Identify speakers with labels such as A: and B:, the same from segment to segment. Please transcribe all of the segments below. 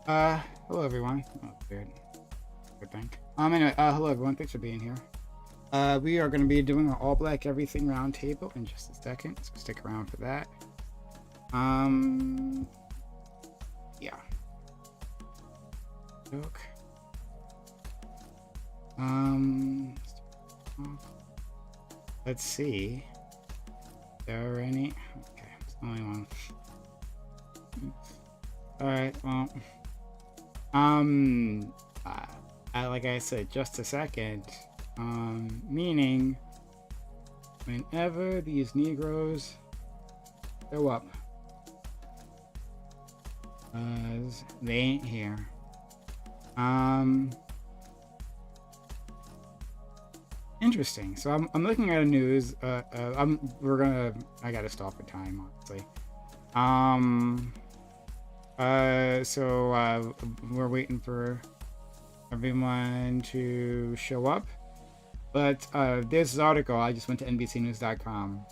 A: Hello everyone. Oh, weird. Good thing. Anyway, hello everyone. Thanks for being here. We are going to be doing an all black everything roundtable in just a second, so stick around for that. Um, yeah. Joke. Um, let's see. There are any? Okay, it's the only one. All right. Well, um, like I said, just a second. Meaning, whenever these Negroes show up, they ain't here. Interesting. So I'm looking at a news. I gotta stop for time, honestly. Um, we're waiting for everyone to show up. But this article, I just went to NBCnews.com.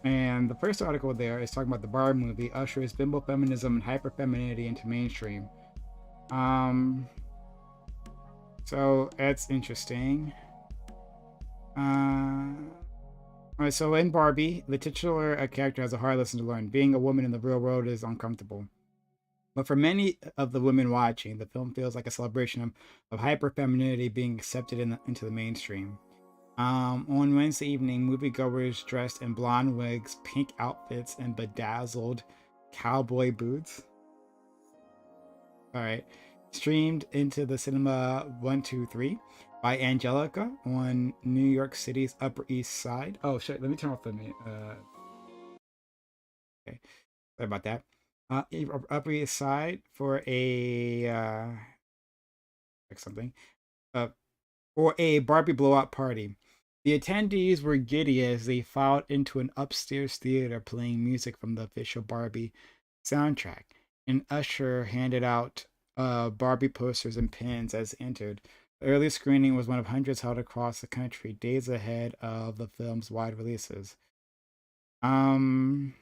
A: And the first article there is talking about the Barbie movie ushers bimbo feminism and hyperfemininity into mainstream. So that's interesting. So in Barbie, the titular character has a hard lesson to learn. Being a woman in the real world is uncomfortable. But for many of the women watching, the film feels like a celebration of hyperfemininity being accepted into the mainstream. On Wednesday evening, moviegoers dressed in blonde wigs, pink outfits, and bedazzled cowboy boots. All right. Streamed into the cinema 123 by Angelica on New York City's Upper East Side. Oh, shit. Let me turn off the. Okay. Sorry about that. Upper East Side for a. Something. For a Barbie blowout party. The attendees were giddy as they filed into an upstairs theater playing music from the official Barbie soundtrack. An usher handed out Barbie posters and pins as entered. The early screening was one of hundreds held across the country, days ahead of the film's wide releases. Um,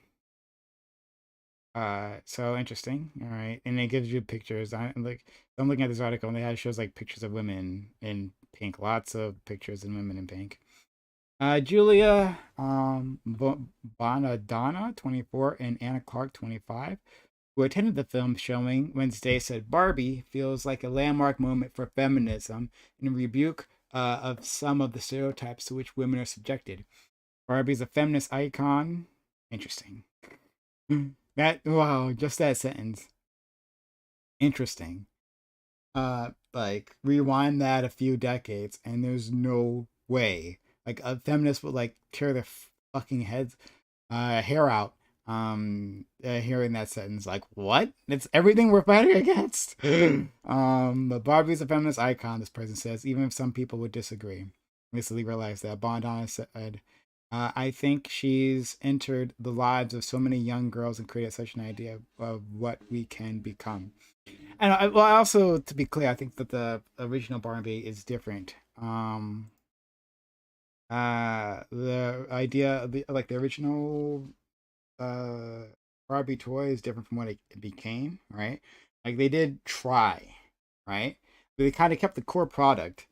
A: so interesting. All right, and it gives you pictures. I'm looking at this article, and it shows like pictures of women in pink. Lots of pictures of women in pink. Julia Bonadonna, 24, and Anna Clark, 25, who attended the film showing Wednesday, said Barbie feels like a landmark moment for feminism and a rebuke of some of the stereotypes to which women are subjected. Barbie's a feminist icon. Interesting. Wow, just that sentence. Interesting. Like rewind that a few decades, and there's no way like a feminist would like tear their fucking heads, hair out. Hearing that sentence, like what? It's everything we're fighting against. But Barbie's a feminist icon. This person says, even if some people would disagree. Recently realized that Bondana said, I think she's entered the lives of so many young girls and created such an idea of what we can become. And well, also to be clear, I think that the original Barbie is different. The idea, like the original uh Barbie toy is different from what it became, right? Like they did try, right? But they kind of kept the core product,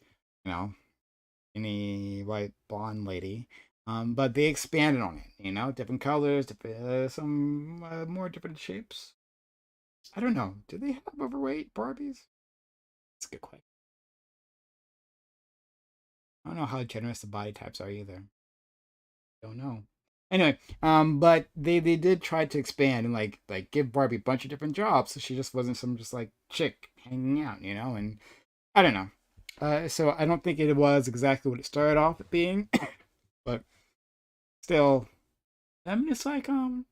A: you know, any white blonde lady. But they expanded on it, different colors, different, some more different shapes. I don't know. Do they have overweight Barbies? That's a good question. I don't know how generous the body types are either. Don't know. Anyway, but they did try to expand and like give Barbie a bunch of different jobs, so she just wasn't some just like chick hanging out, and I don't know. So I don't think it was exactly what it started off being, but still, feminist icon.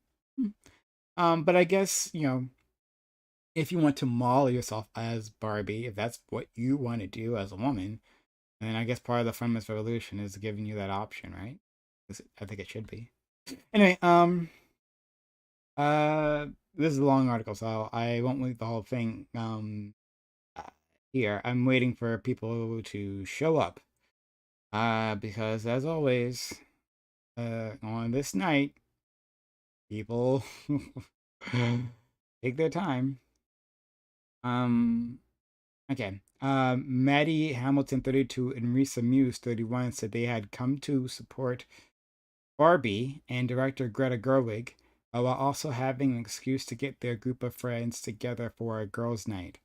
A: But I guess if you want to model yourself as Barbie, if that's what you want to do as a woman, then I guess part of the feminist revolution is giving you that option, right? I think it should be. Anyway, uh, this is a long article, so I won't read the whole thing. Uh, Here I'm waiting for people to show up. Because as always, on this night, people take their time. Um, okay. Maddie Hamilton, 32, and Risa Muse, 31, said they had come to support Barbie and director Greta Gerwig, while also having an excuse to get their group of friends together for a girls' night.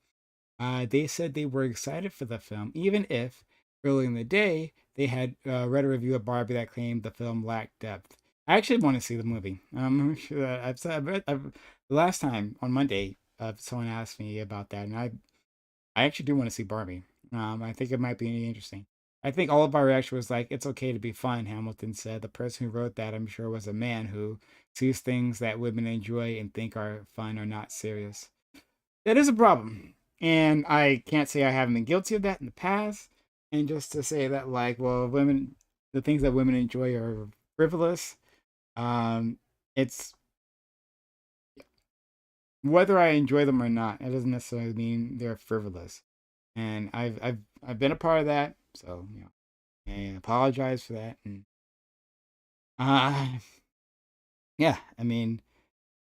A: They said they were excited for the film, even if early in the day they had read a review of Barbie that claimed the film lacked depth. I actually want to see the movie. Sure I've said the last time on Monday, someone asked me about that, and I actually do want to see Barbie. I think it might be interesting. I think all of our reaction was like, "It's okay to be fun," Hamilton said. The person who wrote that, I'm sure, was a man who sees things that women enjoy and think are fun or not serious. That is a problem. And I can't say I haven't been guilty of that in the past. And just to say that, like, well, women, the things that women enjoy are frivolous. Um, it's whether I enjoy them or not, it doesn't necessarily mean they're frivolous. And I've been a part of that, so I apologize for that. And uh, yeah, I mean,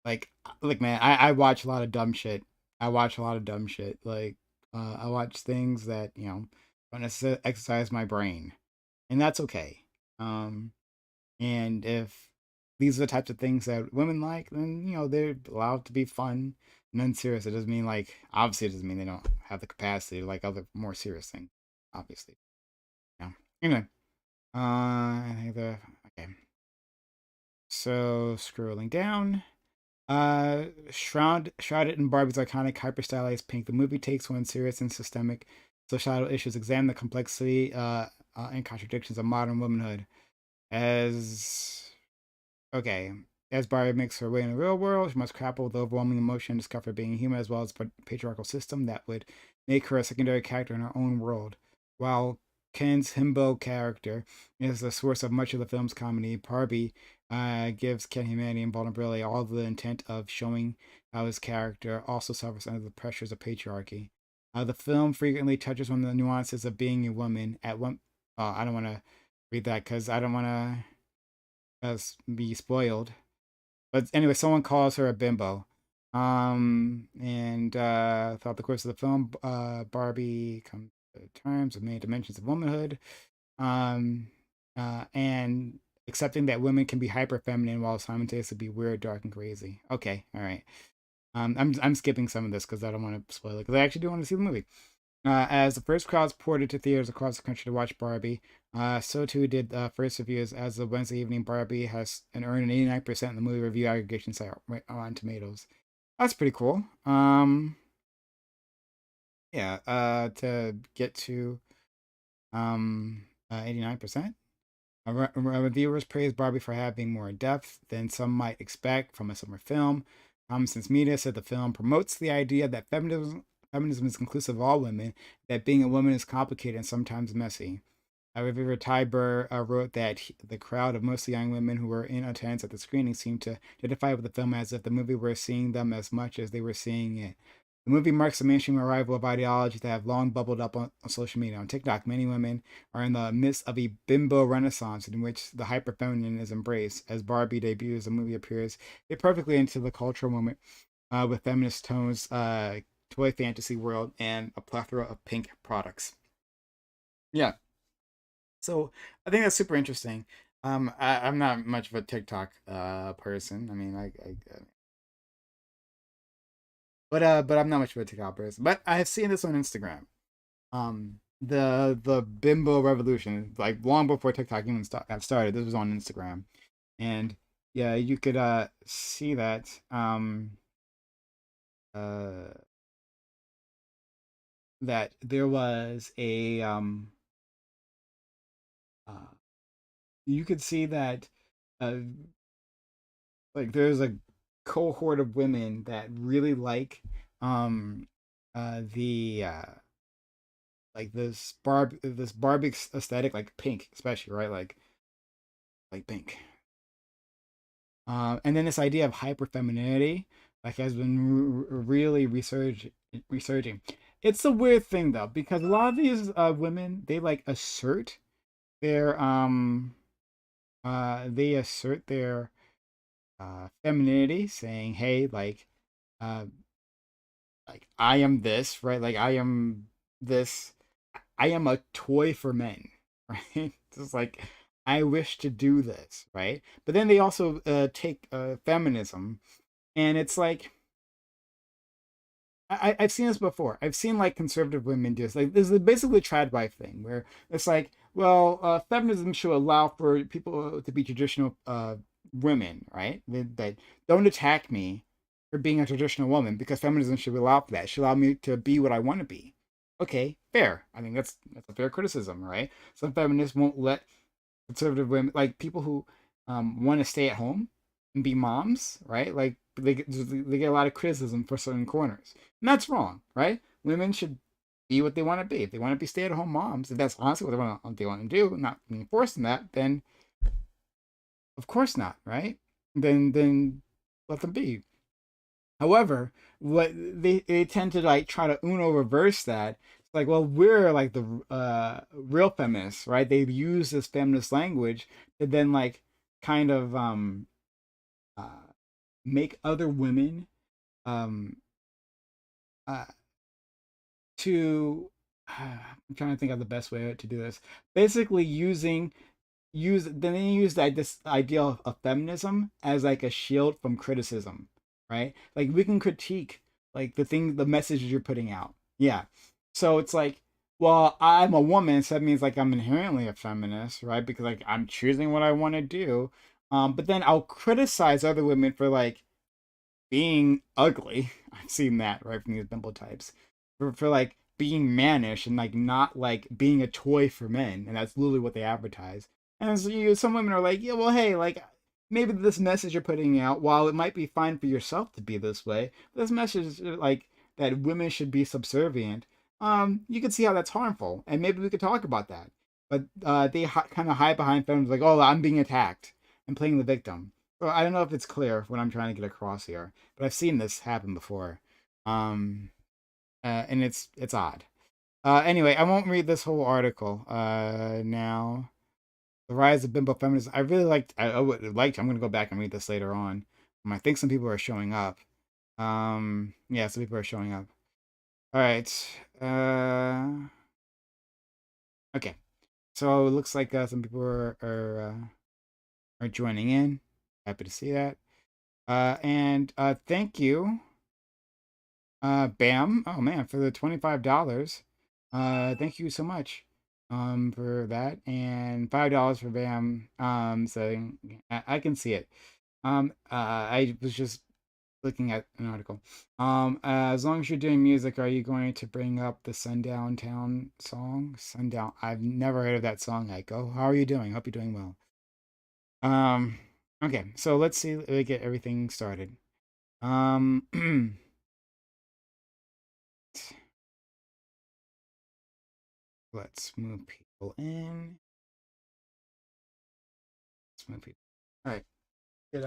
A: like man, I watch a lot of dumb shit. I watch a lot of dumb shit. Like I watch things that don't necessarily exercise my brain, and that's okay. Um, and if these are the types of things that women like, then they're allowed to be fun and unserious. It doesn't mean like obviously it doesn't mean they don't have the capacity to like other more serious things. Obviously, yeah. Anyway, I think the okay. So scrolling down. Shrouded in Barbie's iconic hyper-stylized pink, the movie takes one serious and systemic societal issues, examine the complexity and contradictions of modern womanhood. As okay, as Barbie makes her way in the real world, she must grapple with the overwhelming emotion and discover being human as well as a patriarchal system that would make her a secondary character in her own world. While Ken's himbo character is the source of much of the film's comedy, Barbie gives Ken humanity and vulnerability, all the intent of showing how his character also suffers under the pressures of patriarchy. The film frequently touches on the nuances of being a woman. At one, I don't want to read that because I don't want to be spoiled. But anyway, someone calls her a bimbo. And throughout the course of the film, Barbie comes to terms with many dimensions of womanhood. Um, and accepting that women can be hyper feminine while simultaneously be weird, dark, and crazy. Okay, all right. I'm skipping some of this because I don't want to spoil it because I actually do want to see the movie. As the first crowds poured into theaters across the country to watch Barbie, so too did first reviews. As of Wednesday evening, Barbie has earned an 89% in the movie review aggregation site on Tomatoes. That's pretty cool. Yeah. To get to 89%. Reviewers praised Barbie for having more depth than some might expect from a summer film. Common Sense Media said the film promotes the idea that feminism is inclusive of all women, that being a woman is complicated and sometimes messy. Reviewer Ty Burr wrote that the crowd of mostly young women who were in attendance at the screening seemed to identify with the film as if the movie were seeing them as much as they were seeing it. The movie marks the mainstream arrival of ideologies that have long bubbled up on social media. On TikTok, many women are in the midst of a bimbo renaissance in which the hyper feminine is embraced. As Barbie debuts, the movie appears fit perfectly into the cultural moment with feminist tones, toy fantasy world, and a plethora of pink products. Yeah, so I think that's super interesting. I'm not much of a TikTok person. I mean, but I'm not much of a TikTok person. But I have seen this on Instagram. The Bimbo revolution, like long before TikTok even got started, this was on Instagram, and yeah, you could see that uh that there was a uh you could see that uh like there's a cohort of women that really like um the like this Barbie aesthetic, like pink especially, right? Like pink. And then this idea of hyper femininity like has been really resurging. It's a weird thing though because a lot of these women they like assert their they assert their femininity, saying, "Hey, like, uh, like I am this, right? Like I am this. I am a toy for men, right? It's like I wish to do this, right? But then they also take feminism, and it's like I've seen this before. I've seen like conservative women do this. Like this is basically a trad wife thing, where it's like, well, feminism should allow for people to be traditional women, right? That don't attack me for being a traditional woman, because feminism should allow for that. It should allow me to be what I want to be. Okay, fair. I think that's a fair criticism, right? Some feminists won't let conservative women, like people who want to stay at home and be moms, right? Like they get a lot of criticism for certain corners, and that's wrong, right? Women should be what they want to be. If they want to be stay-at-home moms, if that's honestly what they want to do, not being forced in that, then of course not, right? Then let them be. However, what they tend to like try to uno reverse that. It's like, well, we're like the real feminists, right? They've used this feminist language to then like kind of uh, make other women um uh, to I'm trying to think of the best way to do this. Basically, then they use that this idea of feminism as like a shield from criticism, right? Like we can critique like the messages you're putting out. Yeah. So it's like, well, I'm a woman, so that means like I'm inherently a feminist, right? Because like I'm choosing what I want to do. But then I'll criticize other women for like being ugly. I've seen that right from these Bimbo types. For like being mannish and like not like being a toy for men, and that's literally what they advertise. And so some women are like, yeah, well, hey, like maybe this message you're putting out, while it might be fine for yourself to be this way, this message like that women should be subservient. You can see how that's harmful, and maybe we could talk about that. But they kind of hide behind feminism, like, oh, I'm being attacked and playing the victim. Well, I don't know if it's clear what I'm trying to get across here, but I've seen this happen before, um, and it's odd. Anyway, I won't read this whole article now. The rise of bimbo feminism. I really liked. I would like. I'm gonna go back and read this later on. I think some people are showing up. Yeah, some people are showing up. All right. Okay. So it looks like some people are joining in. Happy to see that. And thank you, Bam. Oh man, for the $25. Thank you so much, for that, and $5 for Bam. So I can see it. I was just looking at an article. As long as you're doing music, are you going to bring up the Sundown Town song? Sundown. I've never heard of that song, Aiko. How are you doing? Hope you're doing well. Um, okay, so let's see. Let me get everything started. Um, let's move people in. Let's move people. All right. Get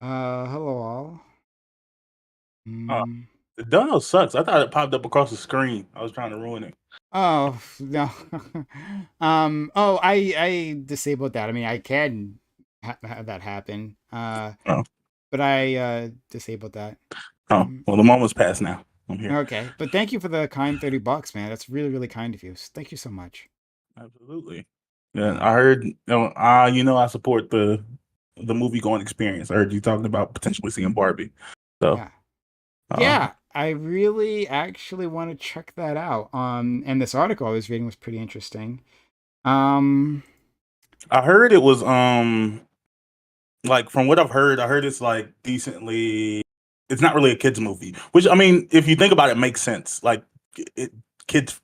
A: hello all.
B: Uh,
A: Mm.
B: the dono sucks. I thought it popped up across the screen. I was trying to ruin it.
A: Oh no. Oh, I disabled that. I mean, I can have that happen.
B: Oh,
A: But I disabled that.
B: oh.
A: Mm.
B: Well, the moment's passed now. I'm here.
A: Okay, but thank you for the kind $30, man. That's really, really kind of you. Thank you so much.
B: Absolutely. Yeah,
A: Uh,
B: I heard. I support the movie going experience. I heard you talking about potentially seeing Barbie. So,
A: yeah.
B: uh,
A: Yeah, I really actually want to check that out. And this article I was reading was pretty interesting. Um,
B: I heard it was like from what I've heard, I heard it's like decently. It's not really a kids movie, which I mean, if you think about it, makes sense. Like kids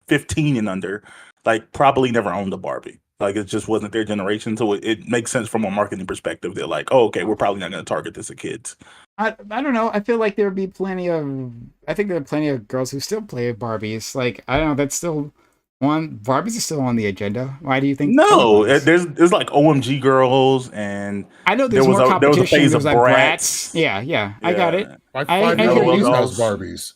B: 15 and under, like probably never owned a Barbie. Like it just wasn't their generation, so it makes sense from a marketing perspective. They're like, oh, okay, we're probably not going to target this at kids.
A: I don't know. I feel like there would be plenty of. I think there are plenty of girls who still play Barbies. Like I don't know. That's still on. Barbies are still on the agenda. Why do you think
B: No,
A: otherwise?
B: there's like OMG girls, and
A: I know
B: there
A: there's
B: was
A: more
B: a
A: competition.
B: phase
A: There's
B: of
A: like Bratz.
B: brats.
A: Yeah, yeah. I got it.
B: Yeah,
C: My
A: I
C: five-year-old
A: hear
B: LOL
C: niece
A: you.
C: has
B: dolls.
C: Barbies.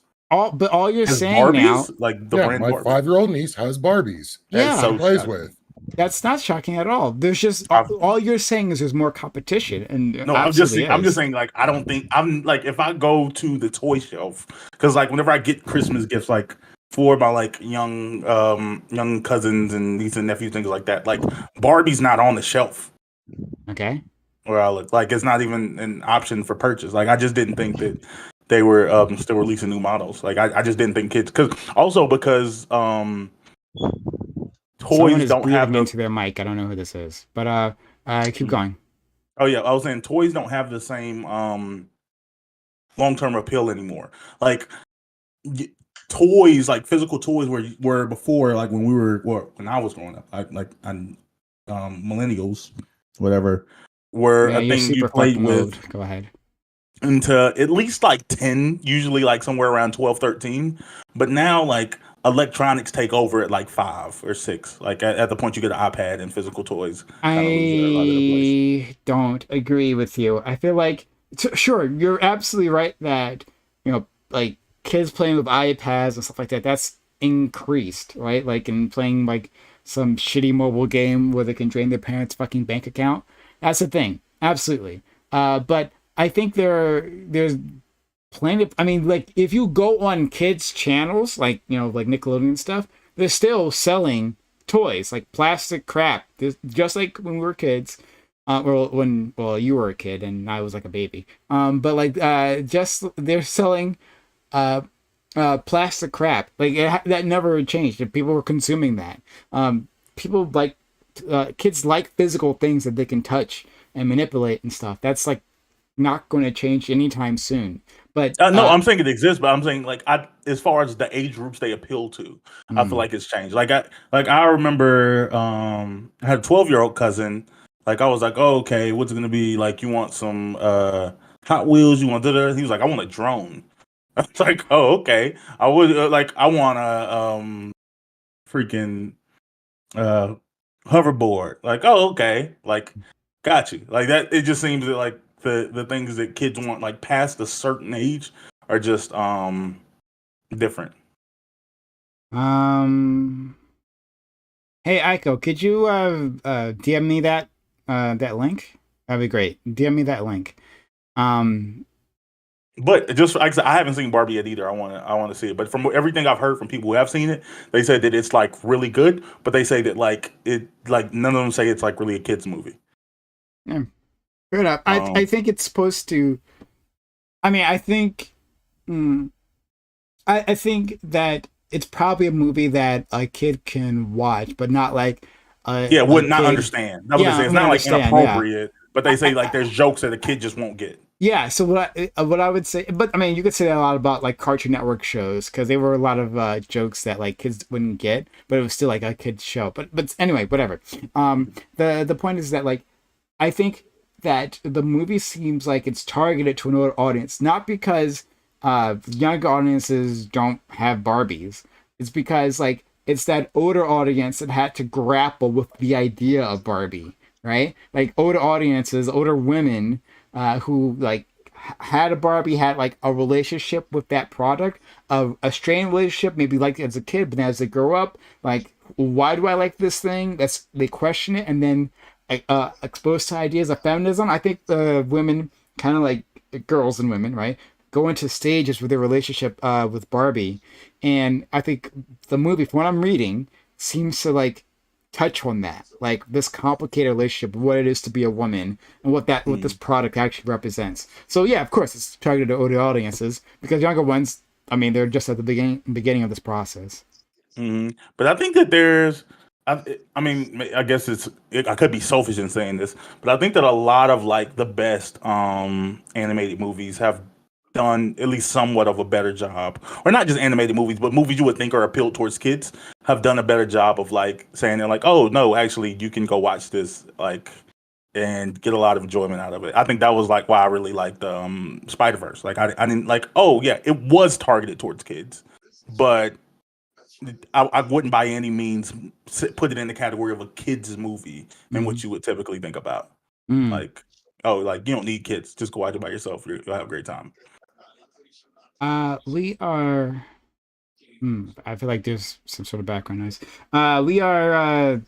A: But all you're
B: Has
A: saying now.
B: Barbies like the
C: Yeah,
B: brand
C: my
B: Barbie?
C: 5-year-old niece has Barbies
B: That's
C: that she
A: Yeah,
B: so
C: plays
B: disgusting.
C: with.
A: That's not shocking at all. There's just
B: I've,
A: all you're saying is there's more competition, and there
B: no,
A: absolutely
B: I'm just
A: is.
B: saying like I don't think I'm like if I go to the toy shelf because like whenever I get Christmas gifts like for my like young cousins and nieces and nephews things like that, like Barbie's not on the shelf
A: Okay.
B: where I look. Like it's not even an option for purchase. Like I just didn't think that they were still releasing new models. Like I just didn't think kids because
A: Someone
B: toys
A: is
B: don't have
A: breathing
B: the
A: into their mic. I don't know who this is, but keep
B: mm.
A: going.
B: Oh yeah, I was saying toys don't have the same long term appeal anymore. Like y- toys, like physical toys, were before, like when we were, well, when I was growing up, millennials, whatever, were
A: Yeah,
B: a
A: you're
B: thing you
A: super
B: played
A: fucking old.
B: with
A: Go ahead.
B: into at least like 10, usually like somewhere around 12, 13. But now, like electronics take over at like 5 or 6. Like at the point you get an iPad and physical toys kind of lose a lot of their place.
A: I don't agree with you. I feel like, sure, you're absolutely right that, like kids playing with iPads and stuff like that, that's increased, right? Like, in playing like some shitty mobile game where they can drain their parents' fucking bank account. That's the thing. Absolutely. But I think there's plenty of, I mean, like, if you go on kids' channels, like, like Nickelodeon stuff, they're still selling toys, like plastic crap. Just like when we were kids. Well, you were a kid and I was like a baby. But like, just they're selling uh, plastic crap. Like that never changed. And people were consuming that. People like kids like physical things that they can touch and manipulate and stuff. That's like not going to change anytime soon. But
B: No, I'm saying it exists, but I'm saying like as far as the age groups they appeal to, I feel
A: mm,
B: like it's changed. I remember I had a 12-year-old cousin. Like I was like, oh, okay, what's it gonna be? Like you want some Hot Wheels? You want da? He was like, I want a drone. I was like, oh, okay. I would like I want a freaking uh hoverboard. Like, oh, okay. Like, got you. Like that. It just seems that like the things that kids want like past a certain age are just different.
A: um, hey Aiko, could you DM me that link? That'd be great. DM me that link. Um,
B: But just like I said, I haven't seen Barbie yet either. I want to see it. But from everything I've heard from people who have seen it, they said that it's like really good. But they say that like none of them say it's like really a kids movie.
A: yeah, fair enough. I
B: Um,
A: think it's supposed to. I mean, mm, I think that it's probably a movie that a kid can watch, but not like
B: yeah,
A: a
B: would not
A: kid.
B: understand. That's what they
A: Yeah,
B: say.
A: I'm
B: It's
A: gonna
B: not like
A: understand. Yeah.
B: inappropriate, but they say like
A: I,
B: there's jokes that a kid just won't get.
A: Yeah, so what I would say, but I mean, you could say that a lot about like Cartoon Network shows because they were a lot of jokes that like kids wouldn't get, but it was still like a kids show. But anyway, whatever. The point is that like I think that the movie seems like it's targeted to an older audience, not because younger audiences don't have Barbies. It's because like it's that older audience that had to grapple with the idea of Barbie, right? Like older audiences, older women who like had a Barbie, had like a relationship with that product, a strained relationship, maybe like as a kid, but as they grow up, like why do I like this thing? That's they question it, and then exposed to ideas of feminism. I think the women, kind of like girls and women, right, go into stages with their relationship with Barbie, and I think the movie, from what I'm reading, seems to like touch on that, like this complicated relationship, what it is to be a woman, and what this
B: Mm.
A: product actually represents. So yeah, of course, it's targeted to older audiences because younger ones, I mean, they're just at the beginning of this process.
B: But I think that I mean, I guess I could be selfish in saying this, but I think that a lot of like the best animated movies have done at least somewhat of a better job, or not just animated movies, but movies you would think are appealed towards kids have done a better job of like saying they're like, oh no, actually you can go watch this like and get a lot of enjoyment out of it. I think that was like why I really liked Spider Verse. Like I didn't like, oh yeah, it was targeted towards kids, but I wouldn't by any means put it in the category of a kids movie in
A: Mm-hmm.
B: which you would typically think about.
A: Mm.
B: Like, oh, like you don't need kids. Just go watch it by yourself. You'll have a great time.
A: We are. I feel like there's some sort of background noise. We are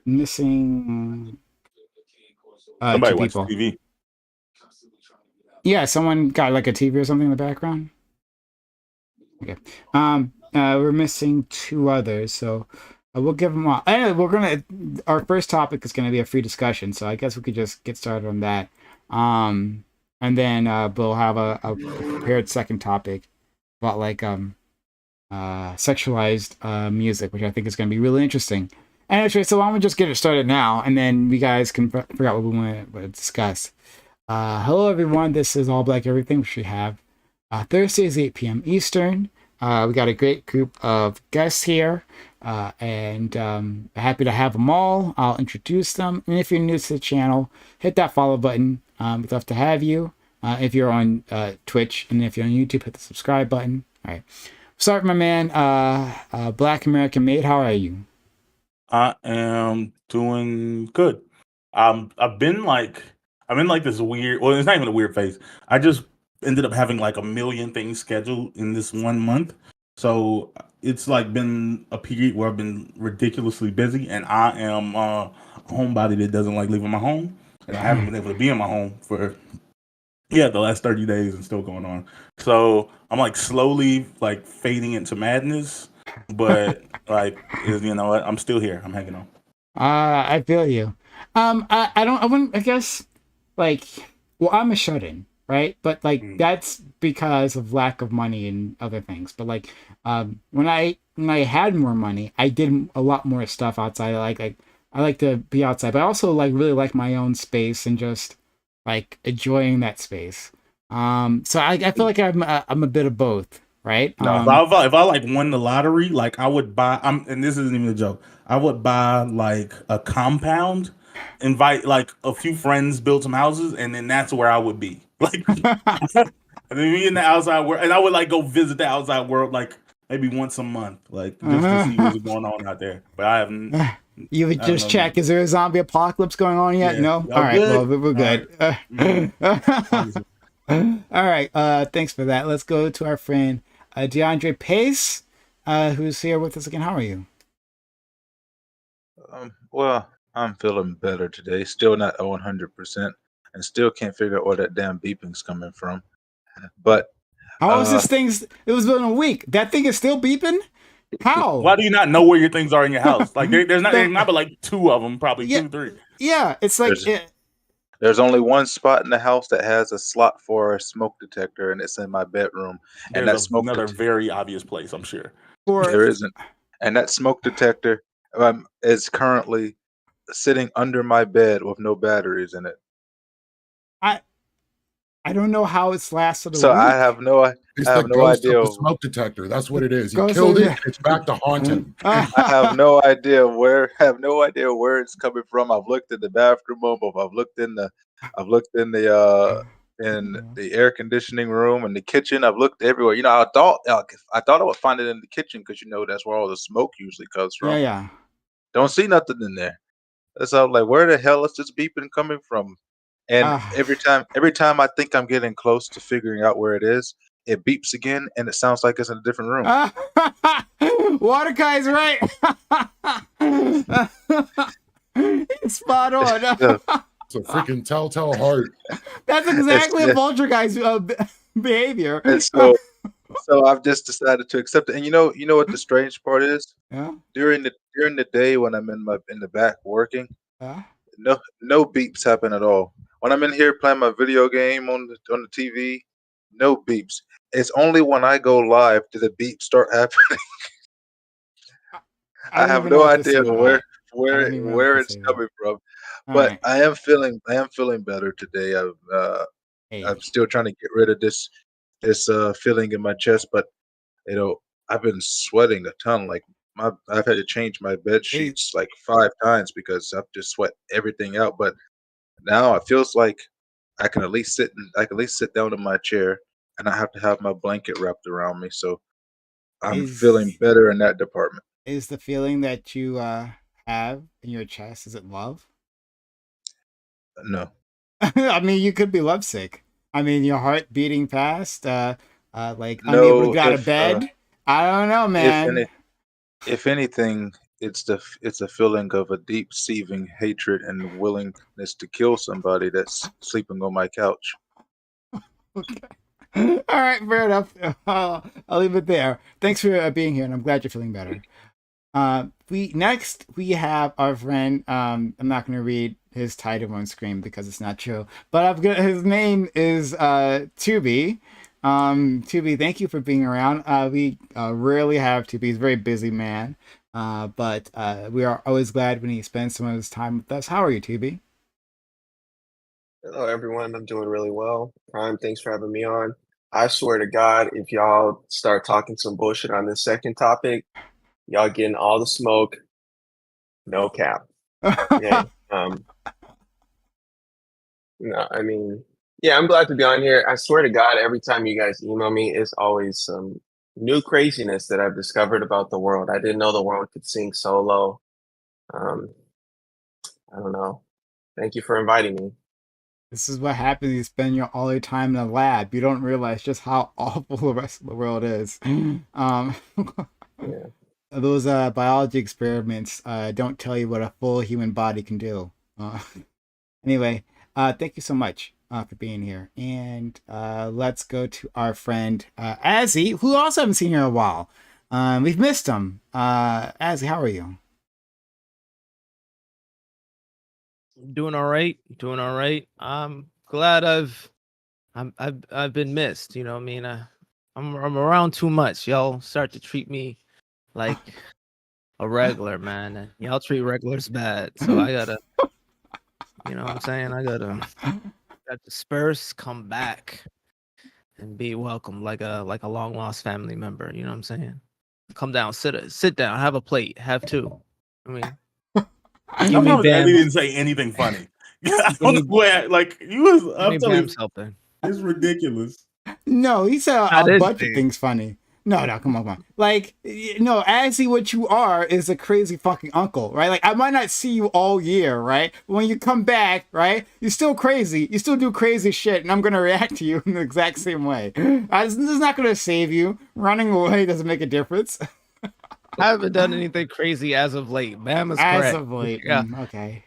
A: Missing
B: Somebody
A: two
B: watch
A: people.
B: TV.
A: Yeah, someone got like a TV or something in the background. Okay. We're missing two others, so we'll give them all. Anyway, we're gonna. Our first topic is gonna be a free discussion, so I guess we could just get started on that. Um, and then we'll have a prepared second topic about like sexualized music, which I think is gonna be really interesting. Anyway, so why don't we just get it started now, and then we guys can figure out what we want to discuss. Hello, everyone. This is All Black Everything, which we have Thursdays, 8 p.m. Eastern. We got a great group of guests here, and happy to have them all. I'll introduce them. And if you're new to the channel, hit that follow button. We'd love to have you. If you're on Twitch, and if you're on YouTube, hit the subscribe button. All right. Start, my man. Black American Made. How are you?
B: I am doing good. I've been like I'm in like this weird. Well, it's not even a weird phase. I just ended up having like a million things scheduled in this 1 month, so it's like been a period where I've been ridiculously busy, and I am a homebody that doesn't like leaving my home, and I haven't been able to be in my home for the last 30 days and still going on. So I'm like slowly like fading into madness, but like you know what? I'm still here. I'm hanging on.
A: I feel you. I don't, I wouldn't, I guess, like, well, I'm a shut-in, right? But like,
B: Mm.
A: that's because of lack of money and other things. But like, when I had more money, I did a lot more stuff outside. I like to be outside, but I also like really like my own space and just like enjoying that space. So I feel like I'm a bit of both, right?
B: No, if I like won the lottery, like I would buy. And this isn't even a joke. I would buy like a compound, invite like a few friends, build some houses, and then that's where I would be. Like, and then me in the outside world, and I would like go visit the outside world like maybe once a month, like just to see what's going on out there. But
A: You would
B: I have
A: just
B: no
A: check.
B: need.
A: Is there a zombie apocalypse going on yet?
B: Yeah,
A: No. All
B: y'all
A: right. Well,
B: good?
A: we're
B: All right.
A: good.
B: Mm, promise.
A: All right. Thanks for that. Let's go to our friend DeAndre Pace, who's here with us again. How are you?
C: Well, I'm feeling better today. Still not 100%, and still can't figure out where that damn beeping's coming from. But
A: How is
C: uh,
A: this thing? It was been a week. That thing is still beeping.
B: Why
A: How?
B: do you not know where your things are in your house? Like there's
A: The
B: not but like two of them, probably
A: yeah
B: two, three.
A: yeah. It's like
C: there's there's only one spot in the house that has a slot for a smoke detector, and it's in my bedroom. And
B: There's
C: that smoke
B: another
C: det-
B: very obvious place, I'm sure.
A: for
C: there isn't. And that smoke detector is currently sitting under my bed with no batteries in it.
A: I I don't know how it's lasted a
C: So I
A: week.
C: have no I
D: It's the
C: have no
D: ghost of
C: idea.
D: the smoke detector. That's what it is. He
A: Goes
D: killed it,
A: to
D: and it's back to haunt him.
C: I have no idea where it's coming from. I've looked in the bathroom room, I've looked in the air conditioning room and the kitchen. I've looked everywhere. You know, I thought I would find it in the kitchen because you know that's where all the smoke usually comes
A: yeah
C: from.
A: yeah.
C: Don't see nothing in there. So I'm like, where the hell is this beeping coming from? And
A: Uh,
C: every time I think I'm getting close to figuring out where it is, it beeps again and it sounds like it's in a different room.
A: Water guy's right. It's spot
C: So
A: on.
D: It's a freaking telltale heart.
A: That's
C: it's
A: exactly a poltergeist behavior.
C: and so I've just decided to accept it. And you know what the strange part is?
A: Yeah,
C: During the day when I'm in the back working,
A: yeah.
C: no beeps happen at all. When I'm in here playing my video game on the TV, no beeps. It's only when I go live do the beeps start happening.
A: I
C: I
A: don't
C: have
A: even know
C: no
A: what to say
C: idea
A: about that. I don't even know what
C: where
A: to
C: it's
A: say about.
C: coming from.
A: All
C: But
A: right.
C: I am feeling better today. I'm
A: Hey,
C: still trying to get rid of this feeling in my chest, but you know, I've been sweating a ton. Like I've had to change my bed
A: is
C: sheets like 5 times because I've just sweat everything out. But now it feels like I can at least sit down in my chair and I have to have my blanket wrapped around me. So I'm feeling
A: is
C: better in that department.
A: is the feeling that you have in your chest? Is it love?
C: No,
A: I mean, you could be lovesick. I mean, your heart beating fast, like unable to
C: no.
A: get out of bed. I don't know,
C: If any
A: man.
C: if anything, it's a feeling of a deep seething hatred and willingness to kill somebody that's sleeping on my couch.
A: Okay. All right, fair enough. I'll leave it there. Thanks for being here, and I'm glad you're feeling better. We have our friend. I'm not going to read his title on screen because it's not true, but his name is Tubi. Tubi, thank you for being around. We rarely have Tubi. He's a very busy man, but we are always glad when he spends some of his time with us. How are you, Tubi?
E: Hello, everyone. I'm doing really well. Prime, thanks for having me on. I swear to God, if y'all start talking some bullshit on this second topic, y'all getting all the smoke, no cap. Okay. No, I mean, yeah, I'm glad to be on here. I swear to God, every time you guys email me, it's always some new craziness that I've discovered about the world. I didn't know the world could sink so low. I don't know. Thank you for inviting me.
A: This is what happens. You spend all your time in a lab. You don't realize just how awful the rest of the world is.
E: Yeah.
A: Those biology experiments don't tell you what a full human body can do. Anyway, thank you so much for being here. And let's go to our friend Azzy, who also haven't seen here in a while. We've missed him. Azzy, how are you?
F: Doing all right. Doing all right. I'm glad I've been missed. You know what I mean? I'm around too much. Y'all start to treat me like a regular, man. And y'all treat regulars bad. So I gotta, you know what I'm saying? I gotta disperse, come back, and be welcome like a long lost family member. You know what I'm saying? Come down, sit down, have a plate, have two. I mean,
B: I
F: give me
B: promise
F: Bam.
B: Eddie didn't say anything funny. I don't know where, like, you was,
F: Give
B: I'm
F: me
B: telling
F: Bam
B: you,
F: something.
B: it's ridiculous.
A: No, he said
F: I
A: a
F: did
A: bunch of
F: say
A: things funny. No, come on. Like, no, Azzy, what you are is a crazy fucking uncle, right? Like, I might not see you all year, right? But when you come back, right, you're still crazy. You still do crazy shit, and I'm gonna react to you in the exact same way. This is not gonna save you. Running away doesn't make a difference.
F: I haven't done anything crazy as of late. Bam is
A: As
F: correct.
A: of late,
F: Yeah.
A: okay.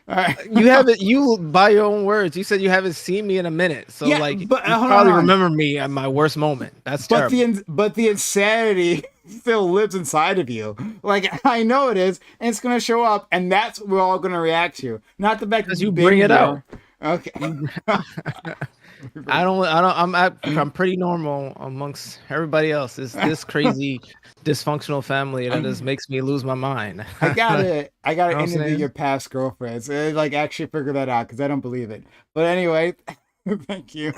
A: All right.
F: You haven't, you by your own words, you said you haven't seen me in a minute. So
A: Yeah,
F: like
A: but
F: you
A: hold
F: probably
A: on.
F: remember me at my worst moment. That's
A: But
F: terrible.
A: the insanity still lives inside of you. Like, I know it is, and it's gonna show up, and that's what we're all gonna react to. Not the fact that
F: Because
A: you've
F: you
A: been
F: bring it out.
A: here. Okay.
F: I'm pretty normal amongst everybody else. It's this crazy dysfunctional family that just makes me lose my mind.
A: I gotta
F: You know what I'm
A: interview
F: saying?
A: your past girlfriends. Like, actually figure that out because I don't believe it. But anyway, thank you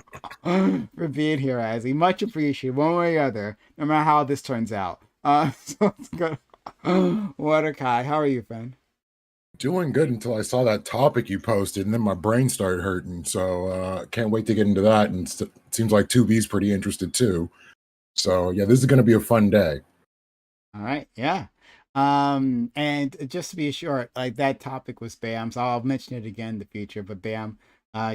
A: for being here, Azzy. Much appreciated, one way or the other, no matter how this turns out. So let's go. Waterkai, how are you, friend?
D: Doing good until I saw that topic you posted, and then my brain started hurting. So can't wait to get into that. And it seems like 2B's pretty interested too. So yeah, this is going to be a fun day.
A: All right, yeah. And just to be short, like, that topic was Bam, so I'll mention it again in the future. But Bam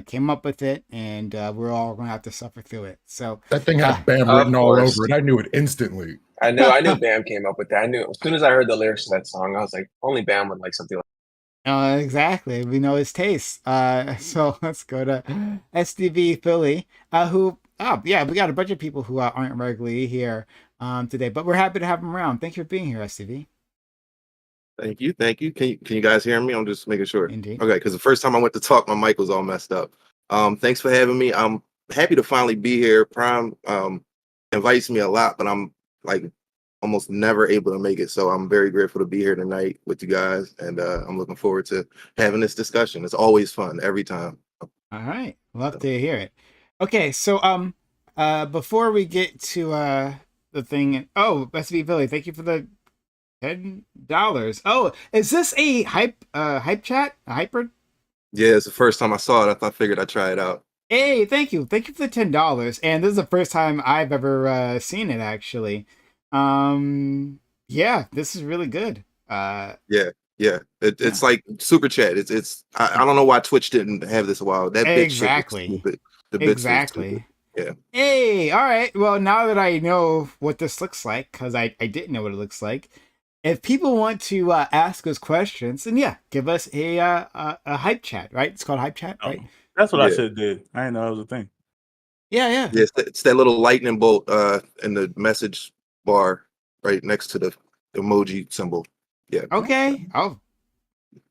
A: came up with it, and we're all gonna have to suffer through it. So
D: That thing had Bam
E: Of
D: written all
E: course.
D: over it. I knew it instantly.
E: I knew Bam came up with that. I knew as soon as I heard the lyrics to that song, I was like, only Bam would like something like
A: exactly. We know his taste. So let's go to SDV Philly, who, oh, yeah, we got a bunch of people who aren't regularly here today, but we're happy to have them around. Thank you for being here, SDV.
G: Thank you. Can you guys hear me? I'm just making sure.
A: Indeed.
G: Okay, because the first time I went to talk, my mic was all messed up. Thanks for having me. I'm happy to finally be here. Prime invites me a lot, but I'm like almost never able to make it. So I'm very grateful to be here tonight with you guys, and I'm looking forward to having this discussion. It's always fun every time.
A: All right, love to hear it. Okay, so before we get to the thing, oh, SDV Philly, thank you for the $10. Oh, is this a hype chat? A hyper?
G: Yeah, it's the first time I saw it. I figured I'd try it out.
A: Hey, thank you for the $10. And this is the first time I've ever seen it, actually. Yeah, this is really good.
G: Yeah. It's like super chat. I don't know why Twitch didn't have this a while. That bit shit was
A: Exactly.
G: stupid. The bits were
A: Exactly.
G: stupid. Yeah.
A: Hey, all right. Well, now that I know what this looks like, because I didn't know what it looks like, if people want to ask us questions, then yeah, give us a hype chat, right? It's called hype chat,
B: Oh,
A: right?
B: that's what I
G: Yeah.
B: should have did. I didn't know that was a thing.
A: Yeah, yeah.
G: Yeah, it's that little lightning bolt in the message bar right next to the emoji symbol. Yeah.
A: Okay. Oh,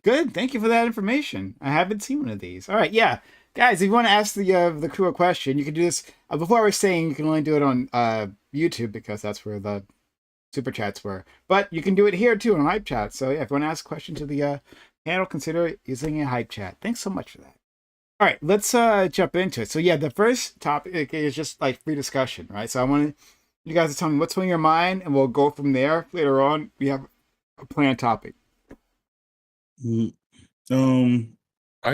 A: good. Thank you for that information. I haven't seen one of these. All right, yeah, guys. If you want to ask the crew a question, you can do this. Before I was saying you can only do it on YouTube because that's where the super chats were, but you can do it here too on hype chat. So yeah, if you want to ask a question to the panel, consider using a hype chat. Thanks so much for that. All right, let's jump into it. So yeah, the first topic is just like free discussion, right? So I want you guys to tell me what's on your mind, and we'll go from there. Later on, we have a planned topic.
D: I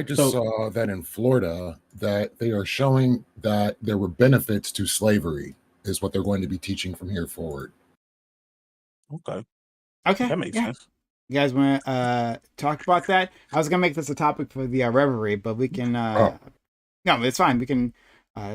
D: just
B: So-
D: saw that in Florida that they are showing that there were benefits to slavery is what they're going to be teaching from here forward.
B: Okay,
A: Okay,
B: that makes
A: yeah.
B: sense.
A: You guys want to talk about that? I was gonna make this a topic for the reverie, but we can. No, it's fine. We can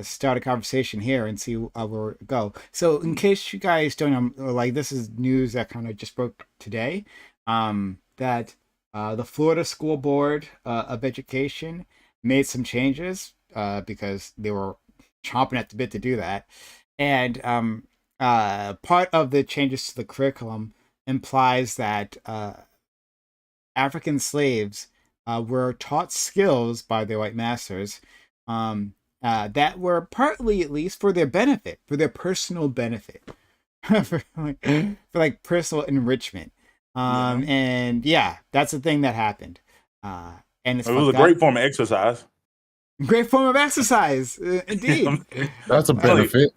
A: start a conversation here and see where we go. So, in case you guys don't know, like this is news that kind of just broke today, that the Florida School Board of Education made some changes because they were chomping at the bit to do that, and part of the changes to the curriculum implies that African slaves were taught skills by their white masters that were partly, at least, for their benefit, for their personal benefit, for like personal enrichment. And yeah, that's the thing that happened. And it's
B: It was a
A: fucked
B: great
A: up.
B: form of exercise.
A: Great form of exercise, indeed.
D: That's a benefit.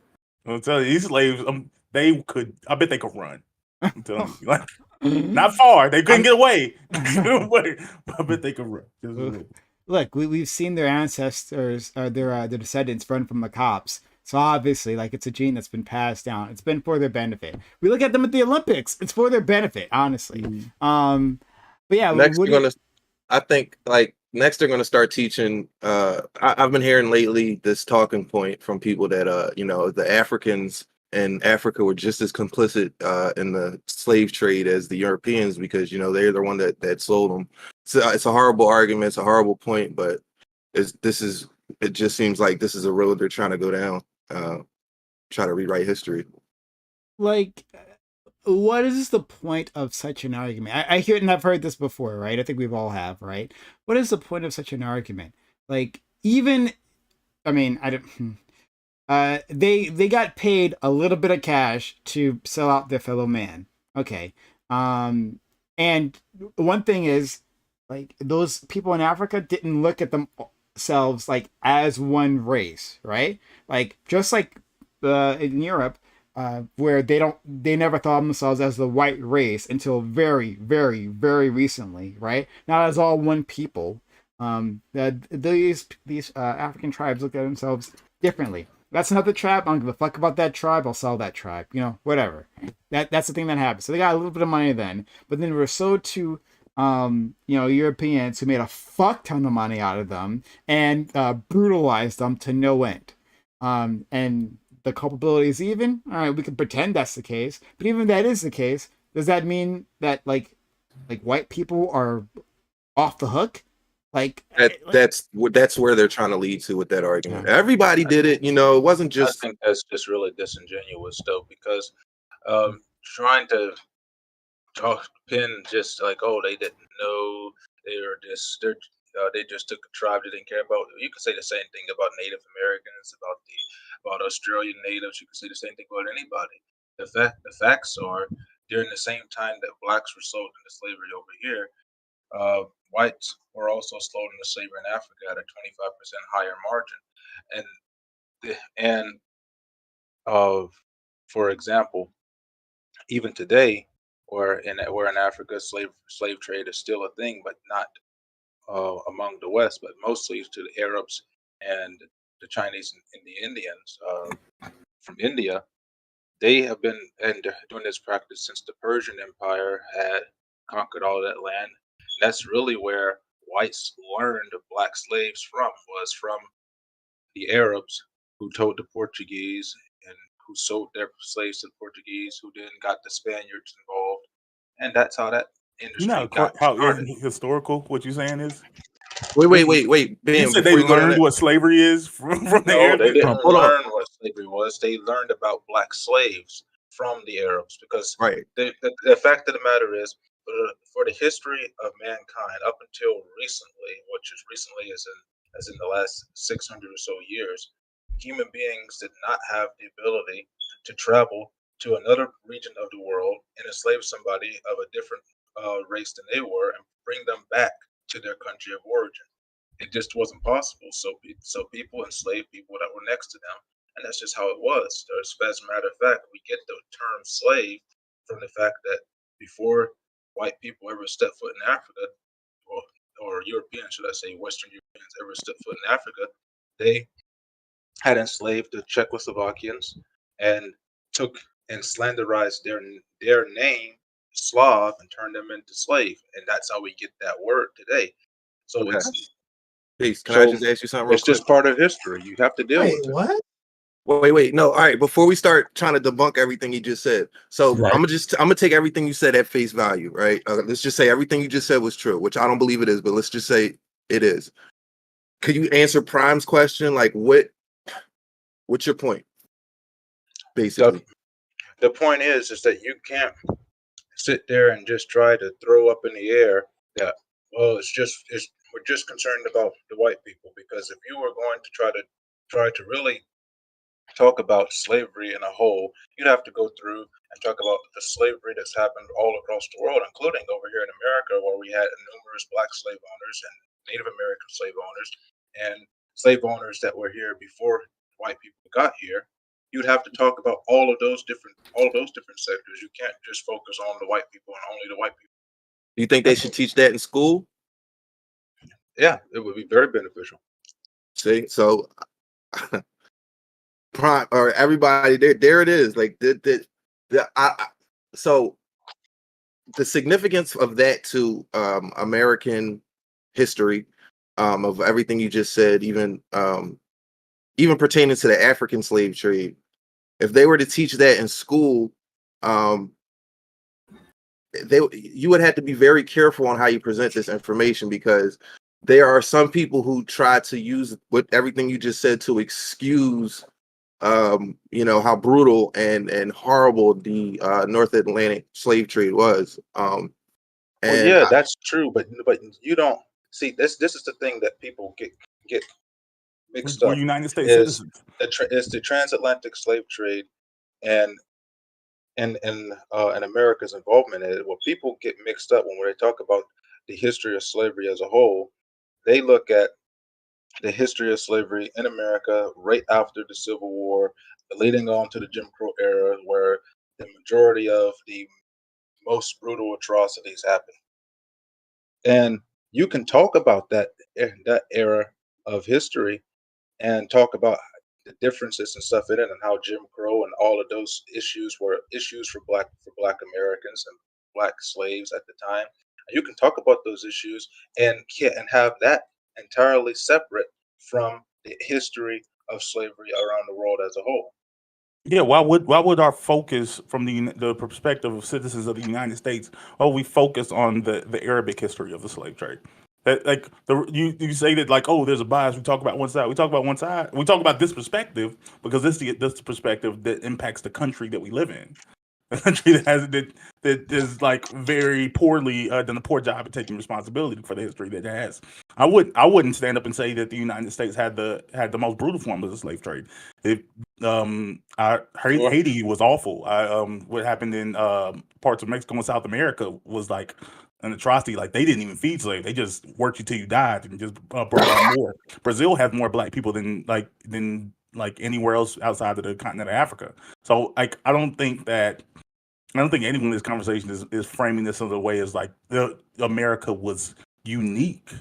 B: I'm telling you, these slaves, they could. I bet they could run. I'm telling you, like not far. They couldn't get away. But I bet they could run. Just a little.
A: Look, we've seen their ancestors or their descendants run from the cops. So obviously, like it's a gene that's been passed down. It's been for their benefit. We look at them at the Olympics. It's for their benefit, honestly. But yeah,
G: Next, I think like next they're gonna start teaching. I've been hearing lately this talking point from people that the Africans in Africa were just as complicit in the slave trade as the Europeans because they're the one that sold them. So it's a horrible argument. It's a horrible point, but it just seems like this is a road they're trying to go down. Try to rewrite history.
A: like, what is the point of such an argument? I hear it, and I've heard this before, right? I think we've all have, right? What is the point of such an argument? Like, even, I mean, I don't. They got paid a little bit of cash to sell out their fellow man. Okay. And one thing is, like, those people in Africa didn't look at themselves like as one race, right? Like just like in Europe, where they never thought of themselves as the white race until very, very, very recently, right? Not as all one people. These African tribes look at themselves differently. That's another tribe. I don't give a fuck about that tribe. I'll sell that tribe. Whatever. That's the thing that happened. So they got a little bit of money then, but then they were sold to Europeans who made a fuck ton of money out of them and brutalized them to no end. And the culpability is even. All right, we can pretend that's the case, but even if that is the case, does that mean that like white people are off the hook?
G: That's where they're trying to lead to with that argument. Everybody did it, it wasn't just.
C: I think that's just really disingenuous, though, because trying to pin just like, oh, they didn't know, they just took a tribe they didn't care about. You could say the same thing about Native Americans, about Australian natives. You could say the same thing about anybody. The facts are, during the same time that blacks were sold into slavery over here, whites were also sold into slavery in Africa at a 25% higher margin. For example, even today, where in Africa, slave trade is still a thing, but not among the West, but mostly to the Arabs and the Chinese and the Indians from India. They have been doing this practice since the Persian Empire had conquered all that land. That's really where whites learned black slaves was from the Arabs who told the Portuguese and who sold their slaves to the Portuguese, who then got the Spaniards involved. and that's how that
B: You know
C: industry got
B: how
C: started.
B: historical what you're saying is?
G: Wait.
B: You
G: Ben,
B: said they
G: before you go down
B: learned
G: that,
B: what slavery is from the
C: No, they
B: Arabic.
C: didn't
G: hold on.
C: learn what slavery was. They learned about black slaves from the Arabs because
G: Right.
C: the fact of the matter is, for the history of mankind up until recently, which is recently as in the last 600 or so years, human beings did not have the ability to travel to another region of the world and enslave somebody of a different race than they were and bring them back to their country of origin. It just wasn't possible. So people enslaved people that were next to them, and that's just how it was. As a matter of fact, we get the term slave from the fact that before white people ever stepped foot in Africa, or, or Europeans, should I say, Western Europeans ever stepped foot in Africa, they had enslaved the Czechoslovakians and took and slanderized their name Slav and turned them into slave, and that's how we get that word today. So
G: Okay.
C: it's
G: Peace. Can I
C: so
G: just ask you something real
C: it's
G: quick?
C: just part of history. You have to deal
H: Wait,
C: with it.
H: what?
G: Wait. No, all right. Before we start trying to debunk everything you just said, so
D: Right.
G: I'm gonna take everything you said at face value, right? Let's just say everything you just said was true, which I don't believe it is, but let's just say it is. Could you answer Prime's question? Like, what's your point, basically?
C: The point is that you can't sit there and just try to throw up in the air that, well, we're just concerned about the white people, because if you were going to try to really talk about slavery in a whole, you'd have to go through and talk about the slavery that's happened all across the world, including over here in America, where we had numerous black slave owners and Native American slave owners and slave owners that were here before white people got here. You'd have to talk about all those different sectors. You can't just focus on the white people and only the white people.
G: Do you think they should teach that in school?
C: Yeah, it would be very beneficial.
G: See, so Prime or everybody, there it is. Like so the significance of that to American history, of everything you just said, even pertaining to the African slave trade. If they were to teach that in school, you would have to be very careful on how you present this information, because there are some people who try to use what everything you just said to excuse how brutal and horrible the North Atlantic slave trade was.
C: Well,
G: And
C: yeah, that's true, but you don't see this is the thing that people get mixed
B: We're
C: up
B: United States
C: is
B: citizens.
C: is the transatlantic slave trade and and America's involvement in it. What people get mixed up when they talk about the history of slavery as a whole, they look at the history of slavery in America right after the Civil War, leading on to the Jim Crow era, where the majority of the most brutal atrocities happened. And you can talk about that era of history and talk about the differences and stuff in it, and how Jim Crow and all of those issues were issues for black Americans and black slaves at the time. You can talk about those issues and have that entirely separate from the history of slavery around the world as a whole.
B: Yeah, why would our focus from the perspective of citizens of the United States, we focus on the Arabic history of the slave trade? That like you say that, like, oh, there's a bias. We talk about one side. We talk about one side. We talk about this perspective because this perspective that impacts the country that we live in. A country that is like very poorly done a poor job at taking responsibility for the history that it has. I wouldn't stand up and say that the United States had the most brutal form of the slave trade. It
C: Sure.
B: Haiti was awful. What happened in parts of Mexico and South America was like an atrocity. Like, they didn't even feed slaves; they just worked you till you died and just brought on more. Brazil has more black people than anywhere else outside of the continent of Africa. So, like, I don't think anyone in this conversation is framing this in a way as like America was unique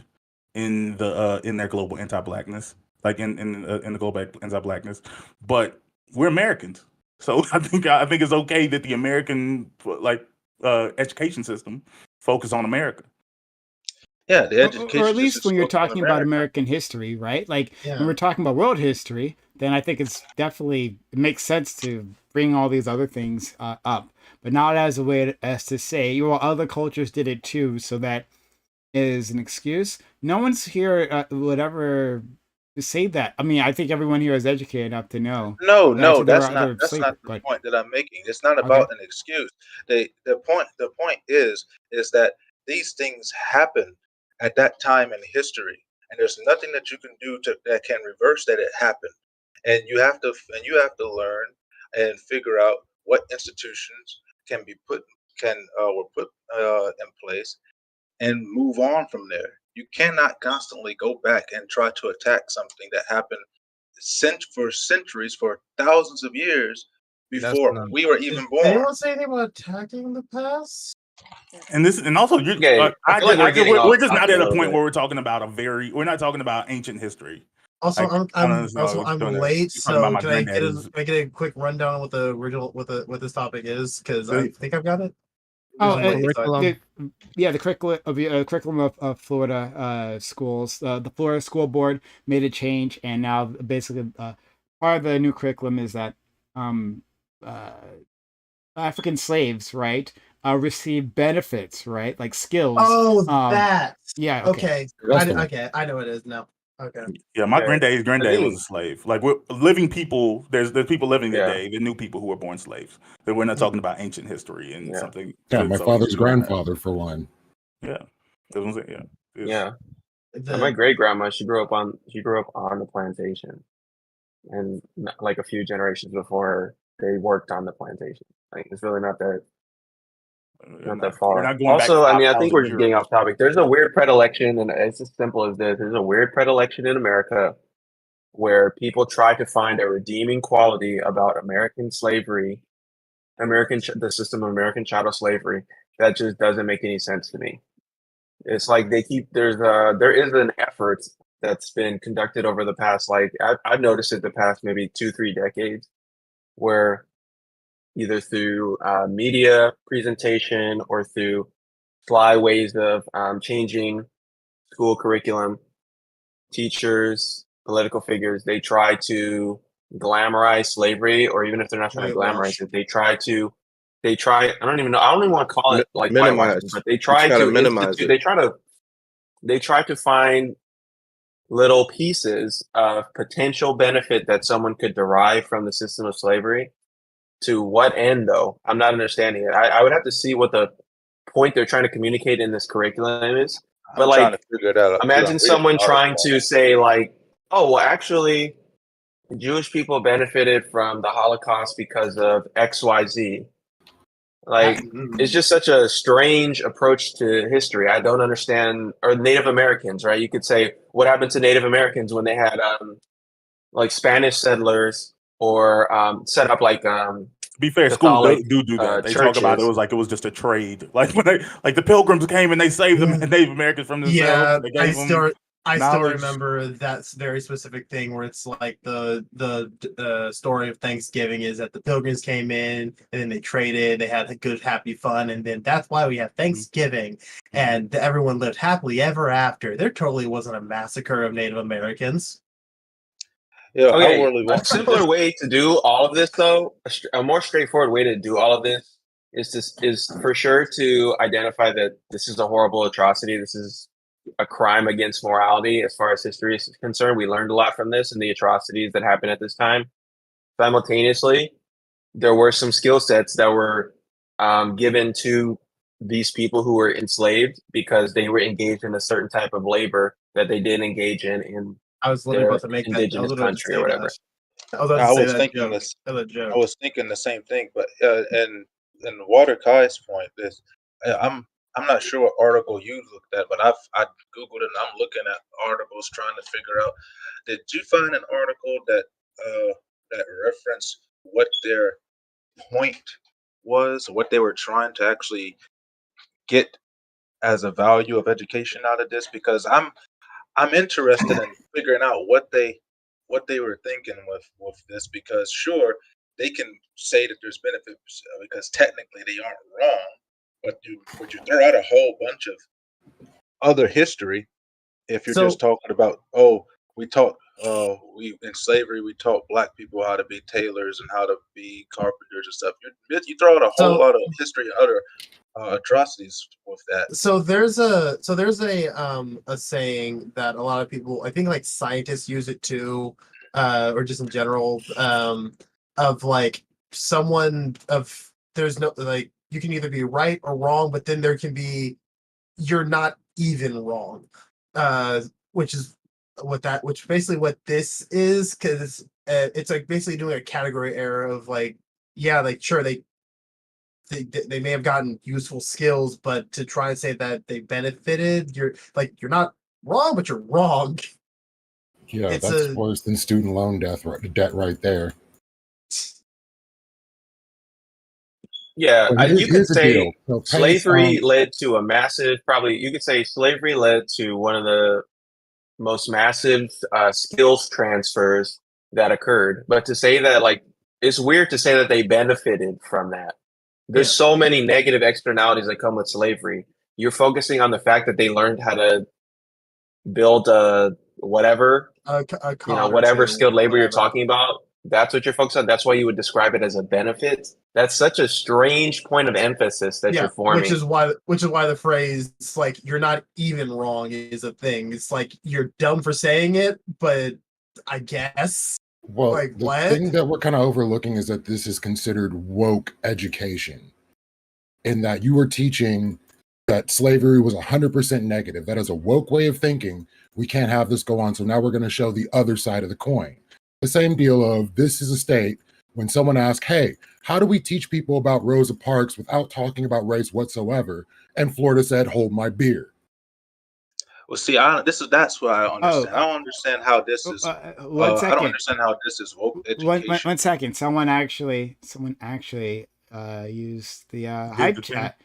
B: in their global anti-blackness, like in the global anti-blackness, but we're Americans, so I think it's okay that the American education system focus on America.
C: Yeah, the
A: Or
C: education
A: at least
C: system
A: when you're
C: spoke on
A: talking about
C: America.
A: American history, right? Like when
H: Yeah.
A: we're talking about world history, then I think it makes sense to bring all these other things up. but not as a way as to say, well, other cultures did it too, so that is an excuse. No one's here would ever say that. I mean, I think everyone here is educated enough to know
C: No,
A: that
C: no,
A: there are
C: that's
A: other
C: not
A: slavery,
C: the
A: but
C: point that I'm making. It's not
A: okay.
C: about an excuse. The point is that these things happen at that time in history, and there's nothing that you can do that can reverse that it happened. And you have to learn and figure out what institutions can be put can were put in place and move on from there. You cannot constantly go back and try to attack something that happened for centuries, for thousands of years
F: That's
C: before
F: not.
C: we were
H: Did
C: even born.
H: anyone say anything about attacking the past?
B: And also,
E: Okay, I feel like we're getting
B: we're
E: off
B: just not
E: topic a
B: at a
E: little
B: point
E: bit.
B: where we're not talking about ancient history.
H: Also,
B: Like, I don't know,
H: I'm
B: doing that.
H: late,
B: You're talking about
H: so
B: my
H: can
B: granddad's.
H: I get a quick rundown on what the original what this topic is? Because I think I've got it.
A: Oh,
H: I'm late, so
F: Curriculum.
A: the curriculum of Florida schools. The Florida School Board made a change, and now basically part of the new curriculum is that uh, African slaves, right, receive benefits, right, like skills.
H: Oh, that.
A: Yeah. Okay.
H: Okay.
D: That's the one.
H: Okay. I know what it is now. Okay.
B: Yeah, my
E: Okay. I
B: granddad was
E: think
B: a slave. Like, we're living people. There's people living
E: yeah,
B: today. The new people who were born slaves. That we're not talking about ancient history and
E: yeah,
B: something.
D: Yeah, my
B: So
D: father's grandfather, for one.
B: yeah, that's what I'm saying. Yeah,
E: yeah. And my
H: The
E: great grandma, she grew up on the plantation, and like a few generations before her, they worked on the plantation. Like it's really not that
B: we're
E: far.
B: not going back
E: Also, I mean, I think
B: 5,000
E: we're just getting
B: years.
E: off topic. There's a weird predilection, and it's as simple as this. There's a weird predilection in America where people try to find a redeeming quality about American slavery, the system of American chattel slavery that just doesn't make any sense to me. It's like there is an effort that's been conducted over the past, like I've noticed it the past maybe 2-3 decades, where either through media presentation or through sly ways of changing school curriculum, teachers, political figures, they try to glamorize slavery, or even if they're not trying to
H: whitewash.
E: glamorize it, I don't even know, I don't even want to call it like whitewashing,
G: Minimize.
E: but they
G: You
E: try
G: try to
E: to
G: minimize
E: institute,
G: it.
E: they try to find little pieces of potential benefit that someone could derive from the system of slavery. To what end, though? I'm not understanding it. I would have to see what the point they're trying to communicate in this curriculum is. But
C: I'm trying to
E: like,
C: figure that out too.
E: imagine
C: I'm reading
E: someone
C: an
E: trying
C: article
E: to say like, "Oh, well, actually, Jewish people benefited from the Holocaust because of X, Y, Z." Like, it's just such a strange approach to history. I don't understand. Or Native Americans, right? You could say, what happened to Native Americans when they had like Spanish settlers or set up like
B: To be fair, schools
E: Catholic
B: do that. They talk about
E: churches.
B: it was just a trade. Like when the Pilgrims came and they saved the Native Americans from themselves.
H: Yeah,
B: They gave them
H: I still
B: knowledge.
H: remember that very specific thing where it's like the story of Thanksgiving is that the Pilgrims came in and then they traded, they had a good happy fun, and then that's why we have Thanksgiving, and everyone lived happily ever after. There totally wasn't a massacre of Native Americans.
C: Yeah, I
E: Okay,
C: really
E: a
C: want to
E: simpler way to do all of this, though, a more straightforward way to do all of this is for sure to identify that this is a horrible atrocity. This is a crime against morality as far as history is concerned. We learned a lot from this and the atrocities that happened at this time. Simultaneously, there were some skill sets that were given to these people who were enslaved because they were engaged in a certain type of labor that they didn't engage in
H: I was literally
E: their
H: about to make that. I was
E: indigenous
H: literally about to
E: country or
H: say
E: whatever.
H: that. I was about to
C: I
H: say
C: was
H: that
C: thinking
H: joke.
C: this.
H: As a
C: I
H: joke.
C: was thinking the same thing, but and Water Kai's point is, I'm not sure what article you looked at, but I googled it and I'm looking at articles trying to figure out. Did you find an article that referenced what their point was, what they were trying to actually get as a value of education out of this? Because I'm interested in figuring out what they were thinking with this, because sure they can say that there's benefits because technically they aren't wrong, but you throw out a whole bunch of other history if you're
H: So
C: just talking about, oh, we taught we in slavery we taught black people how to be tailors and how to be carpenters and stuff. You throw out a whole lot of history and other atrocities with that.
H: So there's a saying that a lot of people, I think like scientists use it too, or just in general, of like someone of there's no like you can either be right or wrong, but then there can be you're not even wrong, which is which basically what this is, because it's like basically doing a category error of like, yeah, like sure they may have gotten useful skills, but to try and say that they benefited, you're not wrong, but you're wrong.
D: Yeah,
H: It's
D: that's worse than student loan debt right there.
E: Yeah,
D: But
E: you could
D: here's the
E: say
D: deal. So
E: slavery led to a massive, probably you could say slavery led to one of the most massive skills transfers that occurred. But to say that, like, it's weird to say that they benefited from that. There's so many negative externalities that come with slavery. You're focusing on the fact that they learned how to build whatever, whatever skilled labor you're talking about. That's what you're focused on. That's why you would describe it as a benefit. That's such a strange point of emphasis that you're forming.
H: which is why the phrase like you're not even wrong is a thing. It's like you're dumb for saying it, but I guess.
D: Well,
H: like
D: the
H: what?
D: thing that we're kind of overlooking is that this is considered woke education, in that you were teaching that slavery was 100% negative. That is a woke way of thinking. We can't have this go on. So now we're going to show the other side of the coin. The same deal of this is a state. When someone asks, hey, how do we teach people about Rosa Parks without talking about race whatsoever? And Florida said, hold my beer.
C: Well, see, that's what I understand. I don't understand how this is.
A: One second.
C: I don't understand how this is woke education.
A: One second. Someone actually used the hype chat.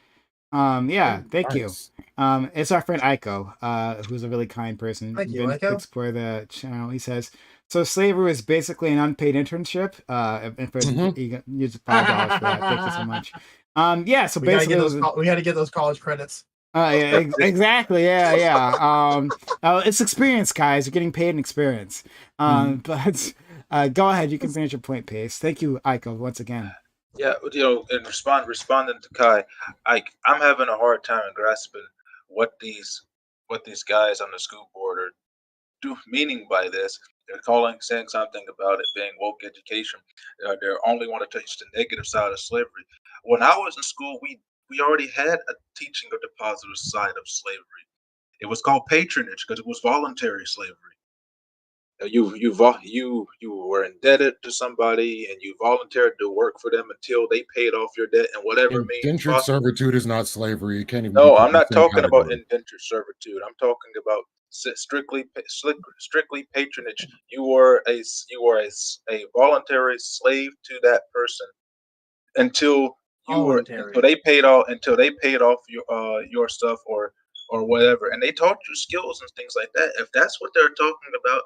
A: Yeah, thank you. It's our friend Aiko, who's a really kind person.
H: Thank you, Aiko.
A: Explore the channel. He says, so slavery was basically an unpaid internship. And for you use $5 for that. Thank you so much. Yeah, so basically
H: we had to get those college credits.
A: Yeah, exactly. Yeah. It's experience, guys. You're getting paid in experience. But go ahead. You can finish your point, Pace. Thank you, Aiko, once again.
C: Yeah, and responding to Kai, I'm having a hard time grasping what these guys on the school board are meaning by this. They're saying something about it being woke education. They only want to teach the negative side of slavery. When I was in school, we already had a teaching of the positive side of slavery. It was called patronage because it was voluntary slavery. You were indebted to somebody and you volunteered to work for them until they paid off your debt and whatever means.
D: Indentured servitude is not slavery. You can't even.
C: No, I'm not talking about indentured servitude. I'm talking about strictly patronage. You were a voluntary slave to that person until they paid off your stuff or whatever, and they taught you skills and things like that. If that's what they're talking about,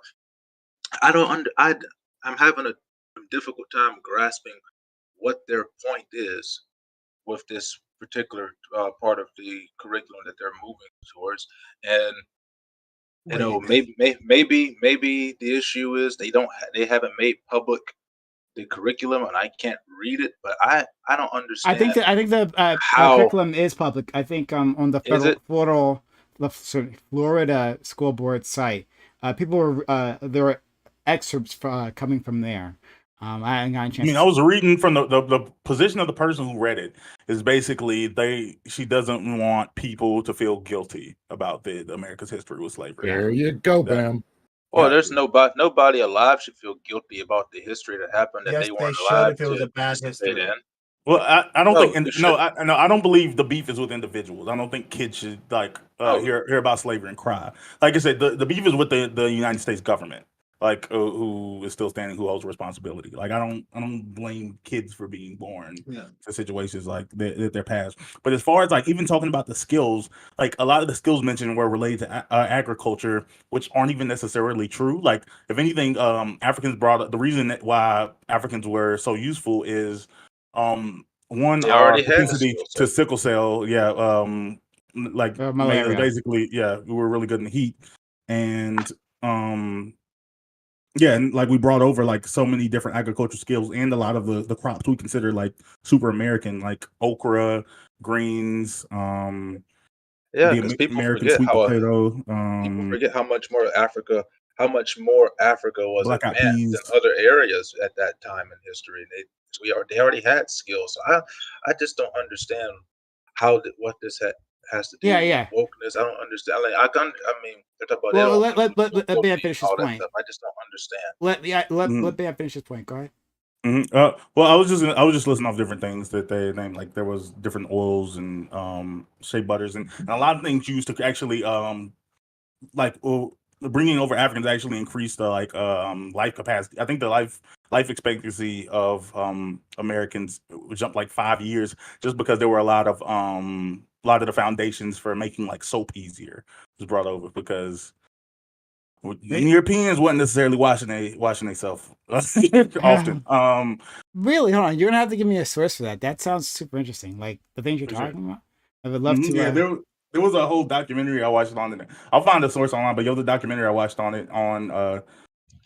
C: I'm having a difficult time grasping what their point is with this particular part of the curriculum that they're moving towards. And maybe the issue is they haven't made public the curriculum and I can't read it, but I don't understand.
A: I think the curriculum is public. I think on the Florida school board site, people were there were excerpts coming from there. I got a chance.
B: I was reading from the position of the person who read it is basically she doesn't want people to feel guilty about the America's history with slavery.
D: There you go, Bam.
C: Well, there's nobody alive should feel guilty about the history that happened that they weren't alive
H: if it was a bad history.
B: Well, I don't I don't believe the beef is with individuals. I don't think kids should hear about slavery and cry. Like I said, the beef is with the United States government, who is still standing, who holds responsibility. Like I don't blame kids for being born to situations like their past. But as far as even talking about the skills, a lot of the skills mentioned were related to agriculture, which aren't even necessarily true. Like if anything, Africans brought up the reason why Africans were so useful is one our propensity to sickle cell,
A: malaria.
B: basically, we were really good in the heat, and Yeah, and like we brought over like so many different agricultural skills and a lot of the crops we consider like super American, like okra, greens,
C: Yeah,
B: the
C: because people
B: American
C: forget
B: sweet potato,
C: people forget how much more Africa was
B: black eyed
C: advanced than
B: peas.
C: other areas at that time in history. They already had skills. So I just don't understand what this has to
A: Yeah,
C: do with
A: yeah.
C: wokeness. I don't understand. Like, I mean, they're talking about they
A: Well,
C: don't
A: let
C: vote
A: me
C: and
A: finish this
C: all that
A: point.
C: stuff. I just don't understand.
A: Let me finish this point. Go ahead.
B: Well, I was just listing off different things that they named. Like there was different oils and shea butters and a lot of things used to actually like bringing over Africans actually increased the like life capacity. I think the life expectancy of Americans jumped like 5 years just because there were a lot of the foundations for making like soap easier was brought over because Europeans wasn't necessarily washing themselves often.
A: Really? Hold on. You're gonna have to give me a source for that. That sounds super interesting. Like the things you're
B: For sure.
A: talking about. I would love to.
B: Yeah, there was a whole documentary I watched on it. I'll find the source online, but there was a documentary I watched on it on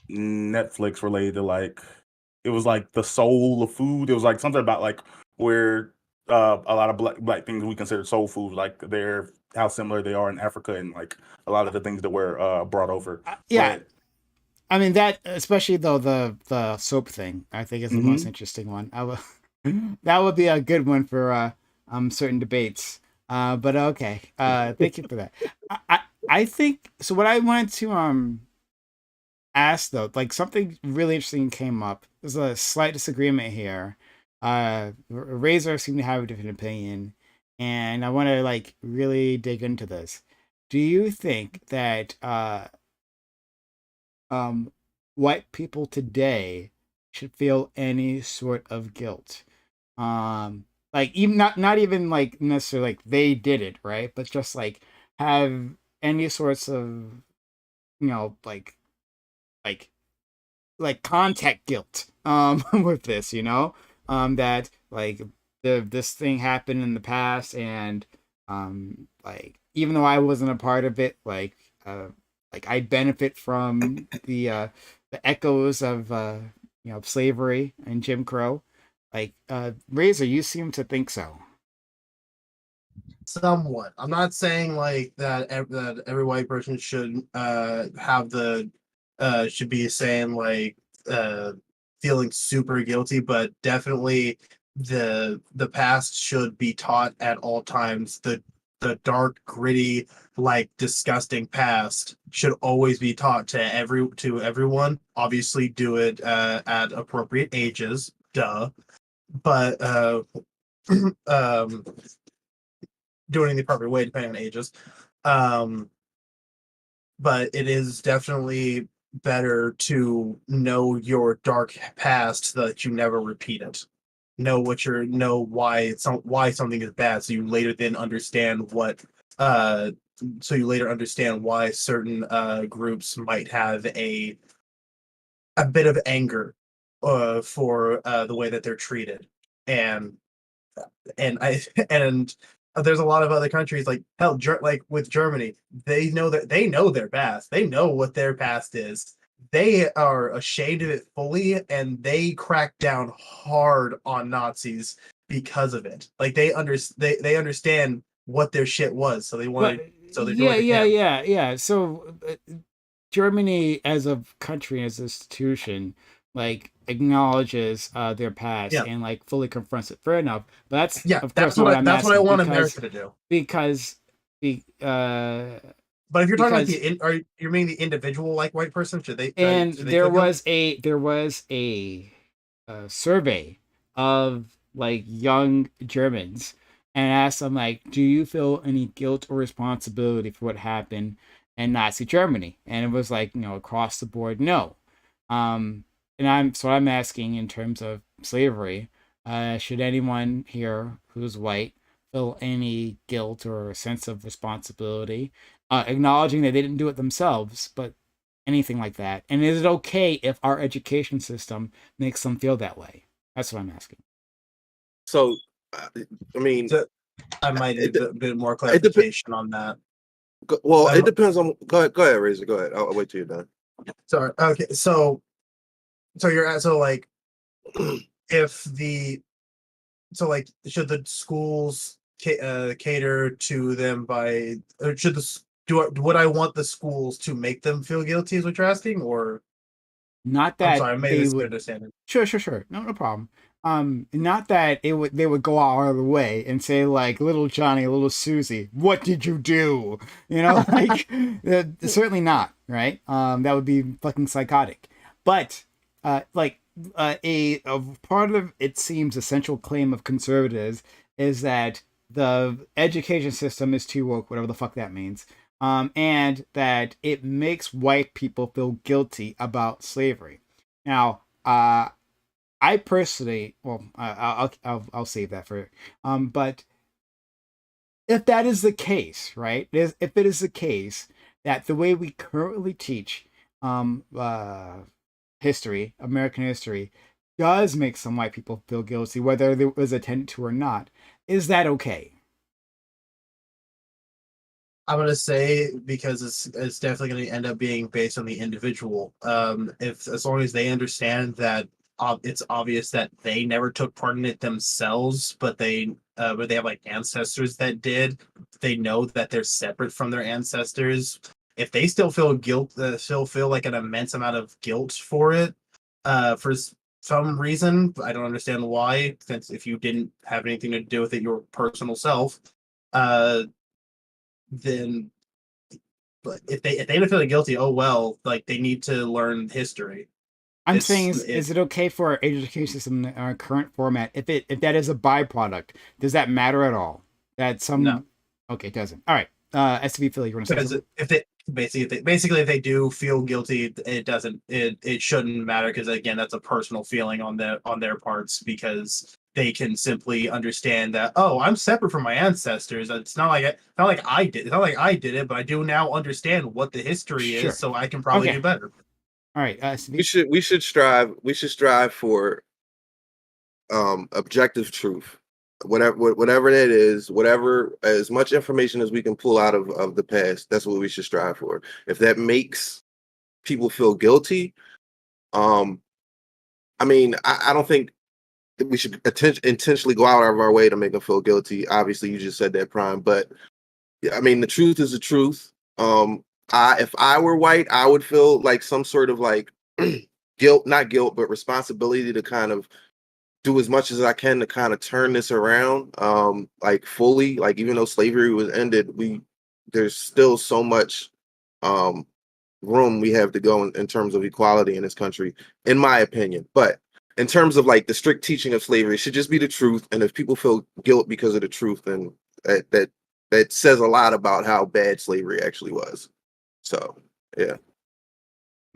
B: Netflix related to like it was like the soul of food. It was like something about like where a lot of black things we consider soul food, like they're how similar they are in Africa and like a lot of the things that were brought over.
A: Yeah.
B: But
A: I mean that, especially though the soap thing, I think is the most interesting one. That would be a good one for certain debates. But okay. Thank you for that. I think so. What I wanted to ask though, like something really interesting came up. There's a slight disagreement here. Razor seemed to have a different opinion, and I want to like really dig into this. Do you think that um, white people today should feel any sort of guilt? Like even not even like necessarily like they did it, right? But just like have any sorts of like like contact guilt with this, that like this thing happened in the past, and like even though I wasn't a part of it, like I benefit from the echoes of slavery and Jim Crow. Like Razor, you seem to think so.
H: Somewhat. I'm not saying like that every white person should have the should be saying like uh feeling super guilty, but definitely the past should be taught at all times. The dark, gritty, like disgusting past should always be taught to everyone. Obviously do it at appropriate ages, duh. But um doing it in the appropriate way depending on ages. Um, but it is definitely better to know your dark past so that you never repeat it. Know why something is bad, so you later then understand why certain groups might have a bit of anger for the way that they're treated. And I and there's a lot of other countries like hell, like with Germany, they know their past. They know what their past is. They are ashamed of it fully, and they crack down hard on Nazis because of it. Like they understand what their shit was, so
A: But
H: they're doing what they can.
A: yeah. So Germany as a country, as an institution, like acknowledges their past
H: Yeah,
A: and like fully confronts it. Fair enough. But that's
H: yeah.
A: of course not what I'm
H: That's what I
A: asking,
H: want America to do.
A: because the
H: But if you're talking like
A: because
H: are you mean the individual like white person?
A: and
H: Should they feel guilty?
A: there was a survey of like young Germans and asked them like, do you feel any guilt or responsibility for what happened in Nazi Germany? And it was like, across the board, no. And I'm asking in terms of slavery, should anyone here who's white feel any guilt or sense of responsibility, acknowledging that they didn't do it themselves, but anything like that? And is it okay if our education system makes them feel that way? That's what I'm asking.
G: So, I mean,
H: So I might need a bit more
G: it
H: clarification on that.
G: well, it depends on. Go ahead, Razor. Go ahead. I'll wait till you're done.
H: Sorry. Okay. So you're so like if the so like should the schools cater to them by or should would I want the schools to make them feel guilty is what you're asking, or
A: Not
H: I'm
A: that
H: sorry, I made
A: they
H: this
A: would.
H: misunderstanding.
A: Sure. No problem. Not that they would go out of the way and say like, little Johnny, little Susie, what did you do? Like certainly not, right? That would be fucking psychotic. But like a part of it seems essential claim of conservatives is that the education system is too woke, whatever the fuck that means. And that it makes white people feel guilty about slavery. Now, I personally, well, I'll save that for, but if that is the case, right? If it is the case that the way we currently teach, history, American history, does make some white people feel guilty, whether there was intended to or not, is that okay?
H: I'm gonna say because it's definitely gonna end up being based on the individual. If as long as they understand that it's obvious that they never took part in it themselves, but they have like ancestors that did. They know that they're separate from their ancestors. If they still feel guilt, still feel like an immense amount of guilt for it, for some reason, I don't understand why. Since if you didn't have anything to do with it, your personal self, uh, then but if they don't feel guilty, oh well, like they need to learn history.
A: I'm saying,
H: It's
A: is it okay for our education system in our current format, if that is a byproduct, does that matter at all? That some
H: No.
A: Okay, it doesn't. All right. SB Philly, you want to say
H: because
A: something?
H: if they do feel guilty, it shouldn't matter because again, that's a personal feeling on their parts because they can simply understand that I'm separate from my ancestors. It's not like I did it, but I do now understand what the history is,
A: Sure.
H: so I can probably
A: Okay.
H: do better.
A: All right.
G: We should strive for objective truth, whatever that is, whatever, as much information as we can pull out of the past. That's what we should strive for. If that makes people feel guilty, I mean, I don't think that we should intentionally go out of our way to make them feel guilty. Obviously, you just said that, Prime, but yeah, I mean, the truth is the truth. If I were white, I would feel like some sort of like guilt, not guilt, but responsibility to kind of do as much as I can to kind of turn this around, like fully. Like even though slavery was ended, there's still so much room we have to go in terms of equality in this country, in my opinion. But in terms of like the strict teaching of slavery, it should just be the truth. And if people feel guilt because of the truth, then that says a lot about how bad slavery actually was. So yeah.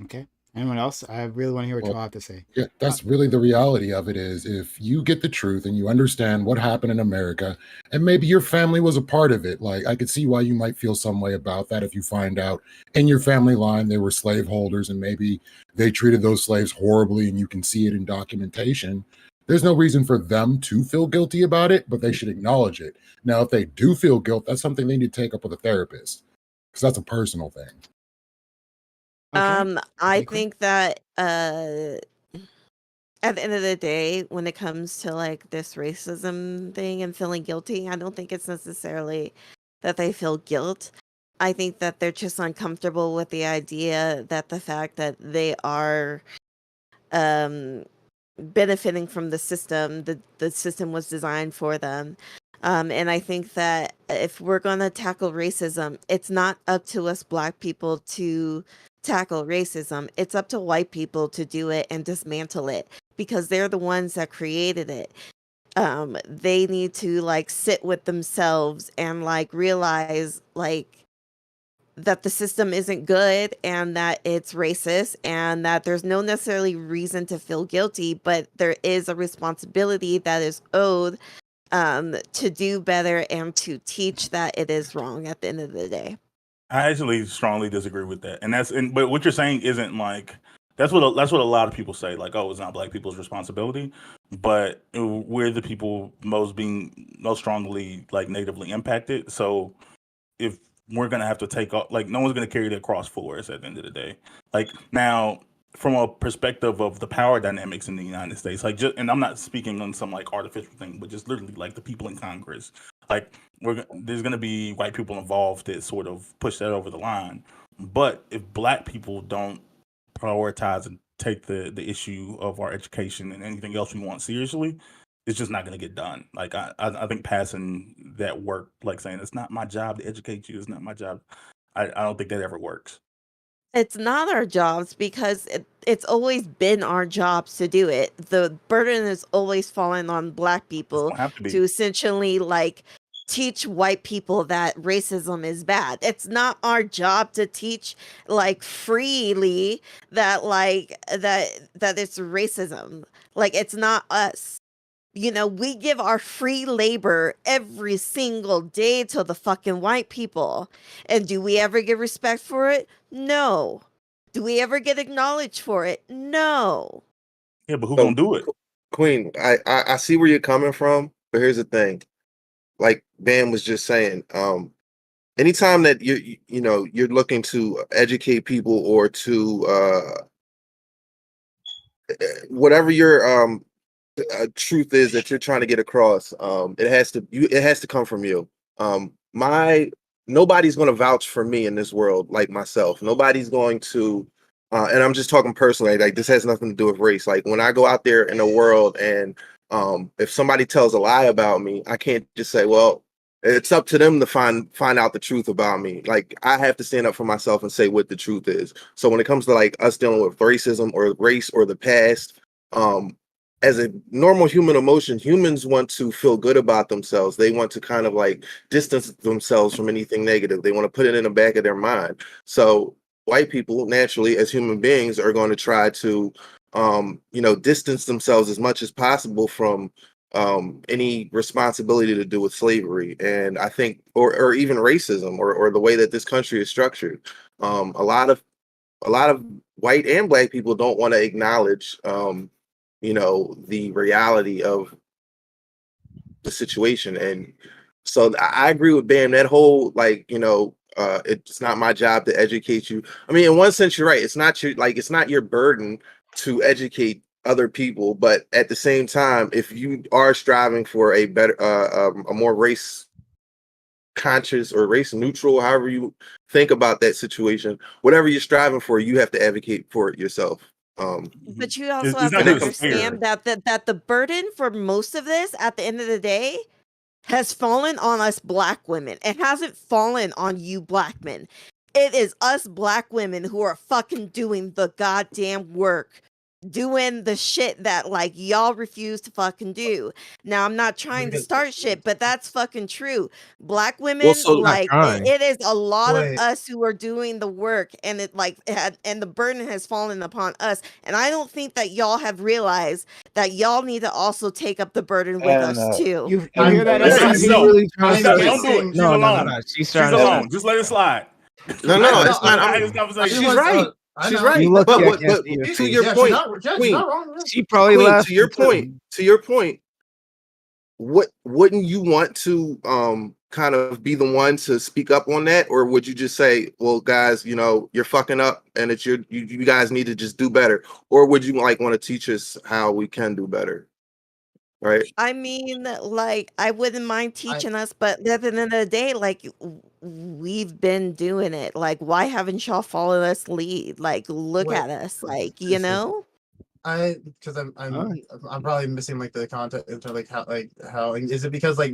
A: Okay. Anyone else? I really want to hear what y'all have to say.
D: Yeah, that's really the reality of it is if you get the truth and you understand what happened in America, and maybe your family was a part of it, like I could see why you might feel some way about that if you find out in your family line they were slaveholders and maybe they treated those slaves horribly and you can see it in documentation. There's no reason for them to feel guilty about it, but they should acknowledge it. Now, if they do feel guilt, that's something they need to take up with a therapist because that's a personal thing.
A: Okay.
I: I
A: Okay, cool.
I: think that at the end of the day, when it comes to like this racism thing and feeling guilty, I don't think it's necessarily that they feel guilt. I think that they're just uncomfortable with the idea that the fact that they are benefiting from the system, the system was designed for them. And I think that if we're going to tackle racism, it's not up to us Black people to tackle racism. It's up to white people to do it and dismantle it because they're the ones that created it. They need to like sit with themselves and like realize like that the system isn't good and that it's racist and that there's no necessarily reason to feel guilty, but there is a responsibility that is owed to do better and to teach that it is wrong at the end of the day.
B: I actually strongly disagree with that, but what you're saying isn't like that's what a lot of people say. Like, oh, it's not Black people's responsibility, but we're the people most strongly like negatively impacted. So if we're gonna have to take off. Like, no one's gonna carry the cross for us at the end of the day. Like, now, from a perspective of the power dynamics in the United States, like, just, and I'm not speaking on some like artificial thing, but just literally like the people in Congress. Like, there's gonna be white people involved that sort of push that over the line. But if Black people don't prioritize and take the issue of our education and anything else we want seriously, it's just not going to get done. Like, I think passing that work, like saying it's not my job to educate you, it's not my job. I don't think that ever works.
I: It's not our jobs because it's always been our jobs to do it. The burden is always fallen on Black people
B: Don't have to be.
I: to essentially like teach white people that racism is bad. It's not our job to teach like freely that that it's racism. Like, it's not us. You know, we give our free labor every single day to the fucking white people. And do we ever get respect for it? No. Do we ever get acknowledged for it? No.
B: Yeah, but who
G: So,
B: gonna do it?
G: Queen, I see where you're coming from, but here's the thing. Like Bam was just saying, anytime that you're looking to educate people or to whatever your truth is that you're trying to get across, it has to come from you. Nobody's going to vouch for me in this world like myself. Nobody's going to and I'm just talking personally, like this has nothing to do with race. Like when I go out there in the world and if somebody tells a lie about me, I can't just say, well, it's up to them to find out the truth about me. Like I have to stand up for myself and say what the truth is. So when it comes to like us dealing with racism or race or the past, as a normal human emotion, humans want to feel good about themselves. They want to kind of like distance themselves from anything negative. They want to put it in the back of their mind. So white people naturally as human beings are going to try to distance themselves as much as possible from any responsibility to do with slavery. And I think or even racism or the way that this country is structured. A lot of white and Black people don't want to acknowledge the reality of the situation. And so I agree with Bam, that whole it's not my job to educate you. I mean, in one sense you're right. It's not your burden to educate other people, but at the same time, if you are striving for a better a more race conscious or race neutral, however you think about that situation, whatever you're striving for, you have to advocate for it yourself.
I: But you also
B: It's
I: have
B: not
I: to
B: gonna compare.
I: understand that the burden for most of this at the end of the day has fallen on us Black women. It hasn't fallen on you Black men. It is us Black women who are fucking doing the goddamn work, doing the shit that like y'all refuse to fucking do. Now I'm not trying to start shit, but that's fucking true. Black women, like it is a lot of us who are doing the work, and and the burden has fallen upon us. And I don't think that y'all have realized that y'all need to also take up the burden with us too.
A: You hear that?
B: Listen,
A: He's
B: no,
A: really trying to
B: don't
A: say
B: do it. She's alone.
F: She's
B: She's alone. Just let it slide.
G: No, it's not.
B: This conversation.
G: She's right. She's right.
A: You look
G: But
A: against
G: to your point, Queen,
F: she probably
G: Queen,
F: left.
G: to your point, what wouldn't you want to kind of be the one to speak up on that, or would you just say, well, guys, you're fucking up and it's you guys need to just do better, or would you like want to teach us how we can do better? Right.
I: I mean, like, I wouldn't mind teaching us, but at the end of the day, like, we've been doing it. Like, why haven't y'all followed us lead? Like, look at us, like, you know?
H: Because I'm probably missing like the context into like how is it because like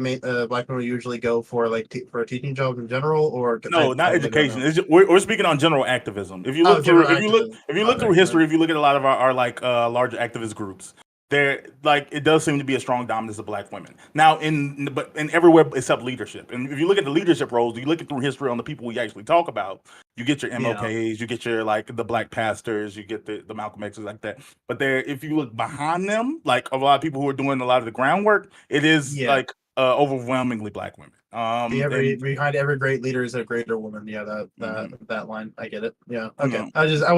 H: Black people usually go for like for teaching jobs in general, or
B: no, not education. It's just, we're speaking on general activism. If you look through history, if you look at a lot of our like larger activist groups, there like it does seem to be a strong dominance of Black women now in everywhere except leadership. And if you look at the leadership roles, you look at through history on the people we actually talk about, you get your MLKs, you get your like the Black pastors, you get the Malcolm X's like that. But there, if you look behind them, like a lot of people who are doing a lot of the groundwork, it is like overwhelmingly Black women.
H: Behind every great leader is a greater woman. Yeah, that line, I get it. Yeah, okay. I was just
E: I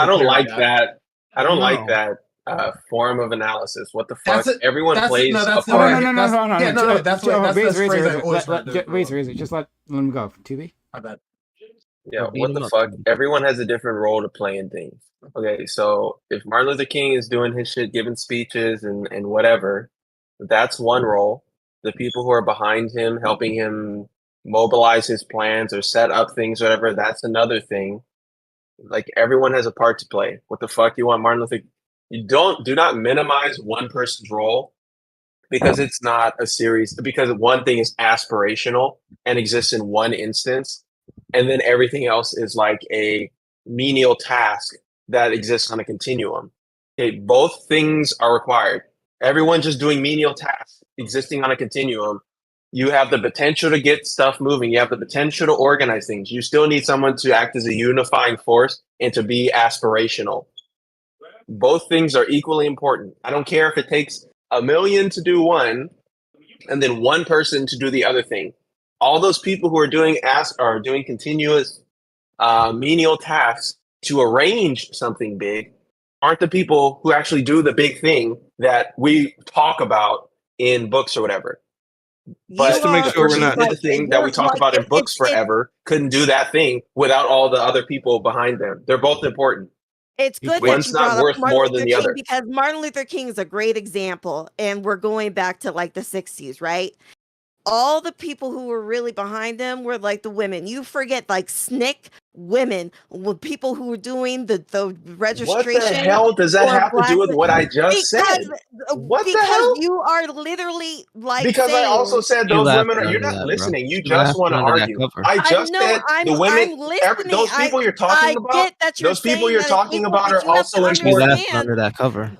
E: don't like that. I don't like that. form of analysis. What the fuck?
H: That's it.
E: Everyone
H: That's
E: plays
H: no.
E: a
H: That's the
A: Oh,
E: part.
H: way.
A: no.
H: Yeah, no. That's the phrase I always heard.
A: Razor. Just let him go. TV.
H: My bad.
E: Yeah,
F: Beat
E: what
F: him
E: the
F: up.
E: fuck? Everyone has a different role to play in things. Okay, so if Martin Luther King is doing his shit, giving speeches and whatever, that's one role. The people who are behind him, helping him mobilize his plans or set up things, whatever, that's another thing. Like everyone has a part to play. What the fuck you want Martin Luther? You do not minimize one person's role because it's not a series, because one thing is aspirational and exists in one instance, and then everything else is like a menial task that exists on a continuum. Okay, both things are required. Everyone just doing menial tasks existing on a continuum. You have the potential to get stuff moving. You have the potential to organize things. You still need someone to act as a unifying force and to be aspirational. Both things are equally important. I don't care if it takes a million to do one and then one person to do the other thing. All those people who are doing continuous menial tasks to arrange something big aren't the people who actually do the big thing that we talk about in books or whatever. But
G: Just to make
E: the
G: sure we're
E: person who
G: not.
E: did the thing that we talk about in books forever couldn't do that thing without all the other people behind them. They're both important.
I: It's good that
E: One's
I: you
E: not
I: brought up
E: worth
I: Martin
E: more than
I: Luther
E: the
I: King
E: other.
I: because Martin Luther King is a great example, and we're going back to like the 60s, right? All the people who were really behind them were like the women. You forget like SNCC women, people who were doing the registration.
E: What the hell does that have to do with what I just said? What the
I: Because
E: hell?
I: you are literally like
E: Because I also said
F: You
E: those women
F: laughing
E: are. You're
F: under
E: not
F: that, bro.
E: listening. You
F: You
E: just want
F: laughing
E: to
F: under that
E: argue.
F: cover.
E: I just said the women.
I: I'm listening.
E: Those people you're talking about.
I: get that you're
E: Those people
I: saying
E: you're
I: that it's
E: talking
I: equal,
E: about
I: but
E: are
I: you have to
E: also
F: You laughing
E: important.
F: under that cover.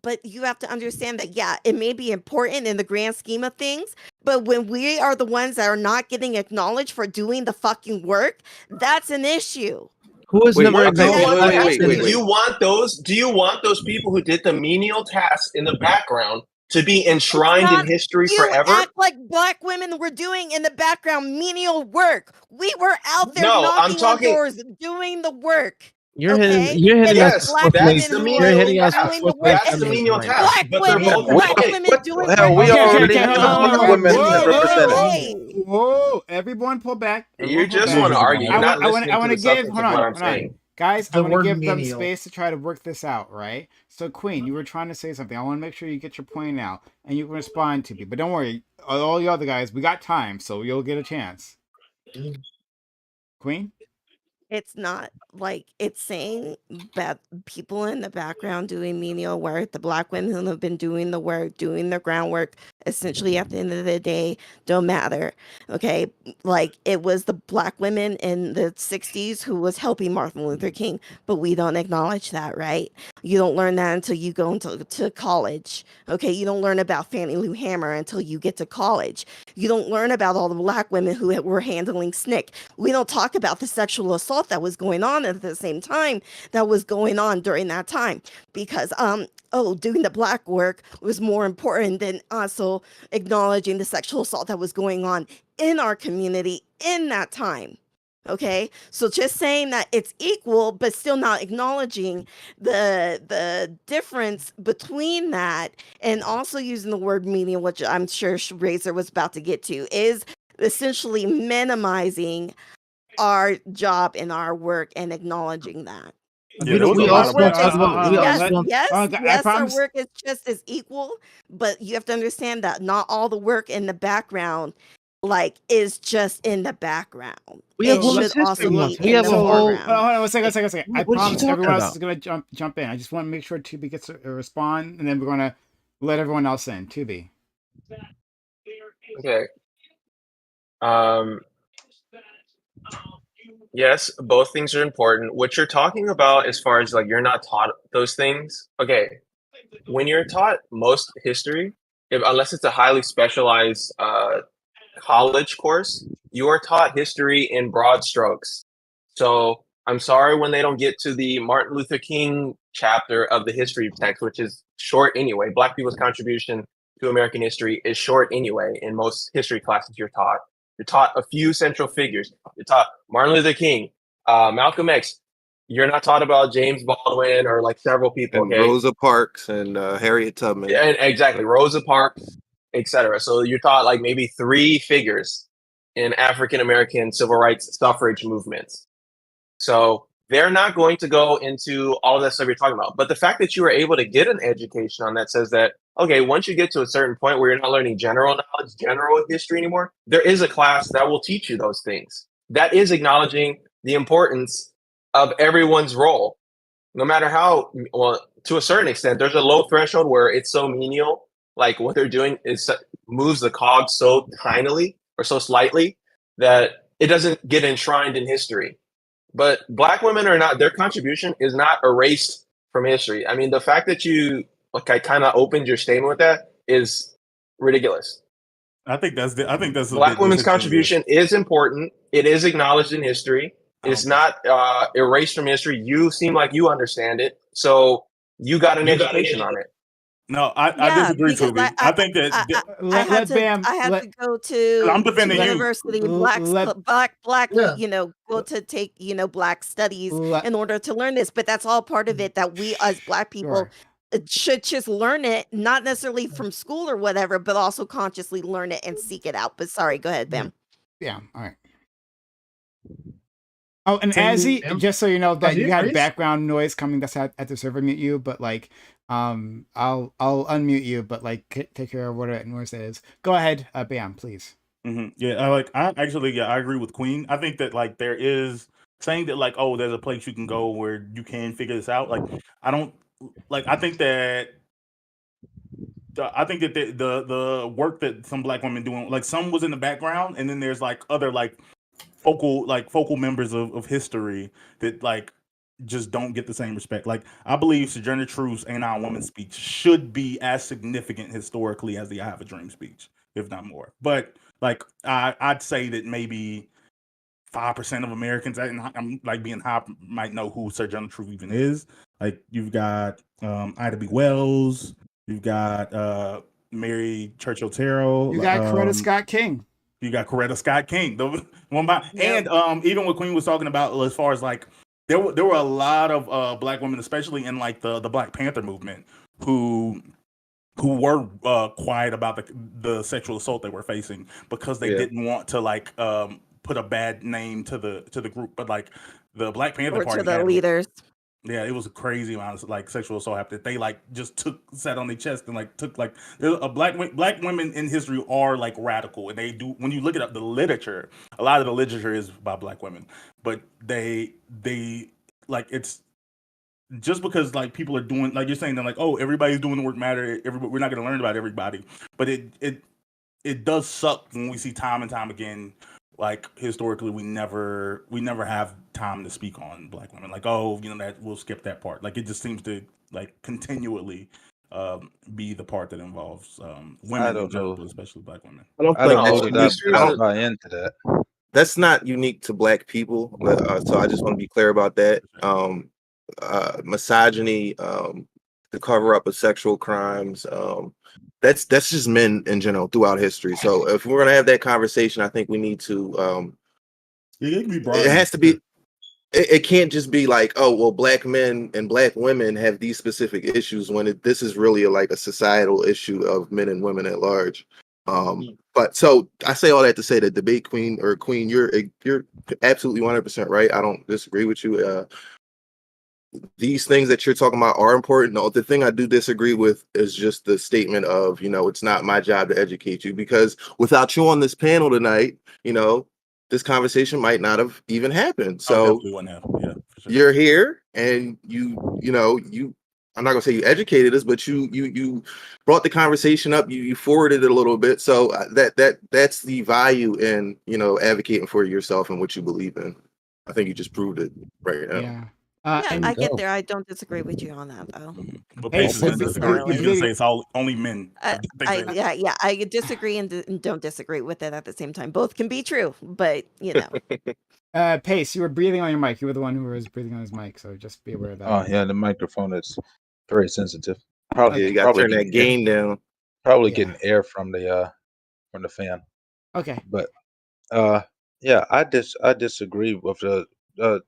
I: But you have to understand that yeah, it may be important in the grand scheme of things, but when we are the ones that are not getting acknowledged for doing the fucking work, that's an issue.
F: Who has
G: Wait,
F: never
E: What do you
G: okay,
F: acknowledged
E: want?
G: wait,
F: black
G: wait, wait,
E: Do you
F: feminism?
G: wait.
E: want those? Do you want those people who did the menial tasks in the background to be enshrined in history
I: You
E: forever?
I: act like black women were doing in the background menial work. We were out there
E: No, I'm
I: knocking on
E: talking.
I: doors, doing the work.
F: You're
I: Okay,
F: hitting
I: and
F: us
I: it's
E: Yes,
F: with
I: black
F: fourth
E: that's
F: wave.
E: the
I: women who
F: You're
I: are
E: menial
F: hitting us with
E: task.
I: doing the
F: fourth wave
I: work,
E: That's
I: and
E: the
F: feminism
E: menial
F: right now.
E: task.
I: black
E: But they're
I: women,
E: both
I: black
E: okay.
I: women
C: What
I: doing
C: the hell?
I: work
C: We
I: in the
C: already
I: background.
C: got black women represented.
I: Hey,
A: Whoa! Everyone pull back.
E: You
A: Everyone pull
E: just
A: back.
E: want to argue. You're not
A: I
E: listening
A: want
E: to
A: to
E: the
A: give.
E: substance of what I'm
A: Hold on,
E: saying.
A: guys. I
H: The
A: want to
H: word
A: give them
H: menial.
A: space to try to work this out, right? So, Queen, you were trying to say something. I want to make sure you get your point out and you can respond to me. But don't worry, all the other guys, we got time, so you'll get a chance. Queen.
I: it's not like it's saying that people in the background doing menial work, the black women who have been doing the work, doing the groundwork, essentially at the end of the day, don't matter. Okay. Like it was the black women in the 60s who was helping Martin Luther King, but we don't acknowledge that, right? You don't learn that until you go to college. Okay. You don't learn about Fannie Lou Hamer until you get to college. You don't learn about all the black women who were handling SNCC. We don't talk about the sexual assault that was going on at the same time that was going on during that time because doing the black work was more important than also acknowledging the sexual assault that was going on in our community in that time. Okay, so just saying that it's equal but still not acknowledging the difference between that and also using the word medium, which I'm sure Razor was about to get to, is essentially minimizing our job and our work and acknowledging that.
E: Yeah, there was a
F: We
E: lot
F: also
E: of
F: don't
E: black
F: talk
E: people
F: about.
E: doing
F: We
E: that.
F: also
I: Yes,
F: don't.
I: yes,
A: I
I: yes, our
A: promise.
I: work is just as equal, but you have to understand that not all the work in the background like is just in the background.
F: We have
I: It
F: Women's
I: should also
F: History
I: be
F: Month. We
I: in
F: have
I: the
F: a whole.
I: foreground.
A: Hold on, one second. I
F: What is she
A: promise
F: talking
A: everyone else
F: about?
A: is gonna jump in. I just want to make sure Tubi gets a respond, and then we're gonna let everyone else in. Tubi.
E: Okay. Yes, both things are important. What you're talking about as far as like you're not taught those things. Okay. When you're taught most history, unless it's a highly specialized college course, you are taught history in broad strokes. So I'm sorry when they don't get to the Martin Luther King chapter of the history text, which is short anyway. Black people's contribution to American history is short anyway in most history classes you're taught. You're taught a few central figures. You're taught Martin Luther King, Malcolm X, You're not taught about James Baldwin or like several people.
G: And
E: Okay,
G: Rosa Parks and Harriet Tubman.
E: and exactly Rosa Parks, etc. So you're taught like maybe 3 figures in African American civil rights suffrage movements. So they're not going to go into all of that stuff you're talking about. But the fact that you were able to get an education on that says that, okay, once you get to a certain point where you're not learning general knowledge, general history anymore, there is a class that will teach you those things. That is acknowledging the importance of everyone's role, no matter how, well, to a certain extent, there's a low threshold where it's so menial. Like what they're doing is moves the cogs so tinily or so slightly that it doesn't get enshrined in history. But Black women are not, their contribution is not erased from history. I mean, the fact that you, like, I kind of opened your statement with that is ridiculous.
B: I think that's a
E: Black
B: bit
E: women's
B: disingenuous.
E: contribution is important. It is acknowledged in history. It's not erased from history. You seem like you understand it, so you got an education on it.
B: No, I
I: Yeah,
B: disagree,
I: because
B: Tubi. I think that
I: I had to go to
B: I'm defending you.
I: university,
H: Yeah.
I: go to take, Black studies
A: Let-
I: in order to learn this. But that's all part of it that we as Black people
A: Sure.
I: should just learn it, not necessarily from school or whatever, but also consciously learn it and seek it out. But sorry, go ahead, Bam.
A: Yeah, all right. Oh, and
B: Tangy,
A: Azzy, just so you know that you had
H: Grace?
A: background noise coming. That's at the server mute you, but like, I'll unmute you, but like, take care of whatever noise that is. Go ahead, Bam, please.
B: Yeah, I agree with Queen. I think that like there is saying that like, oh, there's a place you can go where you can figure this out. Like, I don't like. I think that the work that some Black women doing, like some was in the background, and then there's like other like focal members of history that like just don't get the same respect. Like I believe Sojourner Truth's "Ain't I a Woman" speech should be as significant historically as the "I Have a Dream" speech, if not more. But like I'd say that maybe 5% of Americans, and I'm like being high, might know who Sojourner Truth even is. Like you've got Ida B. Wells, you've got Mary Churchill Terrell,
A: You got Coretta Scott King.
B: you got Coretta Scott King, the one by,
I: Yep.
B: and even what Queen was talking about as far as like there were a lot of Black women, especially in like the Black Panther movement, who were quiet about the sexual assault they were facing because they
C: Yeah.
B: didn't want to like put a bad name to the group. But like the Black Panther
I: Or to
B: Party
I: the
B: had
I: leaders.
B: yeah, it was a crazy amount of like sexual assault happened. They like just sat on their chest and like took like black women in history are like radical, and they do, when you look it up, the literature, a lot of the literature is by Black women, but they like, it's just because like people are doing, like you're saying, they're like, oh, everybody's doing the work matter, we're not going to learn about everybody, but it does suck when we see time and time again, like historically we never have time to speak on Black women, like, oh, that we'll skip that part. Like it just seems to like continually be the part that involves women in
C: don't
B: general,
C: know.
B: but especially Black women.
G: I don't
C: I
G: think
C: don't
G: that's
C: know
G: unique.
C: that I buy into that.
G: That's not unique to Black people. So I just want to be clear about that. Misogyny, the cover up of sexual crimes, that's just men in general throughout history. So if we're gonna have that conversation, I think we need to.
B: It can be broad.
G: It has to be. It can't just be like, oh, well, Black men and Black women have these specific issues when this is really like a societal issue of men and women at large. But so I say all that to say that debate queen, you're absolutely 100% right. I don't disagree with you. These things that you're talking about are important. The thing I do disagree with is just the statement of, it's not my job to educate you, because without you on this panel tonight, this conversation might not have even happened. So
B: yeah, for sure.
G: You're here, and I'm not gonna say you educated us, but you brought the conversation up. You forwarded it a little bit. So that's the value in advocating for yourself and what you believe in. I think you just proved it right now.
A: Yeah.
I: Yeah, I get there. I don't disagree with you on that, though.
B: But
A: Hey,
B: Pace is going to disagree. He's going to say it's only men.
I: I disagree and don't disagree with it at the same time. Both can be true, but
A: Pace, you were breathing on your mic. You were the one who was breathing on his mic, so just be aware of that.
C: Oh yeah, the microphone is very sensitive.
G: Yeah, you got to turn that gain down.
C: Probably getting air from the fan.
A: Okay.
C: But yeah, I disagree with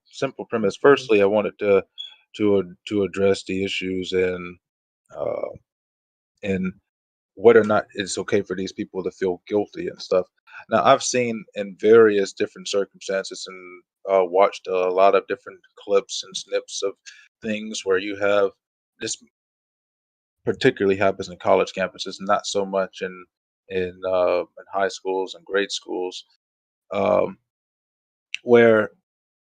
C: simple premise. Firstly, I wanted to address the issues uh, in whether or not it's okay for these people to feel guilty and stuff. Now, I've seen in various different circumstances and watched a lot of different clips and snips of things where you have this particularly happens in college campuses, not so much in high schools and grade schools, um, where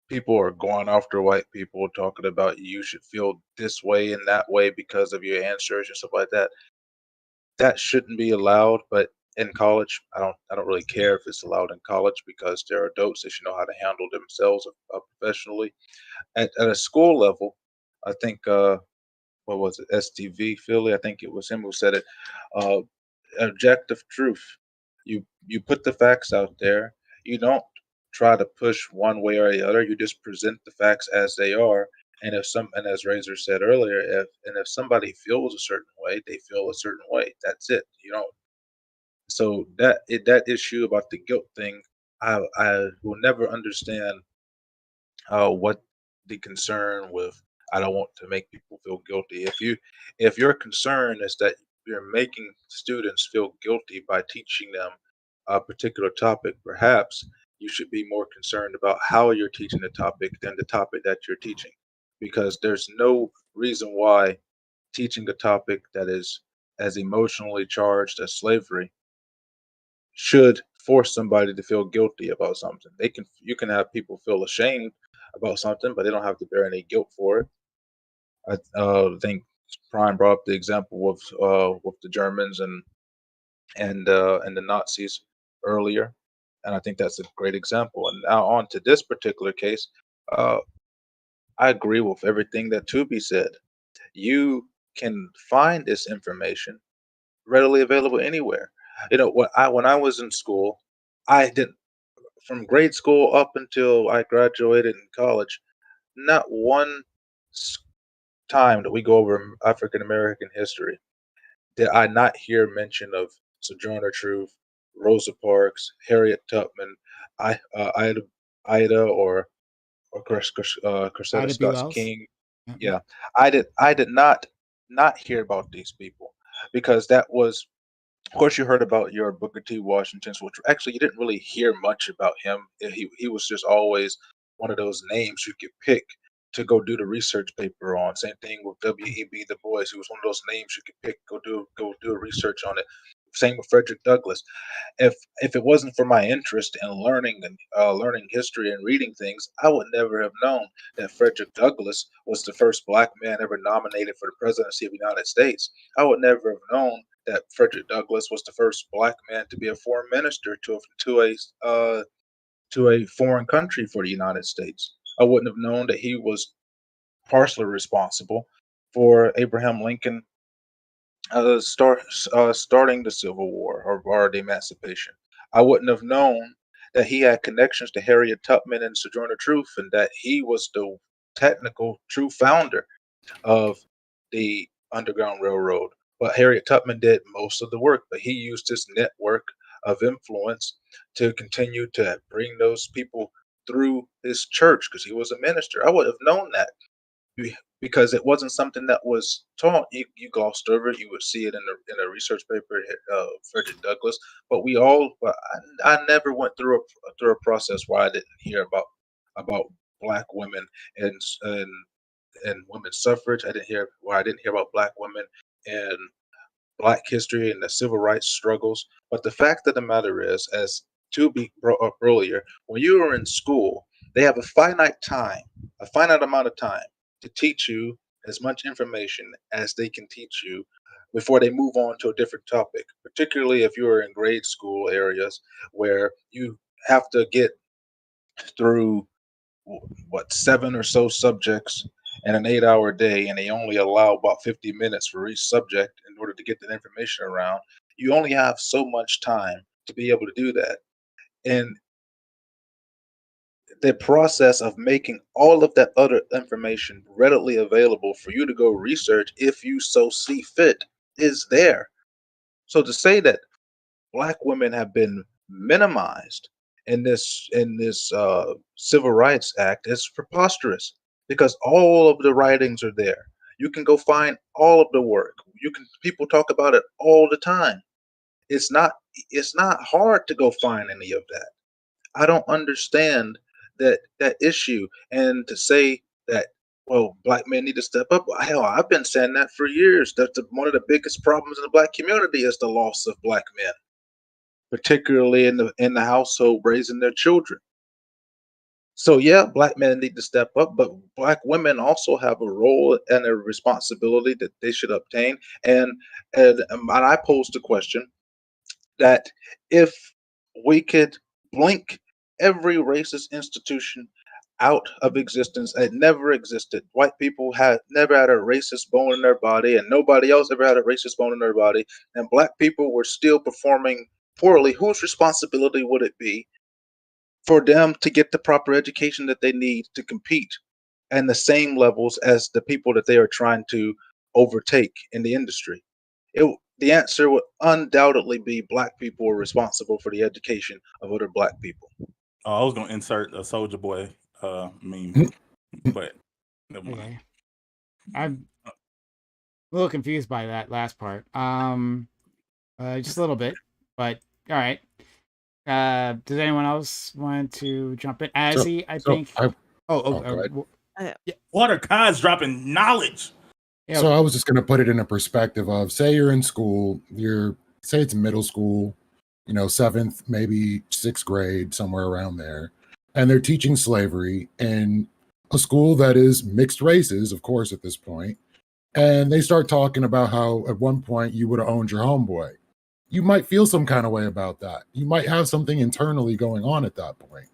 C: people are going after white people, talking about you should feel this way and that way because of your answers and stuff like that. That shouldn't be allowed, but in college, I don't really care if it's allowed in college because they're adults. They should know how to handle themselves professionally. At a school level, I think what was it, STV Philly? I think it was him who said it. Uh, Objective truth. You put the facts out there. You don't try to push one way or the other. You just present the facts as they are. And as Razor said earlier, if somebody feels a certain way, they feel a certain way. That's it. You know. So that issue about the guilt thing, I will never understand what the concern with I don't want to make people feel guilty. If your concern is that you're making students feel guilty by teaching them a particular topic, perhaps you should be more concerned about how you're teaching the topic than the topic that you're teaching. Because there's no reason why teaching a topic that is as emotionally charged as slavery should force somebody to feel guilty about something. You can have people feel ashamed about something, but they don't have to bear any guilt for it. I think Prime brought up the example of with the Germans and the Nazis earlier, and I think that's a great example. And now on to this particular case, uh, I agree with everything that Tubi said. You can find this information readily available anywhere. You know, when I was in school, I didn't from grade school up until I graduated in college, not one s- time that we go over African American history did I not hear mention of Sojourner Truth, Rosa Parks, Harriet Tubman, Ida, Ida, or Cressida
A: Ida B.
C: Scott
A: Wells.
C: King.
A: Mhm.
C: Yeah, I did not hear about these people because that was of course, you heard about your Booker T. Washington's, which actually you didn't really hear much about him. He was just always one of those names you could pick to go do the research paper on. Same thing with W.E.B. Du Bois. He was one of those names you could pick, go do a research on it. Same with Frederick Douglass. If it wasn't for my interest in learning and learning history and reading things, I would never have known that Frederick Douglass was the first black man ever nominated for the presidency of the United States. I would never have known that Frederick Douglass was the first black man to be a foreign minister to a foreign country for the United States. I wouldn't have known that he was partially responsible for Abraham Lincoln starting the Civil War or the Emancipation. I wouldn't have known that he had connections to Harriet Tubman and Sojourner Truth, and that he was the technical true founder of the Underground Railroad. But Harriet Tubman did most of the work, but he used his network of influence to continue to bring those people through his church because he was a minister. I would have known that because it wasn't something that was taught. You glossed over it. You would see it in a research paper, Frederick Douglass. But I never went through a process where I didn't hear about black women and and and women's suffrage. I didn't hear about black women and black history and the civil rights struggles. But the fact of the matter is, as to be brought up earlier, when you are in school, they have a finite amount of time to teach you as much information as they can teach you before they move on to a different topic, particularly if you are in grade school areas where you have to get through what 7 or so subjects in an 8-hour day, and they only allow about 50 minutes for each subject in order to get that information around. You only have so much time to be able to do that. And the process of making all of that other information readily available for you to go research if you so see fit is there. So to say that black women have been minimized in this Civil Rights Act is preposterous because all of the writings are there. You can go find all of the work. People talk about it all the time. It's not it's not hard to go find any of that. I don't understand that issue. And to say that, well, black men need to step up. Hell, I've been saying that for years. One of the biggest problems in the black community is the loss of black men, particularly in the household raising their children. So yeah, black men need to step up, but black women also have a role and a responsibility that they should obtain. And and I posed the question that if we could blink every racist institution out of existence, it never existed. White people had never had a racist bone in their body, and nobody else ever had a racist bone in their body, and black people were still performing poorly. Whose responsibility would it be for them to get the proper education that they need to compete and the same levels as the people that they are trying to overtake in the industry? The answer would undoubtedly be black people are responsible for the education of other black people.
B: I was gonna insert a Soldier Boy meme, but never mind.
A: Okay. I'm a little confused by that last part. Just a little bit, but all right. Does anyone else want to jump in? Azzy, I think.
D: Go ahead.
A: Yeah.
B: What are Khan's dropping knowledge?
A: Yeah.
D: So I was just going to put it in a perspective of, say you're in school, say it's middle school, 7th, maybe 6th grade, somewhere around there, and they're teaching slavery in a school that is mixed races, of course, at this point, and they start talking about how at one point you would have owned your homeboy. You might feel some kind of way about that. You might have something internally going on at that point.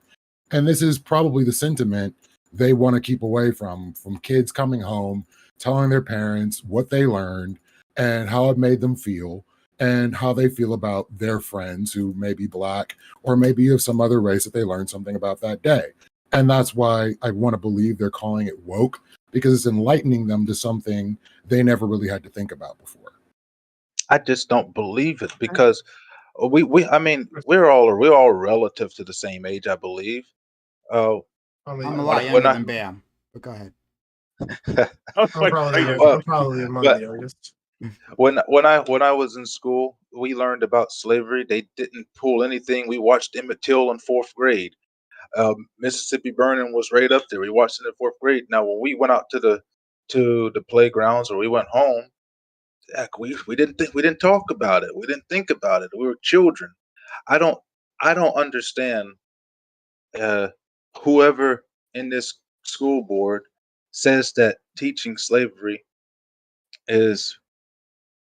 D: And this is probably the sentiment they want to keep away from kids coming home, telling their parents what they learned and how it made them feel and how they feel about their friends who may be black or maybe of some other race that they learned something about that day. And that's why I want to believe they're calling it woke, because it's enlightening them to something they never really had to think about before.
C: I just don't believe it because I mean we're all relative to the same age, I believe.
A: I'm
H: When
A: a lot
H: I-
A: younger than Bam, but go ahead.
H: I'm probably among
C: but-
H: the youngest.
C: when I was in school, we learned about slavery. They didn't pull anything. We watched Emmett Till in 4th grade. Mississippi Burning was right up there. We watched it in 4th grade. Now, when we went out to the playgrounds or we went home, heck, we didn't talk about it. We didn't think about it. We were children. I don't understand whoever in this school board says that teaching slavery is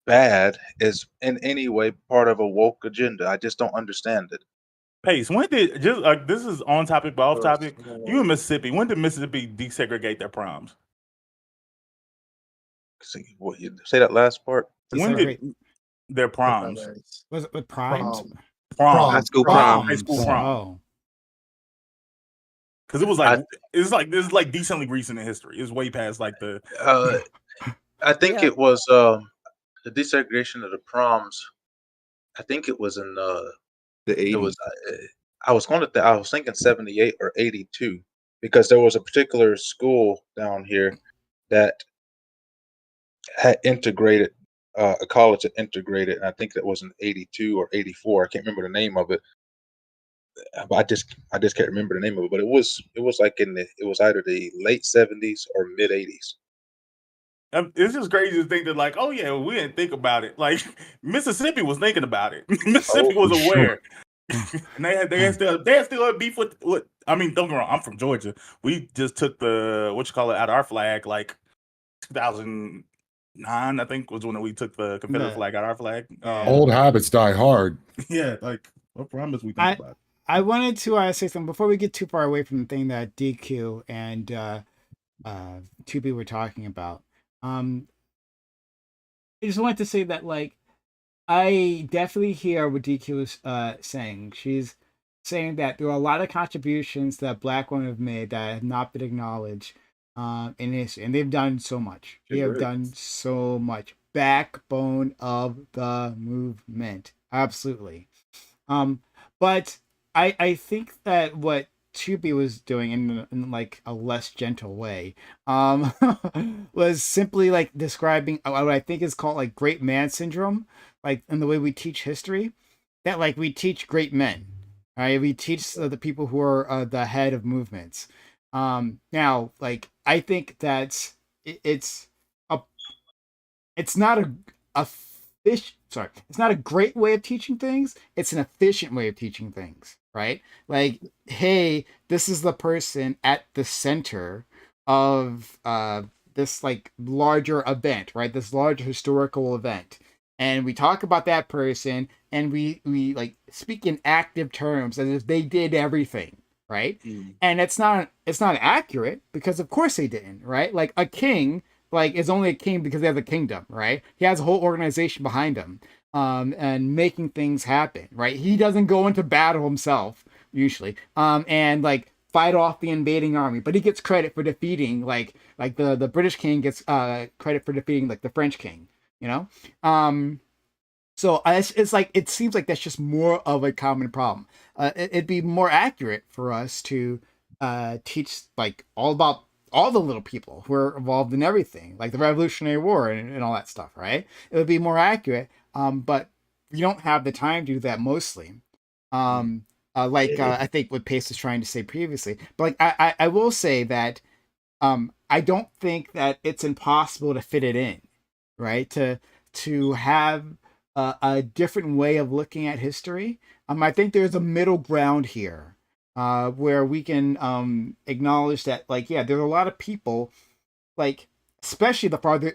C: bad is in any way part of a woke agenda. I just don't understand it.
B: Pace, when did this is on topic but off topic? You in Mississippi? When did Mississippi desegregate their proms?
C: What you say that last part?
B: When did their proms?
A: Was it with primes?
B: Prom.
G: High school prom.
B: High school prom.
A: Oh.
B: Because it was like this is like decently recent in history. It's way past like the.
C: I think
I: Yeah.
C: it was the desegregation of the proms. I think it was in
G: The
C: it
G: 80s.
C: was I was thinking 78 or 82 because there was a particular school down here that had integrated a college that integrated, and I think that was in 82 or 84. I can't remember the name of it. But I just can't remember the name of it. But it was like it was either the late 70s or mid 80s.
B: It's just crazy to think that like, oh yeah, we didn't think about it. Like Mississippi was thinking about it. Mississippi was aware. And they had still had beef with I mean, don't get me wrong, I'm from Georgia. We just took the out of our flag like 2009, I think, was when we took the Confederate flag out of our flag.
D: Old habits die hard.
B: Yeah, like what promise we think about it.
A: I wanted to say something before we get too far away from the thing that DQ and 2B were talking about. I just wanted to say that, like, I definitely hear what DQ is saying. She's saying that there are a lot of contributions that Black women have made that have not been acknowledged in history, and they've done so much. They have done so much. Backbone of the movement, absolutely. But I think that what Tubi was doing in like a less gentle way, um, was simply like describing what I think is called like great man syndrome, like in the way we teach history, that like we teach great men, right? We teach the people who are the head of movements. Now, like I think that it's a it's not a sorry, it's not a great way of teaching things. It's an efficient way of teaching things, right? Like, hey, this is the person at the center of this like larger event, right? This large historical event. And we talk about that person and we like speak in active terms as if they did everything, right? And it's not accurate because of course they didn't, right? Like a king like is only a king because they have a kingdom, right? He has a whole organization behind him, and making things happen, right? He doesn't go into battle himself usually, and like fight off the invading army, but he gets credit for defeating like the British king gets credit for defeating like the French king, you know. So it's like it seems like that's just more of a common problem. It'd be more accurate for us to teach like all about all the little people who are involved in everything, like the Revolutionary War and all that stuff, right? It would be more accurate, but we don't have the time to do that mostly. I think what Pace was trying to say previously, but like I will say that I don't think that it's impossible to fit it in, right? To have a different way of looking at history. I think there's a middle ground here, where we can acknowledge that, like, yeah, there's a lot of people, like, especially the farther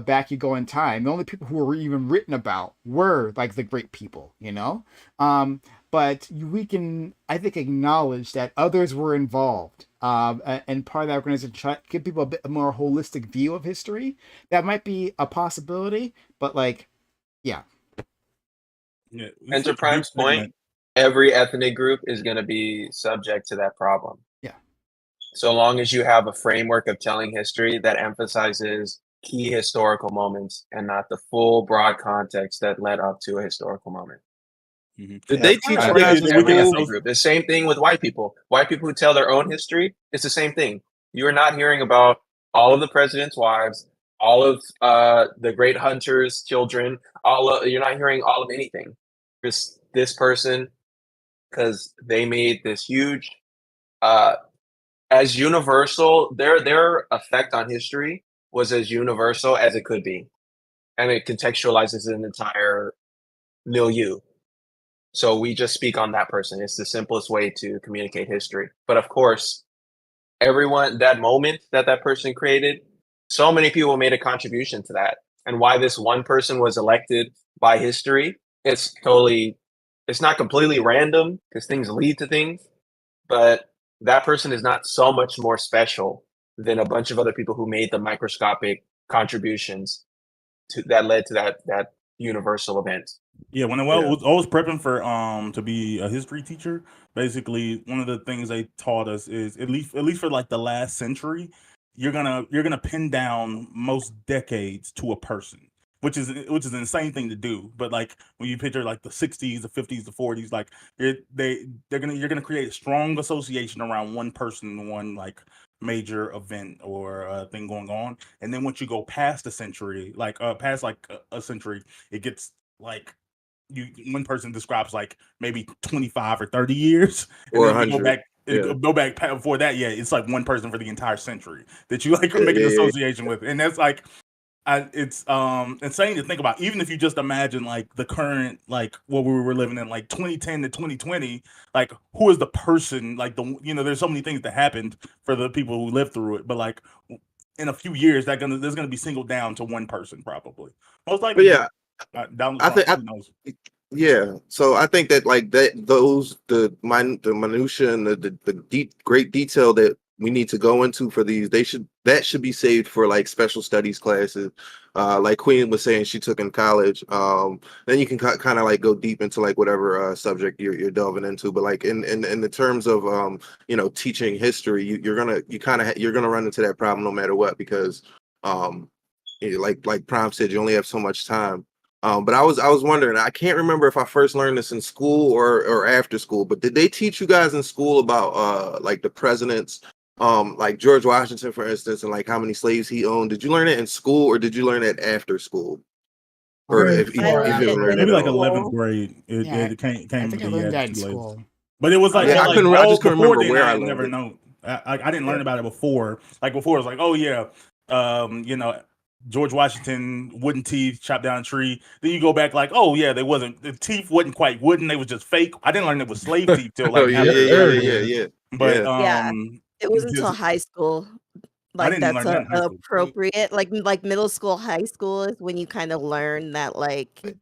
A: back you go in time, the only people who were even written about were like the great people, you know. But we can, I think, acknowledge that others were involved, and part of that organization try to give people a bit more holistic view of history. That might be a possibility, but like, yeah.
B: Yeah,
E: And
B: it's
E: to
B: such a big
E: Prime's point,
B: segment.
E: every ethnic group is going to be subject to that problem.
A: Yeah.
E: So long as you have a framework of telling history that emphasizes key historical moments and not the full broad context that led up to a historical moment.
G: Did
B: Yeah,
G: they
B: part
G: teach
B: of
G: you
B: that thing
G: guys
B: is we
E: Every
B: can
E: ethnic
B: associate.
E: group. The same thing with white people. White people who tell their own history, it's the same thing. You are not hearing about all of the president's wives, all of the great hunters' children. You're not hearing all of anything. Just this person, because they made this huge, uh, as universal. Their effect on history was as universal as it could be, and it contextualizes an entire milieu. So we just speak on that person. It's the simplest way to communicate history. But of course, everyone, that moment that that person created, so many people made a contribution to that. And why this one person was elected by history, it's totally, it's not completely random because things lead to things, but that person is not so much more special than a bunch of other people who made the microscopic contributions that led to that universal event.
B: Yeah, when I was prepping for to be a history teacher, basically one of the things they taught us is at least for like the last century, you're gonna pin down most decades to a person, which is an insane thing to do. But like when you picture like the 60s, the 50s, the 40s, like you're gonna create a strong association around one person, one like major event or thing going on. And then once you go past a century, like past like a century, it gets like one person describes like maybe 25 or 30 years, and
G: or
B: then you go
G: 100?
B: back
G: Yeah,
B: before that. Yeah, it's like one person for the entire century that you like
G: yeah,
B: make an
G: yeah, yeah.
B: association with, and that's like it's insane to think about. Even if you just imagine like the current, like what we were living in, like 2010 to 2020, like who is the person, like there's so many things that happened for the people who lived through it, but like in a few years there's gonna be singled down to one person probably, most
G: But
B: likely
G: yeah,
B: Donald
G: I
B: Trump.
G: think
B: Who knows?
G: yeah. So I think that like that those the minutia and the deep great detail that we need to go into for these, that should be saved for like special studies classes. Like Queen was saying she took in college. Then you can kind of like go deep into like whatever subject you're delving into. But like in the terms of teaching history, you're gonna run into that problem no matter what, because like Prime said, you only have so much time. But I was wondering, I can't remember if I first learned this in school or after school, but did they teach you guys in school about like the presidents, like George Washington, for instance, and like how many slaves he owned? Did you learn it in school or did you learn it after school? Or
H: Very
G: if
I: I
H: far
G: you
I: learned
G: didn't
I: it
G: learn
I: in
G: it
B: Maybe
G: at
B: like
G: all?
B: 11th
I: school.
B: grade.
A: Yeah,
B: It came
A: I
B: to
A: think I
B: be
A: learned
B: added
A: that
B: to
A: in
B: slaves.
A: school.
B: But it was like,
G: Yeah,
B: but
G: I
B: like
G: couldn't. I
B: all
G: just couldn't
B: before
G: remember
B: then,
G: where
B: I
G: I
B: had
G: learned
B: never
G: it.
B: known. I didn't learn about it before. Like before, it was like, oh yeah, you know, George Washington, wooden teeth, chopped down a tree. Then you go back like, oh yeah, the teeth wasn't quite wooden; they was just fake. I didn't learn it was slave teeth till
G: Oh
B: like
G: yeah,
D: Yep,
B: after
G: yeah,
D: there
G: yeah,
D: it
B: graduation.
G: yeah,
D: is.
G: yeah,
B: But
G: yeah.
I: Yeah, it wasn't until
B: just
I: high school.
B: I
I: Like
B: didn't
I: that's
B: learn that in high school.
I: appropriate. Like middle school, high school is when you kind of learn that like
A: But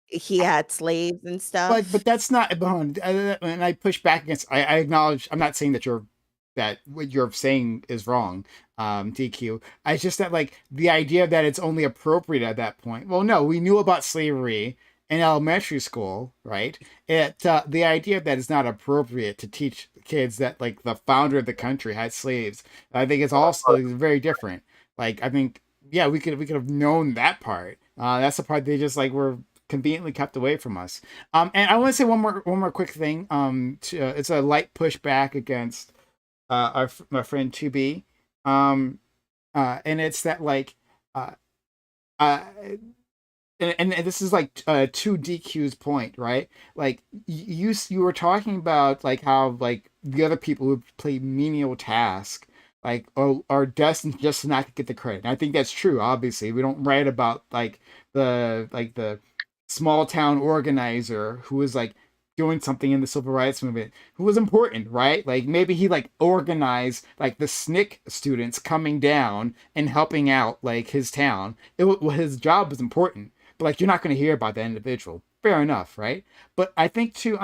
I: he had slaves and
A: but
I: stuff.
A: that's not and I push back against. I acknowledge. I'm not saying that what you're saying is wrong, DQ. It's just that like the idea that it's only appropriate at that point. Well, no, we knew about slavery in elementary school, right? The idea that it's not appropriate to teach kids that like the founder of the country had slaves, I think it's also very different. Like I think, yeah, we could have known that part. That's the part they just like were conveniently kept away from us. And I want to say one more quick thing. It's a light pushback against my friend 2B. And it's that like uh, uh and this is like to DQ's point, right? Like you were talking about like how like the other people who play menial tasks like are destined just not to get the credit. And I think that's true. Obviously, we don't write about the small town organizer who was like doing something in the civil rights movement who was important, right? Like maybe he like organized like the SNCC students coming down and helping out like his town. His job was important, but like you're not going to hear about that individual. Fair enough, right? But I think to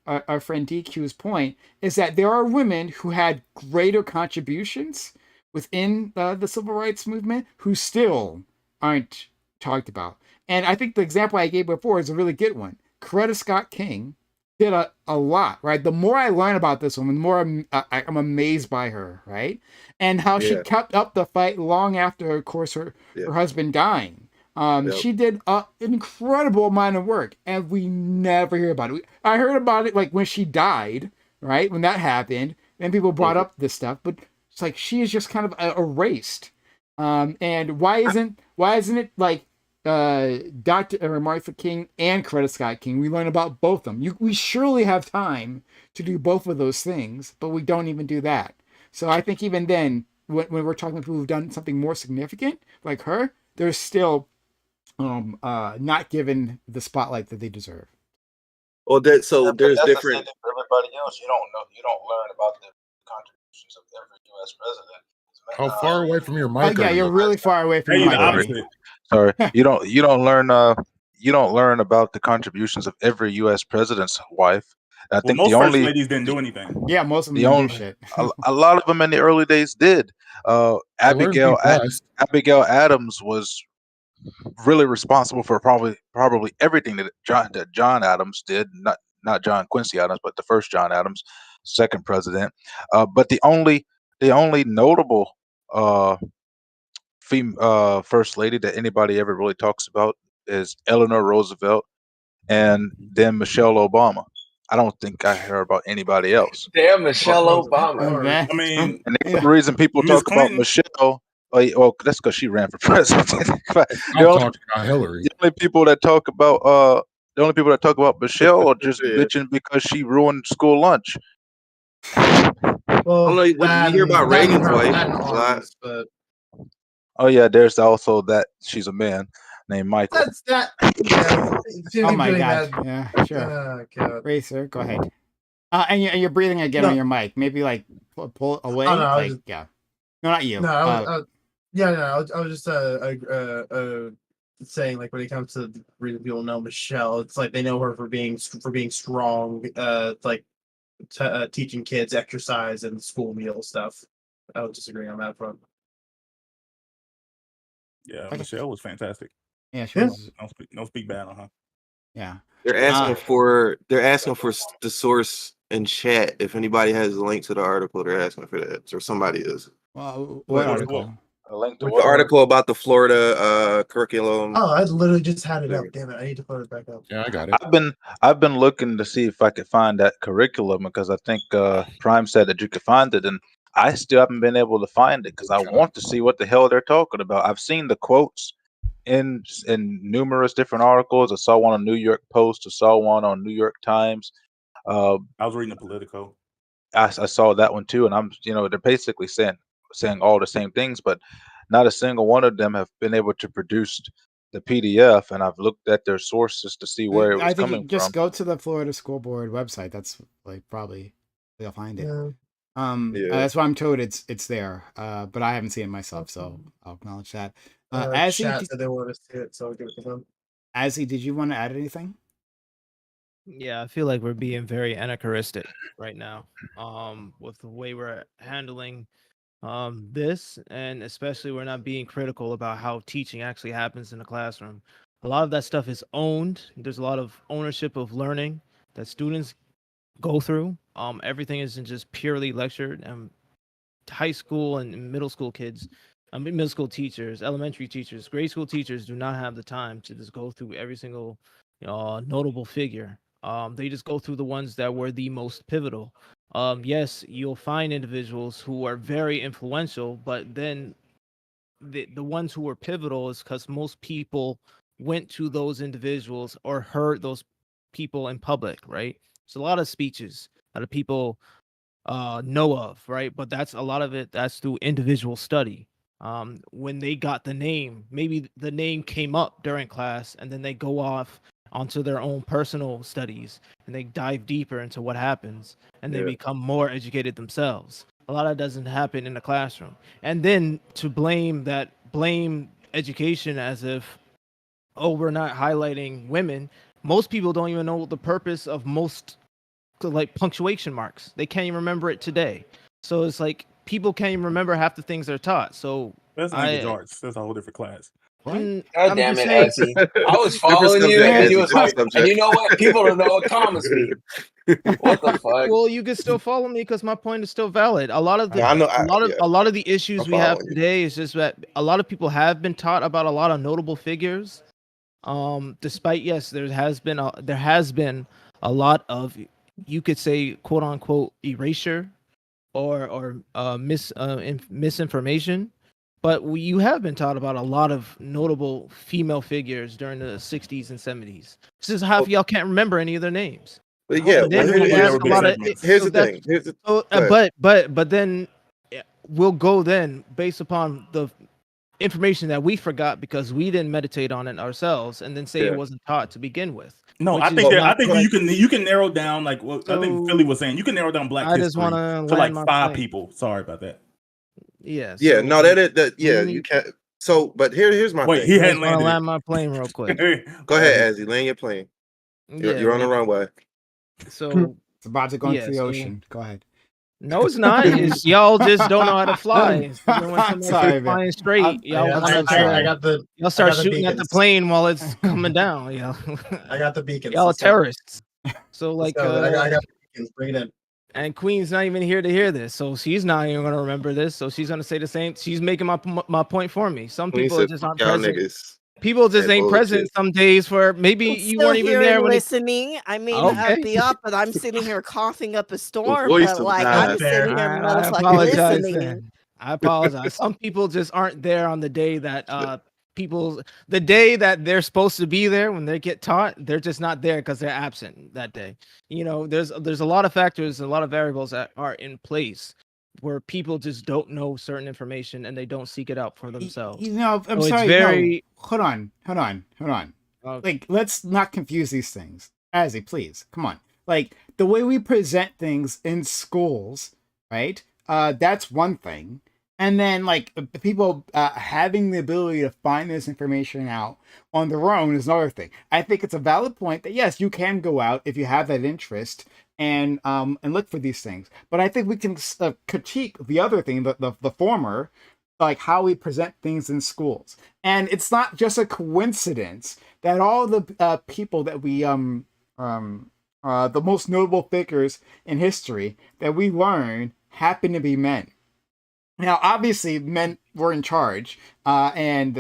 A: our friend DQ's point is that there are women who had greater contributions within the civil rights movement who still aren't talked about. And I think the example I gave before is a really good one. Coretta Scott King did a lot, right? The more I learn about this woman, the more I'm amazed by her, right? And how she
G: Yeah,
A: kept up the fight long after, of course,
G: yeah,
A: her husband dying.
G: yep.
A: She did an incredible amount of work, and we never hear about it. I heard about it like when she died, right? When that happened, and people brought
G: Mhm.
A: up this stuff, but it's like she is just kind of erased. And why isn't it like Dr. Martha King and Coretta Scott King? We learn about both of them. We surely have time to do both of those things, but we don't even do that. So I think even then, when we're talking about people who've done something more significant, like her, there's still not given the spotlight that they deserve.
G: Well, so
C: Yeah, but
G: there's
C: that's the same
G: different.
C: thing for everybody else. You don't know. You don't learn about the contributions of every U.S. president.
D: How far away from your
A: Oh
D: mic
A: yeah,
D: are
A: you're
D: you?
A: really far away from your
B: Maybe the
A: mic,
C: Sorry,
A: buddy.
B: opposite.
C: sorry. You don't learn about the contributions of every U.S. president's wife. I
B: Well,
C: think the
B: most first
C: only
B: ladies didn't do anything.
A: Yeah, most of them
C: the
A: didn't do
C: only
A: shit.
C: a lot of them in the early days did.
D: I learned to be blessed.
C: Abigail Adams was really responsible for probably everything that John Adams did. Not John Quincy Adams, but the first John Adams, second president. But the only notable uh, first lady that anybody ever really talks about is Eleanor Roosevelt and then Michelle Obama. I don't think I hear about anybody else.
E: Damn,
H: Oh,
E: Michelle
H: oh,
E: Obama.
A: And
H: sorry.
A: that,
B: I mean,
C: And the
A: yeah.
C: only reason people
B: Miss
C: talk about
B: Clinton.
C: Michelle, well, that's because she ran for president. But the
D: I'm
C: only,
D: talking about Hillary.
C: the only people that talk about the only people that talk about Michelle are just
G: Yeah.
C: bitching because she ruined school lunch.
E: Oh,
H: Well,
E: no, you hear about
H: that and
E: Reagan's
H: her,
E: wife
H: that and
E: a lot.
H: arms, but
C: Oh yeah, there's also that she's a man named Michael.
H: that's that. Yeah,
A: Oh
H: keep
A: my
H: doing
A: god.
H: that.
A: Yeah, sure.
H: Oh god.
A: Racer, go ahead. And you're breathing again on
H: No,
A: your mic. Maybe like pull
H: oh no,
A: away.
H: I was
A: Like
H: just,
A: yeah. No, not you.
H: no, yeah, no, I was just saying like when it comes to the reason people know Michelle, it's like they know her for being strong, like teaching kids exercise and school meal stuff. I would disagree on that front.
B: Yeah,
A: Okay.
B: Michelle was fantastic.
A: Yeah, she
H: Yeah.
A: was.
B: No speak bad on her.
A: Yeah.
G: They're asking for the source in chat. If anybody has a link to the article, they're asking for that, or somebody is.
A: Well, what
H: Wait,
B: Source to what?
A: article?
C: A link to
E: Which
G: The
C: what?
G: article about the Florida curriculum.
H: Oh, I literally just had it
G: There.
H: up. Damn it! I need to put it back up.
D: Yeah, I got it.
C: I've been looking to see if I could find that curriculum because I think Prime said that you could find it, and I still haven't been able to find it because I want to see what the hell they're talking about. I've seen the quotes in numerous different articles. I saw one on New York Post. I saw one on New York Times. Uh,
B: I was reading the Politico.
C: I saw that one too, and they're basically saying all the same things, but not a single one of them have been able to produce the PDF. And I've looked at their sources to see where it
A: I
C: was
A: think you
C: coming
A: just
C: from.
A: go to the Florida School Board website. That's like probably you'll find it.
H: Yeah.
G: Yeah.
A: That's why I'm told it's there. But I haven't seen it myself, so I'll acknowledge that.
H: Chat said they wanted to see it, so I'll give it to them.
A: Azzy, did you want to add anything?
F: Yeah, I feel like we're being very anachronistic right now, with the way we're handling this, and especially we're not being critical about how teaching actually happens in the classroom. A lot of that stuff is owned. There's a lot of ownership of learning that students go through. Everything isn't just purely lectured. And high school and middle school kids, middle school teachers, elementary teachers, grade school teachers do not have the time to just go through every single notable figure. They just go through the ones that were the most pivotal. Yes, you'll find individuals who are very influential, but then the ones who were pivotal is because most people went to those individuals or heard those people in public, right? There's a lot of speeches that people know of, right? But that's a lot of it that's through individual study. When they got the name, maybe the name came up during class and then they go off onto their own personal studies and they dive deeper into what happens and they become more educated themselves. A lot of that doesn't happen in the classroom. And then to blame education as if, oh, we're not highlighting women. Most people don't even know the purpose of most like punctuation marks. They can't even remember it today. So it's like people can't even remember half the things they're taught. So
B: That's language arts. That's a whole different class.
E: God
F: I'm
E: damn
F: just
E: it,
F: saying.
E: Ezzy. I was
G: Different
E: following you,
G: subject,
E: and he
G: Ezzy,
E: was
G: different
E: like, and
G: subject.
E: you know what? People don't know what commas mean. What the fuck?
F: Well, you can still follow me because my point is still valid. A lot of the
G: I know.
F: a lot of the issues
G: I'm
F: we have
G: following you.
F: today is just that a lot of people have been taught about a lot of notable figures. Despite yes, there has been a lot of, you could say, quote unquote, erasure or misinformation. But you have been taught about a lot of notable female figures during the 60s and 70s. This is half y'all can't remember any of their names.
G: But yeah,
F: And then
G: well,
F: when you
B: There
F: ask
B: were
F: a
B: big
F: lot of
B: segments.
G: here's
F: so
G: the
F: that's
G: thing. Here's the
F: so,
G: go ahead.
F: but then we'll go then based upon the information that we forgot because we didn't meditate on it ourselves, and then say
G: Yeah.
F: it wasn't taught to begin with.
B: No,
F: which
B: I
F: is
B: think
F: not correct.
B: you can narrow down like what I think
F: So,
B: Philly was saying. You can narrow down Black
F: I just
B: history
F: want to
B: to like
F: land my
B: 5
F: plane.
B: people. Sorry about that.
F: Yeah.
G: Yeah.
F: So,
G: No, yeah,
F: we
G: you can't. So, but here's my
B: Wait,
G: thing.
B: he
F: I
B: hadn't
F: just want to
B: landed
F: land my plane real quick.
B: it.
G: Go ahead, Azzy. Land your plane.
F: Yeah.
G: You're on the runway.
F: So
A: It's about to go into
F: yeah.
A: the
F: So
A: ocean. Go ahead.
F: no, it's not. It's y'all just don't know how to fly. So then when
A: I'm
F: somebody
A: sorry,
F: starts
A: man.
F: flying straight, y'all
A: I'm
F: want
A: so
F: to
A: sorry.
H: I got the
F: y'all start
H: the
F: shooting at the
H: beacons.
F: plane while it's coming down.
H: I got the beacons.
F: Y'all are
H: Let's go.
F: terrorists. So
H: Let's
F: like
H: go. I got the beacons. Bring it in.
F: and Queen's not even here to hear this, so she's not even gonna remember this. So she's gonna say the same. She's making my point for me. Some
G: Queen
F: people
G: said,
F: just
G: "Fuck
F: aren't
G: y'all
F: present.
G: niggas."
F: People just
G: That
F: ain't
G: bullshit.
F: present some days for maybe
I: I'm
F: you
I: still
F: weren't even
I: here
F: there
I: and
F: when it.
I: listening. I mean,
F: Okay.
I: be up, but I'm sitting here coughing up a
G: The
I: storm.
G: voice
I: But
G: of
I: like,
G: God.
I: I'm sitting here,
F: I
I: motherfucking
F: apologize
I: listening.
F: then. I apologize. Some people just aren't there on the day that the day that they're supposed to be there when they get taught, they're just not there because they're absent that day. There's a lot of factors, a lot of variables that are in place where people just don't know certain information and they don't seek it out for themselves.
A: I'm
F: So it's
A: sorry.
F: very
A: No, hold on. Like, let's not confuse these things. Azzy, please, come on. Like, the way we present things in schools, right? That's one thing. And then, like, people having the ability to find this information out on their own is another thing. I think it's a valid point that yes, you can go out if you have that interest and look for these things. But I think we can critique the other thing, the former, like how we present things in schools. And it's not just a coincidence that all the people that we the most notable figures in history that we learn happen to be men. Now, obviously, men were in charge, and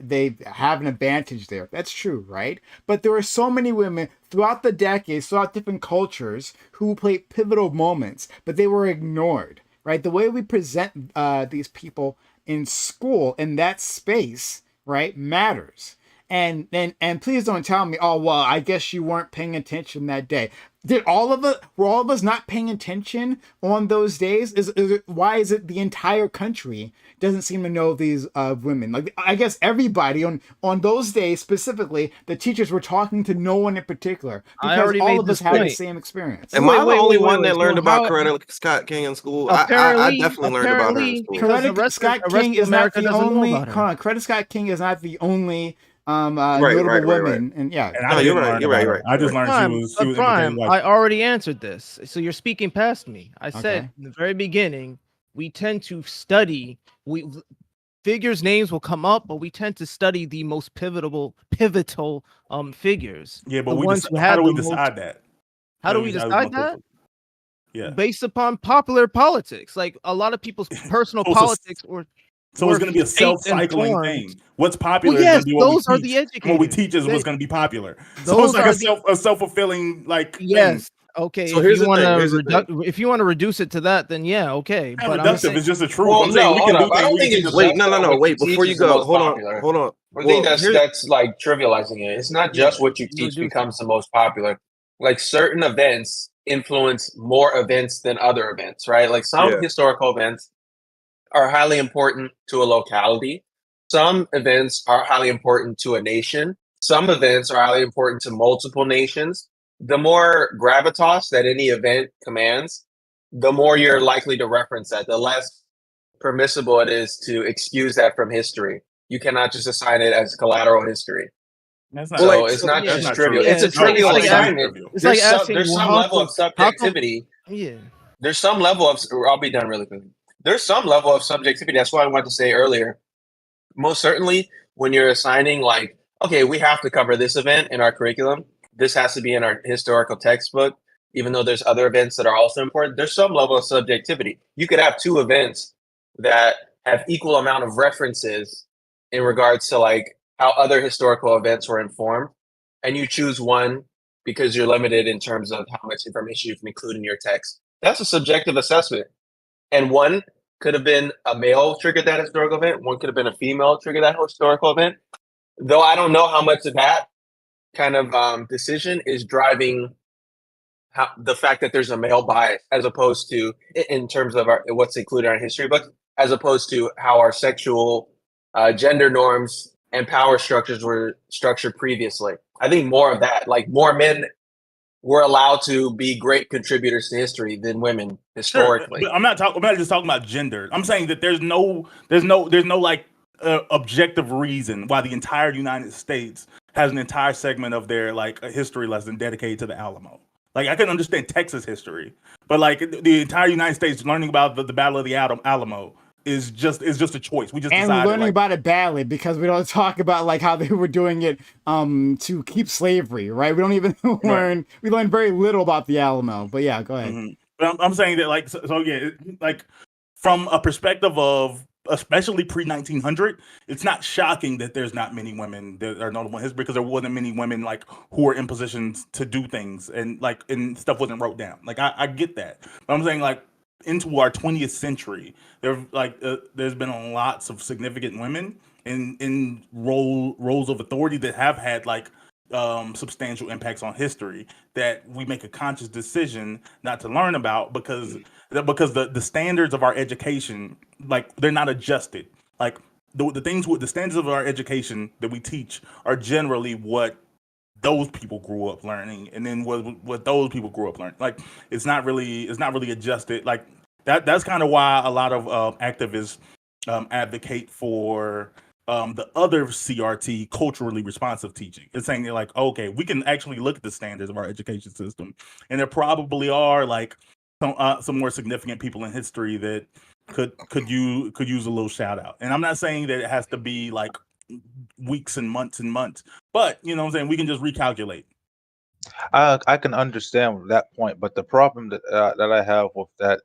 A: they have an advantage there. That's true, right? But there were so many women throughout the decades, throughout different cultures, who played pivotal moments, but they were ignored, right? The way we present these people in school, in that space, right, matters. And please don't tell me, oh well, I guess you weren't paying attention that day. Were all of us not paying attention on those days? Why is it the entire country doesn't seem to know these women? Like, I guess everybody on those days specifically, the teachers were talking to no one in particular
F: I
A: because
F: already
A: all
F: made
A: of
F: this
A: us had the
F: point.
A: same experience.
G: Am I the only one that
F: So
G: learned about
F: how
G: Coretta Scott King in school? I definitely learned about her in
F: apparently
G: school.
F: because the rest
A: Scott
F: of
A: King is not
F: America
A: the
F: doesn't know
A: only.
F: about her.
A: Hold on, Coretta Scott King is not the only
G: Right,
A: notable
G: right.
A: woman, and yeah,
B: And
G: No,
B: I
G: you're
B: didn't
G: right.
B: learn
G: You're
B: about
G: right. You're
B: her.
G: right.
B: I
G: You're
B: just
G: right.
B: learned she
F: But
B: was
F: Prime,
B: imitating like
F: I already answered this. So you're speaking past me. I said
A: Okay.
F: in the very beginning, we tend to study. We figures names will come up, but we tend to study the most pivotal figures.
B: yeah, but
F: The ones who
B: how
F: had
B: do
F: the
B: we
F: most.
B: decide that?
F: How do we decide that? Based upon popular politics, like a lot of people's personal
B: So it's a-
F: politics
B: So it's
F: were
B: going to be a
F: shaped and
B: self-cycling
F: formed.
B: thing. What's
F: Well,
B: popular is
F: yes,
B: going to be what we
F: those are
B: teach.
F: the
B: And what we
F: educators.
B: teach is what's going to be popular. So it's
F: Those
B: like
F: are
B: a self-fulfilling like thing.
F: yes. Okay,
G: So
F: if
G: here's
F: you
G: the
F: want
G: thing.
F: to
G: Here's the thing.
F: if you want to reduce it to that, then yeah, okay.
B: Not
F: But I'm
B: reductive.
F: saying
B: It's just the truth.
E: Well,
B: I'm saying
E: no,
B: we
E: hold
B: can do
E: up. I
B: things.
E: don't
B: We
E: think
B: can
E: it's
B: just
G: Wait,
E: just
G: no.
E: what you
G: Wait, before
E: teach
G: you
E: is the
G: go,
E: most popular.
G: hold on.
E: I
G: Well,
E: think
G: here's
E: that's like trivializing it. It's not just what you
F: you
E: teach
F: reduce it.
E: becomes the most popular. Like certain events influence more events than other events, right? Like some
G: yeah.
E: historical events are highly important to a locality. Some events are highly important to a nation. Some events are highly important to multiple nations. The more gravitas that any event commands, the more you're likely to reference that, the less permissible it is to excuse that from history. You cannot just assign it as collateral history.
B: That's not
G: Well,
B: true.
E: So
G: like,
E: it's
G: so
E: not
B: That's
E: just
B: not
E: trivial.
B: true.
F: Yeah,
E: It's a
F: it's like
E: trivial
B: I think it is
E: assignment.
B: trivial.
F: it's like asking
E: There's some
F: how
E: level of
F: come
E: subjectivity.
F: yeah.
E: There's some level of I'll be done really quickly. There's some level of subjectivity. That's why I wanted to say earlier. Most certainly, when you're assigning like, okay, we have to cover this event in our curriculum. This has to be in our historical textbook, even though there's other events that are also important. There's some level of subjectivity. You could have two events that have equal amount of references in regards to like how other historical events were informed, and you choose one because you're limited in terms of how much information you can include in your text. That's a subjective assessment. And one could have been a male triggered that historical event. One could have been a female triggered that historical event. Though I don't know how much of that kind of decision is driving the fact that there's a male bias, as opposed to in terms of what's included in our history books, as opposed to how our sexual gender norms and power structures were structured previously. I think more of that, like more men were allowed to be great contributors to history than women
B: Sure,
E: historically.
B: but I'm not just talking about gender. I'm saying that there's no like objective reason why the entire United States has an entire segment of their like a history lesson dedicated to the Alamo. Like I can understand Texas history, but like the entire United States learning about the Battle of the Alamo is just a choice. We just
A: And we're
B: decided
A: learning
B: like
A: about it badly because we don't talk about like how they were doing it to keep slavery, right? We don't even learn. We learn very little about the Alamo. But yeah, go ahead.
B: But I'm saying that like so yeah, like from a perspective of especially pre 1900, it's not shocking that there's not many women that are notable in history because there wasn't many women like who were in positions to do things and like and stuff wasn't wrote down. Like I get that, but I'm saying like into our 20th century, there's been lots of significant women in roles of authority that have had like substantial impacts on history that we make a conscious decision not to learn about because the standards of our education like they're not adjusted. Like the things with the standards of our education that we teach are generally what those people grew up learning, and then what those people grew up learning. Like it's not really adjusted. Like that's kind of why a lot of activists advocate for the other CRT, culturally responsive teaching. It's saying they're like, okay, we can actually look at the standards of our education system, and there probably are like some more significant people in history that could use a little shout out. And I'm not saying that it has to be like weeks and months, but you know what I'm saying, we can just recalculate.
C: I can understand that point, but the problem that I have with that,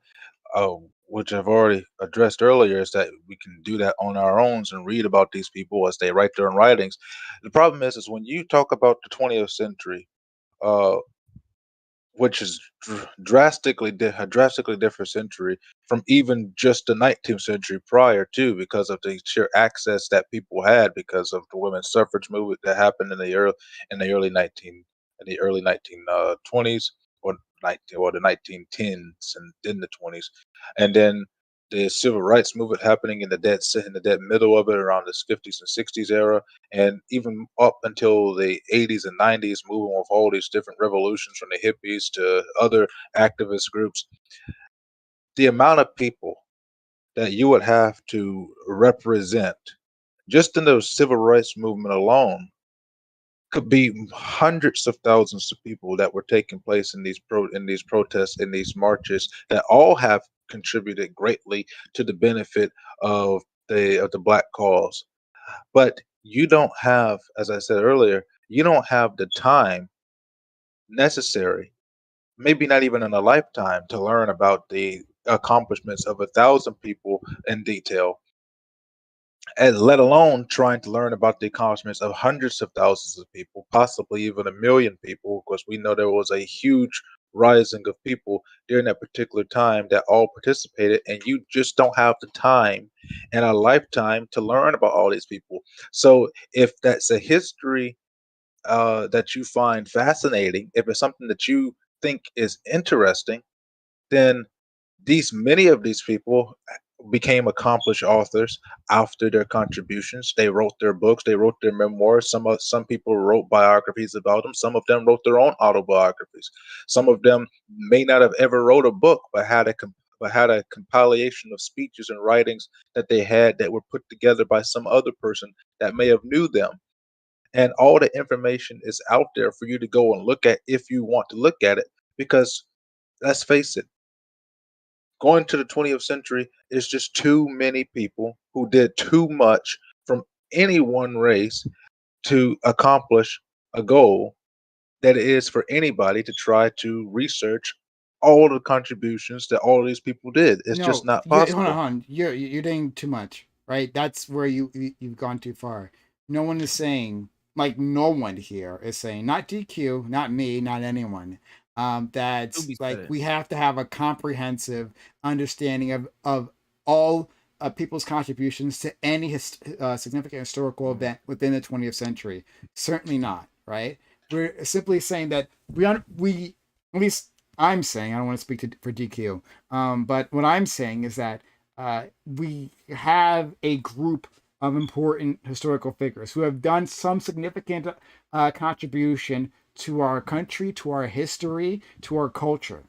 C: which I've already addressed earlier, is that we can do that on our own and read about these people as they write their own writings. The problem is when you talk about the 20th century, uh, which is a drastically different century from even just the 19th century prior to, because of the sheer access that people had because of the women's suffrage movement that happened in the early 1920s, or 1910s and in the 20s, and then the civil rights movement happening in the dead middle of it around the 50s and 60s era, and even up until the 80s and 90s, moving with all these different revolutions from the hippies to other activist groups. The amount of people that you would have to represent just in the civil rights movement alone could be hundreds of thousands of people that were taking place in these protests, in these marches, that all have contributed greatly to the benefit of the black cause. But you don't have, as I said earlier, you don't have the time necessary, maybe not even in a lifetime, to learn about the accomplishments of 1,000 people in detail, and let alone trying to learn about the accomplishments of hundreds of thousands of people, possibly even a million people, because we know there was a huge rising of people during that particular time that all participated, and you just don't have the time in a lifetime to learn about all these people. So if that's a history that you find fascinating, if it's something that you think is interesting, then many of these people became accomplished authors after their contributions. They wrote their books, they wrote their memoirs. Some people wrote biographies about them. Some of them wrote their own autobiographies. Some of them may not have ever wrote a book, but had a compilation of speeches and writings that they had that were put together by some other person that may have knew them. And all the information is out there for you to go and look at if you want to look at it. Because let's face it, going to the 20th century is just too many people who did too much from any one race to accomplish a goal that it is for anybody to try to research all the contributions that all of these people did. It's just
A: No,
C: not
A: you hold on,
C: possible.
A: hold on. You're doing too much, right? That's where you've gone too far. No one is saying, like, no one here is saying, not DQ, not me, not anyone. That's
F: Scooby said
A: like
F: it.
A: we have to have a comprehensive understanding of all people's contributions to any significant historical event within the 20th century. Certainly not, right? We're simply saying that we at least I'm saying, I don't want to speak for DQ, but what I'm saying is that we have a group of important historical figures who have done some significant contribution to our country, to our history, to our culture.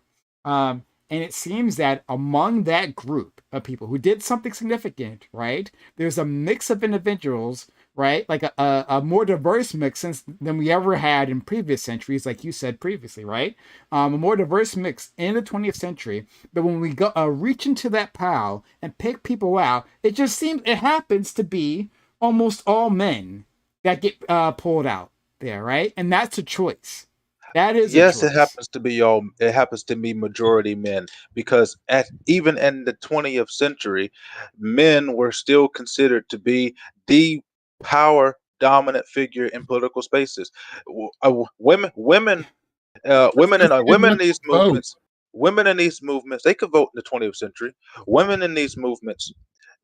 A: And it seems that among that group of people who did something significant, right, there's a mix of individuals, right, like a more diverse mix than we ever had in previous centuries, like you said previously, right? A more diverse mix in the 20th century. But when we go reach into that pile and pick people out, it happens to be almost all men that get pulled out there, right? And that's a choice. That is a
C: Yes,
A: choice.
C: it happens to be majority men, because at even in the 20th century, men were still considered to be the power dominant figure in political spaces. Women in these
D: Vote.
C: movements, they could vote in the 20th century. Women in these movements,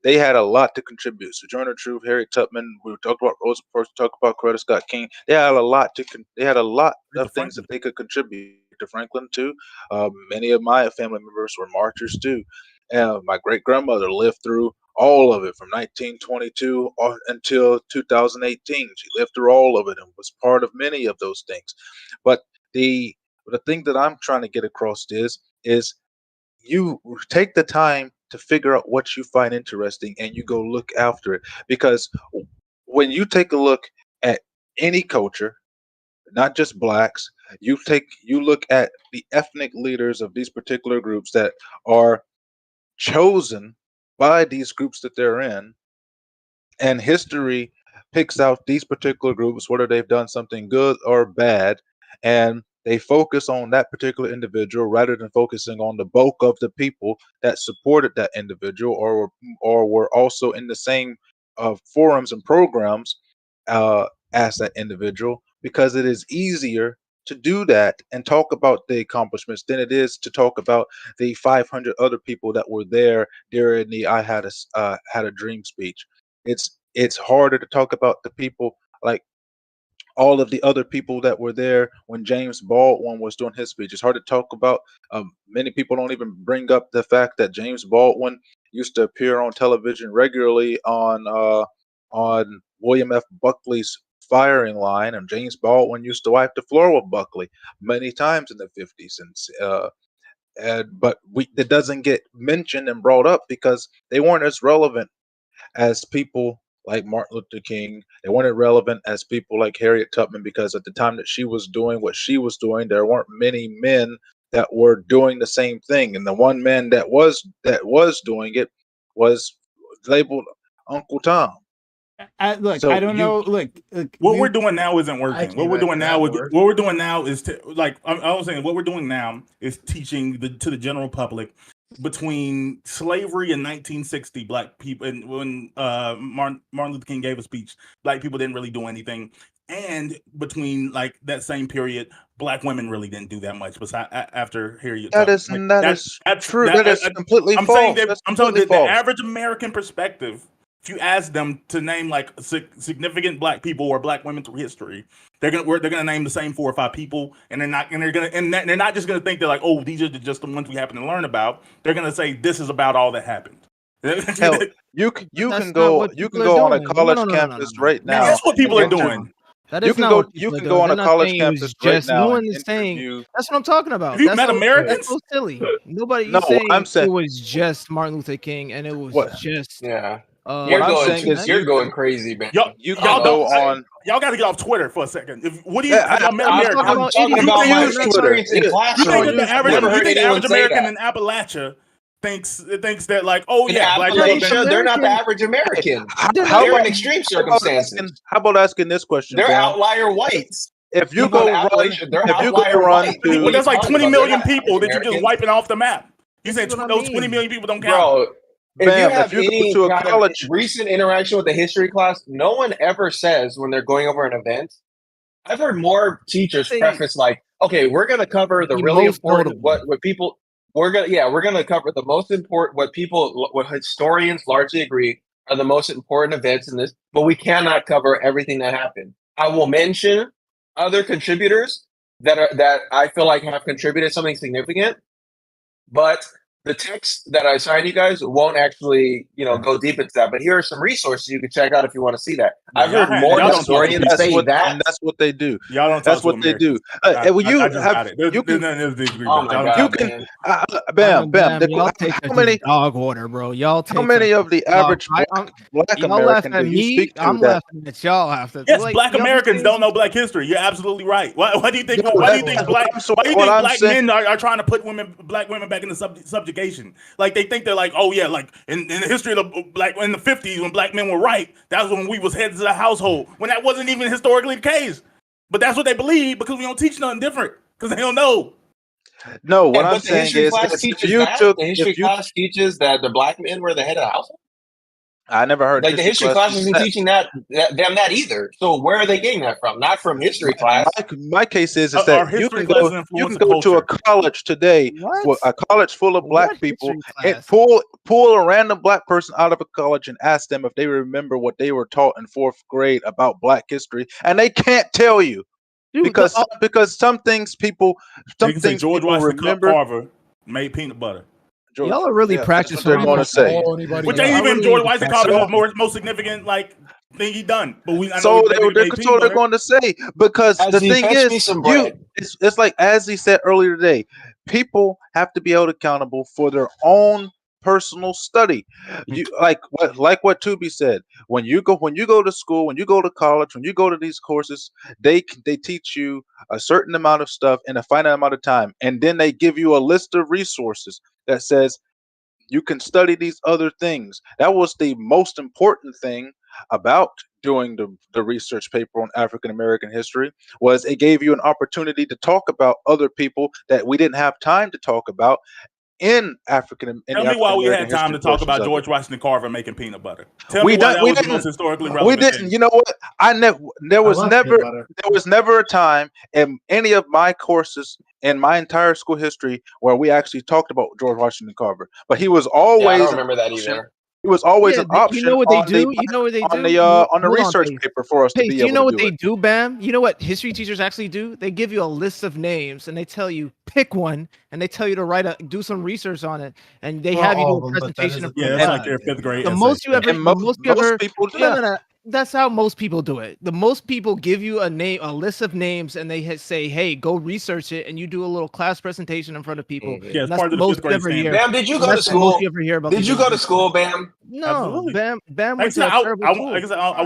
C: they had a lot to contribute. Sojourner Truth, Harriet Tubman, we talked about Rosa Parks, talked about Coretta Scott King. They had a lot of
B: Aretha
C: things
B: Franklin.
C: that they could contribute. To Franklin too. Many of my family members were marchers too. My great grandmother lived through all of it from 1922 until 2018. She lived through all of it and was part of many of those things. But the the thing that I'm trying to get across is you take the time to figure out what you find interesting and you go look after it, because when you take a look at any culture, not just blacks, you look at the ethnic leaders of these particular groups that are chosen by these groups that they're in, and history picks out these particular groups, whether they've done something good or bad, and They focus on that particular individual rather than focusing on the bulk of the people that supported that individual or were also in the same forums and programs as that individual, because it is easier to do that and talk about the accomplishments than it is to talk about the 500 other people that were there during the had a dream speech. It's harder to talk about the people, like all of the other people that were there when James Baldwin was doing his speech. It's hard to talk about. Many people don't even bring up the fact that James Baldwin used to appear on television regularly on William F. Buckley's firing line, and James Baldwin used to wipe the floor with Buckley many times in the 50s, but it doesn't get mentioned and brought up because they weren't as relevant as people like Martin Luther King. They weren't relevant as people like Harriet Tubman, because at the time that she was doing what she was doing, there weren't many men that were doing the same thing. And the one man that was doing it was labeled Uncle Tom.
A: Look,
C: So
A: I don't
C: you
A: know. Look,
B: What we're doing now isn't
H: I
B: working.
H: came
B: What we're
H: back
B: doing
H: to
B: now,
H: that word.
B: what we're doing now is I was saying, what we're doing now is teaching to the general public between slavery and 1960, black people, and when Martin Luther King gave a speech, black people didn't really do anything, and between like that same period, black women really didn't do that much. Besides, after Harriet
C: that
B: Tubman,
C: is
B: like
C: that is
B: that's
C: true.
B: that.
C: That is completely
B: I'm saying
C: false.
B: that
C: That's
B: I'm telling
C: completely
B: the
C: false.
B: average American perspective. If you ask them to name like significant black people or black women through history, they're gonna name the same 4 or 5 people, and they're not just gonna think they're like, oh, these are just the ones we happen to learn about. They're gonna say this is about all that happened.
C: Hell,
F: But
C: you
F: that's
C: can
F: not
C: go
F: what
C: you can
F: people are
C: go on a
F: doing. No,
C: college
F: no, no, no, no, no,
C: campus
F: no.
C: right
F: That's
C: now
B: That's what
C: and
B: people are
C: interview.
B: doing.
F: that
C: You
F: is
C: can
F: not
C: go
F: what
C: you
F: people are
C: can go
F: doing.
C: on
F: They're
C: a
F: not
C: college
F: saying it
C: campus
F: was
C: right
F: just. No
C: now and
F: one is saying.
C: interview.
F: That's what I'm talking
B: Have
F: about.
B: you
F: That's
B: met
F: so. That's
B: Americans?
F: so silly. Nobody.
C: No,
F: You
C: what I'm
F: saying
C: saying,
F: it was just Martin Luther King and it was
C: what
F: just
E: Yeah,
C: what
E: you're
C: I'm
E: going
C: saying
E: to
C: is
E: you're going crazy, man.
C: you
E: I'm
C: can
B: Y'all don't.
C: go on.
B: Y'all got to get off Twitter for a second.
C: Yeah,
B: Have y'all met
F: we're
B: Americans?
F: talking
E: I'm
F: about
E: talking
C: you
E: about
C: can
F: idiots.
E: my
F: We're
C: use
F: not
C: Twitter.
E: experience in
C: Yeah,
B: You
C: you can
B: think that
E: classroom.
B: the
C: use
E: I've
B: average
E: never
C: Twitter.
B: you
E: heard
B: think the
E: anyone
B: average
E: say
B: American
E: that.
B: in Appalachia thinks that like, oh
E: In
B: yeah, black people have
F: average
B: been.
E: Appalachia, they're not the
F: American.
E: average
C: Hey,
E: American.
F: They're
C: how
F: not
E: They're
C: about
E: in
F: even.
E: extreme circumstances.
C: how about asking this question,
E: They're
C: Bam?
E: outlier whites.
C: If you
E: People in
C: go run,
E: Appalachia, they're
C: if you go
E: outlier
C: run
E: whites. What
B: Well,
E: are
C: to
E: you
B: that's like
E: talking
B: 20
E: about? They're not
B: million people
E: average
B: that you're just
E: Americans.
B: wiping off the map. You
F: This is
B: said
F: what I
B: those 20
F: mean.
B: million people don't count.
E: Bro, if you
C: Bam,
E: have
C: if you go
E: any
C: to a
E: kind of
C: college,
E: recent interaction with the history class, no one ever says when they're going over an event. I've heard more teachers
F: Say
E: preface like, "Okay, we're going to cover the
F: the
E: really
F: most
E: important
F: notable.
E: what people we're going to cover the most important what historians largely agree are the most important events in this, but we cannot cover everything that happened. I will mention other contributors that I feel like have contributed something significant, but the text that I assign you guys won't actually, go deep into that. But here are some resources you can check out if you want to see that.
B: Yeah,
E: I've heard more
C: and
B: y'all
C: that's
B: don't talk
C: and
B: to
E: historians
C: that's
B: people.
E: say
C: what
E: that.
C: and that's what they do.
B: Y'all don't talk
C: That's
B: to
C: what they do.
B: Americans. Well, I
C: You
B: just
C: have
B: got it. There's
C: you can
B: nothing else to disagree
E: Oh
B: about.
E: my
B: Y'all don't talk
C: you
E: god,
B: to
C: can
B: people.
E: man!
C: bam bam.
F: Y'all take us
C: How
F: to
C: many
F: dog water, bro. Y'all
C: how
F: take us
C: many of
F: to
C: the
F: dog.
C: average black
F: Y'all laugh
C: American do
F: at
C: you
F: me.
C: speak to
F: I'm
C: that?
F: laughing at y'all after.
B: Yes,
F: Like
B: black
F: y'all be
B: Americans
F: saying
B: don't
F: some
B: know
F: shit.
B: black history. You're absolutely right. Why do you think
C: No,
B: why do
C: that
B: you think
C: what
B: black
C: I'm so
B: why do you
C: what
B: think
C: I'm
B: black
C: saying.
B: men are trying to put black women back into subjugation? Like they think they're like, oh yeah, like in the history of the black in the 50s when black men were right, that was when we was heads of the household. When that wasn't even historically the case. But that's what they believe because we don't teach nothing different. Because they don't know.
C: No, what
E: Yeah,
C: I'm
E: but the
C: saying
E: history
C: is
E: class
C: if
E: teaches
C: you
E: that.
C: took
E: The
C: if
E: history
C: you
E: class teaches that the black men were the head of the household.
C: I never heard
E: Like the
C: history
E: history
C: class
E: class
C: teach
E: isn't
C: that.
E: teaching them that either. So where are they getting that from? Not from history
C: my
E: class.
C: my case is
B: Our
C: that
B: history classes
C: you can
B: influence the
C: go to a
B: culture.
C: college today,
F: What?
C: for a college full of
F: What
C: black people,
F: history
C: and
F: class?
C: pull a random black person out of a college and ask them if they remember what they were taught in 4th grade about black history, and they can't tell you
F: Dude,
C: because
B: They
C: some
B: can say
C: things
B: George
C: people
B: Washington
C: remember.
B: Carver made peanut butter.
F: y'all
C: George,
F: are really
C: yeah, that's what
F: practicing
C: they're
F: on
D: Did
C: going
F: my
C: to
D: he
C: say.
D: call
F: point.
D: anybody
B: Which
F: Like
B: ain't
F: y'all
B: even
D: names?
F: really
B: George
F: need to
B: Washington
F: practice
B: Carver's
C: So
F: on my
B: most significant like thing he done. But I
C: So
B: know that nigga made peanut
C: they're
B: butter.
C: going to say, because the
E: Azzy,
C: thing
E: fetch me
C: is,
E: some bread.
C: it's like as he said earlier today, people have to be held accountable for their own personal study. You like what Tubi said. When you go to school, when you go to college, when you go to these courses, they teach you a certain amount of stuff in a finite amount of time, and then they give you a list of resources that says you can study these other things. That was the most important thing about doing the research paper on African American history was it gave you an opportunity to talk about other people that we didn't have time to talk about in
B: Tell me why
C: African
B: we
C: American
B: had time
C: history
B: to talk
C: portions
B: about
C: of it.
B: George Washington Carver making peanut butter. Tell
C: We
B: me why
C: didn't.
B: that was the most historically relevant
C: We didn't.
B: thing.
C: You know what? There was
H: love
C: never.
H: peanut butter.
C: There was never a time in any of my courses in my entire school history where we actually talked about George Washington Carver. But he was
E: Yeah, I don't
C: always an
E: remember that
C: option.
E: either.
C: He was always
F: Yeah,
C: an
F: you
C: option
F: know what they
C: on the
F: do? You know what they
C: on
F: do?
C: the on the
F: Hold on,
C: research
F: Pace.
C: paper for us to
F: Pace,
C: be
F: do you
C: able
F: know
C: to
F: what
C: do
F: they
C: it.
F: do, Bam? You know what history teachers actually do? They give you a list of names and they tell you pick one and they tell you to do some research on it and they
H: Well,
F: have you
H: all
F: do a
H: of them, but that is
F: presentation
H: a
F: in
B: Yeah,
F: front of
B: that's
H: bad
B: like
F: everybody.
B: their fifth grade
F: The
B: essay.
F: most you ever,
C: And
F: the most you
C: most
F: ever,
C: people,
F: no,
C: yeah.
F: no, no. That's how most people do it. The most people give you a list of names, and they say, "Hey, go research it," and you do a little class presentation in front of people.
E: Mhm.
B: Yeah, it's
F: And that's
B: part
F: the
B: of the
F: most
B: fifth
F: you
B: grade
F: ever hear.
B: standard.
E: Bam, did you
F: And
E: go to
F: that's the most
E: school?
F: you ever hear about
E: Did
F: these
E: you go to
F: institutions.
E: school, Bam?
F: No,
B: Absolutely.
F: Bam
B: Like
F: went
B: I said,
F: to a terrible
B: like
F: school.
B: I said, I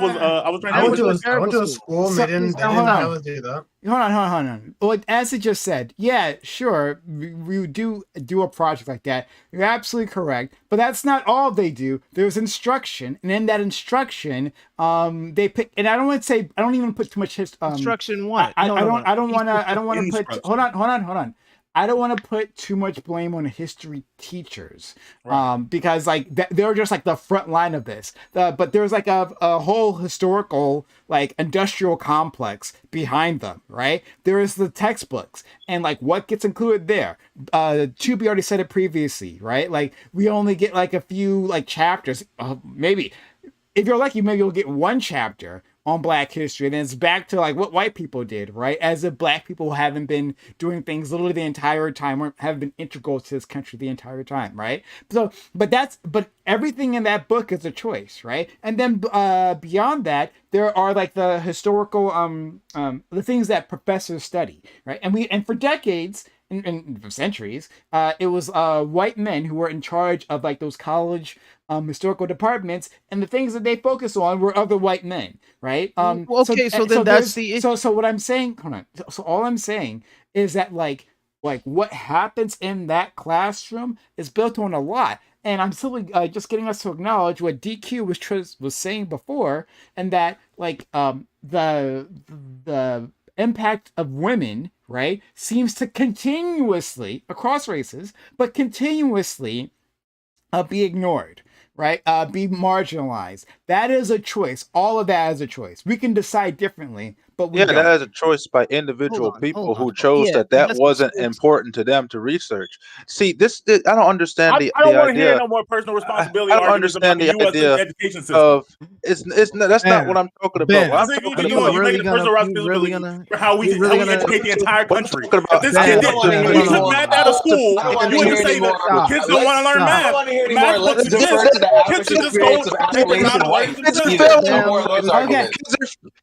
B: was trained
H: I
F: Bam
H: went
F: went
H: to
F: to
H: a,
F: a
H: I
F: terrible
H: went to a
F: school.
H: school and
A: So-
H: they didn't
A: so hold
H: have
A: on.
H: us do that.
A: Hold on. Well, as it just said, yeah, sure, we do a project like that. You're absolutely correct, but that's not all they do. There's instruction, and in that instruction, they pick. And I don't want to say, I don't even put too much
F: Instruction what?
A: I
F: No.
A: don't want to put.
B: Instruction.
A: Hold on. I don't want to put too much blame on history teachers,
B: Right.
A: because like they're just like the front line of this. But there's like a whole historical like industrial complex behind them, right? There is the textbooks and like what gets included there. Tubi already said it previously, right? Like we only get like a few like chapters, maybe. If you're lucky, maybe you'll get one chapter on Black history, and then it's back to like what white people did, right? As if Black people haven't been doing things literally the entire time, or haven't been integral to this country the entire time, right? So, but everything in that book is a choice, right? And then beyond that, there are like the historical the things that professors study, right? And for decades, and for centuries, it was white men who were in charge of like those college historical departments, and the things that they focus on were other white men, right?
F: Okay, so then that's the issue.
A: So what I'm saying, hold on. So all I'm saying is that like what happens in that classroom is built on a lot. And I'm simply just getting us to acknowledge what DQ was saying before, and that like the impact of women, right, seems to continuously across races, but continuously be ignored, right? Be marginalized. That is a choice. All of that is a choice. We can decide differently, but we
C: Yeah,
A: don't.
C: that is a choice by individual people who chose
F: Yeah,
C: that
F: that's
C: wasn't
F: what's-
C: important to them to research. See, I don't understand
B: I
C: the
B: don't want to hear
C: idea.
B: no more personal responsibility
C: I don't
B: arguments about
C: understand
B: the
C: the
B: U.S.
C: idea
B: education system.
C: of that's not what I'm talking about. What I'm
B: See,
C: talking
B: you're
C: about.
B: making a personal responsibility for how we educate the entire
C: What I'm
B: country.
C: talking about.
B: If this
C: I
B: kid
C: don't
B: did,
C: wanna
B: when he
C: hear
B: took
C: any
B: math out of
C: more-
B: school,
E: I don't want
B: you
E: to
B: wouldn't
E: hear
B: say
E: any more.
B: that kids don't want to learn
E: I
B: math.
E: don't want to hear
B: The
E: any more.
B: math books
E: Let's
B: exist.
E: defer to the
B: Kids should
E: African
B: just go
E: experience of
B: take the
E: Appalachian
B: math
E: whites.
C: Kids are
E: Either.
C: failing.
E: No more of those arguments.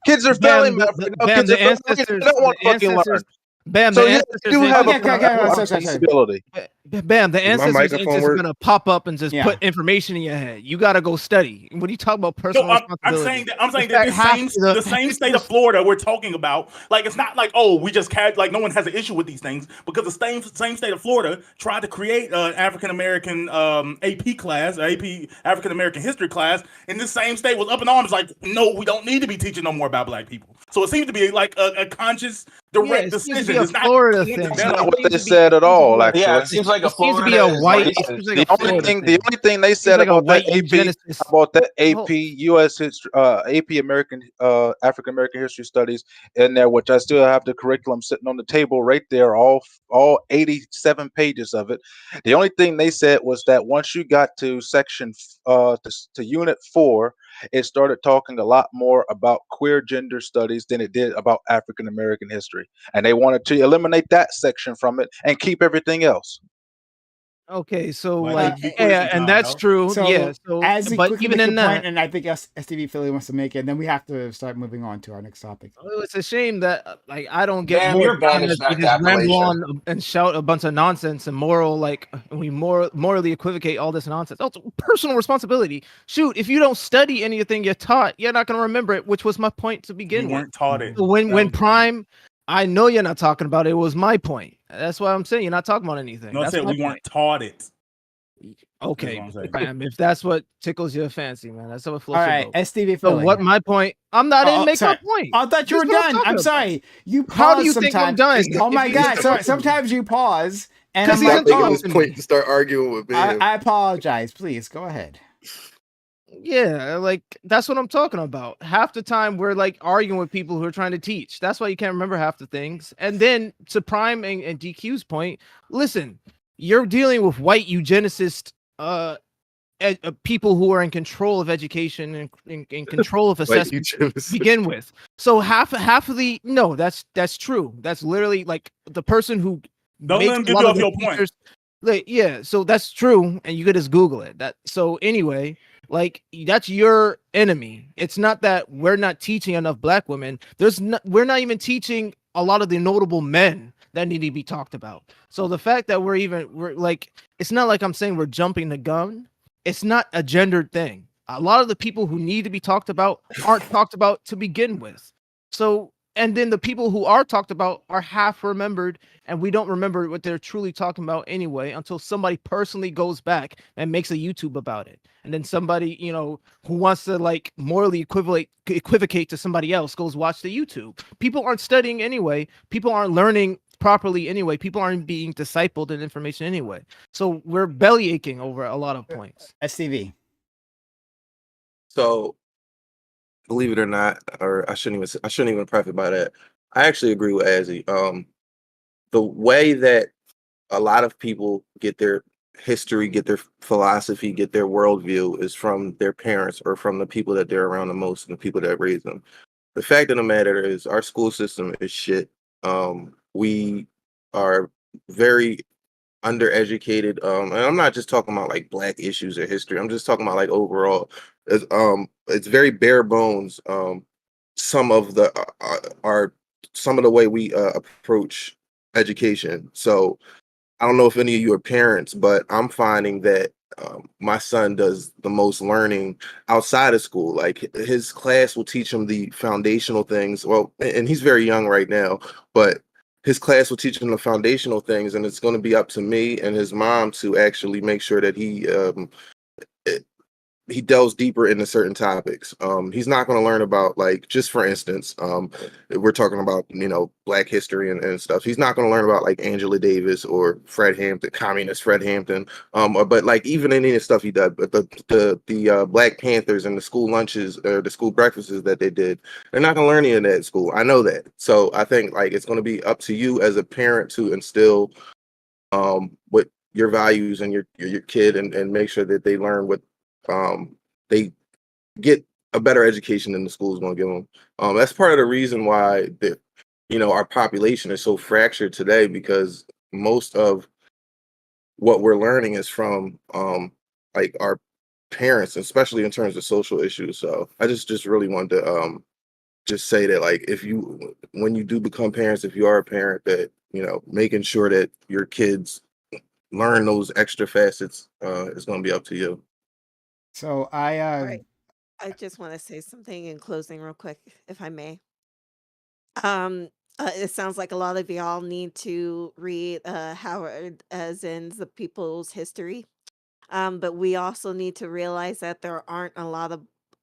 C: Kids are failing math.
F: Bam,
C: Kids are
F: the
C: failing. They
F: ancestors,
C: don't want
F: the
C: to fucking
F: ancestors,
C: learn.
F: Bam,
C: So
F: the
C: yeah,
F: ancestors.
C: you do
F: ain't
C: have a
F: gonna-
C: responsibility.
F: Bam, the
G: Is my
F: ancestors ain't
G: microphone
F: just
G: work?
F: gonna pop up and just
A: Yeah.
F: put information in your head. You gotta go study. What are you talking about?
B: No,
F: Personal
B: I'm
F: responsibility.
B: saying
F: In
B: that
F: fact,
B: the same state of Florida we're talking about, like it's not like we just like no one has an issue with these things because the same state of Florida tried to create an African American AP class, AP African American history class, and this same state was up in arms like, no, we don't need to be teaching no more about Black people. So it seems to be like a conscious, direct
F: it seems to be
B: decision.
F: a
B: It's not
F: Florida thing.
C: That's
B: No,
C: not
B: no,
C: what
F: It seems
C: they
F: to be-
C: said at all.
E: Yeah,
C: Actually,
E: it seems like a
F: It seems to
E: Florida
F: be a
E: is
F: white.
E: racist.
F: It seems like
C: the
F: a
C: only
F: Florida
C: thing
F: thing.
C: they said
F: like a
C: about that
F: white eugenicist.
C: AP U.S. history, AP American African American history studies in there, which I still have the curriculum sitting on the table right there, all 87 pages of it. The only thing they said was that once you got to section to unit 4, it started talking a lot more about queer gender studies than it did about African American history, and they wanted to eliminate that section from it and keep everything else.
F: Okay, so
B: Well,
F: like,
B: be clear
F: yeah,
B: sometime,
F: and that's
B: dog.
F: true.
A: So
F: Yeah. So,
A: as he
F: but
A: quickly
F: even
A: makes
F: in
A: the point,
F: that,
A: and I think STV Philly wants to make it, then we have to start moving on to our next topic.
F: it's a shame that like I don't get
E: Damn,
F: more
E: you're
F: time
E: banished
F: to
E: back to
F: just ramble
E: Appalachia.
F: on and shout a bunch of nonsense and we morally equivocate all this nonsense. Oh, it's personal responsibility. Shoot, if you don't study anything you're taught, you're not gonna remember it, which was my point to begin
B: You
F: with.
B: weren't taught it.
F: So when Prime, I know you're not talking about it. It was my point. That's why I'm saying you're not talking about anything.
B: No, I
F: That's
B: said
F: my
B: we weren't taught it.
F: Okay,
B: what I'm saying.
F: Bam, if that's what tickles your fancy, man, that's what
A: All
F: floats your
A: right,
F: boat.
A: STV
F: So
A: Philly.
F: what my point? I didn't make
A: sorry.
F: my point.
A: I thought you
F: This
A: were
F: is what I'm
A: done.
F: talking
A: I'm
F: about.
A: sorry. You
F: How do
A: pause
F: you think I'm
A: sometimes.
F: done?
A: Oh my
F: If you
A: god! Sorry.
F: interrupted me?
A: Sometimes you pause, and
F: 'Cause
A: I'm
F: he's
A: like,
G: Stop making
A: oh,
G: this
F: interrupting
G: point
F: me.
G: to start arguing with me.
A: I apologize. Please go ahead.
F: Yeah, like that's what I'm talking about. Half the time we're like arguing with people who are trying to teach. That's why you can't remember half the things. And then to Prime and DQ's point, listen, you're dealing with white eugenicist people who are in control of education and in control of
G: Like
F: assessment to
G: eugenics.
F: begin with. So half of the no, that's true. That's literally like the person who
B: Don't let
F: makes
B: him
F: a
B: get
F: lot
B: you
F: of
B: off
F: the
B: your point.
F: teachers. Like, yeah, so that's true, and you could just Google it. That so anyway, like that's your enemy. It's not that we're not teaching enough black women. We're not even teaching a lot of the notable men that need to be talked about. So the fact that we're like, it's not like I'm saying we're jumping the gun. It's not a gendered thing. A lot of the people who need to be talked about aren't talked about to begin with. So, and then the people who are talked about are half remembered, and we don't remember what they're truly talking about anyway until somebody personally goes back and makes a YouTube about it. And then somebody, who wants to like morally equivocate to somebody else goes watch the YouTube. People aren't studying anyway. People aren't learning properly anyway. People aren't being discipled in information anyway. So we're belly aching over a lot of points.
A: STV.
G: So, believe it or not, or I shouldn't even preface by that. I actually agree with Azzy. The way that a lot of people get their history, get their philosophy, get their worldview is from their parents or from the people that they're around the most and the people that raise them. The fact of the matter is our school system is shit. We are very undereducated. And I'm not just talking about like black issues or history. I'm just talking about like overall. It's very bare bones. Some of the are some of the way we approach education. So I don't know if any of you are parents, but I'm finding that my son does the most learning outside of school. Like his class will teach him the foundational things. Well, and he's very young right now, but his class will teach him the foundational things, and it's going to be up to me and his mom to actually make sure that he delves deeper into certain topics. He's not going to learn about, like, just for instance, we're talking about, black history and stuff. He's not going to learn about like Angela Davis or Fred Hampton, communist Fred Hampton. But like even any of the stuff he did, but the Black Panthers and the school lunches or the school breakfasts that they did, they're not going to learn any of that at school. I know that. So I think like it's going to be up to you as a parent to instill what your values and your kid and make sure that they learn what they get a better education than the school is going to give them. That's part of the reason why our population is so fractured today, because most of what we're learning is from like our parents, especially in terms of social issues. So I just really wanted to just say that, like, when you do become parents, if you are a parent, that making sure that your kids learn those extra facets is going to be up to you.
A: So
I: All right. I just want to say something in closing real quick, if I may. It sounds like a lot of y'all need to read Howard Zinn's The People's History. But we also need to realize that there aren't a lot of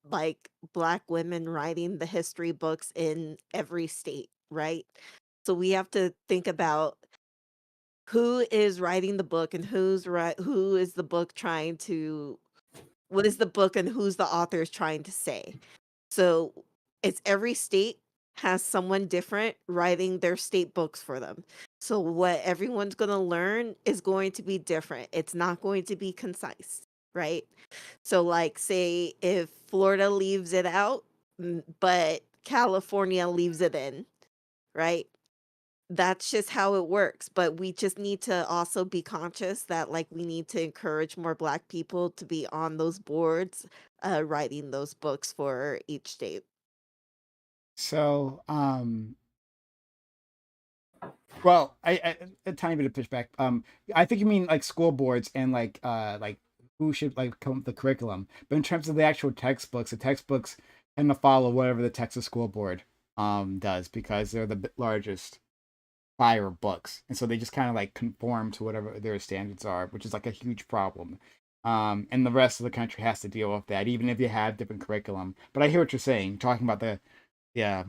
I: like black women writing the history books in every state, right? So we have to think about who is writing the book and who is the book trying to what is the book and who's the author is trying to say. So it's every state has someone different writing their state books for them. So what everyone's going to learn is going to be different. It's not going to be concise, right? So like say if Florida leaves it out, but California leaves it in, right? That's just how it works. But we just need to also be conscious that like we need to encourage more black people to be on those boards writing those books for each state.
A: So, well, I a tiny bit of pushback. I think you mean like school boards and like who should like come with the curriculum. But in terms of the actual textbooks, the textbooks tend to follow whatever the Texas School Board does, because they're the largest buyer of books, and so they just kind of like conform to whatever their standards are, which is like a huge problem. And the rest of the country has to deal with that, even if you have different curriculum. But I hear what you're saying, talking about yeah,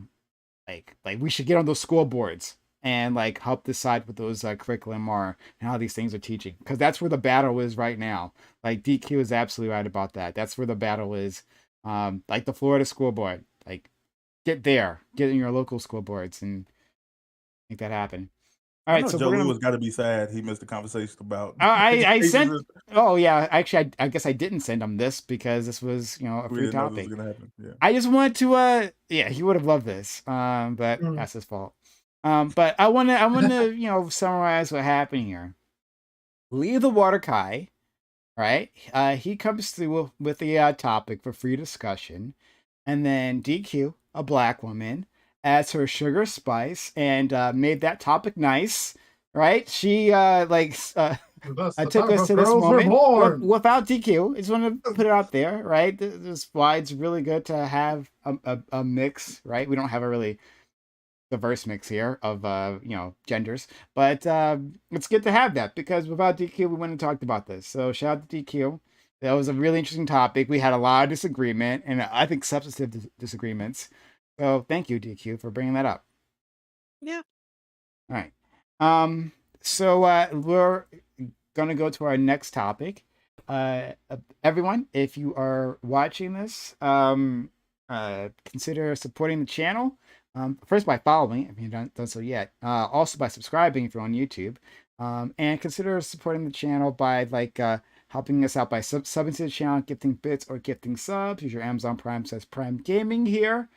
A: like we should get on those school boards and like help decide what those curriculum are and how these things are teaching, because that's where the battle is right now. Like DQ is absolutely right about that. That's where the battle is. Like the Florida school board, like get in your local school boards and make that happen. All
B: I
A: right,
B: know
A: so
B: Joe
A: we're gonna.
B: Lewis got to be sad. He missed the conversation about
A: I sent.
B: education.
A: Oh yeah, actually, I guess I didn't send him this because this was a
B: We
A: free
B: didn't know this was
A: topic.
B: gonna happen. Yeah.
A: I just wanted to yeah, he would have loved this. But
H: Mm.
A: that's his fault. But I wanna summarize what happened here. Lee the Water Kai, right? He comes through with the topic for free discussion, and then DQ, a black woman, adds her sugar spice and made that topic nice, right? She
H: That's
A: I
H: the
A: took
H: time
A: us
H: of
A: to this
H: girls were
A: moment
H: born.
A: without DQ. I just want to put it out there, right? This is why it's really good to have a mix, right? We don't have a really diverse mix here of genders, but it's good to have that, because without DQ we wouldn't have talked about this. So shout out to DQ. That was a really interesting topic. We had a lot of disagreement, and I think substantive disagreements. So thank you, DQ, for bringing that up.
I: Yeah.
A: All right. So we're gonna go to our next topic. Everyone, if you are watching this, consider supporting the channel. First by following, if you haven't done so yet. Also by subscribing if you're on YouTube. And consider supporting the channel by helping us out by subbing to the channel, gifting bits or gifting subs. Use your Amazon Prime, says Prime Gaming here.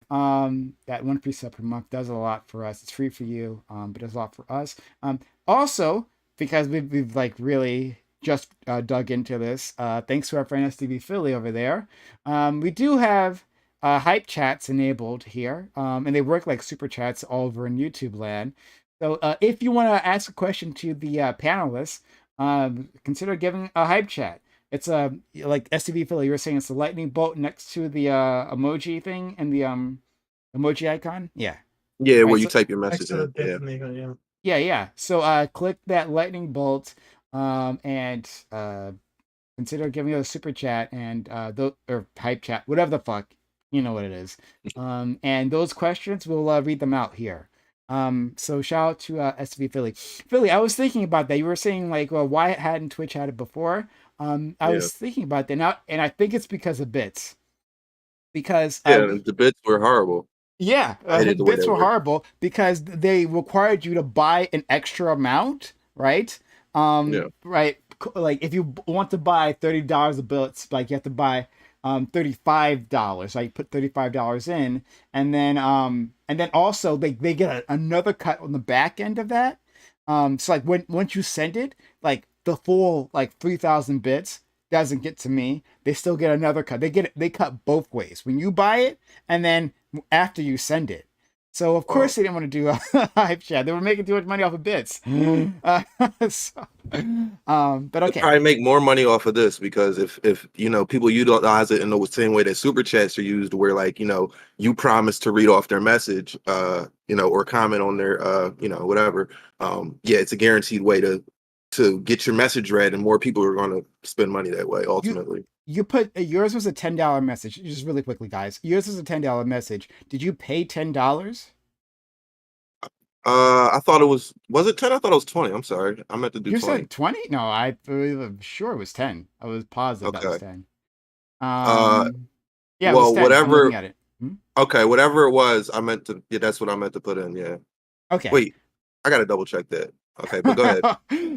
A: That one free sub per month does a lot for us. It's free for you, but does a lot for us. Also, because we've like really just dug into this, thanks to our friend STV Philly over there, we do have hype chats enabled here, and they work like super chats all over in YouTube land. So if you want to ask a question to the panelists, consider giving a hype chat. It's like STV Philly, you were saying, it's the lightning bolt next to the emoji thing and the emoji icon. Yeah.
G: Yeah,
A: Right,
G: where you
A: so,
G: type your
H: Next
G: message
H: to the
G: in.
H: dick
G: Yeah.
H: amigo, yeah.
A: yeah. So click that lightning bolt, and consider giving us a super chat and or hype chat, whatever the fuck, you know what it is. And those questions we'll read them out here. So shout out to SV Philly. Philly, I was thinking about that. You were saying like, well, why hadn't Twitch had it before? I
G: Yeah.
A: was thinking about that now, and I think it's because of bits. Because
G: Yeah, the bits were horrible.
A: yeah,
G: I hated the way
A: bits
G: they
A: were
G: were.
A: horrible because they required you to buy an extra amount, right?
G: Yeah.
A: Right. Like if you want to buy $30 of bits, like you have to buy $35. Like put $35 in, and then also they get another cut on the back end of that. So like once you send it, like the full like 3,000 bits doesn't get to me. They still get another cut. They cut both ways. When you buy it and then after you send it. So of course they didn't want to do a hype chat. They were making too much money off of bits. But okay.
G: Probably make more money off of this, because if people utilize it in the same way that super chats are used, where like you promise to read off their message, or comment on their whatever. Yeah, it's a guaranteed way to get your message read, and more people are going to spend money that way ultimately.
A: You put yours was a $10 message. Just really quickly, guys. Yours was a $10 message. Did you pay $10?
G: I thought it was it 10? I thought it was 20. I'm sorry. I meant to do
A: You
G: 20.
A: said 20? No, I'm sure it was 10. I was positive that was
G: Okay.
A: 10. Yeah, it was
G: Well,
A: 10. I'm
G: whatever.
A: looking at it.
G: Okay, whatever it was, that's what I meant to put in. Yeah.
A: Okay.
G: Wait, I gotta double check that. Okay, but go ahead.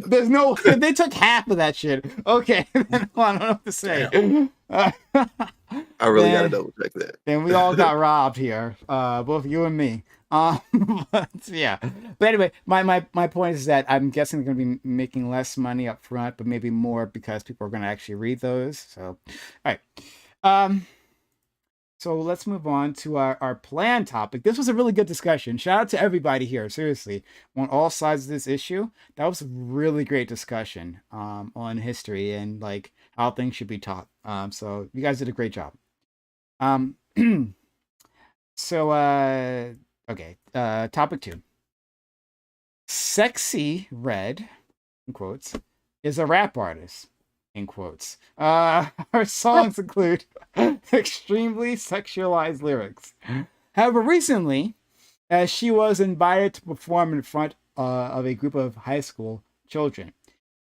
A: There's no. They took half of that shit. Okay, I don't know what to say.
G: I really gotta double check that.
A: Then we all got robbed here, both you and me. But yeah. But anyway, my point is that I'm guessing they're going to be making less money up front, but maybe more because people are going to actually read those. So, all right. So let's move on to our planned topic. This was a really good discussion. Shout out to everybody here, seriously, on all sides of this issue. That was a really great discussion on history and like how things should be taught. So you guys did a great job. So okay, topic 2. Sexy Red, in quotes, is a rap artist. in quotes. Her songs include extremely sexualized lyrics. However, recently, she was invited to perform in front of a group of high school children.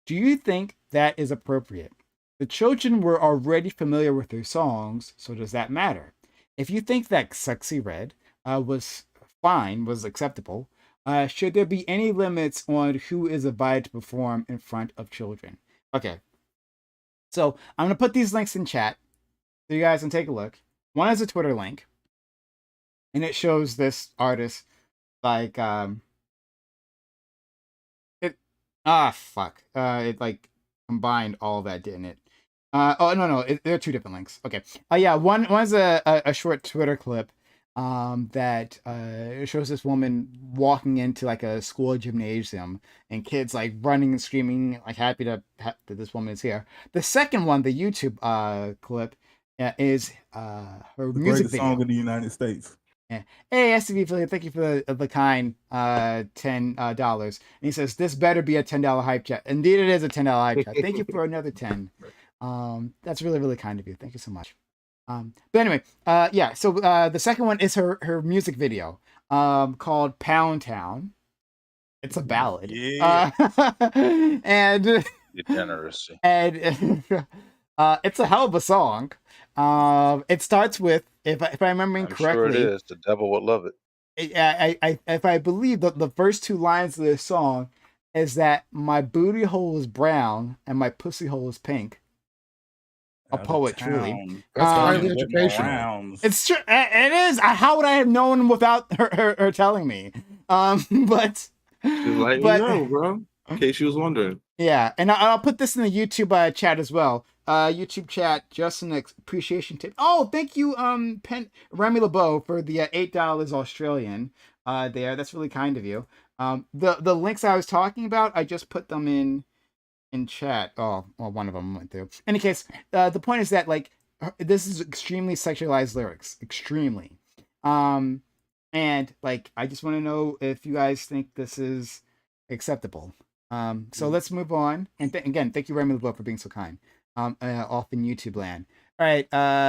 A: Do you think that is appropriate? The children were already familiar with her songs, so does that matter? If you think that Sexy Red was fine, was acceptable, should there be any limits on who is invited to perform in front of children? Okay. So I'm going to put these links in chat so you guys can take a look. One is a Twitter link, and it shows this artist like it like combined all of that, didn't it? There are two different links. Okay. One's a short Twitter clip that shows this woman walking into like a school gymnasium and kids like running and screaming, like happy that this woman is here. The second one, the YouTube clip, is her
B: The
A: music
B: greatest
A: video.
B: song in the United States.
A: Yeah. Hey, SCV affiliate, thank you for the kind $10. And he says, this better be a $10 hype chat. Indeed, it is a $10 hype chat. Thank you for another 10. That's really, really kind of you. Thank you so much. But anyway, so the second one is her music video called Pound Town. It's a ballad.
B: Yeah.
A: And
C: Degeneracy.
A: and it's a hell of a song. It starts with, if I remember
C: I'm
A: correctly,
C: sure it is. The devil would love it.
A: If I believe that the first two lines of this song is that my booty hole is brown and my pussy hole is pink. A poet, truly.
D: That's highly
B: With my
D: educational.
B: rounds.
A: It's true. It is. How would I have known without her telling me? But
G: Just letting you know, bro. In case you was wondering.
A: yeah, and I'll put this in the YouTube chat as well. YouTube chat, just an appreciation tip. Oh, thank you, Remy LeBeau for the $8 Australian. There, that's really kind of you. The links I was talking about, I just put them in chat. Oh, well, one of them went through. In any case, the point is that like this is extremely sexualized lyrics, extremely. And like I just want to know if you guys think this is acceptable. So let's move on. And again, thank you, Remy LeBeau, for being so kind. Off in YouTube land. All right,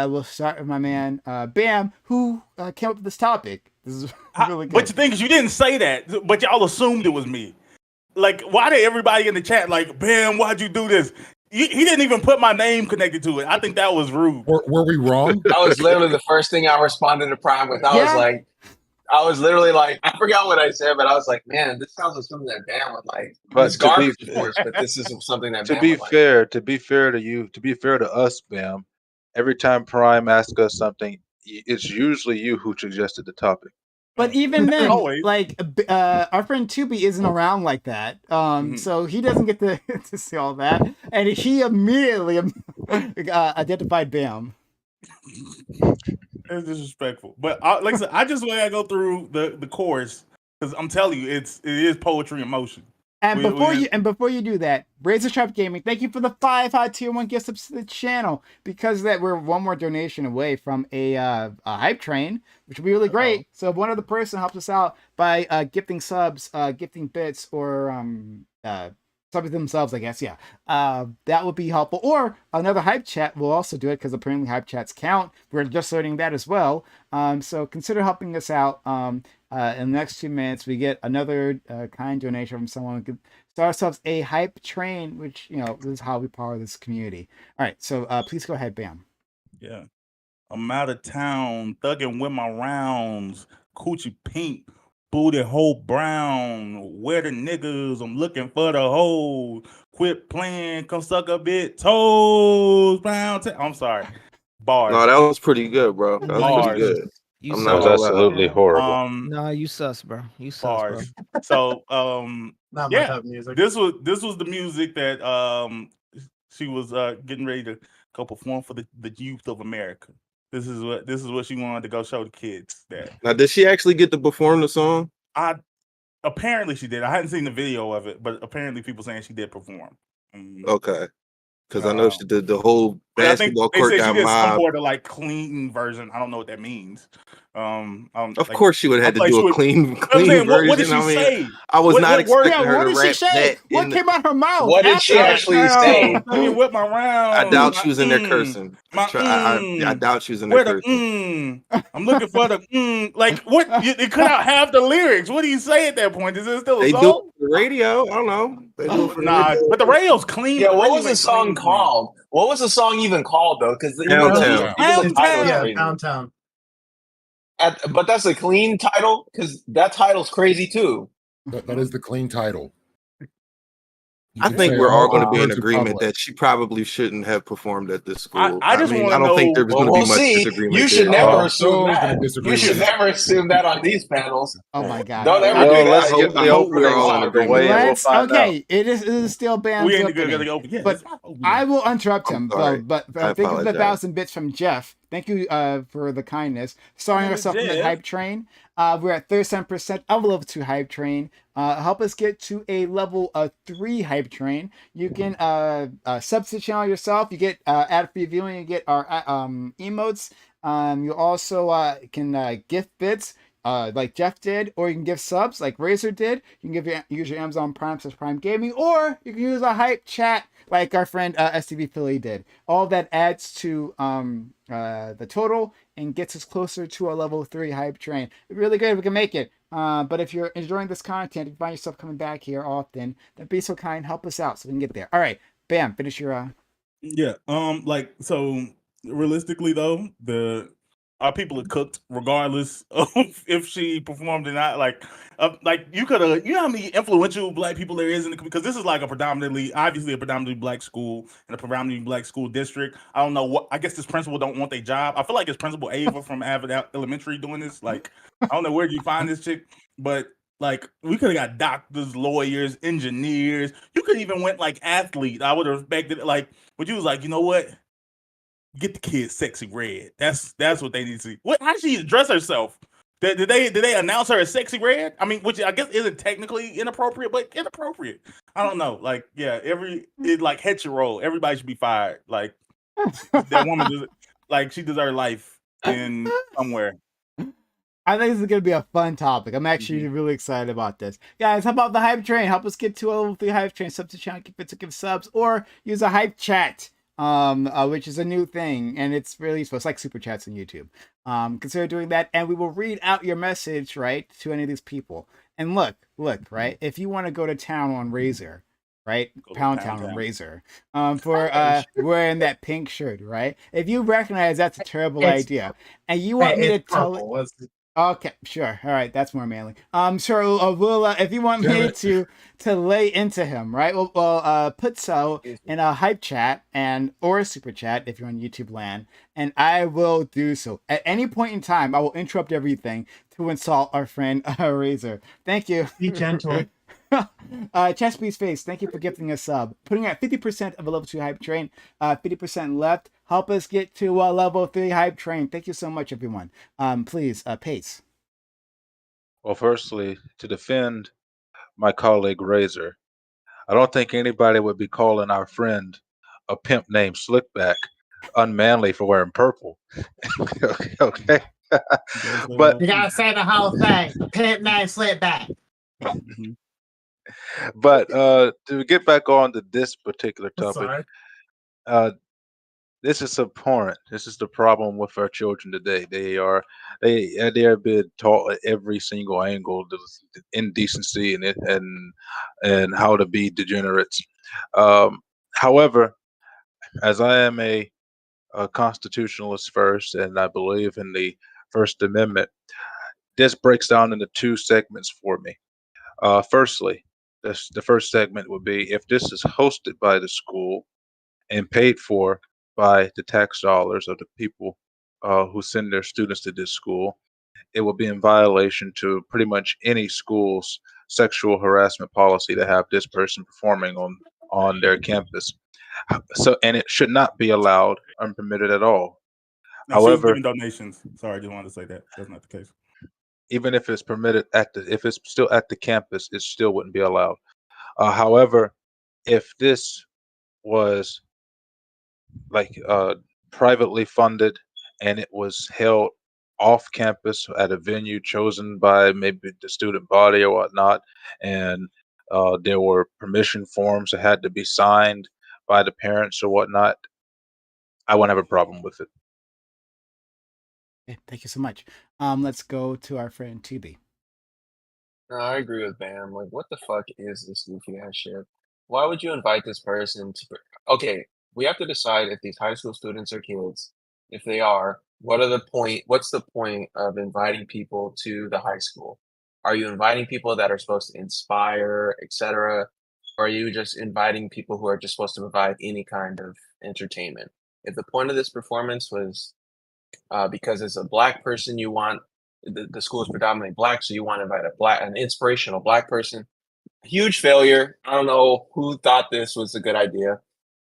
A: we'll start with my man Bam, who came up with this topic. This is really good.
B: But the thing is, you didn't say that, but y'all assumed it was me. Like, why did everybody in the chat like, Bam, why'd you do this? He didn't even put my name connected to it. I think that was rude.
D: Were we wrong?
E: That was literally the first thing I responded to Prime with. I was literally like, I forgot what I said, but I was like, man, this sounds like something that Bam would like.
C: But
E: It's garbage, of course, but this is something that Bam would like.
C: to be fair to you, to be fair to us, Bam, every time Prime asks us something, it's usually you who suggested the topic.
A: But even then,
B: Always.
A: like our friend Tubi isn't around like that, so he doesn't get to see all that, and he immediately identified Bam.
B: It's disrespectful. But like I said, I just want to go through the chorus because I'm telling you, it is poetry in motion.
A: And before you do that, Razor Sharp Gaming, thank you for the 5 hot tier 1 gift subs to the channel. Because that we're one more donation away from a hype train, which would be really great. So if one other person helps us out by gifting subs, gifting bits, or subbing themselves, I guess, that would be helpful. Or another hype chat will also do it because apparently hype chats count. We're just learning that as well. So consider helping us out. In the next 2 minutes, we get another kind donation from someone who could start ourselves a hype train, which, this is how we power this community. All right, so please go ahead, Bam.
B: Yeah. I'm out of town, thugging with my rounds, coochie pink, booty hole brown. Where the niggas? I'm looking for the hole. Quit playing, come suck a bit, toes, brown. I'm sorry. Bars.
G: No, that was pretty good, bro. That was
B: Bars.
G: pretty good.
F: You
G: I'm
C: That
G: not
C: was
G: gonna lie.
C: absolutely horrible.
F: No, you sus, bro. You sus, bro.
B: Bars. So
H: Not my
B: yeah,
H: type of music.
B: this was the music that she was getting ready to go perform for the youth of America. This is what she wanted to go show the kids that.
G: Now, did she actually get to perform the song?
B: Apparently she did. I hadn't seen the video of it, but apparently people saying she did perform.
G: Okay. Because I know she did the whole
B: But I think
G: basketball
B: they
G: court
B: said she
G: got
B: did some
G: mobbed.
B: sort of like clean version. I don't know what that means.
G: Of
B: Like,
G: course, she would have had to
B: like
G: do
B: she
G: a
B: would.
G: clean
B: I'm saying, what did
G: version.
B: she
G: I mean,
B: say?
G: I was not
B: What word?
A: Yeah,
G: expecting her
A: what
G: to
A: did she
G: rap
A: say?
G: that
A: What
G: in the.
A: came out her mouth
E: What did she
A: after that?
E: actually say?
B: Let me whip my
G: I
B: round.
G: doubt
B: My
G: she was in there cursing.
B: my
G: I doubt she was in there
B: Where the
G: cursing.
B: I'm looking for the Like what? It cut out half the lyrics. What do you say at that point? Is it still a
G: They do it
B: song?
G: for the radio. I don't know. They do it for the
B: Nah,
G: radio.
B: but the radio's clean.
E: Yeah,
B: The
E: what
B: radio
E: was the
B: ain't
E: song
B: clean, clean.
E: called? What was the song even called though? Because even
G: Downtown.
E: the title is
B: Downtown.
E: crazy.
H: Downtown.
E: But that's a clean title because that title's crazy too.
D: That is the clean title. You
G: I
D: could
G: think
D: say
G: we're all
D: all
G: going to
D: the
G: be in
D: words in
G: agreement
D: public.
G: that she probably shouldn't have performed at this
B: I
G: school.
B: just
G: mean,
B: want
G: I
B: to
G: don't think
B: know.
G: there's
E: Well,
G: going to
E: we'll
G: be much
E: see.
G: disagreement
E: You should
G: there.
E: never
D: I'm
E: assume
D: so going to
E: that.
D: disagree
E: You
D: with
E: should
D: that.
E: never assume that on these panels.
A: Oh my god.
E: Don't ever
G: I,
E: do
C: Well, let's
E: that.
C: get
G: I
C: the
G: hope we're
C: openings
G: all
C: out
G: in
C: of the
G: agreement.
C: way, and we'll
A: Let's
C: find out.
A: okay. It is still Bam's
B: We ain't good
A: opening,
B: to open. Yeah,
A: but
B: it's not open.
A: I will interrupt
G: I'm
A: him.
G: sorry.
A: But
G: I
A: thank you for the
G: apologize.
A: 1,000 bits from Jeff. Thank you for the kindness. Starting
B: Remember
A: ourselves on the
B: Jeff?
A: hype train. We're at 37% of a level 2 hype train. Help us get to a level 3 hype train. You can sub to the channel yourself. You get ad-free viewing. You get our emotes. You also can gift bits. Like Jeff did, or you can give subs like Razor did. You can use your Amazon Prime / Prime Gaming, or you can use a hype chat like our friend STV Philly did. All that adds to the total and gets us closer to a level 3 hype train. Really good if we can make it. But if you're enjoying this content, if you find yourself coming back here often, then be so kind, help us out so we can get there. All right, Bam, finish your.
B: Yeah. Like so. Realistically, though, our people are cooked regardless of if she performed or not. Like you could have. You know how many influential black people there is because this is like obviously a predominantly black school and a predominantly black school district. I don't know what. I guess this principal don't want their job. I feel like it's Principal Ava from Avid Elementary doing this. Like I don't know where you find this chick, but. Like we could have got doctors, lawyers, engineers. You could even went like athlete. I would have respected it. Like, but you was like, you know what? Get the kid sexy red. That's what they need to see. What? How did she dress herself? Did they announce her as sexy red? I mean, which I guess isn't technically inappropriate, but inappropriate. I don't know. Like, yeah, like hetero. Everybody should be fired. Like that woman she deserves life in somewhere.
A: I think this is going to be a fun topic. I'm actually really excited about this. Guys, how about the hype train? Help us get to a level 3 hype train. Sub to channel, give subs, or use a hype chat, which is a new thing, and it's really useful. It's like super chats on YouTube. Consider doing that, and we will read out your message, right, to any of these people. And look, right, if you want to go to town on Razor, right, Pound Town on Razor, for wearing that pink shirt, right, if you recognize that's a terrible idea, and you want me to tell it. Okay, sure. All right, that's more manly. Sure. We'll if you want me to lay into him, right? We'll put so in a hype chat or a super chat if you're on YouTube land, and I will do so at any point in time. I will interrupt everything to insult our friend Razor. Thank you.
H: Be gentle.
A: Chessbeat's Face, thank you for gifting a sub. Putting at 50% of a level 2 hype train, 50% left. Help us get to a level 3 hype train. Thank you so much, everyone. Please, Pace.
C: Well, firstly, to defend my colleague Razor, I don't think anybody would be calling our friend a pimp named Slickback unmanly for wearing purple. Okay. But
H: You gotta say the whole thing. Pimp named Slipback.
C: But to get back on to this particular topic, this is abhorrent. This is the problem with our children today. They are being taught at every single angle the indecency and how to be degenerates. However, as I am a constitutionalist first, and I believe in the First Amendment, this breaks down into two segments for me. Firstly, the first segment would be if this is hosted by the school and paid for by the tax dollars of the people who send their students to this school, it will be in violation to pretty much any school's sexual harassment policy to have this person performing on their campus. So, and it should not be allowed unpermitted at all.
B: Now, she was
C: However,
B: giving donations. Sorry, I just wanted to say that. That's not the case.
C: even if it's permitted if it's still at the campus, it still wouldn't be allowed. However, if this was like privately funded, and it was held off campus at a venue chosen by maybe the student body or whatnot, and there were permission forms that had to be signed by the parents or whatnot, I wouldn't have a problem with it.
A: Okay, thank you so much. Let's go to our friend TB.
E: No, I agree with Bam. Like, what the fuck is this goofy ass shit? Why would you invite this person to? Okay, we have to decide if these high school students are kids. If they are, what are the point? What's the point of inviting people to the high school? Are you inviting people that are supposed to inspire, etc., or are you just inviting people who are just supposed to provide any kind of entertainment? If the point of this performance was because as a black person, you want the school is predominantly black, so you want to invite an inspirational black person. Huge failure. I don't know who thought this was a good idea.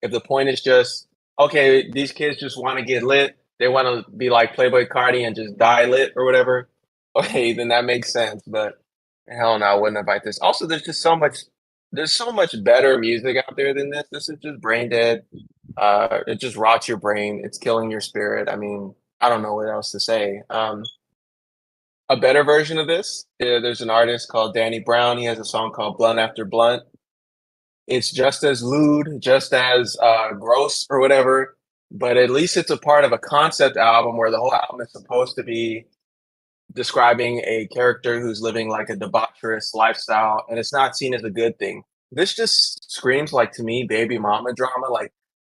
E: If the point is just okay, these kids just want to get lit, they want to be like Playboy Cardi and just die lit or whatever. Okay, then that makes sense. But hell no, I wouldn't invite this. Also, there's just so much. There's so much better music out there than this. This is just brain dead. It just rots your brain. It's killing your spirit. I mean, I don't know what else to say. A better version of this, there's an artist called Danny Brown. He has a song called Blunt After Blunt. It's just as lewd, just as gross or whatever, but at least it's a part of a concept album where the whole album is supposed to be describing a character who's living like a debaucherous lifestyle, and it's not seen as a good thing. This just screams like to me baby mama drama. Like,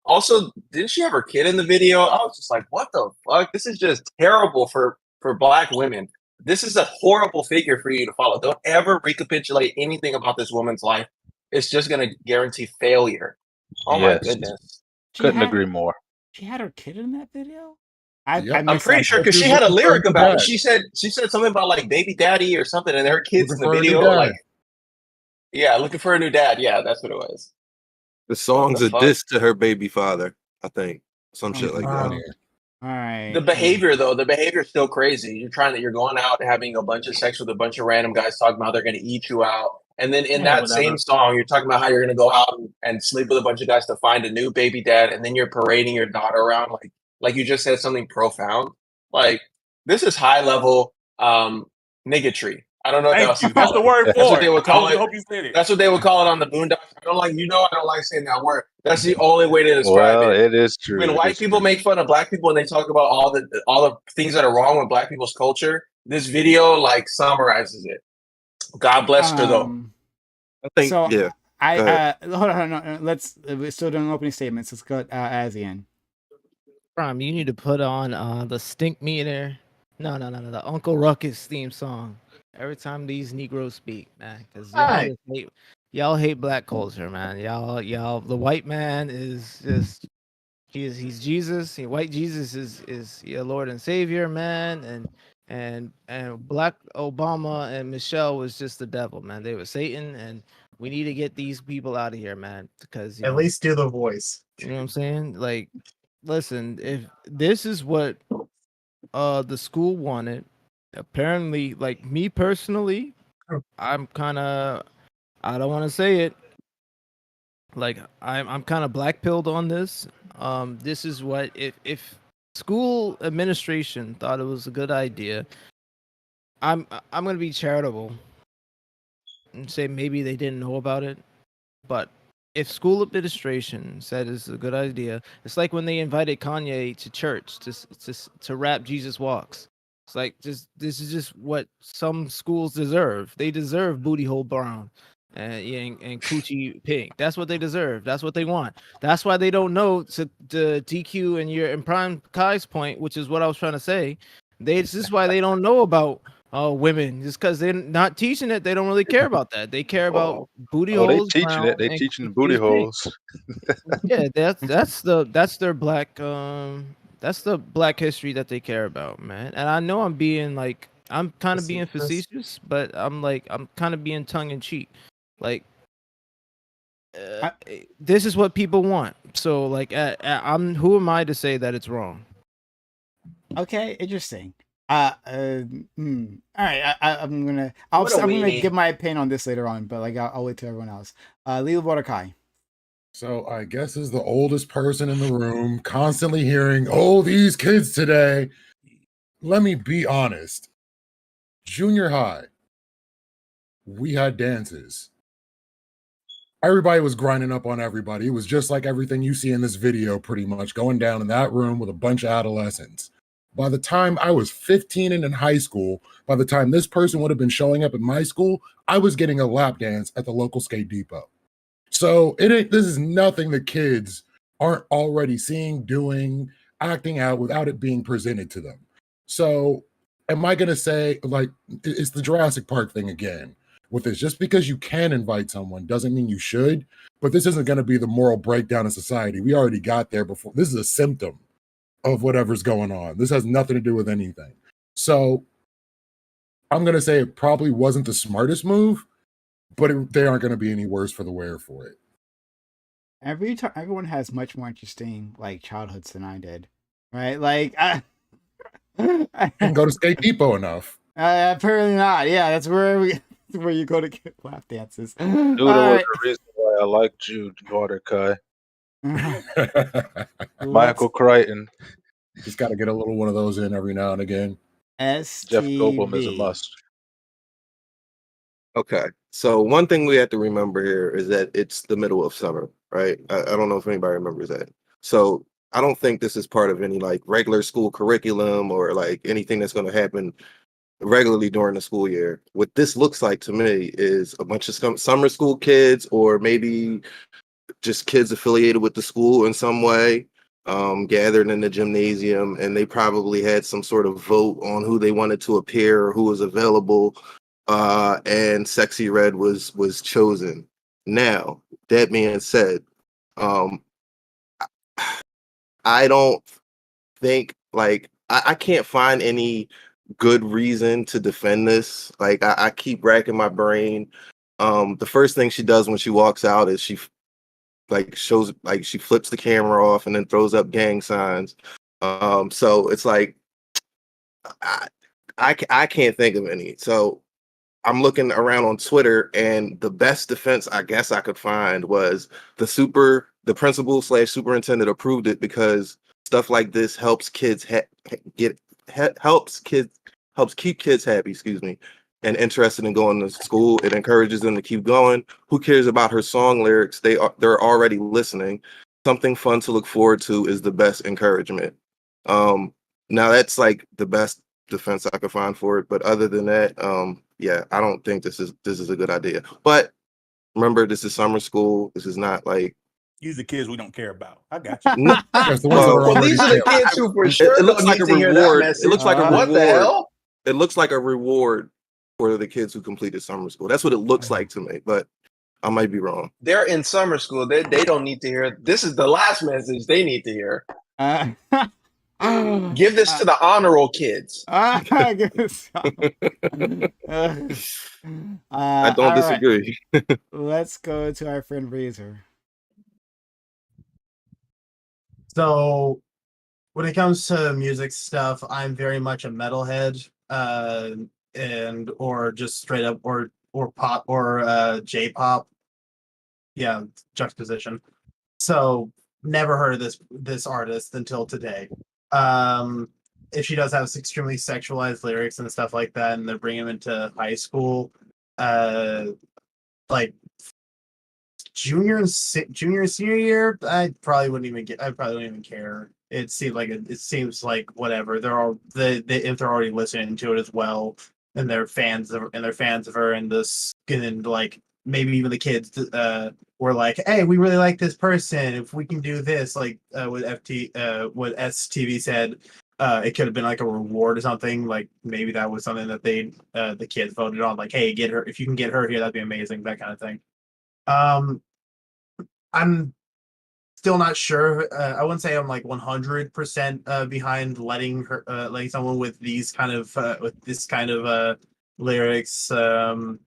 E: also, didn't she have her kid in the video? I was just like, what the fuck? This is just terrible for black women. This is a horrible figure for you to follow. Don't ever recapitulate anything about this woman's life. It's just gonna guarantee failure. Oh my
C: Yes,
E: goodness.
A: She
C: couldn't
A: had
C: agree more.
A: she had her kid in that video. I
D: Yep.
E: I'm
A: missed
E: pretty
A: that
E: sure
A: part.
E: because
D: She
E: she
D: was
E: had a
D: looking for a
E: lyric
D: new
E: about it.
D: dad.
E: She said something about like baby daddy or something, and her kids in
D: Looking
E: the
D: for a new
E: video. Like,
D: dad.
E: yeah, looking for a new dad. Yeah, that's what it was.
G: The
E: What
G: song's
E: the
G: a
E: fuck?
G: diss to her baby father, I think. Some shit like that.
D: Funny.
A: All right.
E: The behavior though, the behavior is still crazy. You're going out having a bunch of sex with a bunch of random guys talking about they're gonna eat you out. And then in
H: Yeah,
E: that
H: whatever.
E: same song, you're talking about how you're gonna go out and sleep with a bunch of guys to find a new baby dad, and then you're parading your daughter around like you just said something profound. Like, this is high level niggatry. I don't know what
B: Thank
E: else to
B: you. That's
E: call
B: the
E: it.
B: word
E: That's what
B: for
E: they
B: it.
E: would
B: I
E: call
B: hope,
E: it.
B: hope you said it.
E: That's what they would call it on the Boondocks. I don't like, I don't like saying that word. That's the only way to describe
C: Well,
E: it.
C: it is true.
E: When
C: It
E: white
C: is
E: people
C: true.
E: make fun of black people and they talk about all the things that are wrong with black people's culture, this video like summarizes it. God bless her though.
G: I think,
A: So
G: yeah.
A: I
G: Go ahead.
A: hold on, no, let's we're still doing opening statements. Let's go Azian.
F: Prime, you need to put on the Stink Meter. No, the Uncle Ruckus theme song every time these Negroes speak, man, because
H: Right.
F: y'all hate black culture, man. Y'all, the white man is just he's Jesus. White Jesus is your Lord and Savior, man, and black Obama and Michelle was just the devil, man. They were Satan, and we need to get these people out of here, man, because
H: At least do the voice.
F: you know what I'm saying? Like, listen, if this is what the school wanted, apparently, like me personally, I'm kind of, I don't want to say it, like I'm kind of black pilled on this. This is what if school administration thought it was a good idea, I'm gonna be charitable and say maybe they didn't know about it. But if school administration said it's a good idea, it's like when they invited Kanye to church to rap Jesus Walks. It's like this is just what some schools deserve. They deserve Booty Hole Brown and Coochie Pink. That's what they deserve. That's what they want. That's why they don't know to DQ and Prime Kai's point, which is what I was trying to say. This is why they don't know about women, just because they're not teaching it. They don't really care about that. They care about booty
C: Oh, they
F: holes
C: teaching
F: brown
C: it. They
F: and
C: teaching the booty
F: coochie is pink.
C: holes.
F: Yeah, that's the black history that they care about, man. And I know I'm being like I'm kind of being facetious, but I'm kind of being tongue in cheek. Like this is what people want. So like I'm who am I to say that it's wrong?
A: Okay, interesting. All right. I'm gonna
E: What a
A: I'm gonna
E: weenie.
A: give my opinion on this later on, but like I'll wait till everyone else. Leo Waterkai.
D: So I guess as the oldest person in the room, constantly hearing, "Oh, these kids today." Let me be honest. Junior high, we had dances. Everybody was grinding up on everybody. It was just like everything you see in this video, pretty much going down in that room with a bunch of adolescents. By the time I was 15 and in high school, by the time this person would have been showing up at my school, I was getting a lap dance at the local skate depot. So this is nothing the kids aren't already seeing, doing, acting out without it being presented to them. So am I gonna say, like, it's the Jurassic Park thing again with this? Just because you can invite someone doesn't mean you should, but this isn't gonna be the moral breakdown of society. We already got there before. This is a symptom of whatever's going on. This has nothing to do with anything. So I'm gonna say it probably wasn't the smartest move, but they aren't gonna be any worse for the wear for it.
A: Everyone has much more interesting like childhoods than I did, right? Like,
D: Didn't go to Skate Depot enough.
A: Apparently not. Yeah, that's where you go to get lap dances.
C: Dude, that was the reason why I liked you, Water Kai. Michael Crichton.
D: Just got to get a little one of those in every now and again.
C: Jeff Goldblum is a
A: STV.
C: must.
G: Okay. So one thing we have to remember here is that it's the middle of summer, right? I don't know if anybody remembers that. So I don't think this is part of any like regular school curriculum or like anything that's going to happen regularly during the school year. What this looks like to me is a bunch of summer school kids, or maybe just kids affiliated with the school in some way, gathered in the gymnasium, and they probably had some sort of vote on who they wanted to appear or who was available. And Sexy Red was chosen. Now, that being said, I don't think like I can't find any good reason to defend this. Like I keep racking my brain. The first thing she does when she walks out is she flips the camera off and then throws up gang signs. So it's like I can't think of any. So I'm looking around on Twitter, and the best defense I guess I could find was the principal / superintendent approved it because stuff like this helps kids helps keep kids happy, and interested in going to school. It encourages them to keep going. Who cares about her song lyrics? They're already listening. Something fun to look forward to is the best encouragement. Now that's like the best defense I could find for it. But other than that, yeah, I don't think this is a good idea. But remember, this is summer school. This is not like
B: Use the kids we don't care about. I got you.
G: no,
D: Yes, the ones that are
E: Well,
D: already
E: these are the
D: there.
E: kids who for sure
G: it looks
E: don't
G: like
E: need
G: a
E: to hear that
G: reward.
E: message.
G: It looks like a
E: What the
G: reward.
E: hell?
G: It looks like a reward for the kids who completed summer school. That's what it looks like to me, but I might be wrong.
E: They're in summer school. They don't need to hear. This is the last message they need to hear. Give this to the honor roll kids.
G: I don't disagree.
A: Right. Let's go to our friend Razor.
H: So, when it comes to music stuff, I'm very much a metalhead, and or just straight up or pop or J-pop. Yeah, juxtaposition. So, never heard of this artist until today. If she does have extremely sexualized lyrics and stuff like that, and they're bringing them into high school, like junior senior year, I probably wouldn't even care. It seems like whatever. If they're already listening to it as well, and they're fans of her, and like maybe even the kids were like, hey, we really like this person. If we can do this, like what STV said, it could have been like a reward or something. Like maybe that was something that the kids voted on. Like, hey, get her, if you can get her here, that'd be amazing. That kind of thing. I'm still not sure. I wouldn't say I'm like 100% behind letting someone with this kind of lyrics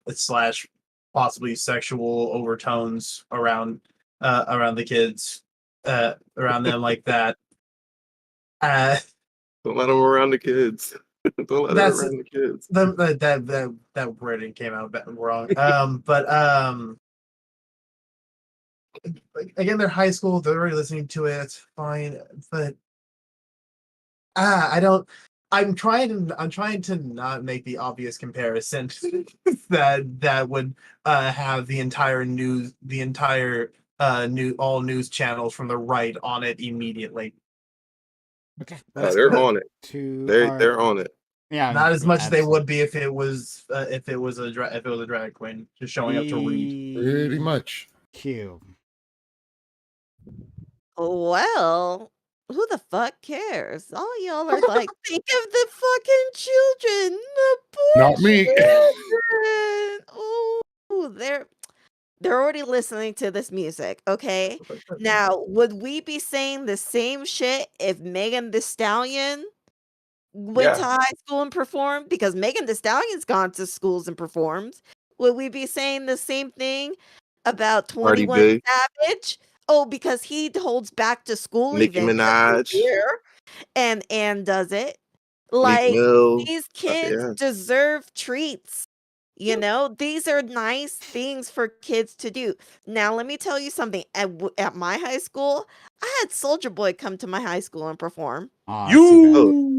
H: slash possibly sexual overtones around the kids around them like that.
G: Don't let them around the kids. Don't let them around the kids.
H: That wording came out wrong. But again, they're high school. They're already listening to it. It's fine, but I don't. I'm trying to not make the obvious comparison that would have the entire all news channels from the right on it immediately.
A: Okay,
G: Oh,
A: let's
G: they're
A: go
G: on it.
A: to
G: They're on it.
A: yeah,
H: Not as much as they
A: absolutely.
H: would be if it was a drag queen just showing up to read.
D: Pretty much.
A: Q.
I: Well, who the fuck cares? All y'all are like, think of the fucking children, the poor
D: Not me.
I: children. Oh, they're already listening to this music, okay? Now, would we be saying the same shit if Megan Thee Stallion went to
E: Yeah.
I: high school and performed? Because Megan Thee Stallion's gone to schools and performed. Would we be saying the same thing about
G: Cardi
I: 21
G: B,
I: Savage? Oh, because he holds back to school
G: Nicki
I: events every
G: Minaj,
I: year and does it.
G: Meek
I: Like,
G: Mill.
I: these kids
G: Yeah.
I: deserve treats. You know, these are nice things for kids to do. Now, let me tell you something. At my high school, I had Soldier Boy come to my high school and perform.
A: Oh, that's too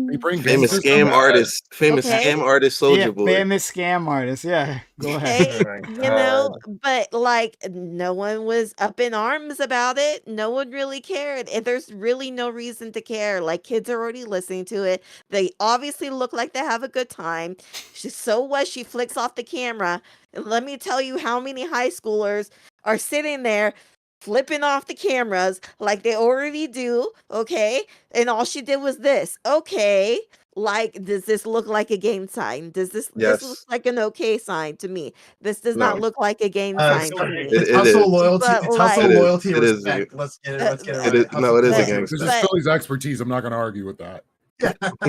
G: Oh,
D: They bring
G: famous
D: gangsters
G: scam
D: from
G: artist, famous
I: Okay.
G: scam artist,
A: bad. Yeah,
G: Soldier Boy.
A: famous scam artist. Yeah, go ahead.
I: Okay,
E: Oh my
I: you know,
E: God.
I: but like no one was up in arms about it. No one really cared. And there's really no reason to care. Like kids are already listening to it. They obviously look like they have a good time. So what? She flicks off the camera. And let me tell you how many high schoolers are sitting there flipping off the cameras like they already do. Okay. And all she did was this. Okay. Like, does this look like a game sign? Does this look
G: Yes.
I: like an okay sign to me? This does not
G: No.
I: look like a game
H: It's,
I: sign to me.
G: It
H: it's hustle
G: is.
H: loyalty.
I: But
H: It's
I: like,
H: hustle
G: It is.
H: loyalty
G: It is.
H: respect. Let's get it. Let's get it
I: uh,
H: right.
G: It is.
H: Hustle
G: No, it is a
I: but
H: loyalty
G: gangster.
D: This is
H: respect.
I: but
D: Philly's expertise. I'm not going to argue with that.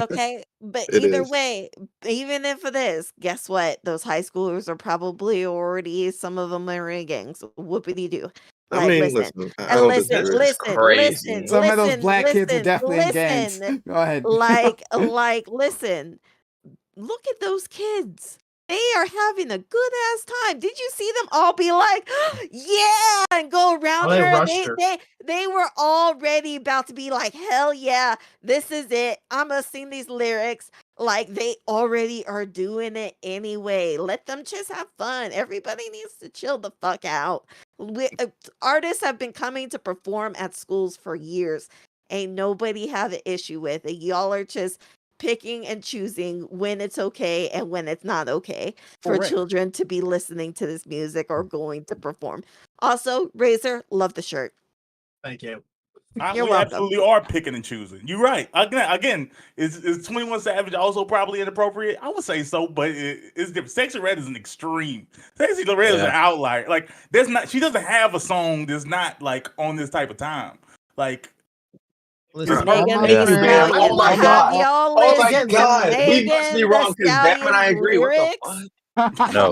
I: okay, but
G: It
I: either
G: is.
I: way, even if it is, guess what? Those high schoolers are probably already some of them are in gangs. Whoopity doo.
G: I
I: Like,
G: mean,
I: listen,
G: listen, I
I: and
G: don't
I: listen,
E: This
G: disagree.
E: is
I: listen,
E: crazy.
I: listen,
A: Some of those
I: listen,
A: black kids are
I: listen,
A: definitely in gangs.
I: listen.
A: Go ahead.
I: Like, listen. Look at those kids. They are having a good ass time. Did you see them all be like, yeah, and go around
H: Oh, they
I: her?
H: rushed her.
I: They were already about to be like, hell yeah, this is it. I'm gonna sing these lyrics. Like they already are doing it anyway. Let them just have fun. Everybody needs to chill the fuck out. Artists have been coming to perform at schools for years. Ain't nobody have an issue with it. Y'all are just picking and choosing when it's okay and when it's not okay for
A: Correct.
I: children to be listening to this music or going to perform. Also, Razor, love the shirt.
H: Thank you.
I: You're
B: We
I: welcome.
B: absolutely are picking and choosing. You're right. Again, is 21 Savage also probably inappropriate? I would say so, but it's different. Sexy Red is an extreme. Sexy Red is an outlier. Like there's not. She doesn't have a song that's not like on this type of time. Like
F: Listen,
E: Bro,
F: all
I: Megan
F: my
I: Thee
E: Damn,
F: friends,
I: Stallion.
E: oh my
F: all my,
I: Have
E: God.
F: all,
I: y'all
E: Oh my
I: listened to
E: God. We must be
I: Megan Thee
E: wrong because Bam and I
I: Stallion's
E: agree. What the
I: lyrics?
E: fuck?
C: No,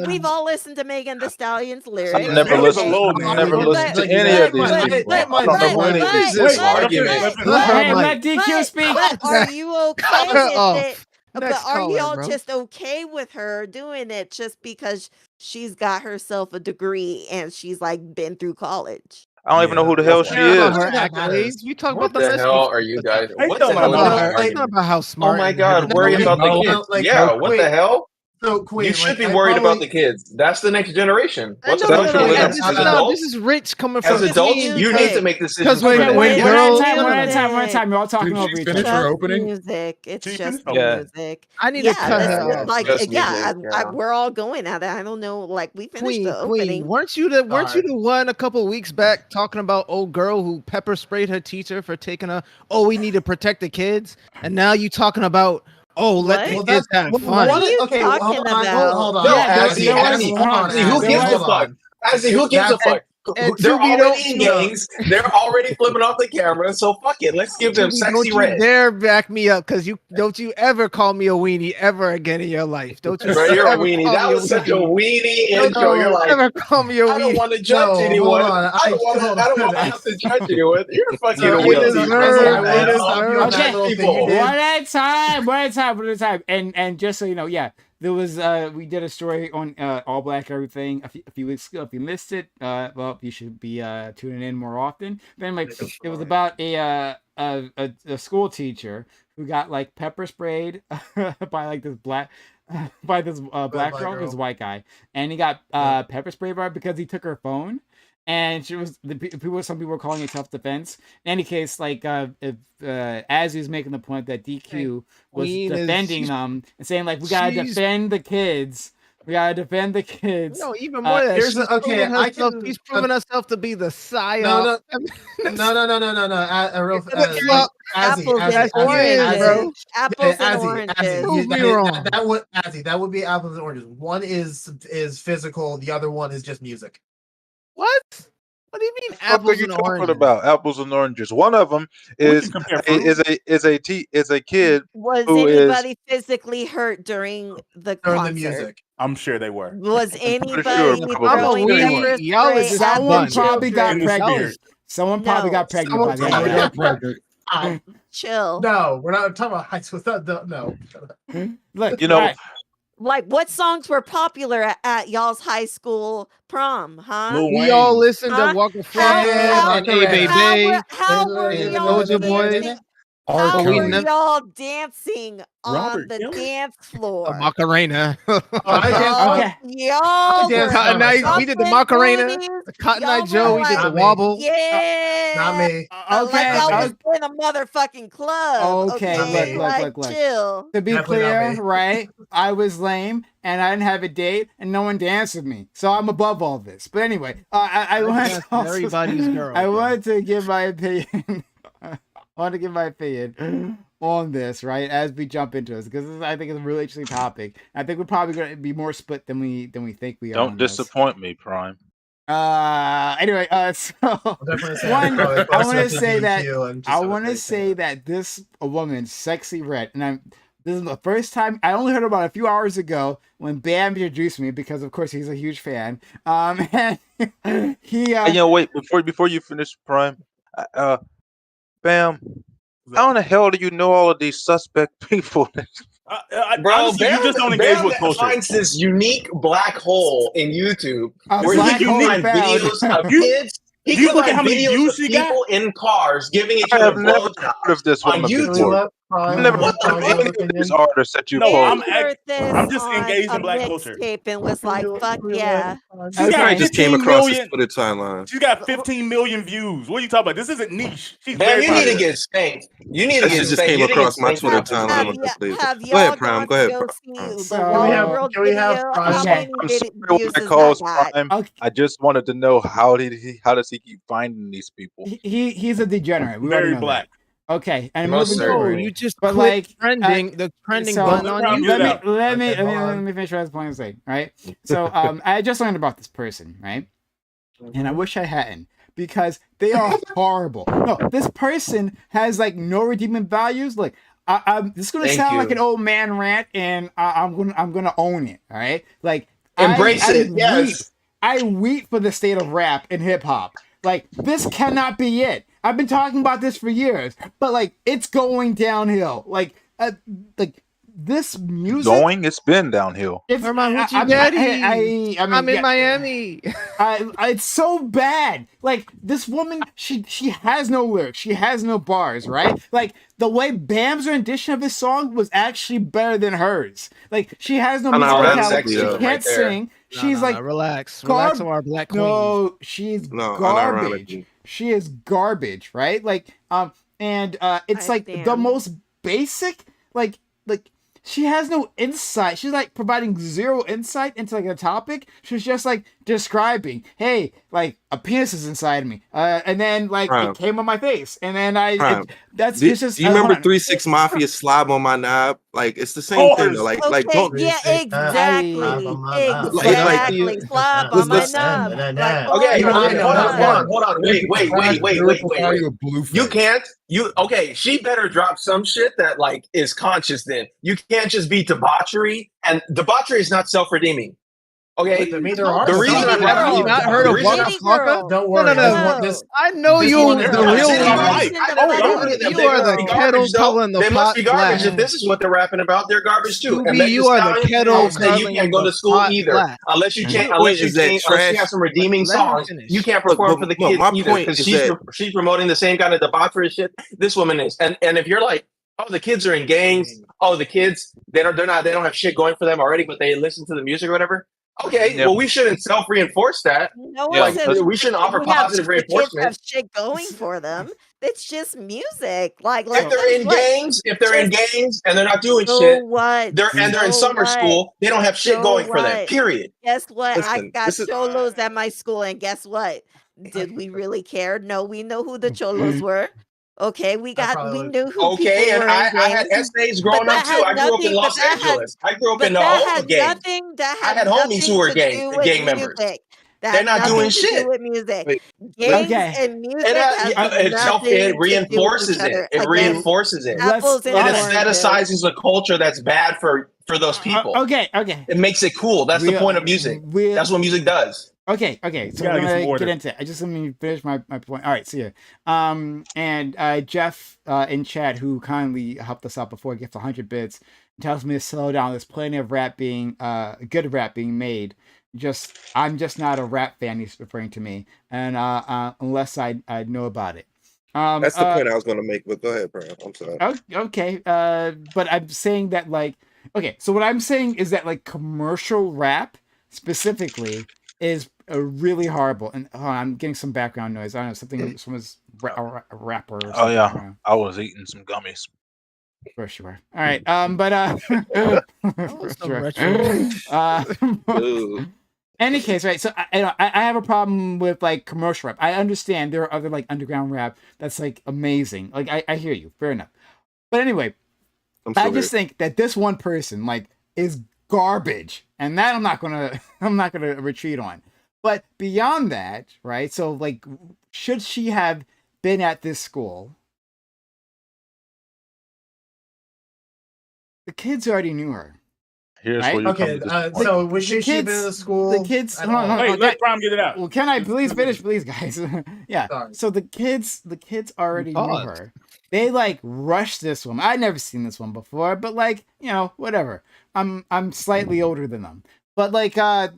I: We've all listened to Megan Thee Stallion's
C: I've
I: lyrics.
C: never
B: That was a
C: listened.
B: little
C: I've
B: extreme.
C: never
H: But-
C: listened to
H: but-
C: any of these
H: but-
C: people.
H: but-
C: I don't know who any of
E: What
C: these
E: is this
C: people are.
E: argument?
F: Let her
A: Hey,
F: mic.
A: let DQ speak.
I: But are you okay
F: Cut her
I: with
F: off.
I: it?
F: Next
I: But are
F: caller,
I: y'all
F: bro.
I: just okay with her doing it just because she's got herself a degree and she's like been through college?
C: I don't even know who the hell
E: What
C: she
F: Care about
C: is.
F: her
H: None of that matters.
F: accolades. We talk
E: What
F: about the
E: the
F: message.
E: hell are you guys?
B: Hey,
E: What
B: don't
E: the
B: know
E: hell is
B: about
E: this
B: her.
F: It's
E: argument?
F: not about how
E: Oh
F: smart.
E: my
F: and
E: God,
F: everything.
E: worry
H: Okay,
E: about the
H: well,
E: kids.
H: like,
E: Yeah, what
H: wait.
E: the hell?
H: So Queen,
E: You should
H: like,
E: be
H: I
E: worried about
H: probably-
E: the kids. That's the next generation.
F: And
E: What the
F: no,
E: fuck
F: no,
E: are
F: no,
E: we
F: and
E: as
F: this is
E: adults?
F: this is rich coming
E: As
F: from
E: adults,
F: Queen.
E: you need to make decisions for
F: when-
E: them.
F: when
A: One
F: girls-
A: at a time.
F: no,
A: One
F: no,
A: at a time. One at a time. You're all talking
D: Did
A: over
D: she
A: each
D: finish
A: other.
D: her
I: Just
D: opening?
I: music. It's
B: She
I: just
B: finished?
C: Yeah.
I: music.
F: I need
I: Yeah,
F: to cut her
I: that's
F: off.
I: like
E: Just
I: yeah.
E: music, yeah.
I: We're all going at it. I don't know. Like we finished the
F: Queen,
I: opening.
F: weren't you the
H: Sorry.
F: one a couple weeks back talking about old girl who pepper sprayed her teacher for taking a we need to protect the kids, and now you talking about let
I: What?
F: the
H: Well,
F: kids have
H: what
F: fun.
I: are you
H: okay, well,
I: talking
H: hold on,
I: about?
H: hold on.
E: No,
A: Yeah,
E: Azzy,
A: there was-
E: Azzy,
A: hold on,
E: Azzy, who
H: Azzy,
E: gives a
H: hold
E: fuck?
H: on.
E: Azzy, who gives a fuck?
F: and
E: They're
F: to be
E: already in
F: don't-
E: gangs. They're already flipping off the camera. So fuck it. Let's give them
F: Don't
E: sexy
F: you
E: red.
F: dare back me up, because you don't you ever call me a weenie ever again in your life. Don't you
E: Bro, you're a
F: ever
E: weenie.
F: call
E: That
F: me
E: was such a weenie
F: Don't
E: intro. You're like,
F: ever call me a
E: I don't
F: weenie.
E: want to judge
H: No,
E: anyone.
H: hold on.
E: I don't want to have to judge anyone. You're a fucking
H: So,
F: You
E: weenie.
F: deserve-
H: I want
F: you
H: to stop you on
F: deserve-
H: that
A: Okay.
H: little thing you
A: One
H: did.
A: at a time. One at a time. One at a time. And just so you know, yeah, there was we did a story on all black everything a few weeks ago. If you missed it, well, you should be tuning in more often. But anyway, it was about a school teacher who got like pepper sprayed by like this black by this black girl, this white guy, and he got pepper sprayed by her because he took her phone. And she was some people were calling it self defense. In any case, like if as he's making the point that DQ was defending them and saying like we gotta defend the kids. We gotta defend the kids.
F: No, even more than that. She's proven herself to be the sire.
H: No.
I: Apples and oranges. Apples and oranges.
H: That would be apples and oranges. One is physical. The other one is just music.
F: What? What do you mean apples
C: What are you
F: and
C: talking
F: oranges?
C: about? Apples and oranges. One of them is a kid.
I: Was
C: who
I: anybody physically hurt during the concert?
H: The music?
B: I'm sure they were.
I: Was anybody
C: sure
I: throwing pepper spray?
A: Someone probably got pregnant. Someone probably got pregnant by the end of it.
I: Chill.
H: No, we're not talking about high school. No.
A: Look,
I: like what songs were popular at y'all's high school prom, huh?
F: We all listened to Walker Flag and A-Baby.
I: How were y'all dancing? How were y'all dancing on the dance floor?
F: Macarena.
I: Okay. Y'all
F: Cotton Eye, we did the Macarena. The Cotton Eye Joe, we did the wobble.
I: Yeah.
H: Not me.
I: Like y'all was in a motherfucking club.
A: Okay, look.
I: Chill.
A: To be clear, right? I was lame and I didn't have a date and no one danced with me. So I'm above all this. But anyway, I
F: everybody's girl.
A: I wanted to give my opinion. I want to give my opinion on this, right, as we jump into this, because I think it's a really interesting topic. I think we're probably going to be more split than we think we are.
C: Don't disappoint me, Prime.
A: Anyway, so one, I want to say that this woman, Sexy Red, and this is the first time I only heard about it a few hours ago when Bam introduced me, because of course he's a huge fan. And he
C: wait, before you finish, Prime, Bam, how in the hell do you know all of these suspect people?
E: Bro,
B: honestly,
E: Bam,
B: you just don't engage with culture.
E: finds this unique black hole in YouTube
A: A
E: where
A: black
E: he can
A: hole
E: find
A: found.
E: videos of kids. He
B: you
E: can
B: look at
E: find
B: how many
E: videos
B: views
E: of
B: she got?
E: people in cars giving each
C: I
E: other
C: have never
E: blowjobs
C: heard of this
E: on
C: woman
E: YouTube.
C: before. I've never
E: What the
C: heard
E: fuck?
C: of any of these artists that you
B: No,
C: quote.
B: I'm just
I: on
B: engaged
I: a
B: in black culture.
I: mixtape and was like, "Fuck yeah!"
B: She's got
G: I just came
B: 15
G: across
B: million.
G: his Twitter timeline.
B: She's got 15 million views. What are you talking about? This isn't niche. She's
E: Man,
B: very
E: you need
B: popular.
E: to get spanked. You need to
G: That
E: get
G: shit just
E: spanked.
G: came
E: You need to get
G: across my
E: spanked
G: Twitter
E: out there.
G: timeline.
I: Have
G: Go
I: y'all
G: ahead, Prime.
I: gone
G: Go
I: to
G: ahead,
I: go
G: Prime.
I: see
A: So-
I: the
A: Can we have-
I: World
H: can we have
I: video?
H: Prime?
I: How
A: Okay.
I: many
C: I'm
I: views
C: sorry when
I: does
C: that
I: that
C: calls
I: got?
C: Prime.
A: Okay.
C: I just wanted to know how does he keep finding these people?
A: He's a degenerate. We
B: Very
A: already know
B: black.
A: that. Okay, and
E: Most
A: moving
E: certainly.
A: forward.
F: You just
A: But
F: click
A: like,
F: trending, the trending
A: so
F: button on
B: Prime,
F: YouTube.
B: get out.
A: let me finish what I was going to say. Right. So I just learned about this person, right? And I wish I hadn't, because they are horrible. No, this person has like no redeeming values. Like this is gonna
E: Thank
A: sound
E: you.
A: like an old man rant, and I'm gonna own it. All right, like
E: Embrace it, yes.
A: I weep for the state of rap and hip hop. Like this cannot be it. I've been talking about this for years, but like it's going downhill. Like this music.
C: It's been downhill.
A: It's,
F: Herman, what you
A: I mean,
F: I'm in
A: yeah,
F: Miami.
A: it's so bad. Like this woman, she has no lyrics, she has no bars, right? Like the way Bam's rendition of this song was actually better than hers. Like she has no musical
E: that's
A: talent, she
E: sexism
A: can't
E: right there.
A: sing. She's like,
F: relax
A: garb-
F: on our black queens.
A: no, she's garbage.
G: unironically.
A: She is garbage, right? Like and it's
I: I
A: like the
I: stand.
A: most basic, like she has no insight. She's like providing zero insight into like a topic. She's just like describing, hey, like a penis is inside of me, and then like
G: Prime.
A: it came on my face, and then
G: Prime.
A: that's
G: Do
A: it's just.
G: you remember
A: hold on.
G: 3-6 Mafia slob on my knob? Like it's the same thing. Though. Like
I: Okay,
G: don't.
I: yeah, exactly, exactly. Slob on my
G: Let's-
I: knob. Like,
E: Okay,
I: hold
E: hold on.
D: Blue
E: You can't. Okay, she better drop some shit that like is conscious then. You can't just be debauchery, and debauchery is not self-redeeming. Okay,
H: To me, there are
E: the
H: some
E: reason I'm
H: people
F: Have
H: out
F: you
H: there.
F: not
H: The
F: heard of
H: reason-
F: Waka
I: City
F: Flocka?
I: Girl.
H: Don't worry.
F: No.
H: This
F: I know
H: this
F: you,
H: one is
F: the
H: not
F: real
E: City
H: City
F: one.
E: Girls.
H: Girls.
E: I don't
I: Cinderella
E: know.
I: City
E: If
F: You are the
E: they
I: Girl.
F: kettle
E: garbage, though,
F: calling the
E: they must
F: pot
E: be garbage.
F: black.
E: If this is what they're rapping about, they're garbage too. And
F: Scooby,
E: Meg Thee
F: you are the
E: Stallion
F: kettle
E: will say you
F: calling
E: can't go
F: the
E: to school
F: pot
E: either
F: black.
E: unless you
G: My
E: can't
G: point is that
E: unless you have
G: trash.
E: some redeeming
F: Let her
E: songs.
F: finish.
E: You can't
G: Look,
E: perform for the
G: no,
E: kids
G: my
E: either
G: point
E: because
G: is
E: she's
G: that
E: she's promoting the same kind of debauchery shit this woman is. And if you're like, oh, the kids are in gangs. Oh, the kids they don't have shit going for them already, but they listen to the music or whatever. Okay,
C: Yeah,
E: well, we shouldn't self-reinforce that.
I: No one
C: yeah,
E: Like
I: said
C: because
E: we shouldn't offer positive
I: the kids
E: reinforcement.
I: have shit going for them. It's just music. Like
E: If
I: let them
E: they're in
I: what?
E: gangs, if they're in
I: Just
E: gangs and they're not doing
I: so
E: shit,
I: what?
E: they're in
I: So
E: summer
I: what?
E: school, they don't have shit
I: So
E: going for them.
I: what?
E: Period.
I: Guess what? I
G: listen.
I: got
G: This is
I: cholos at my school, and guess what? Did we really care? No, we know who the cholos were. Okay, we knew who people
E: Okay, and
I: were in
E: I had
I: gangs,
E: essays
I: but
E: growing up
I: that
E: too.
I: had
E: I grew up in
I: nothing.
E: Los Angeles. I grew up in the
I: That
E: Oakland
I: had
E: gang.
I: nothing. That
E: I
I: had
E: had homies who
I: nothing
E: were
I: to do with
E: gang members.
I: music. That
E: They're
I: had
E: not doing
I: nothing to do
E: shit.
I: with music.
G: wait,
I: Gangs
A: Okay.
I: and music
E: It,
I: have
E: it
I: nothing to do with
E: reinforces
I: each
E: it.
I: other.
E: It
I: Again,
E: reinforces it.
A: Let's
I: apples and
E: It
I: oranges.
E: aestheticizes a culture that's bad for those people.
A: okay.
E: It makes it cool. That's the point of music.
A: Real,
E: That's what music does.
A: Okay, so
B: gotta
A: we're
B: get some
A: gonna
B: order.
A: get into it. I just let me finish my point. All right, see ya. And Jeff in chat, who kindly helped us out before, gets 100 bits, tells me to slow down. There's plenty of good rap being made. I'm just not a rap fan. He's referring to me, and unless I know about it.
G: that's the point I was going to make. But go ahead, Brian. I'm sorry.
A: Okay. But I'm saying that so what I'm saying is that commercial rap specifically is really horrible. And hold on, I'm getting some background noise. I don't know, someone's a rapper or something.
C: oh yeah, I was eating some gummies.
A: For sure. All right. For
F: Some
A: sure.
F: retro.
G: Dude.
A: Any case, right? So I have a problem with commercial rap. I understand there are other underground rap that's amazing. I hear you. Fair enough. But anyway, I just think that this one person is garbage, and that I'm not gonna retreat on. But beyond that, right? So should she have been at this school? The kids already knew her.
C: Here's
A: Right?
C: where you
H: Okay,
C: come to this
H: so
C: point.
H: was she been in the school?
A: The kids.
H: at
A: Hold on,
H: all?
A: hold on,
B: Wait, let Prime get it out.
A: Well, can I please finish, please, guys? Yeah.
H: Sorry.
A: So the kids already knew
F: Pause.
A: her. They rushed this one. I'd never seen this one before, but whatever. I'm slightly older than them, but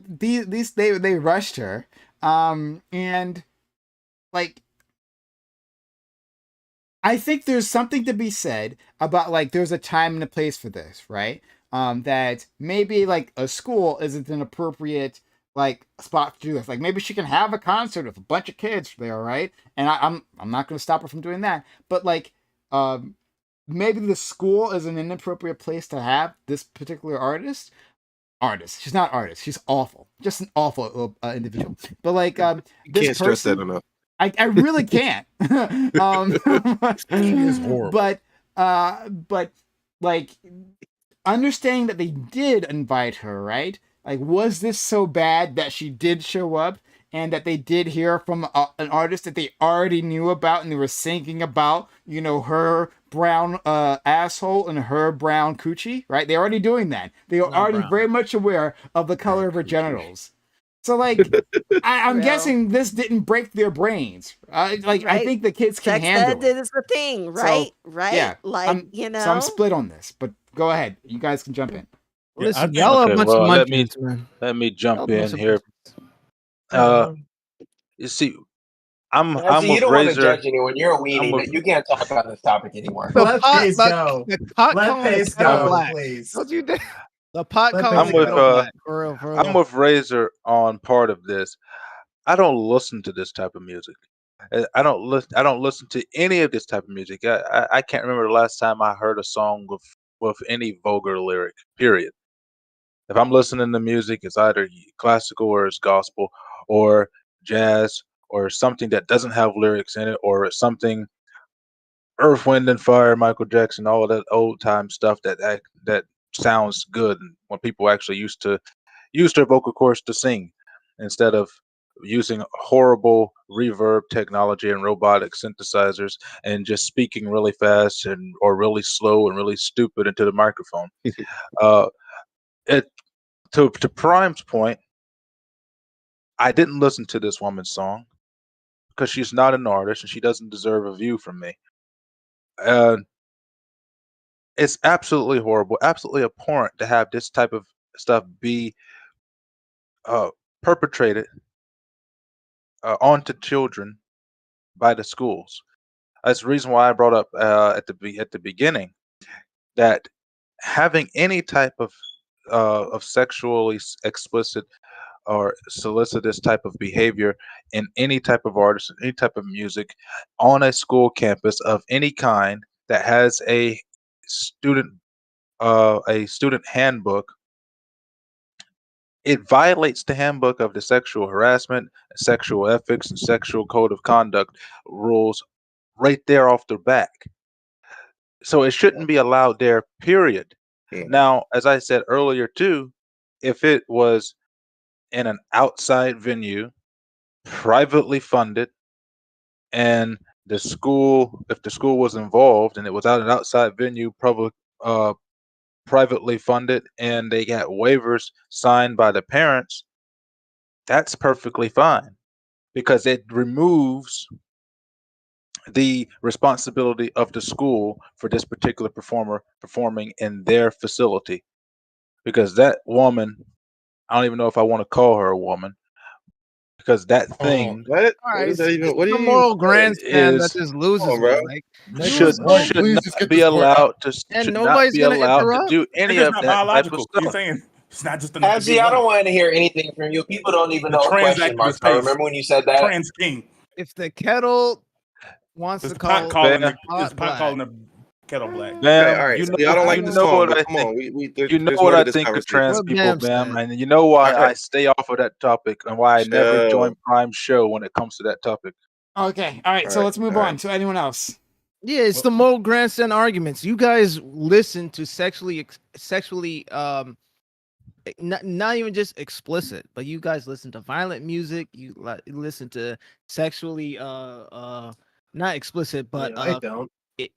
A: these they rushed her, and I think there's something to be said about there's a time and a place for this, right? That maybe a school isn't an appropriate spot to do this. Maybe she can have a concert with a bunch of kids there, right? And I'm not gonna stop her from doing that. But maybe the school is an inappropriate place to have this particular artist. She's not artist. She's awful. Just an awful individual. But
G: You
A: this
G: can't stress that
A: person,
G: enough.
A: I really can't.
D: She is horrible.
A: But understanding that they did invite her, right? Was this so bad that she did show up and that they did hear from an artist that they already knew about and they were singing about, her brown asshole and her brown coochie, right? They're already doing that. They are already very much aware of the color of her genitals. So I'm
I: Real.
A: guessing this didn't break their brains. I
I: Right.
A: think the kids can
I: Sex
A: handle
I: ed
A: it.
I: is the thing,
A: So,
I: right? Right?
A: Yeah, So I'm
I: know.
A: split on this, but go ahead. You guys can jump in.
F: Listen,
B: I
F: y'all are a
C: Okay,
F: bunch
C: well,
F: of
C: let me
F: munchkins, man.
C: let me
F: Y'all
C: jump
F: a bunch
C: in
F: of
C: here.
F: munchkins.
C: You see, I'm
E: Nancy, you
C: with
E: don't want to
C: Razor.
E: judge anyone. You're a
C: I'm
E: weenie,
C: with
E: but you can't talk on this topic anymore.
F: The
H: Let
F: pot,
H: Pace go.
F: the pot
H: Let
F: calling the
H: Pace
F: kettle
H: go,
F: black.
H: please.
F: Don't you dare. The pot
H: Let
F: calling
H: Pace
F: the
C: with,
F: kettle black. For real, for real.
C: I'm with Razor on part of this. I don't listen to this type of music. I don't listen to any of this type of music. I can't remember the last time I heard a song with any vulgar lyric. Period. If I'm listening to music, it's either classical or it's gospel or jazz or something that doesn't have lyrics in it, or it's something Earth, Wind and Fire, Michael Jackson, all of that old time stuff that sounds good when people actually used to use their vocal cords to sing instead of using horrible reverb technology and robotic synthesizers and just speaking really fast and or really slow and really stupid into the microphone. Uh, it to Prime's point, I didn't listen to this woman's song because she's not an artist and she doesn't deserve a view from me. Uh, it's absolutely horrible, absolutely abhorrent to have this type of stuff be uh, perpetrated onto children by the schools. That's the reason why I brought up at the beginning that having any type of sexually explicit or solicitous type of behavior in any type of artist, any type of music on a school campus of any kind that has student a student handbook, it violates the handbook of the sexual harassment, sexual ethics, and sexual code of conduct rules right there off the back. So it shouldn't be allowed there, period.
G: Yeah.
C: Now, as I said earlier too, if it was in an outside venue, privately funded, and if the school was involved and it was at an outside venue, privately funded, and they got waivers signed by the parents, that's perfectly fine because it removes the responsibility of the school for this particular performer performing in their facility. Because that woman, I don't even know if I want to call her a woman, because that thing
G: What?
F: All
G: What
F: right,
G: is that even? What are
F: the
G: you even
F: moral
G: saying?
F: grandstand that
C: is
F: just
G: Come
F: loses
G: on, bro.
F: me. Like
D: Nicholas,
C: should
D: what?
C: should
D: Please
C: not
D: just get
C: be
D: this point out.
C: allowed to
F: and
C: should not
F: nobody's
C: be
F: gonna
C: allowed to
F: interrupt.
C: do any
B: It's just
C: of
B: not
C: that type of
B: biological. You're
C: stuff.
B: saying it's not just enough to
E: Azzy,
B: get
E: I
B: money.
E: don't want to hear anything from you. People don't even
B: The
E: know what
B: trans
E: question marks
B: activist
E: are.
B: pace.
E: Remember when you said that?
B: Trans king.
F: If the kettle wants
B: It's
F: to
B: the pot
F: call
B: calling
F: the
B: the
C: Bam,
B: it's
F: pot
B: pot
F: black,
B: calling the kettle black.
G: All
C: Bam,
G: right.
C: you
G: So
C: know
G: y'all don't
F: I
G: like
C: you
G: the
C: know
F: don't.
G: song,
C: what
G: but
C: I
G: come
C: think.
G: on,
C: You know
G: there's more
C: what
G: to
C: I
G: this
C: think of
G: conversation.
C: trans
F: What
C: people,
F: Bam
C: Bam,
F: said.
C: and you know why
G: All
C: I
G: right.
C: stay off of that topic and why I never join
G: Chill.
C: Prime's show when it comes to that topic.
A: Okay. All right.
G: All
A: So
G: right.
A: let's move
G: All
A: on
G: right.
A: to anyone else.
F: Yeah, it's the moral grandstand arguments. You guys listen to sexually not even just explicit, but you guys listen to violent music. You listen to sexually not explicit, but
H: I don't.
F: it,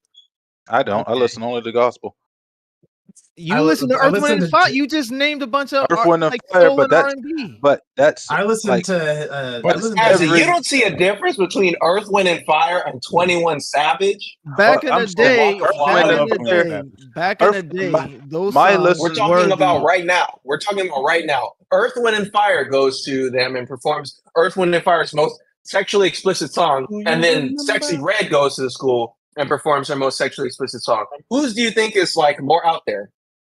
C: I don't. I
F: okay.
C: listen only to gospel.
F: You listen to
H: I
F: Earth, Wind,
H: listen
F: and
H: to
F: Fire. You just named a bunch of
C: Earth, Wind, and
F: like
C: Fire,
F: soul and R&B.
C: but that's
H: I listen
C: like
H: to I
D: But
H: listen to
E: Azzy, you
C: every.
E: don't see a difference between Earth, Wind, and Fire and 21 Savage
F: Back in
C: I'm
F: the
C: saying
E: or Waka
F: day,
C: Earth, Wind,
F: back
E: Flocka?
F: in
C: and
F: the
B: Definitely
C: Fire.
F: day,
B: savage.
F: back in the
C: Earth,
F: day, those
C: my
F: songs
E: We're
C: listen.
E: talking
F: were
E: about
F: the
E: right now. We're talking about right now. Earth, Wind, and Fire goes to them and performs Earth, Wind, and Fire's most sexually explicit song.
F: Do
E: And
F: you
E: then Sexy
F: remember?
E: Red goes to the school and performs her most sexually explicit song. Whose do you think is like more out there?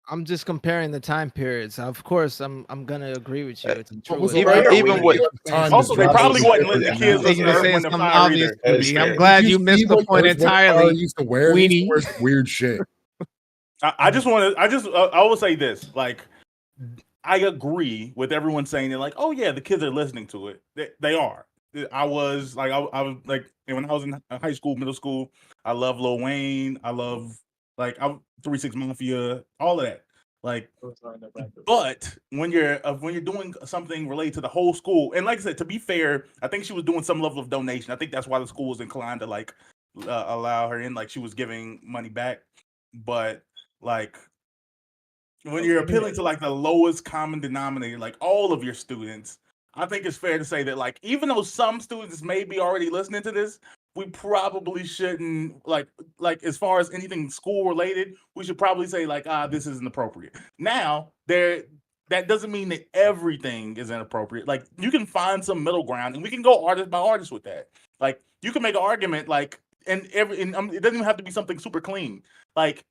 F: I'm just comparing the time periods. Of course, I'm gonna agree with you. It's a
D: What was
F: truism.
D: allowed
C: Even
E: You're
D: at
C: even
E: weak.
C: with
D: the time is
B: Also, they probably
D: vastly
B: wasn't
D: different
B: letting the
D: than
B: kids
D: now.
F: He's
B: listen to
F: gonna
B: Earth,
F: say
B: Wind, and
F: something
B: Fire
F: obvious
B: either.
F: to
E: That is
F: me. I'm
E: fair.
F: glad
D: Did
F: you
D: you see
F: missed the
D: what
F: point
D: Earth, Wind, and Fire
F: entirely,
D: used to wear? They used to
F: Weenie.
D: wear some weird shit.
B: I just want to. I will say this. Like, I agree with everyone saying that. Like, oh yeah, the kids are listening to it. They are. I was like, I was like, and when I was in high school, middle school, I love Lil Wayne. I love like I 3 6 Mafia, all of that. Like, but when you're doing something related to the whole school, and like I said, to be fair, I think she was doing some level of donation. I think that's why the school was inclined to like allow her in. Like she was giving money back, but like when you're appealing to like the lowest common denominator, like all of your students, I think it's fair to say that like even though some students may be already listening to this, we probably shouldn't like as far as anything school related, we should probably say like this isn't appropriate. Now there that doesn't mean that everything is inappropriate. Like you can find some middle ground and we can go artist by artist with that. Like you can make an argument like it doesn't even have to be something super clean. Like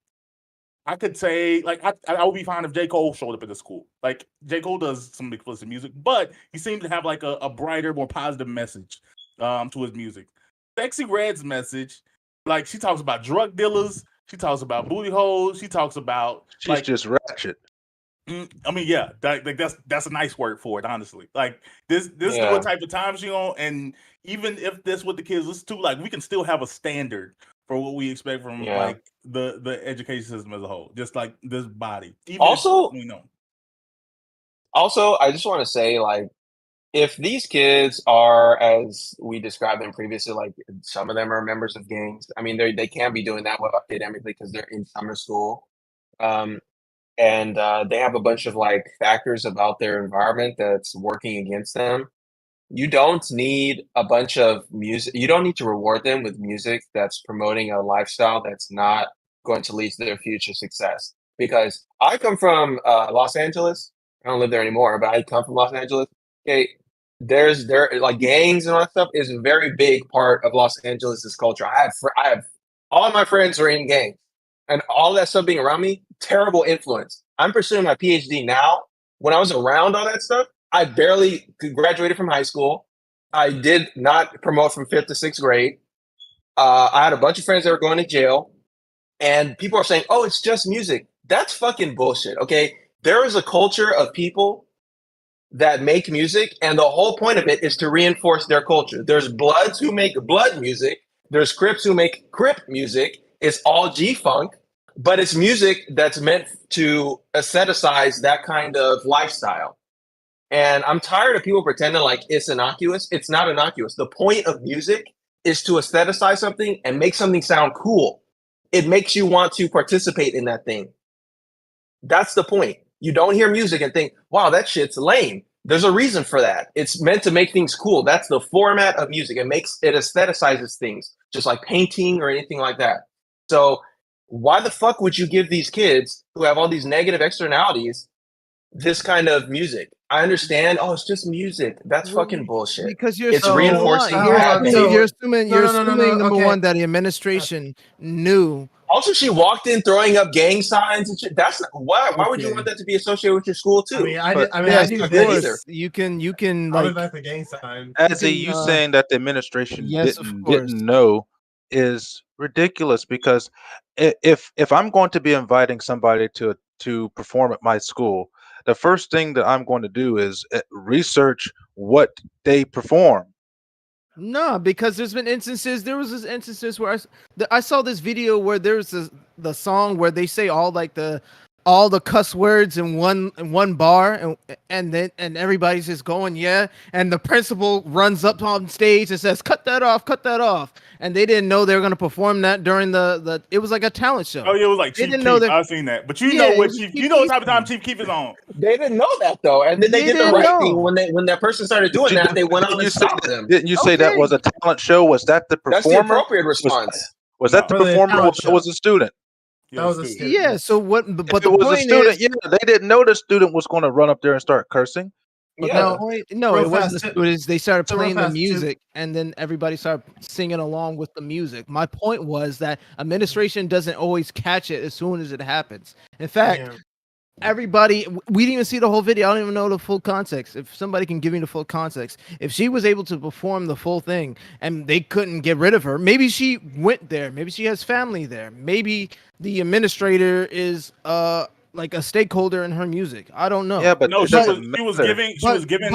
B: I could say, like, I would be fine if J. Cole showed up at the school. Like, J. Cole does some explicit music, but he seems to have like a brighter, more positive message to his music. Sexy Red's message, like, she talks about drug dealers, she talks about booty holes, she talks about
C: She's
B: like,
C: just ratchet.
B: I mean, yeah, that's a nice word for it, honestly. Like, this is what
E: Yeah.
B: type of time she on, and even if this what the kids listen to, like, we can still have a standard for what we expect from
E: Yeah.
B: like the education system as a whole, just like this body. Even
E: Also,
B: if we know.
E: I just want to say, like, if these kids are, as we described them previously, like some of them are members of gangs. I mean, they can be doing that academically because they're in summer school, and they have a bunch of like factors about their environment that's working against them. You don't need a bunch of music. You don't need to reward them with music that's promoting a lifestyle that's not going to lead to their future success. Because I come from Los Angeles. I don't live there anymore, but I come from Los Angeles. Okay, there like gangs and all that stuff is a very big part of Los Angeles's culture. I have all of my friends are in gangs, and all that stuff being around me, terrible influence. I'm pursuing my PhD now. When I was around all that stuff, I barely graduated from high school. I did not promote from 5th to 6th grade. I had a bunch of friends that were going to jail, and people are saying, "Oh, it's just music." That's fucking bullshit. Okay, there is a culture of people that make music, and the whole point of it is to reinforce their culture. There's Bloods who make blood music. There's Crips who make Crip music. It's all G-funk, but it's music that's meant to aestheticize that kind of lifestyle. And I'm tired of people pretending like it's innocuous. It's not innocuous. The point of music is to aestheticize something and make something sound cool. It makes you want to participate in that thing. That's the point. You don't hear music and think, wow, that shit's lame. There's a reason for that. It's meant to make things cool. That's the format of music. It aestheticizes things, just like painting or anything like that. So why the fuck would you give these kids who have all these negative externalities this kind of music? I understand. Oh, it's just music. That's fucking bullshit.
F: Because you're
E: It's
F: so
E: reinforcing
F: you're
E: bad
F: assuming,
E: behavior.
F: you're assuming,
H: No,
F: you're
H: no, no, no,
F: assuming
H: no,
F: number
H: okay.
F: one that the administration knew.
E: Also, she walked in throwing up gang signs and shit. That's not, why would you
H: Okay.
E: want that to be associated with your school too?
H: I mean, I
F: Yes,
H: do
F: of
H: this.
F: course. You can
H: I'll be
F: like
H: back the gang sign.
C: Azzy,
F: can,
C: you saying that the administration
F: yes, of
C: didn't
F: course.
C: know is ridiculous because if I'm going to be inviting somebody to perform at my school, the first thing that I'm going to do is research what they perform.
F: No, because there's been instances. There was this instances where I saw this video where there's the song where they say all the cuss words in one bar, and everybody's just going and the principal runs up on stage and says cut that off, and they didn't know they were gonna perform that during the it was like a talent show.
B: Oh yeah, it was like
F: They
B: Chief
F: didn't know
B: Keef.
F: that.
B: I've seen that, but
F: Yeah, it
B: what
F: was
B: Chief,
F: Chief
B: what type
F: Keef.
B: of time Chief Keef is on.
E: They didn't know that though, and then they did the
F: didn't
E: right
F: know.
E: thing when that person started doing that. They went on and stopped them.
C: Didn't you say that
F: Okay.
C: was a talent show? Was that the
E: That's the
C: performer?
E: appropriate response.
C: Was that the
H: For the
C: performer or
H: talent
C: that
H: show.
C: was a student?
B: Yeah,
H: That was a
B: student.
H: student.
F: Yeah. So what? But
C: If
F: the
C: it was a
F: point
C: student,
F: is,
C: yeah, they didn't know the student was going to run up there and start cursing.
F: but
E: Yeah.
F: the point, no,
H: Real
F: it wasn't
H: fast,
F: the students. They started
H: so real
F: playing the
H: fast, too.
F: music, and then everybody started singing along with the music. My point was that administration doesn't always catch it as soon as it happens. In fact,
H: Yeah.
F: everybody, we didn't even see the whole video. I don't even know the full context. If somebody can give me the full context, if she was able to perform the full thing and they couldn't get rid of her, maybe she went there. Maybe she has family there. Maybe the administrator is like a stakeholder in her music. I don't know.
C: Yeah, but
B: No,
C: it
B: she
C: doesn't
B: was
C: matter.
B: giving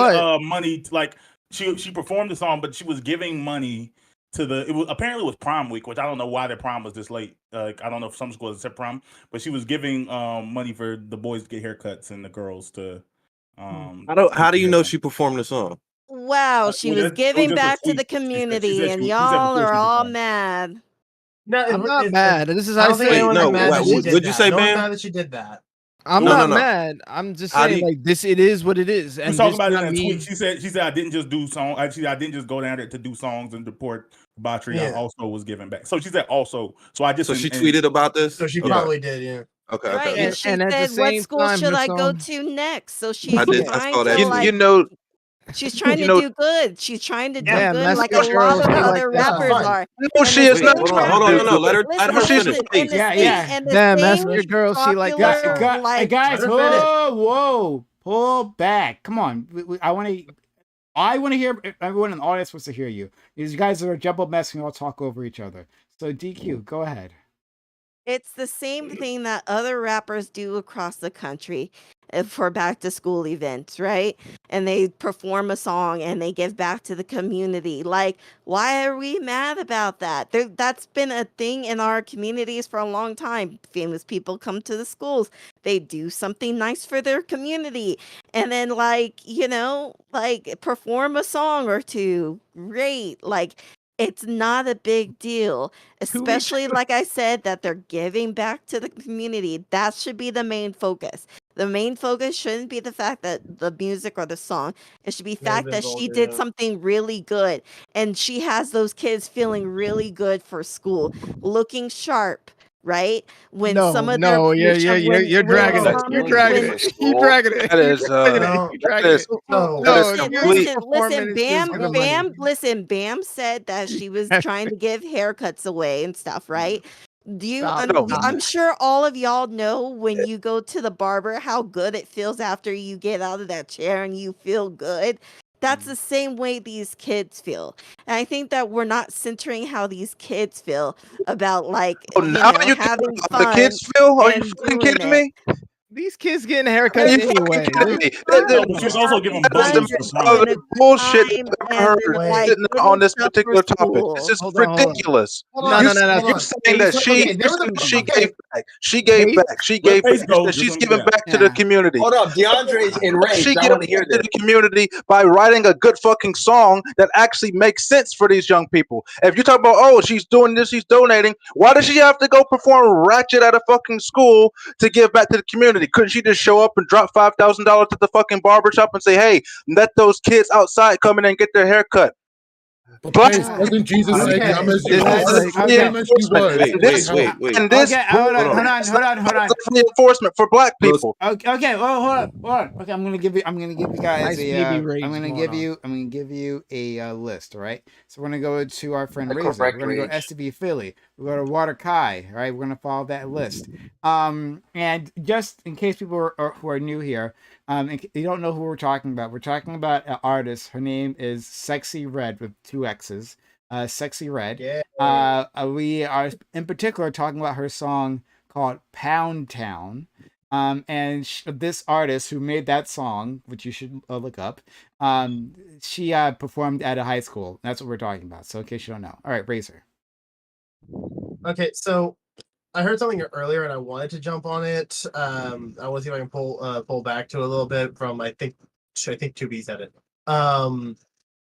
B: money to, like she performed the song, but she was giving money to it was apparently it was prom week, which I don't know why their prom was this late. I don't know if some schools accept prom, but she was giving money for the boys to get haircuts and the girls to
G: How do you know she performed the song?
I: Wow, she was giving back to the community, and y'all are all mad.
H: No,
F: I'm not mad. This is
H: I
F: how I
H: don't think
F: say.
H: anyone's
G: no,
H: mad that
G: what-
H: she
G: what'd
H: did
G: you
H: that.
G: say,
H: No one's
G: Bam?
H: mad that she did that.
F: I'm
G: No,
F: not
G: no.
F: mad. I'm just
G: How do
F: saying,
G: you-
F: like, this. It is what it is.
B: She
F: And
B: was talking
F: this
B: about it in
F: not
B: that
F: me.
B: tweet. She said I didn't just do song. Actually, I didn't just go down there to do songs and report debauchery. I
H: Yeah.
B: also was giving back. So she said also. So I just
G: So she tweeted about this?
H: So she
G: Okay.
H: probably did, yeah.
G: Okay,
I: Right,
G: okay.
I: and she
F: And at the
I: said, "What
F: same
I: school
F: time,
I: should
F: her
I: I go
F: song-
I: to next?" So she's
G: I
I: trying
G: saw that
I: to
G: too.
I: like.
C: You know,
I: She's trying
C: you
I: to
C: know-
I: do good. She's trying to do
F: Yeah,
I: good,
F: that's
I: like
F: the
I: a
F: girl,
I: lot of
F: she like
I: other
F: that
I: rappers
H: song.
I: are.
C: no,
I: And
C: she
I: the
C: is not.
I: thing
G: Hold on, no. Let her
I: Listen,
G: finish.
I: listen,
G: Please.
I: and the
A: Yeah,
I: thing,
A: yeah.
I: and the
F: Damn, that's
I: thing
F: your girl. She like
I: popular,
F: that song.
I: like,
A: guys,
H: let her finish.
A: whoa, pull back. Come on. I want to hear, everyone in the audience wants to hear you. These guys are a jumbled mess and all talk over each other. So DQ, go ahead.
I: it's the same thing that other rappers do across the country for back to school events, right? And they perform a song and they give back to the community. Like, why are we mad about that? That's been a thing in our communities for a long time. Famous people come to the schools, they do something nice for their community, and then, like, like, perform a song or two. Great. Like, It's not a big deal, especially like I said, that they're giving back to the community. That should be the main focus. The main focus shouldn't be the fact that the music or the song. It should be fact that she did something really good, and she has those kids feeling really good for school, looking sharp, right? When some of their
F: you're
I: when
F: dragging it.
I: some
F: You're
I: of
F: dragging
I: when
F: it. You're dragging it.
C: That is
H: No,
F: You're
C: that
F: dragging
C: is
F: it.
H: no.
C: that is
I: listen,
C: complete.
I: listen,
F: Performance is good.
I: Bam said that she was trying to give haircuts away and stuff, right? Do you,
F: Stop.
C: No,
F: Stop.
I: I'm sure all of y'all know when you go to the barber how good it feels after you get out of that chair and you feel good. That's the same way these kids feel. And I think that we're not centering how these kids feel about, like,
C: oh, now you care
I: having
C: about the
I: fun
C: kids feel? Are you
I: and
C: fucking
I: doing
C: kidding
I: it.
C: me?
F: These kids getting
C: Are
F: haircuts
C: you fucking
F: anyway.
C: kidding me?
B: No, but she's also giving
C: That is the
B: bundles for
C: most
B: prom.
C: other bullshit that
I: Time
C: I've ever
I: and
C: heard
H: Wait.
I: like
C: sitting on
I: little
C: this
I: stuff for
C: particular topic. This
I: school.
C: is
F: Hold on.
C: ridiculous.
F: No.
C: You
H: Hold
C: saying
H: on.
C: that she
H: Okay, there was a
C: she
H: okay.
C: gave back. She gave
F: Pace.
C: back. She
B: Let
C: gave
B: Pace
C: back.
B: go.
C: That
B: Just
C: she's
B: let me do
C: giving
B: that.
C: back to the
A: Yeah.
C: community.
E: Hold up, DeAndre's enraged.
C: She
E: I
C: gave
E: want to hear
C: back to
E: this.
C: the community by writing a good fucking song that actually makes sense for these young people. If you talk about, oh, she's doing this, she's donating, why does she have to go perform ratchet at a fucking school to give back to the community? Couldn't she just show up and drop $5,000 at the fucking barbershop and say, hey, let those kids outside come in and get their hair cut?
D: But
C: Black
D: Pace, doesn't Jesus say,
H: Okay.
D: "Come as you
F: This
D: are,
F: is like
D: come as you
C: reinforcement.
D: was"?
C: And
G: Wait,
C: this,
G: wait.
C: and this
A: Okay, hold
G: Hold on.
A: on.
C: reinforcement for black
G: Los-
C: people.
A: Okay, well, hold on. Okay, I'm gonna give you guys
F: Nice baby rage
A: I'm gonna
F: going
A: give
F: on.
A: you, a list. All right. So we're gonna go to our friend
E: A
A: Razor. We're
E: correct
A: gonna go
E: rage.
A: STB Philly. We go to Water Kai. All right. We're gonna follow that list. And just in case people who are new here, you don't know who we're talking about an artist. Her name is Sexy Red with 2 X's. Sexy Red.
H: Yeah.
A: We are in particular talking about her song called Pound Town. And this artist who made that song, which you should look up, she performed at a high school. That's what we're talking about. So in case you don't know. All right, Razor.
H: Okay, so I heard something earlier and I wanted to jump on it. I want to see if I can pull back to a little bit from I think 2B said it.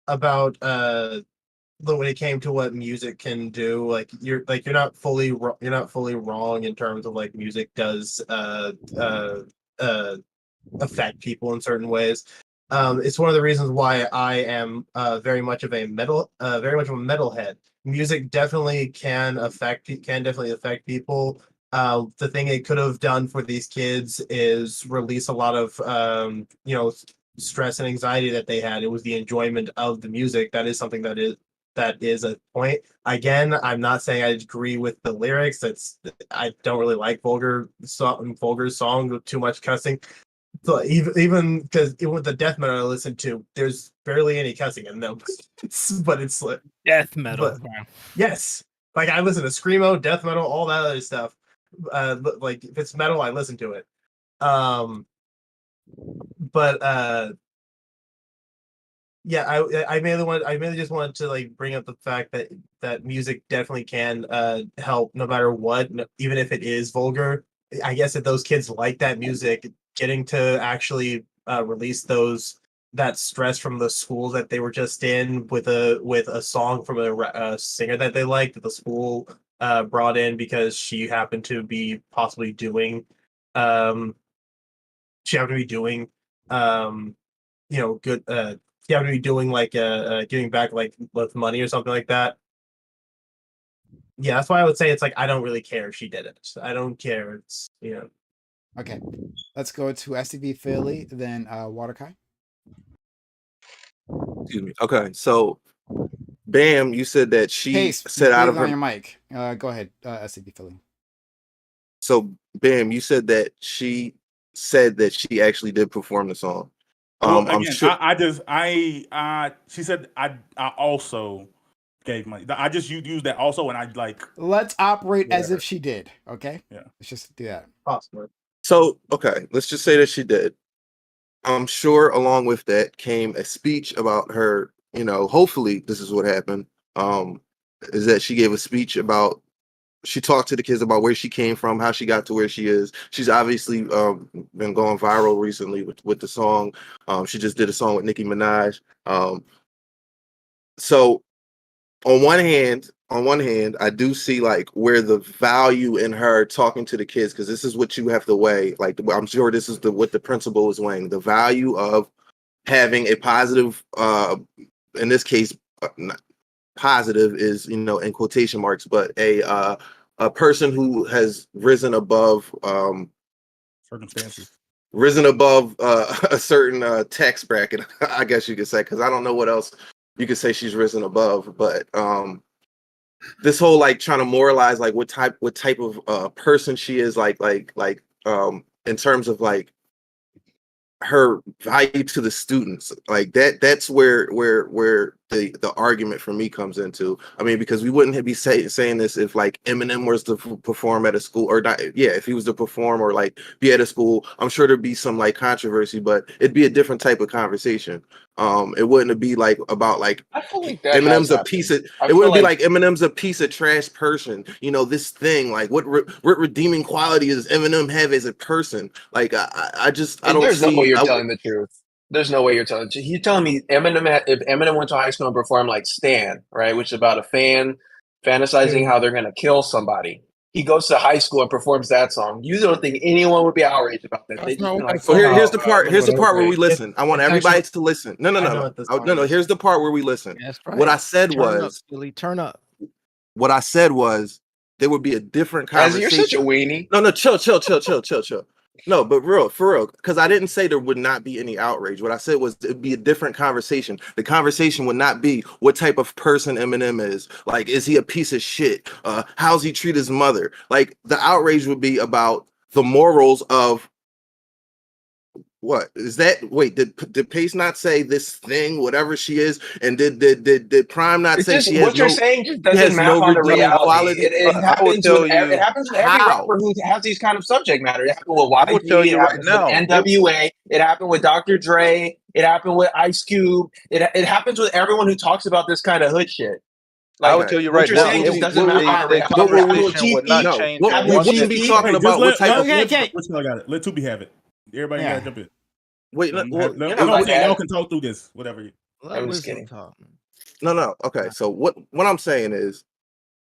H: About when it came to what music can do, like you're not fully wrong in terms of like music does affect people in certain ways. It's one of the reasons why I am very much of a metalhead. Music definitely can definitely affect people. The thing it could have done for these kids is release a lot of stress and anxiety that they had. It was the enjoyment of the music. That is something that is a point. Again, I'm not saying I agree with the lyrics. I don't really like vulgar songs with too much cussing. So even because with the death metal I listen to, there's barely any cussing in them. But it's like
F: Death metal.
H: but yes, like I listen to screamo, death metal, all that other stuff. Like if it's metal, I listen to it. But yeah, I mainly just wanted to like bring up the fact that music definitely can help no matter what, even if it is vulgar. I guess if those kids like that music, getting to actually release that stress from the school that they were just in with a song from a singer that they liked that the school brought in because possibly doing um she happened to be doing good she happened to be doing like giving back like with money or something like that. Yeah, that's why I would say it's like I don't really care if she did it. I don't care. It's
A: Okay, let's go to STB Philly, then Water Kai.
G: Excuse me. Okay, so Bam, you said that she
A: Pace,
G: said out of
A: breathe on
G: her.
A: your mic. Go ahead, STB Philly.
G: So Bam, you said that she actually did perform the song.
B: Well,
G: I'm
B: again,
G: sure.
B: she said I also gave money. I just used that also, and I like.
A: Let's operate as
H: Yeah.
A: if she did. Okay.
B: Yeah.
A: Let's just do that.
H: possible.
G: So okay, let's just say that she did. I'm sure along with that came a speech about her. Hopefully this is what happened. Is that she gave a speech about. She talked to the kids about where she came from, how she got to where she is. She's obviously been going viral recently with the song. She just did a song with Nicki Minaj. So on one hand, I do see like where the value in her talking to the kids, because this is what you have to weigh. Like I'm sure this is what the principal is weighing: the value of having a positive, in this case, positive is, you know, in quotation marks, but a person who has risen above
B: circumstances.
G: A certain tax bracket, I guess you could say, because I don't know what else you could say she's risen above. But this whole like trying to moralize like what type of person she is, like in terms of like her value to the students, like that's where the argument for me comes into. I mean, because we wouldn't be saying this if like Eminem was to perform at a school, or not. Yeah, if he was to perform or like be at a school, I'm sure there'd be some like controversy, but it'd be a different type of conversation. It wouldn't be like about like
E: I feel like that
G: Eminem's
E: has
G: a
E: happened.
G: piece of.
E: I
G: It
E: feel
G: wouldn't be
E: like
G: like Eminem's a piece of trash person. You know, this thing like what redeeming quality does Eminem have as a person? Like I don't
E: there's no way
G: see.
E: you're telling the truth. There's no way you're telling. You're telling me if Eminem went to high school and performed like Stan, right, which is about a fan fantasizing how they're gonna kill somebody. He goes to high school and performs that song. You don't think anyone would be outraged about that?
D: That's
E: They just
D: not
E: be
D: what I
E: like,
G: So
D: said.
G: here's the part.
E: Eminem
G: Here's
E: was
G: the
E: so
G: part where we
E: great.
G: listen. I want
H: it's
G: everybody
H: actually-
G: to listen. No,
H: I know what the song
G: no.
H: is.
G: Here's the part where we listen.
F: That's right.
G: What I said
F: Turn up,
G: was,
F: Billy. Turn up.
G: what I said was, there would be a different
E: As you're such a
G: conversation.
E: weenie.
G: No, chill. No, but for real, because I didn't say there would not be any outrage. What I said was it'd be a different conversation. The conversation would not be what type of person Eminem is. Like, is he a piece of shit? How's he treat his mother? Like, the outrage would be about the morals of what is that? Wait, did Pace not say this thing, whatever she is, and did Prime not
E: It's
G: say
E: just
G: she has
E: what you're
G: no
E: saying just
G: she
E: doesn't
G: has
E: map
G: no
E: on the
G: redeeming
E: reality.
G: quality?
E: It
C: I would
E: happens
C: tell
E: with
C: you
E: it happens with every
G: How?
E: rapper who has these kind of subject matter. It happened with
C: I would tell
E: YG. It
C: you right
E: happens with
C: now.
E: NWA. It happened with Dr. Dre. It happened with Ice Cube. It happens with everyone who talks about this kind of hood shit.
C: I
E: Like
C: would tell you
E: what
C: right
E: you're
C: now,
E: saying just doesn't
G: what
E: map
G: would
E: on the
C: the
E: reality.
G: what would we
C: conversation would not
G: no?
C: change
G: What
C: in
G: we
C: one
G: wouldn't be
C: minute.
G: talking
B: Hey,
G: about what type of
A: okay.
B: Which one I got it? Let Tubi have it. Everybody
A: Yeah.
B: gotta jump in.
G: wait.
B: Let,
G: Well,
B: let,
E: You're
B: let,
E: not my
B: y'all
E: dad.
B: can talk through this. Whatever.
F: Let
E: I'm just
F: wisdom
E: kidding.
F: talk.
G: no. Okay, so what I'm saying is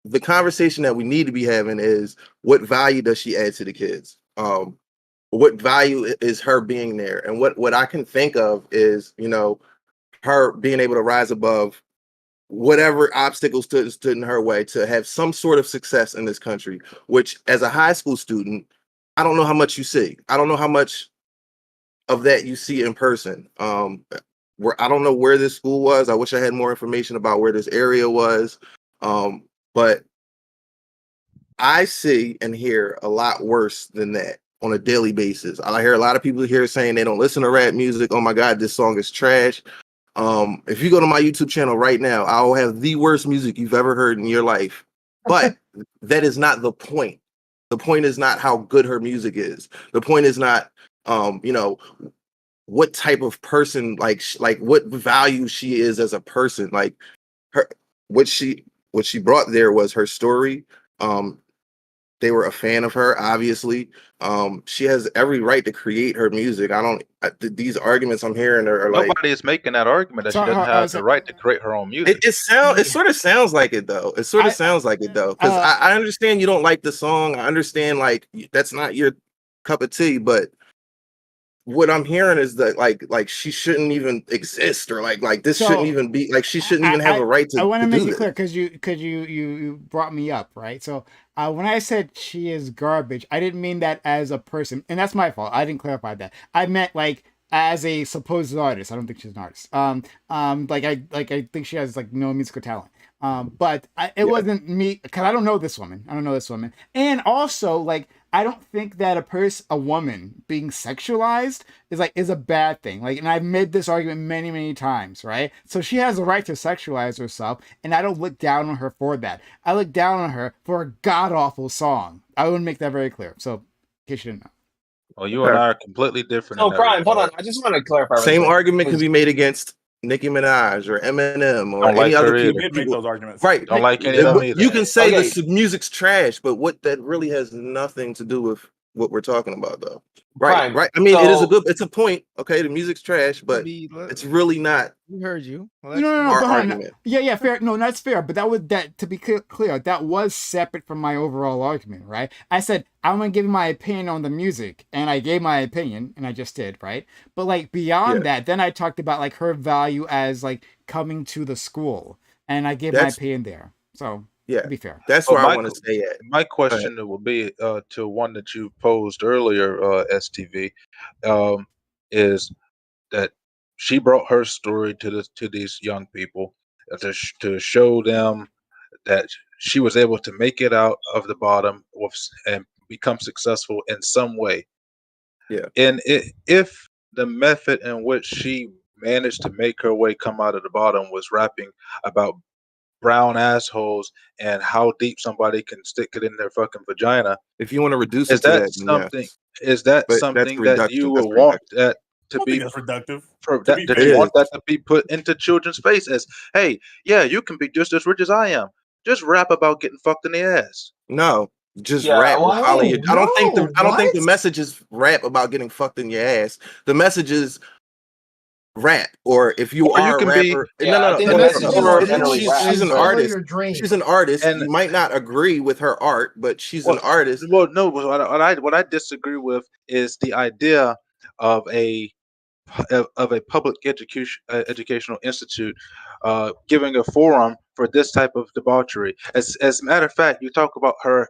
G: the conversation that we need to be having is what value does she add to the kids? What value is her being there? And what I can think of is, you know, her being able to rise above whatever obstacles stood in her way to have some sort of success in this country, which as a high school student, I don't know how much you see. I don't know how much of that you see in person. Where I don't know where this school was. I wish I had more information about where this area was. But I see and hear a lot worse than that on a daily basis. I hear a lot of people here saying they don't listen to rap music. Oh my God, this song is trash. If you go to my YouTube channel right now, I'll have the worst music you've ever heard in your life. But that is not the point. The point is not how good her music is. The point is not, you know, what type of person, like what value she is as a person. Like her, what she brought there was her story. They were a fan of her, obviously. She has every right to create her music. These arguments I'm hearing are like,
C: Nobody is making that argument that
A: So,
C: she doesn't have the right to create her own music.
G: it sort of sounds like it though. It sort of sounds like it though. Because I understand you don't like the song. I understand like that's not your cup of tea, but what I'm hearing is that like she shouldn't even exist, or like this shouldn't even be, like she shouldn't even have a right
A: I
G: to
A: want to
G: do
A: make it
G: this.
A: clear because you brought me up, right? So when I said she is garbage, I didn't mean that as a person, and that's my fault. I didn't clarify that. I meant like as a supposed artist. I don't think she's an artist. Like I think she has like no musical talent. But it wasn't me because I don't know this woman. And also like I don't think that a woman being sexualized is a bad thing. Like, and I've made this argument many times, right? So she has a right to sexualize herself, and I don't look down on her for that. I look down on her for a god awful song. I would make that very clear. So, in case you didn't know.
C: Well, you and I are completely different in
E: So
C: that
E: Prime, hold on.
C: regard.
E: I just want to clarify. Right
G: Same
E: quick,
G: argument can
E: 'cause
G: be made against Nicki Minaj or Eminem or
C: Don't like
G: any other
C: her
B: You
C: either.
B: did make
G: people.
B: those arguments.
G: Right.
C: Don't like any of them either.
G: You can say
E: Okay.
G: the music's trash, but what that really has nothing to do with what we're talking about, though. Right,
E: Prime.
G: right. I mean, it is
E: So-
G: it's a point. Okay, the music's trash, but it's really not
F: We heard you.
A: No, but
G: our
A: hold on.
G: argument.
A: Yeah, fair. No, that's fair. But that was that. To be clear, that was separate from my overall argument, right? I said I'm gonna give my opinion on the music, and I gave my opinion, and I just did, right? But like beyond that, then I talked about like her value as like coming to the school, and I gave my opinion there. So
G: yeah,
A: to be fair,
G: that's where I want to stay at.
C: My question will be to one that you posed earlier, STV, is that she brought her story to these young people to show them that she was able to make it out of the bottom and become successful in some way.
G: Yeah.
C: And if the method in which she managed to make her way come out of the bottom was rapping about brown assholes and how deep somebody can stick it in their fucking vagina.
G: If you want to reduce
C: is
G: it to
C: that
G: that, then
C: something?
G: yes.
C: Is that
G: But
C: something
G: that's
C: that you
G: reductive.
C: would
G: That's
C: want
G: reductive.
C: that to
B: I don't
C: be?
B: think that's reductive.
C: That
G: It
C: you want
G: is.
C: that to be put into children's face as, hey, yeah, you can be just as rich as I am. Just rap about getting fucked in the ass.
G: No, just
E: Yeah,
G: rap.
E: well,
G: Holler your- I don't think
H: no,
G: I don't think
H: what?
G: the message is rap about getting fucked in your ass. The message is rap, or if you
C: Or you
G: are a
C: can be-
G: rapper,
E: Yeah, I think
H: The
E: the
H: message
E: message
H: is
E: is generally
H: she's,
E: rap.
G: she's an
H: follow
G: artist.
H: your dream.
G: She's an artist.
C: And-
G: You might not agree with her art, but she's an artist.
C: Well, no. What I disagree with is the idea of a public educational institute giving a forum for this type of debauchery. As a matter of fact, you talk about her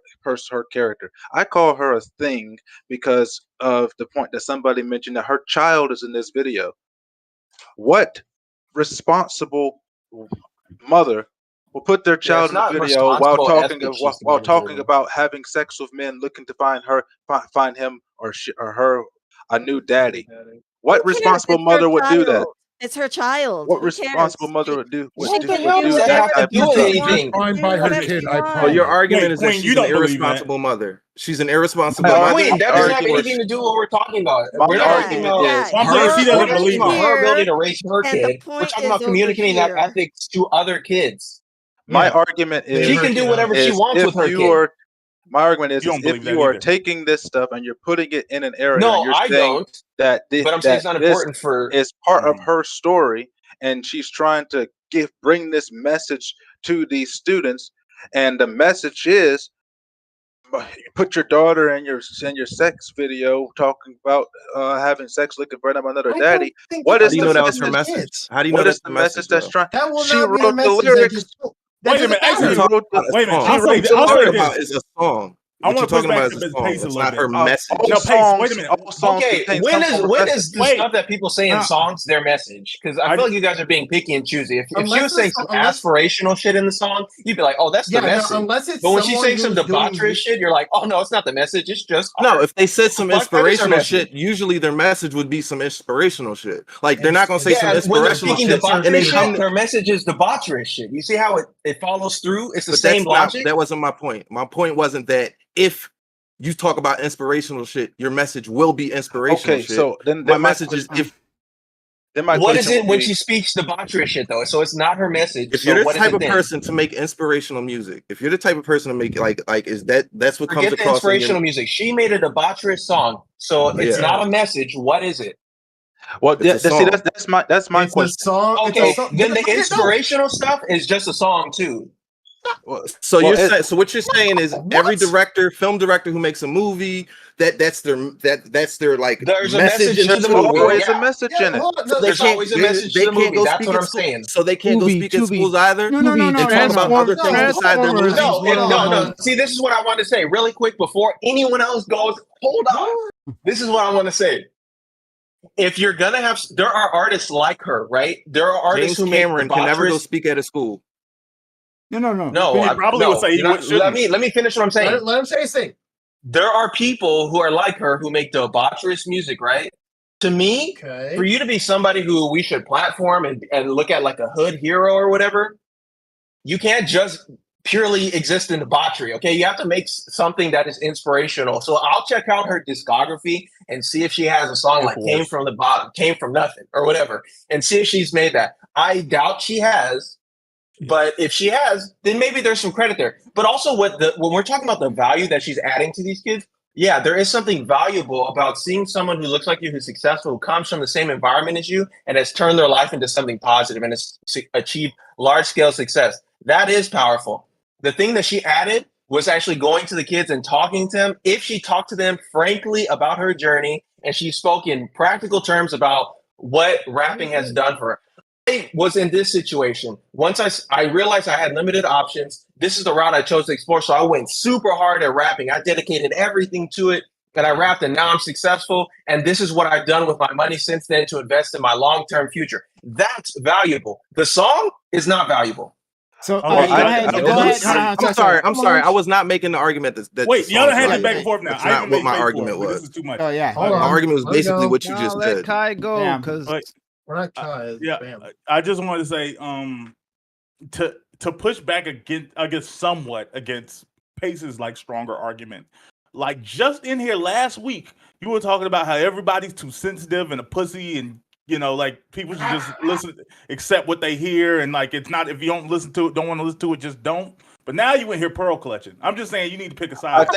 C: character. I call her a thing because of the point that somebody mentioned that her child is in this video. What responsible mother will put their
E: Yeah,
C: child
E: it's
C: in the
E: not
C: video while
E: responsible
C: talking
E: ethics she's
C: while
E: going
C: talking
E: through.
C: about having sex with men looking to find him or her a new daddy? What
I: Who cares?
C: responsible
I: It's her
C: mother would do that?
I: child. It's her child.
C: What
I: Who
C: responsible
I: cares?
C: mother would do
E: What the
I: She
E: hell
I: can
E: does
I: do
E: that have to
I: whatever
E: do
I: she
E: with
I: wants
E: anything?
I: to
D: Fine
I: do
D: by her
I: whatever
D: kid,
I: she
D: I
I: wants.
G: Well, your
D: promise.
G: argument
B: Wait,
G: is that
B: Queen, you
G: she's an
B: don't believe that.
G: irresponsible mother. She's an irresponsible
C: My
E: But
G: mother.
E: Queen, that
C: argument-
E: doesn't have anything to do with what we're talking about.
C: My
E: We're not talking
C: argument
E: about
C: is-
B: I'm saying she doesn't
E: we're not
B: believe
E: talking about her
B: that.
E: ability to raise her
I: And the
E: kid. We're
I: point
E: talking
I: is
E: about
I: over
E: communicating that
I: here.
E: ethics to other kids.
C: My
H: Yeah.
C: argument is
E: She can do whatever she
C: is
E: wants with her
C: if
E: kid.
C: you are. My argument is
B: You don't
C: if
B: believe that
C: you are
B: either.
C: taking this stuff and you're putting it in an area,
E: No,
C: and you're
E: I
C: saying
E: don't.
C: that
E: But I'm saying it's not
C: this
E: important for.
C: is part of
B: Mhm.
C: her story, and she's trying to bring this message to these students, and the message is put your daughter in your sex video talking about having sex looking for another
H: I
C: daddy.
H: don't think
C: What
H: that
G: How
C: is
G: do you
C: the
G: know that was her
C: message?
G: message? How do you know
C: What is
G: that's
C: the
G: the
C: message
G: message,
C: that's
G: though?
C: trying?
H: that will
C: She
H: not be the
C: wrote the
H: message. That
C: lyrics.
H: just that
B: Wait a
H: doesn't
B: minute,
G: You're
B: actually,
H: matter.
G: talking
C: wrote the-
G: about a
B: wait a minute.
G: song.
B: I'll say
G: What
B: this.
G: you're
B: I'll say
G: talking
B: this.
G: about is a song.
B: I
G: What
B: want
G: you're
B: to push
G: talking
B: back
G: about
B: to
G: is a
B: the
G: song.
B: pace a
G: It's
B: little
G: not her
B: bit.
G: message.
C: All
B: No, Pace,
C: songs,
B: wait a minute.
C: all songs
E: Okay,
C: contain
E: when
C: some
E: is
C: form of
E: when
C: message.
E: is the
B: Wait.
E: stuff that people say in songs their message? Because I feel like you guys are being picky and choosy. If she
H: Unless
E: was saying
H: it's
E: some
H: unless
E: aspirational shit in the song, you'd be like, "Oh, that's the
H: yeah, no,
E: message."
H: unless it's
E: But when she's
H: someone
E: saying some
H: who's doing
E: debaucherous shit, you're like, "Oh no, it's not the message. It's just
G: No,
E: art."
G: if they said some
E: Fuck, that is her
G: inspirational
E: message.
G: shit, usually their message would be some inspirational shit. Like they're not gonna say some
E: Yeah, when they're
G: inspirational
E: speaking
G: shit and then
E: debaucherous
G: come.
E: shit, their message is debaucherous shit. You see how it follows through? It's the
G: But
E: same
G: that's not.
E: logic.
G: That wasn't my point. My point wasn't that if you talk about inspirational shit, your message will be inspirational
C: Okay,
G: shit.
C: so then
G: My
C: my
G: message is
C: question-
G: if
C: then my
E: What is
C: question
E: it
C: would
E: when
C: be-
E: she speaks debaucherous shit though? So it's not her message.
G: if
E: So
G: you're the
E: what is
G: type
E: it
G: of
E: then?
G: person to make inspirational music, if you're the type of person to make like is that's what comes
E: Forget the
G: across in
E: inspirational
G: your
E: music. She made a debaucherous song, so it's
G: Yeah.
E: not a message. What is it?
C: Well,
G: It's a
C: see,
G: song.
C: that's my
H: it's a
C: question.
H: song.
E: Okay,
H: It's a song.
E: then the
H: Look at- no.
E: inspirational stuff is just a song too.
G: So
C: Well,
G: you're saying, so what you're saying is every
H: What?
G: director, film director who makes a movie, that's their like
E: There's a
G: message
E: message to
G: into
E: the
G: the
E: movie.
G: world.
C: Always a
E: Yeah.
C: message
H: Yeah,
C: in it.
H: hold on,
E: So
H: no,
E: there's always a message to the movie.
G: go
E: That's
G: speak
E: what
G: at
E: I'm
G: school.
E: saying.
G: So they can't go speak at schools either.
F: No,
G: and talk about other things besides their
F: Transformers.
G: movies.
E: No. See, this is what I want to say really quick before anyone else goes. Hold on. This is what I want to say. If you're gonna have, there are artists like her, right? There are artists
G: James
E: who make
G: Cameron can never go
E: debaucherous.
G: speak at a school.
E: No,
B: He probably would say he
E: let
B: shouldn't.
E: me finish what I'm saying.
H: Let him say his thing.
E: There are people who are like her who make debaucherous music, right? To me,
H: Okay.
E: for you to be somebody who we should platform and look at like a hood hero or whatever, you can't just purely exist in debauchery, okay? You have to make something that is inspirational. So I'll check out her discography and see if she has a song like Came from the Bottom, Came from Nothing, or whatever, and see if she's made that. I doubt she has, but if she has, then maybe there's some credit there. But also when we're talking about the value that she's adding to these kids, Yeah, there is something valuable about seeing someone who looks like you, who's successful, who comes from the same environment as you, and has turned their life into something positive and has achieved large scale success. That is powerful. The thing that she added was actually going to the kids and talking to them. If she talked to them frankly about her journey and she spoke in practical terms about what rapping has done for her. I was in this situation. Once I realized I had limited options, this is the route I chose to explore. So I went super hard at rapping. I dedicated everything to it and I rapped, and now I'm successful. And this is what I've done with my money since then to invest in my long term future. That's valuable. The song is not valuable.
A: So
B: Oh,
A: go
B: I-
A: ahead.
B: I-
A: Go
B: I-
A: ahead. Hold on,
G: I'm sorry. I'm sorry. I was not making the argument that
B: Wait,
G: the
B: y'all done
G: song's
B: had this back
G: valuable.
B: and forth now.
G: That's
B: I
G: not
B: even
G: what
B: made
G: my
B: space for
G: argument
B: it, but this
G: was.
B: is too much.
A: Oh yeah.
H: Hold
G: My
H: on.
G: argument was
H: Let it
G: basically
H: go.
G: what you
F: Nah,
G: just
F: let
G: did.
F: Kai go,
A: Bam.
F: because
B: But
H: We're not Kai.
B: yeah,
H: Bam.
B: I just wanted to say, to push back against somewhat against Pace's like stronger argument. Like just in here last week, you were talking about how everybody's too sensitive and a pussy, and like people should just listen, accept what they hear, and like it's not, if you don't listen to it, don't want to listen to it, just don't. But now you in here pearl clutching. I'm just saying you need to pick a
C: I
B: side.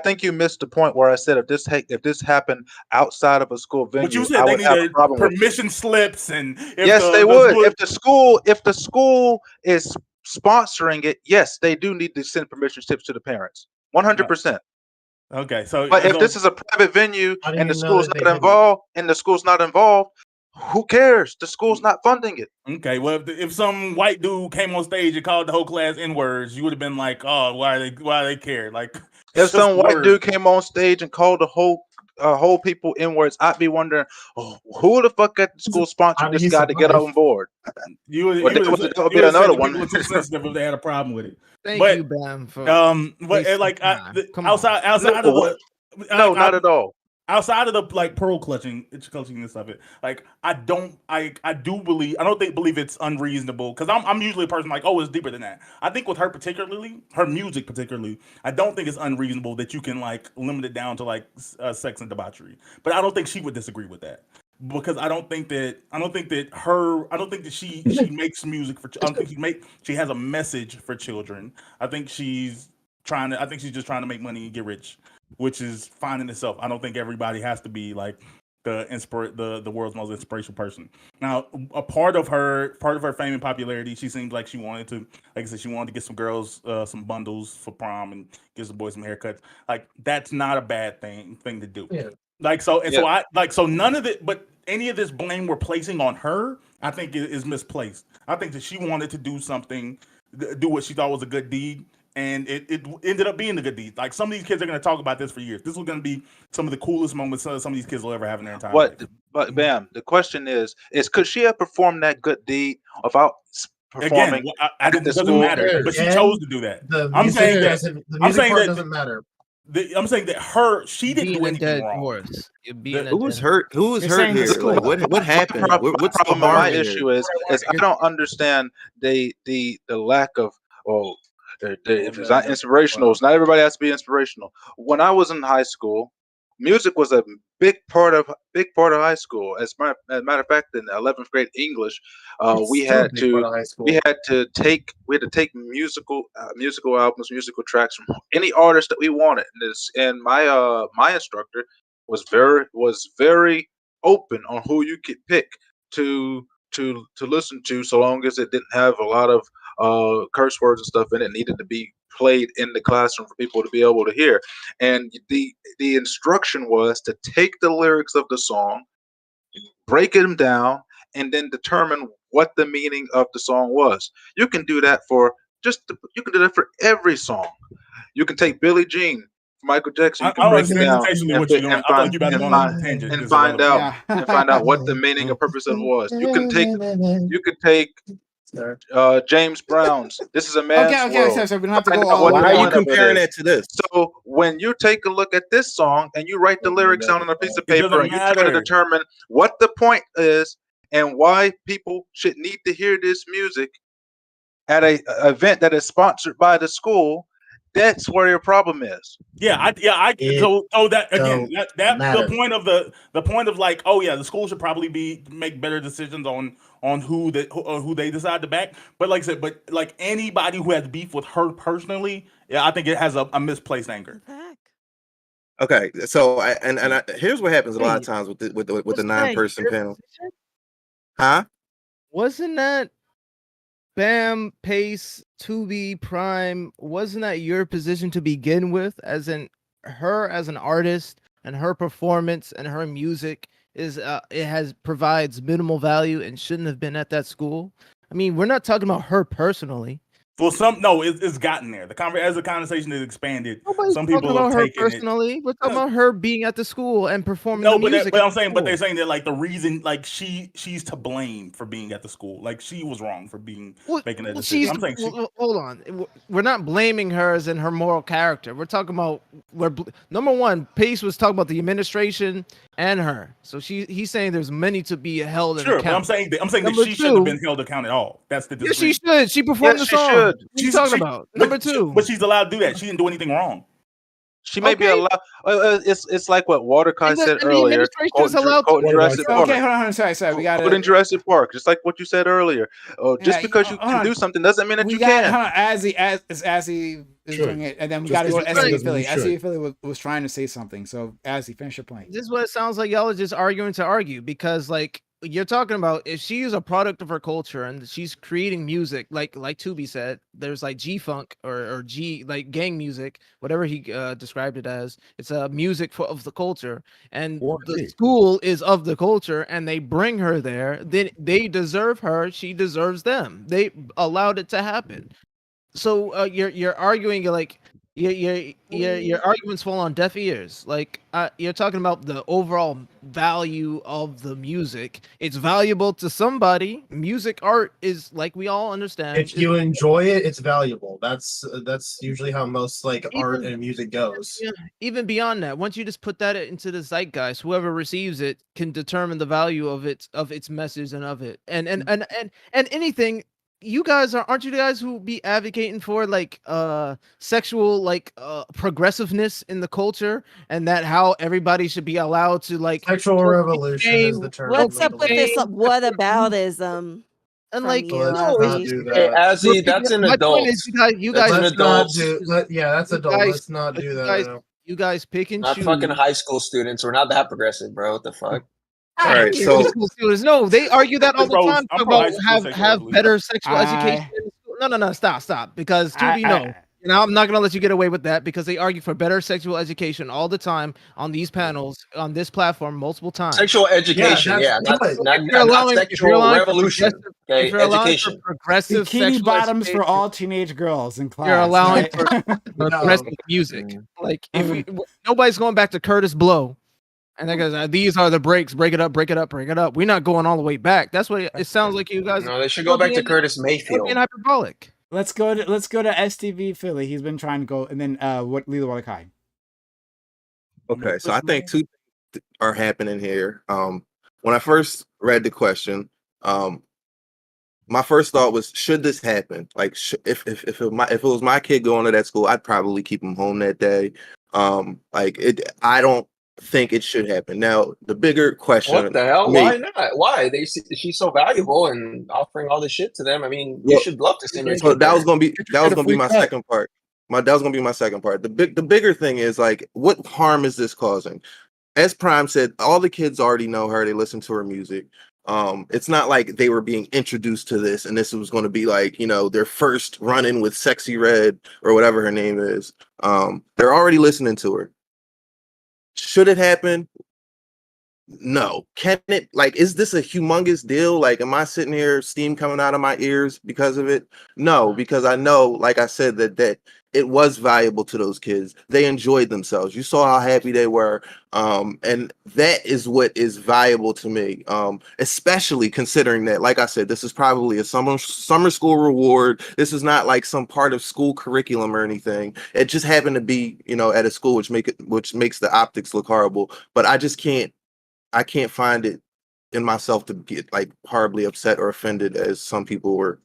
C: think you missed the point where I said if this happened outside of a school
B: But you
C: venue,
B: said
C: I
B: they
C: would have a
B: needed
C: problem with it.
B: permission slips, and if
C: Yes, they
B: the
C: would.
B: school,
C: If the school is sponsoring it, yes, they do need to send permission slips to the parents. 100%.
B: okay, so
C: But if this is a private venue
H: How do
C: and
H: you
C: the
H: know
C: school's
H: that they
C: not
H: didn't?
C: involved, who cares? The school's not funding it.
B: okay, well, if some white dude came on stage and called the whole class N-words, you would have been like, "Oh, why do they care?" Like,
C: If
B: it's just
C: some white
B: words.
C: dude came on stage and called the whole people N-words, I'd be wondering, oh, who the fuck at the school
H: How
C: sponsored
H: did
C: this
H: he
C: guy to get
H: survive?
C: on board?
B: You would
C: Well,
B: you would
C: that would
B: you
C: be
B: would say
C: another
B: the people
C: one.
B: are too sensitive if they had a problem with it.
F: thank
B: But
F: you, Bam, for
B: but
F: wasting
B: like
F: time. Come on.
B: outside
C: No,
B: of the
C: no,
B: like
C: not at all.
B: outside of the like pearl clutchingness of it, like I do believe it's unreasonable, because I'm usually a person like, oh, it's deeper than that. I think with her particularly, her music particularly, I don't think it's unreasonable that you can like limit it down to like sex and debauchery. But I don't think she would disagree with that, because I don't think that she makes music for. I don't think she has a message for children. I think she's just trying to make money and get rich, which is fine in itself. I don't think everybody has to be like the world's most inspirational person. Now, a part of her fame and popularity, she seems like she wanted to, like I said, she wanted to get some girls some bundles for prom and give some boys some haircuts. Like that's not a bad thing to do.
H: Yeah.
B: Like so, and
C: Yeah.
B: so I like so none of it, but any of this blame we're placing on her, I think is misplaced. I think that she wanted to do something, do what she thought was a good deed, and it ended up being a good deed. Like some of these kids are going to talk about this for years. This was going to be some of the coolest moments some of these kids will ever have in their entire life.
C: But Bam, the question is could she have performed that good deed without performing
B: Again,
C: at the
B: it doesn't
C: school?
B: matter, but she chose to do that.
H: The
B: I'm
H: music
B: saying that
H: doesn't. The
B: I'm
H: music
B: saying
H: part
B: that
H: doesn't matter.
B: I'm saying that she didn't
F: Being
B: do
F: a
B: anything
F: dead
B: wrong.
F: horse. You're being a
G: Who was
F: dead
G: hurt? Who was
A: You're
G: hurt
A: saying the
G: here?
A: school.
G: Like what happened? What's the
C: Problem and my
G: harm
C: issue
G: here?
C: is I don't understand the lack of if it's not inspirational, it's not everybody has to be inspirational. When I was in high school, music was a big part of high school. As a matter of fact, in the 11th grade English,
H: It's
C: we
H: still a
C: had
H: big part of high school.
C: to take musical albums, musical tracks from any artist that we wanted. And my instructor was very open on who you could pick to listen to, so long as it didn't have a lot of curse words and stuff in it. Needed to be played in the classroom for people to be able to hear. And the instruction was to take the lyrics of the song, break them down, and then determine what the meaning of the song was. You can do that you can do that for every song. You can take Billie Jean, Michael Jackson.
B: I
C: You can
B: don't
C: break it
B: understand
C: down
B: contextually what you're doing. I feel like you're about to go on a tangent.
C: and
B: It's
C: find
B: irrelevant.
C: out
A: Yeah.
C: what the meaning and purpose of it was. You could take James Brown's "This Is a Man's
A: Okay.
C: World."
A: So we don't have to
C: Find
A: go
C: out
A: all
C: what
A: the
C: the
G: Why
A: way
G: are you
C: point
A: down.
C: of it
G: comparing
C: is.
G: that to this?
C: So when you take a look at this song and you write the lyrics down on a piece of
B: It
C: paper
B: doesn't
C: and you try to
B: matter.
C: determine what the point is and why people should need to hear this music at a event that is sponsored by the school, that's where your problem is.
H: It
B: So that again,
H: don't
B: that
H: matter.
B: the point of like, oh yeah, the school should probably make better decisions on who they decide to back. But like I said, but like anybody who has beef with her personally, yeah, I think it has a misplaced anger.
I: Back.
G: Okay, so here's what happens a lot of
F: Wait,
G: times with the
F: wasn't that
G: 9-person
F: your
G: panel.
F: position?
G: Huh?
F: Wasn't that Bam, Pace, Tubi, Prime? Wasn't that your position to begin with? As in her as an artist and her performance and her music is provides minimal value and shouldn't have been at that school. I mean, we're not talking about her personally.
B: Well, it's gotten there. As the conversation has expanded,
F: Nobody's
B: some
F: talking
B: people have
F: about her
B: taken it.
F: personally. We're talking about her being at the school and performing
B: No,
F: the
B: but
F: music.
B: I'm saying, but they're saying that like the reason, like she's to blame for being at the school. Like she was wrong for making that decision. I'm saying
F: hold on. We're not blaming her as in her moral character. We're talking about number one. Pace was talking about the administration and her. So he's saying there's many to be held in
B: sure,
F: account.
B: but I'm saying
F: Number
B: that she shouldn't have
F: two,
B: been held account at all. That's the
F: yes, she
B: disagreement.
F: should. She performed the
C: Yes, she
F: song.
C: should.
F: What are you talking about? Number two,
B: but she's allowed to do that. She didn't do anything wrong.
C: She may be
F: Okay.
C: allowed. It's like what Waterkai said
F: and the
C: earlier.
F: administration is allowed to.
C: Quoting Jurassic Park.
A: Okay, hold on. Sorry. We got
C: Quoting Jurassic Park, just like what you said earlier. Just because you can do something doesn't mean that you can.
A: Hold on. Azzy is doing it, and then we got to go to SC Philly. SC Philly was trying to say something. So Azzy, finish your point.
F: This is what it sounds like. Y'all are just arguing to argue because, like, you're talking about if she is a product of her culture and she's creating music, like Tubi said, there's like G funk or G like gang music, whatever he described it as. It's a music of the culture, and the school is of the culture, and they bring her there. Then they deserve her. She deserves them. They allowed it to happen. So you're arguing like your arguments fall on deaf ears. Like you're talking about the overall value of the music. It's valuable to somebody. Music art is, like we all understand.
H: If you enjoy it, it's valuable. That's usually how most like art and music goes.
F: Yeah, even beyond that, once you just put that into the zeitgeist, whoever receives it can determine the value of its message and of it. And anything. You guys aren't you guys who be advocating for like sexual like progressiveness in the culture, and that how everybody should be allowed to like
H: sexual revolution is the term.
I: What's up with this whataboutism?
F: And like
I: you,
H: let's not do that.
E: Azzy, that's an
F: my
E: adult.
F: point is you guys
H: Let's not do. That's adult. Let's not do that.
F: You guys pick and
E: not
F: choose.
E: fucking high school students. We're not that progressive, bro. What the fuck?
G: All right, so
F: no, they argue that all the time about have better sexual education. No, stop. Because Tubi, I'm not gonna let you get away with that because they argue for better sexual education all the time on these panels on this platform multiple times.
E: Sexual education, not sexual revolution. Okay, education.
A: Progressive bikini bottoms for all teenage girls in class.
F: You're allowing for progressive music. Like if nobody's going back to Curtis Blow. And that goes, these are the breaks. Break it up. We're not going all the way back. That's what it sounds like. You guys.
E: No, they should go back to Curtis Mayfield.
F: Being hyperbolic.
A: Let's go to STV Philly. He's been trying to go, and then Lilo Walakai.
G: Okay, so I think two things are happening here. When I first read the question, my first thought was, should this happen? Like, if it was my kid going to that school, I'd probably keep him home that day. I don't think it should happen. Now, the bigger question.
E: What the hell? Why not? Why? She's so valuable and offering all this shit to them. I mean, you should love to send your kid.
G: That was gonna be my second part. That was gonna be my second part. The bigger thing is like, what harm is this causing? As Prime said, all the kids already know her. They listen to her music. It's not like they were being introduced to this and this was going to be like, their first run-in with Sexy Red or whatever her name is. They're already listening to her. Should it happen? No. Can it, like, is this a humongous deal? Like, am I sitting here, steam coming out of my ears because of it? No, because I know, like I said, that it was valuable to those kids. They enjoyed themselves. You saw how happy they were. And that is what is valuable to me, especially considering that, like I said, this is probably a summer school reward. This is not like some part of school curriculum or anything. It just happened to be, at a school, which makes the optics look horrible. But I can't find it in myself to get like horribly upset or offended as some people were.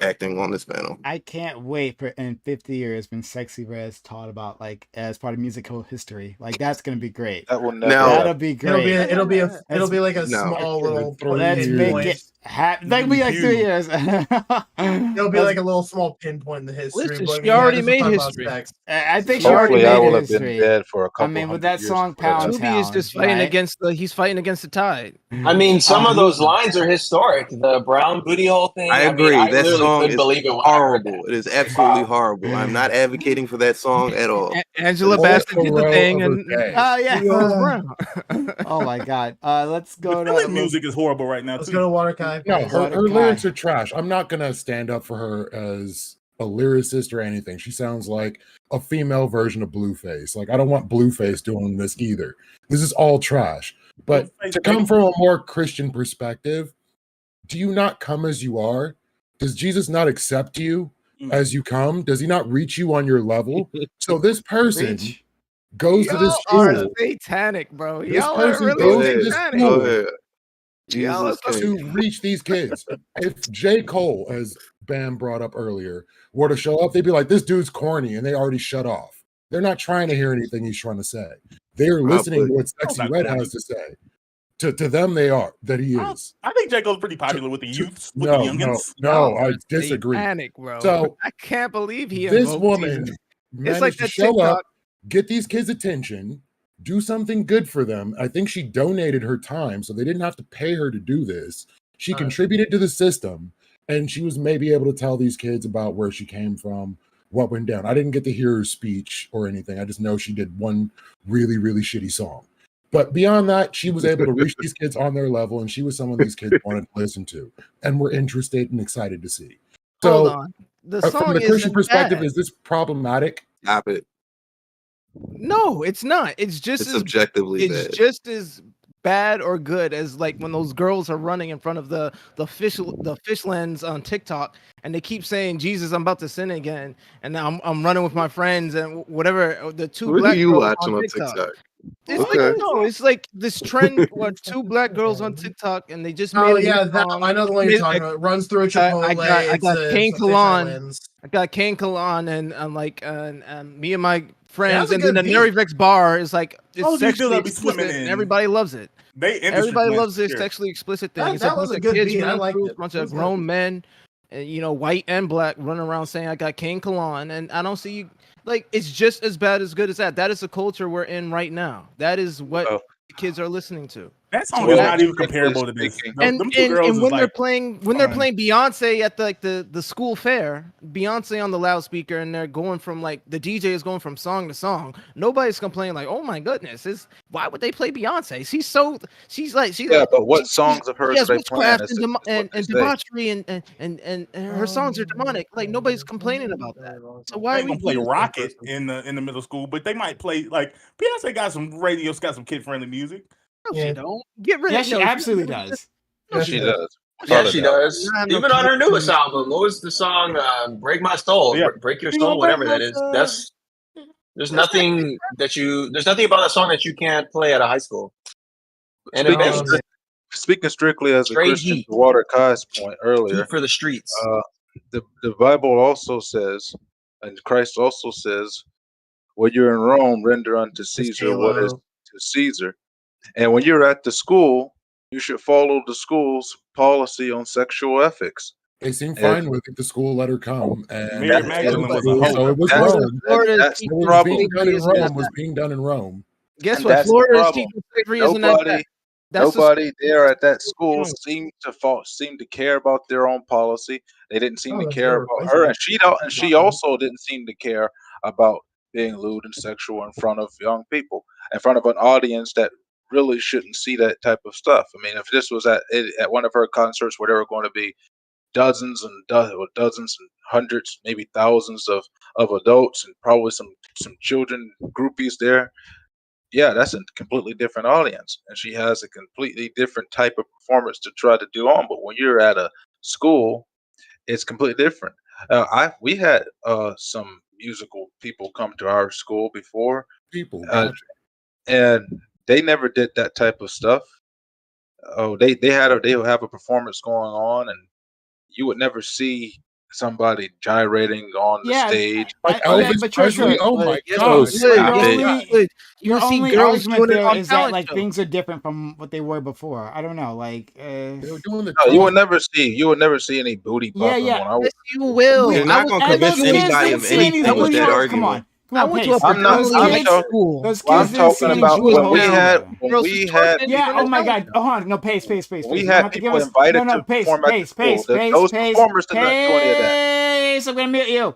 G: acting on this panel.
A: I can't wait for in 50 years when Sexy Red is taught about like as part of musical history. Like that's gonna be great.
C: That will never
G: Now-
A: That'll
C: happen.
A: be
H: It'll be
A: great.
H: it'll be like a
G: No.
H: small little
A: Let's make
H: pinpoint.
A: it happen. Like be like 3 years.
H: It'll be like a little small pinpoint in the history.
F: Listen,
H: but
F: she already
H: this was
F: made
H: talking about
F: history.
H: sex.
A: I think she already
C: Hopefully, I
A: made
C: will have been
A: history.
C: dead for a couple.
A: I mean, with
C: hundred
A: that
C: years
A: song
C: before that
A: Pound
C: happened.
F: Tubi is just
A: Town,
F: fighting
A: right?
F: against he's fighting against the tide.
E: I mean, some of those
A: Um,
E: lines are historic. The brown booty hole thing.
G: I agree.
E: I
G: That
E: literally
G: song
E: couldn't
G: is
E: believe it when I heard
G: horrible.
E: that.
G: It is absolutely
E: Wow.
G: horrible. I'm not advocating for that song at all.
F: Angela
G: All
F: Bassett did the
D: Thoreau
F: thing,
D: of
F: and
D: her day.
A: yeah.
F: Goes Brown.
A: Oh my God. Let's
B: The
A: go to
B: Philip music is horrible right now
H: Let's
B: too.
H: go to Water Kai.
D: No,
H: please.
D: her
A: Kai.
D: lyrics are trash. I'm not gonna stand up for her as a lyricist or anything. She sounds like a female version of Blueface. Like I don't want Blueface doing this either. This is all trash. But
B: Blueface,
D: to come
B: baby.
D: from a more Christian perspective, do you not come as you are? Does Jesus not accept you as you come? Does he not reach you on your level? So this person
A: Reach.
D: goes to this
F: Y'all are
D: school.
F: satanic, bro.
D: This
F: Y'all are
D: person
F: really
G: Go
D: goes to
G: ahead.
D: this
F: satanic.
G: Go
D: school
G: ahead.
F: Y'all
G: Jesus
F: are so
G: King.
D: to reach these kids. If J. Cole, as Bam brought up earlier, were to show up, they'd be like, this dude's corny, and they already shut off. They're not trying to hear anything he's trying to say. They're listening to what Sexy
B: not
D: Red
B: corny.
D: has to say. To them, they are, that he
B: I
D: is.
B: think J. Cole's pretty popular with the youths, with the
D: No,
B: youngins.
D: no, I disagree.
F: Satanic, bro.
D: So
F: I can't believe he
D: this
F: invoked
D: woman
F: Jesus.
D: managed
F: like
D: to
F: that
D: show
F: TikTok.
D: up, get these kids' attention, do something good for them. I think she donated her time, so they didn't have to pay her to do this. She contributed to the system, and she was maybe able to tell these kids about where she came from, what went down. I didn't get to hear her speech or anything. I just know she did one really, really shitty song. But beyond that, she was able to reach these kids on their level, and she was someone these kids wanted to listen to and were interested and excited to see.
F: Hold
D: So,
F: on. The
D: from
F: song
D: the Christian
F: isn't
D: perspective,
F: bad.
D: is this problematic?
G: Stop it.
F: No, it's not. It's just
G: It's
F: as
G: objectively
F: it's
G: bad.
F: just as bad or good as like when those girls are running in front of the fish lens on TikTok and they keep saying, Jesus, I'm about to sin again, and now I'm running with my friends and whatever, the two
G: What are
F: black
G: you
F: girls
G: watching
F: on
G: on
F: TikTok.
G: TikTok?
F: It's
G: Okay.
F: like no, it's like this trend where two black girls on TikTok and they just made
H: Oh
F: a new
H: yeah,
F: song.
H: I know the one you're talking about. It runs through a Chipotle.
F: I got Kane
H: it's a fish
F: Kalan.
H: islands.
F: I got Kane Kalan and I'm like me and my
H: That's
F: friends,
H: a
F: and then
H: good
F: the
H: beat.
F: Nerivex bar is like it's
B: All these dudes
F: sexually
B: that be swimming
F: explicit and
B: in.
F: everybody loves it.
B: They industry
F: Everybody
B: wins
F: loves this
B: here.
F: sexually explicit thing.
H: That-
F: It's
H: that
F: a
H: was
F: bunch
H: a
F: of
H: good
F: kids
H: beat. I
F: running
H: liked
F: through,
H: it.
F: a bunch
H: It
F: of
H: was good.
F: grown men, white and black, running around saying I got Kane Kalan, and I don't see like it's just as bad as good as that. That is the culture we're in right now. That is what
C: Well,
F: the kids are listening to.
B: That song
F: So
B: is
F: that-
B: not even
C: strictly
B: comparable to this.
C: speaking-
B: Them two girls
F: And
B: is
F: when they're
B: like
F: playing
B: fun.
F: Beyonce at the school fair, Beyonce on the loudspeaker, and they're going from like the DJ is going from song to song. Nobody's complaining like, oh my goodness, why would they play Beyonce?
C: Yeah, but what songs of hers
F: She has
C: are they playing?
F: witchcraft
C: That's
F: and,
C: just what
F: and,
C: they
F: and
C: say.
F: debauchery and her songs are demonic. Like nobody's complaining about that. So
B: They
F: why are
B: ain't
F: we
B: gonna play
F: doing
B: Rocket in the middle school, but they might play like Beyonce got some radios, got some kid friendly music.
F: No, she
H: Yeah.
F: don't. Get rid
A: Yeah,
F: of
A: she
F: no,
A: absolutely does.
F: No,
H: Yes,
C: She
H: it
C: does.
H: is.
E: Yeah,
C: Without a
E: she
C: doubt.
E: does.
F: Not no
E: Even on her
F: kid
E: newest
F: friendly.
E: album, what was the song? "Break My Soul,"
B: Yeah.
E: "Break Your
B: You gonna
E: Soul,"
B: break
E: whatever
B: my
E: that is.
B: soul.
E: There's
F: That's not
E: nothing there's nothing about that song that you can't play at a high school. And
C: Speaking,
E: it's
H: Um,
C: speaking strictly as a
E: straight
C: Christian,
E: heat,
C: to Water Kai's point
E: heat
C: earlier,
E: for the streets.
C: the Bible also says, and Christ also says, when you're in Rome, render unto Caesar what is
H: Halo.
C: to Caesar. And when you're at the school, you should follow the school's policy on sexual ethics.
D: They seem
C: And
D: fine with it. The school let her come, and
B: Mary
C: That-
B: Magdalene was a
D: so
B: hoe.
D: it was
C: that's,
D: Rome.
F: Florida is
C: that's
F: teaching
C: the
D: What was
C: problem.
D: being done in
F: slavery
D: Rome
F: is
D: was
F: that.
D: being done in Rome.
F: Guess
C: And
F: what?
C: that's the
F: Florida is
C: problem.
F: teaching slavery isn't that
C: Nobody,
F: bad. That's the
C: nobody there at that school
F: wrong.
C: seemed to care about their own policy. They didn't seem
H: Oh,
C: to
H: that's
C: care
H: their
C: about her, and
H: replacement.
C: she also didn't seem to care about being lewd and sexual in front of young people, in front of an audience that really shouldn't see that type of stuff. I mean, if this was at one of her concerts where there were going to be dozens and dozens and hundreds, maybe thousands of adults and probably some children groupies there, yeah, that's a completely different audience, and she has a completely different type of performance to try to do on. But when you're at a school, it's completely different. We had some musical people come to our school before,
D: People,
C: uh,
D: gotcha.
C: and they never did that type of stuff. Oh, they would have a performance going on, and you would never see somebody gyrating on the
A: Yeah,
C: stage.
D: Like
A: okay,
D: Elvis
A: but sure,
D: Presley. Oh my
F: Yes,
G: Oh,
D: God!
F: you would.
G: stop
F: Yes,
G: it.
F: you would. You
A: your
F: would see
A: only
F: girls
A: argument
F: doing it
A: there
F: on
A: is that
F: talent
A: like
F: shows.
A: things are different from what they were before. I don't know, like
D: They were doing the
C: No, you would
D: Trump.
C: never see any booty
A: yeah,
C: popping
A: yeah.
C: when I was.
F: Yes, you will.
G: You're not gonna
A: And
G: convince
A: those kids
G: anybody
A: didn't
G: of
A: see any
F: I
G: anything with
F: went
A: booty
G: that
F: to a,
A: holes. Come on,
G: argument.
A: come
F: I
A: on,
F: went to a
A: Pace.
C: I'm not.
A: Those
C: I'm
F: predominantly mixed
A: kids,
C: talking.
F: school.
A: those
C: Well,
A: kids
C: I'm
A: didn't
C: talking
A: see any
C: about
A: booty
F: Jewish
C: when
A: holes
C: we
F: town.
C: had
A: either.
C: when
F: Girls
C: we
F: was
C: had
F: twerking
A: Yeah.
F: during
A: Oh
F: the
A: my
F: talent
A: God.
F: show.
A: Oh, hold on. No, Pace.
C: when
A: You
C: we
A: don't
C: had
A: have to give
C: people
A: us.
C: invited
A: No,
C: to
A: no. Pace.
C: perform at the
A: Pace.
C: school.
A: Pace. Pace.
C: Those
A: Pace.
C: performers did not do any of that.
A: Pace. I'm gonna mute you.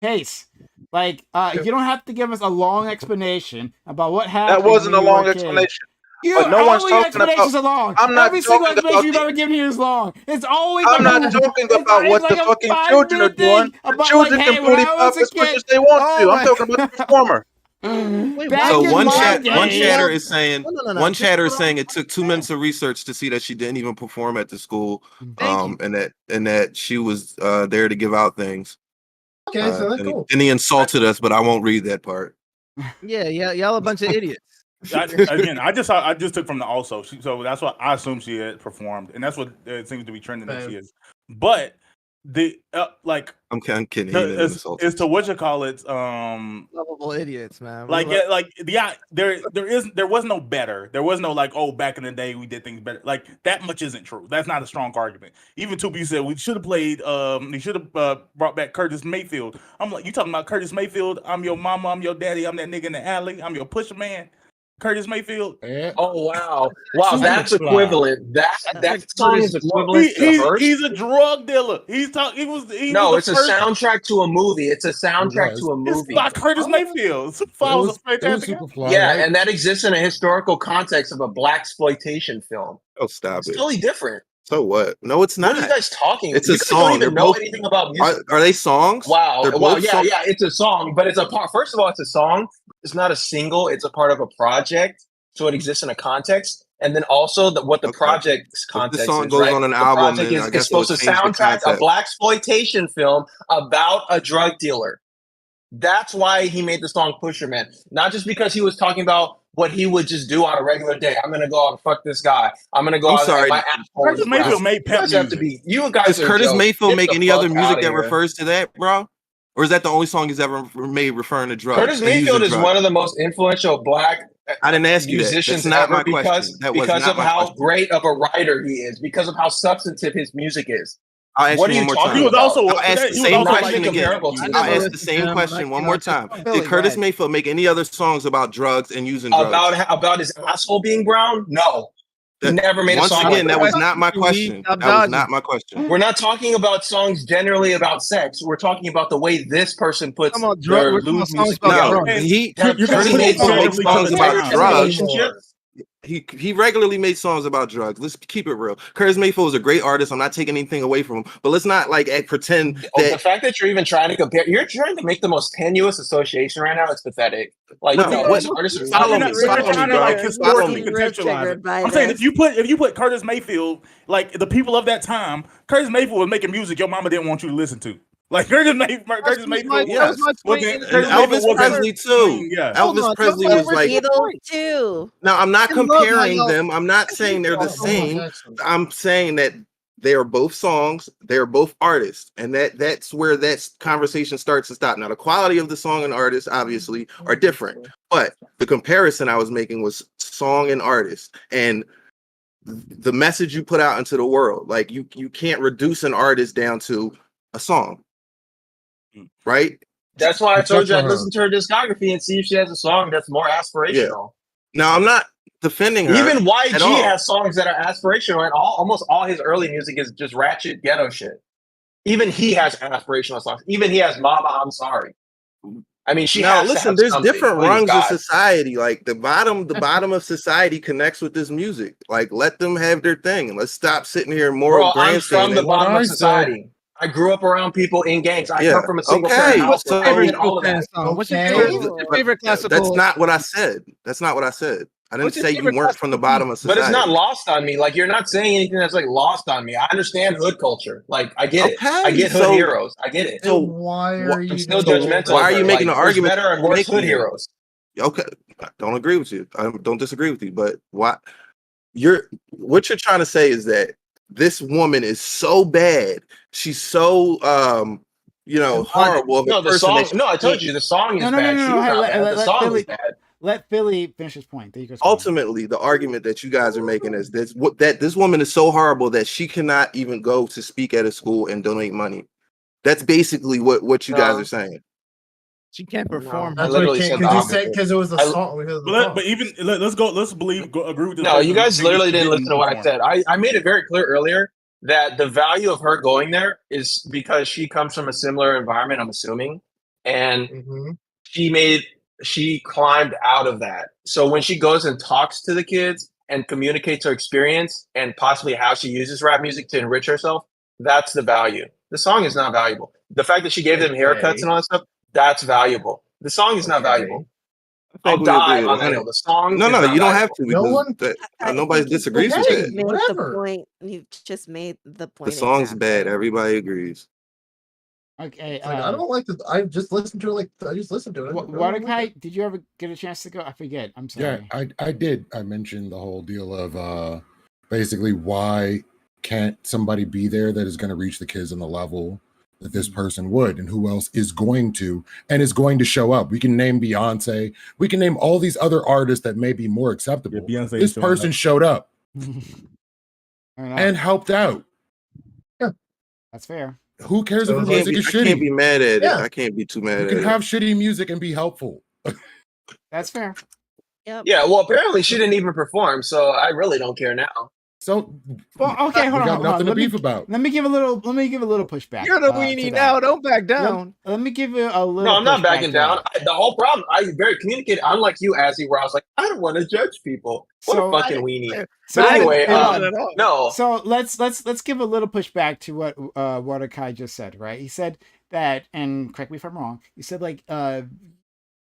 A: Pace. Like, you don't have to give us a long explanation about what
C: That
A: happened when
C: wasn't a
A: you were
C: long
A: a kid.
C: explanation. But no one's
A: All your
C: talking about.
A: explanations are long.
C: I'm not
A: Every single
C: talking
A: explanation
C: about
A: you've
C: the.
A: ever given here is long. It's always
C: I'm
A: like
C: not
A: a.
C: talking
A: It's
C: about
A: it's
C: what
A: like
C: the
A: a
C: fucking children are
A: 5 minute
C: doing.
A: thing
C: The
A: about like,
C: children can
A: hey, when
C: booty
A: I was
C: pop
A: a
C: as much
A: kid.
C: as they want
A: Oh
C: to. I'm
A: my.
C: talking about the performer.
F: Wait, why
A: Back
G: So
F: would
A: in
F: you
A: my
F: love? Why
G: one
F: do you
A: day.
G: chatter
F: love?
G: is saying
F: No.
G: one
F: Just
G: chatter is
F: hold on.
G: saying it took 2 minutes of research to see that she didn't even perform at the school,
F: Thank you.
G: and that she was there to give out things.
H: Okay, so that's cool.
G: And he insulted us, but I won't read that part.
F: Yeah, y'all a bunch of idiots.
B: I just took from the also. So that's what I assume she had performed, and that's what it seems to be trending that she is. But the like
G: I'm kidding. He didn't insult
B: is
G: us.
B: to what you call it.
F: Lovable idiots, man.
B: There was no better. There was no like, oh, back in the day we did things better. Like that much isn't true. That's not a strong argument. Even 2B said we should have played. We should have brought back Curtis Mayfield. I'm like, you talking about Curtis Mayfield? I'm your mama. I'm your daddy. I'm that nigga in the alley. I'm your pusher man. Curtis Mayfield.
E: Oh wow, that's
D: Superfly.
E: equivalent. That song is equivalent to hers.
B: He's a drug dealer. He was
E: No,
B: the
E: it's a
B: first.
E: soundtrack to a movie. It's a soundtrack
D: was.
E: to a
B: It's
E: movie.
B: by Curtis Mayfield. Superfly was a
D: It was
B: fantastic.
D: Superfly,
E: Yeah,
D: right?
E: and that exists in a historical context of a black exploitation film.
G: Oh, stop
E: It's
G: it.
E: totally different.
G: So what? No, it's not.
E: What are you guys talking?
G: It's
E: You
G: a
E: guys
G: song.
E: don't
G: They're
E: even know
G: both.
E: anything about music.
G: Are they songs?
E: Wow.
G: They're
E: Wow.
G: both
E: Yeah,
G: songs.
E: yeah. It's a song, but it's a part. First of all, it's a song. It's not a single. It's a part of a project, so it exists in a context. And then also what the
G: Okay.
E: project's
G: If
E: context
G: the song
E: is,
G: goes
E: right?
G: on an
E: The
G: album,
E: project
G: then I
E: is
G: guess
E: supposed to
G: it'll change the
E: soundtrack a
G: concept.
E: black exploitation film about a drug dealer. That's why he made the song Pusher Man. Not just because he was talking about what he would just do on a regular day. I'm gonna go out and fuck this guy. I'm gonna go
G: I'm
E: out
G: sorry.
E: and my asshole
B: Curtis
E: is brown.
B: Mayfield made
E: You
B: pep
E: guys have to
B: music.
E: be. You guys
G: Does
E: are
G: Curtis
E: jokes.
G: Mayfield
E: Get
G: make
E: the
G: any
E: fuck
G: other music
E: outta
G: that
E: here.
G: refers to that, bro? Or is that the only song he's ever made referring to drugs?
E: Curtis
G: and using
E: Mayfield is
G: drugs?
E: one of the most influential black
G: I didn't ask you that.
E: musicians
G: That's not
E: ever
G: my question. That was
E: because
G: not
E: of
G: my
E: how
G: question.
E: great of a writer he is, because of how substantive his music is.
G: I'll ask
E: What
G: you
E: are
G: one
E: you
G: more
E: talking
G: time.
B: He was
E: about?
B: also
G: I'll ask the
B: he was
G: same
B: also
E: Not
G: question
E: even
G: again.
E: comparable to
F: I
E: you.
F: never
G: I'll ask the
F: listened to
G: same
F: him.
G: question one more time.
F: Billy,
G: Did
F: go
G: Curtis
F: ahead.
G: Mayfield make any other songs about drugs and using drugs?
E: About his asshole being brown? No. He
G: That-
E: never made a
G: once
E: song
G: again,
E: like
G: that was
E: that.
G: not my
F: We
G: question.
F: stop
G: That was
F: dodging.
G: not my question.
E: We're not talking about songs generally about sex. We're talking about the way this person puts
F: Talking about
E: their
F: we're talking
E: lewd
F: about songs
E: music
F: about
E: together.
G: No,
F: drugs.
G: he
B: You're gonna
G: Curtis
B: put it
G: Mayfield makes
B: comparatively to
G: songs
B: the
G: about
B: time.
G: drugs.
E: Relationship.
G: He regularly made songs about drugs. Let's keep it real. Curtis Mayfield is a great artist. I'm not taking anything away from him, but let's not like pretend
E: The
G: that
E: fact that you're even trying to compare, you're trying to make the most tenuous association right now. It's pathetic. Like,
G: no.
E: no,
G: What?
E: these artists are
G: Follow
E: not
G: me.
B: But you're
G: Follow me,
B: trying to
G: bro.
B: like
I: You're
G: Follow
B: historically
G: me.
I: getting real
B: contextualize
I: triggered
B: it.
I: by
B: I'm saying
I: this.
B: if you put Curtis Mayfield, like the people of that time, Curtis Mayfield was making music your mama didn't want you to listen to. Like Curtis Mayfield
F: That was my
G: Yes.
F: point. in
G: And
B: Curtis
F: the-
B: Mayfield
G: Elvis
B: wasn't
G: Presley too.
B: clean, yeah.
F: Hold
G: Elvis
F: on,
G: Presley
F: don't
G: was like.
I: Beatles too.
G: Now I'm not
F: I love how
G: comparing
F: y'all-
G: them. I'm not saying they're the
F: Hold on.
G: same. I'm saying that they are both songs. They are both artists, and that's where that conversation starts to stop. Now the quality of the song and artist obviously are different, but the comparison I was making was song and artist, and the message you put out into the world. Like you can't reduce an artist down to a song, right?
E: That's why I told you I'd
D: her.
E: listen to her discography and see if she has a song that's more aspirational.
G: Now I'm not defending her.
E: Even YG
G: at all.
E: has songs that are aspirational, and almost all his early music is just ratchet ghetto shit. Even he has aspirational songs. Even he has "Mama, I'm Sorry." I mean, she
G: now
E: has to
G: listen.
E: have
G: There's
E: something.
G: different
E: Please,
G: rungs of
E: God.
G: society. Like the bottom of society connects with this music. Like let them have their thing, and let's stop sitting here and moral
E: Bro, I'm from the
G: grandstanding.
E: bottom
D: What
E: of
D: I
E: society. I grew up around people in gangs. I
G: Yeah,
E: come from a single
G: okay,
E: parent house.
G: so-
E: I
F: Favorite
E: did all of that.
F: song? What's your
H: Okay.
F: favorite classical?
G: That's not what I said. That's not what I said. I didn't
F: What's your
G: say you
F: favorite
G: weren't from the
F: classical
G: bottom of
E: But
G: society.
E: it's not lost on me. Like, you're not saying anything that's like lost on me. I understand hood culture. Like, I get it. I
G: Okay,
E: get hood
G: so-
E: heroes. I get it.
G: So
H: why
G: wha-
H: are you?
E: I'm still
G: so
E: judgmental.
G: why are
E: of
G: you
E: it.
G: making
E: Like,
G: an argument
E: there's better and worse hood
G: making it?
E: heroes.
G: Okay, I don't agree with you. I don't disagree with you. But what you're trying to say is that this woman is so bad. She's so horrible of a
E: No, the
G: person that
E: song.
G: she
E: No, I told
G: can't.
E: you the song is
A: No.
E: bad. She's
A: Hey,
E: not bad. The
A: let
E: song
A: Philly
E: is bad.
A: let Philly finish his point. There you go.
G: Ultimately, the argument that you guys are making is that this woman is so horrible that she cannot even go to speak at a school and donate money. That's basically what you guys
E: No.
G: are saying.
F: She can't
E: No,
F: perform.
E: I
H: That's what
E: literally
H: came
E: said the
H: because you said
E: opposite.
H: because it was a
E: I-
H: song. Because of the
B: But,
H: song.
B: but even let's go. Let's agree with this.
E: No, you
B: person
E: guys
B: saying
E: literally
B: she
E: didn't listen to what I
B: perform.
E: said. I made it very clear earlier that the value of her going there is because she comes from a similar environment, I'm assuming, and
H: Mhm.
E: she climbed out of that. So when she goes and talks to the kids and communicates her experience and possibly how she uses rap music to enrich herself, that's the value. The song is not valuable. The fact that she gave them haircuts
H: Okay.
E: and all that stuff, that's valuable. The song is not
H: Okay.
E: valuable.
G: I
E: I'll
G: think we agree
E: die
G: with
E: on that
G: 100.
E: hill. The song
G: No,
E: is
G: no,
E: not
G: you don't
E: valuable.
G: have to
H: No
G: because
H: one.
G: nobody
I: think you
G: disagrees with
H: Okay,
I: just
G: that.
I: made
H: whatever.
I: the point. You just made the
G: The
I: point
G: song's
I: exactly.
G: bad. Everybody agrees.
A: Okay.
H: Like I don't like the. I just listened to it. Like I just listened to it. I don't like
A: Mordecai,
H: it.
A: did you ever get a chance to go? I forget. I'm sorry.
D: Yeah, I did. I mentioned the whole deal of basically why can't somebody be there that is going to reach the kids on the level that this person would, and who else is going to and is going to show up. We can name Beyonce. We can name all these other artists that may be more acceptable.
B: Yeah, Beyonce
D: This
B: is showing
D: person
B: up.
D: showed up
A: Fair enough.
D: and helped out.
A: That's fair.
D: Who cares if
H: So
D: her
H: it's
G: I can't
D: music
G: be,
D: is
G: I can't be
D: shitty?
G: mad at it.
H: Yeah.
G: I can't be too mad
D: You
G: at
D: can
G: it.
D: have shitty music and be helpful.
A: That's fair.
I: Yep.
E: Yeah, well, apparently she didn't even perform, so I really don't care now.
D: So
A: Well, okay, hold
D: we
A: on.
D: got nothing to beef about.
A: Let me give a little pushback.
F: You're the
A: to
F: weenie
A: that.
F: now. Don't back down.
A: Let me give you a little.
E: No, I'm not
A: pushback
E: backing
A: to
E: down.
A: that.
E: The whole problem, I very communicated, unlike you, Azzy, where I was like, I don't want to judge people. What
A: So-
E: a fucking weenie.
A: So
E: But anyway, no.
A: So let's give a little pushback to what Mordecai just said. Right? He said that, and correct me if I'm wrong. He said like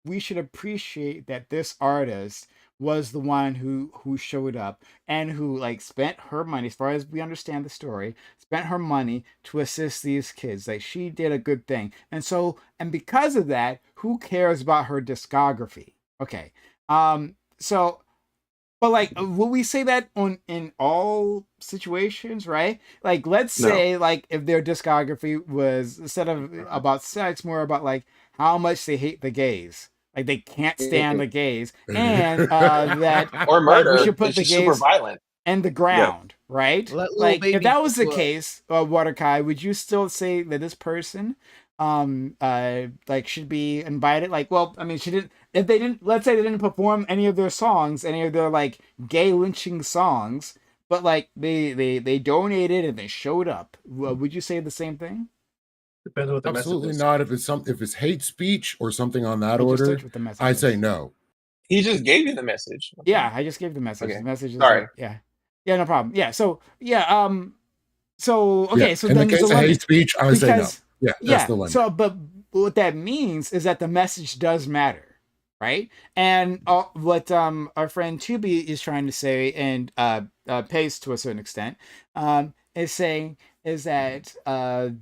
A: we should appreciate that this artist was the one who showed up and who like spent her money, as far as we understand the story, spent her money to assist these kids. Like she did a good thing. And because of that, who cares about her discography? Okay. So but like will we say that in all situations, right? Like let's
G: No.
A: say like if their discography was, instead of about sex, more about like how much they hate the gays. Like they can't stand the gays, and that
E: Or
A: like we
E: murder.
A: should put
E: It's
A: the
E: just super
A: gays
E: violent.
A: in the ground, right?
F: Let little
A: Like if
F: baby
A: that was the
F: Joshua-
A: case, Waterkai, would you still say that this person like should be invited? Like, well, I mean, she didn't, if they didn't, let's say they didn't perform any of their songs, any of their like gay lynching songs, but like they donated and they showed up, would you say the same thing?
H: Depends what the
D: Absolutely
H: message is.
D: not. If it's hate speech or something on that
A: I just
D: order,
A: searched what the message
D: I say
A: is.
D: no.
E: He just gave you the message.
A: Yeah, I just gave the message.
E: Okay.
A: The message is
E: Sorry.
A: like, yeah, no problem. Yeah, so yeah, so okay,
D: Yeah.
A: so
D: In the
A: then
D: case
A: so
D: of
A: let me,
D: hate speech, I say no.
A: because
D: Yeah, that's
A: yeah,
D: the limit.
A: so but what that means is that the message does matter, right? And what our friend Tubi is trying to say, and Pace to a certain extent, is saying is that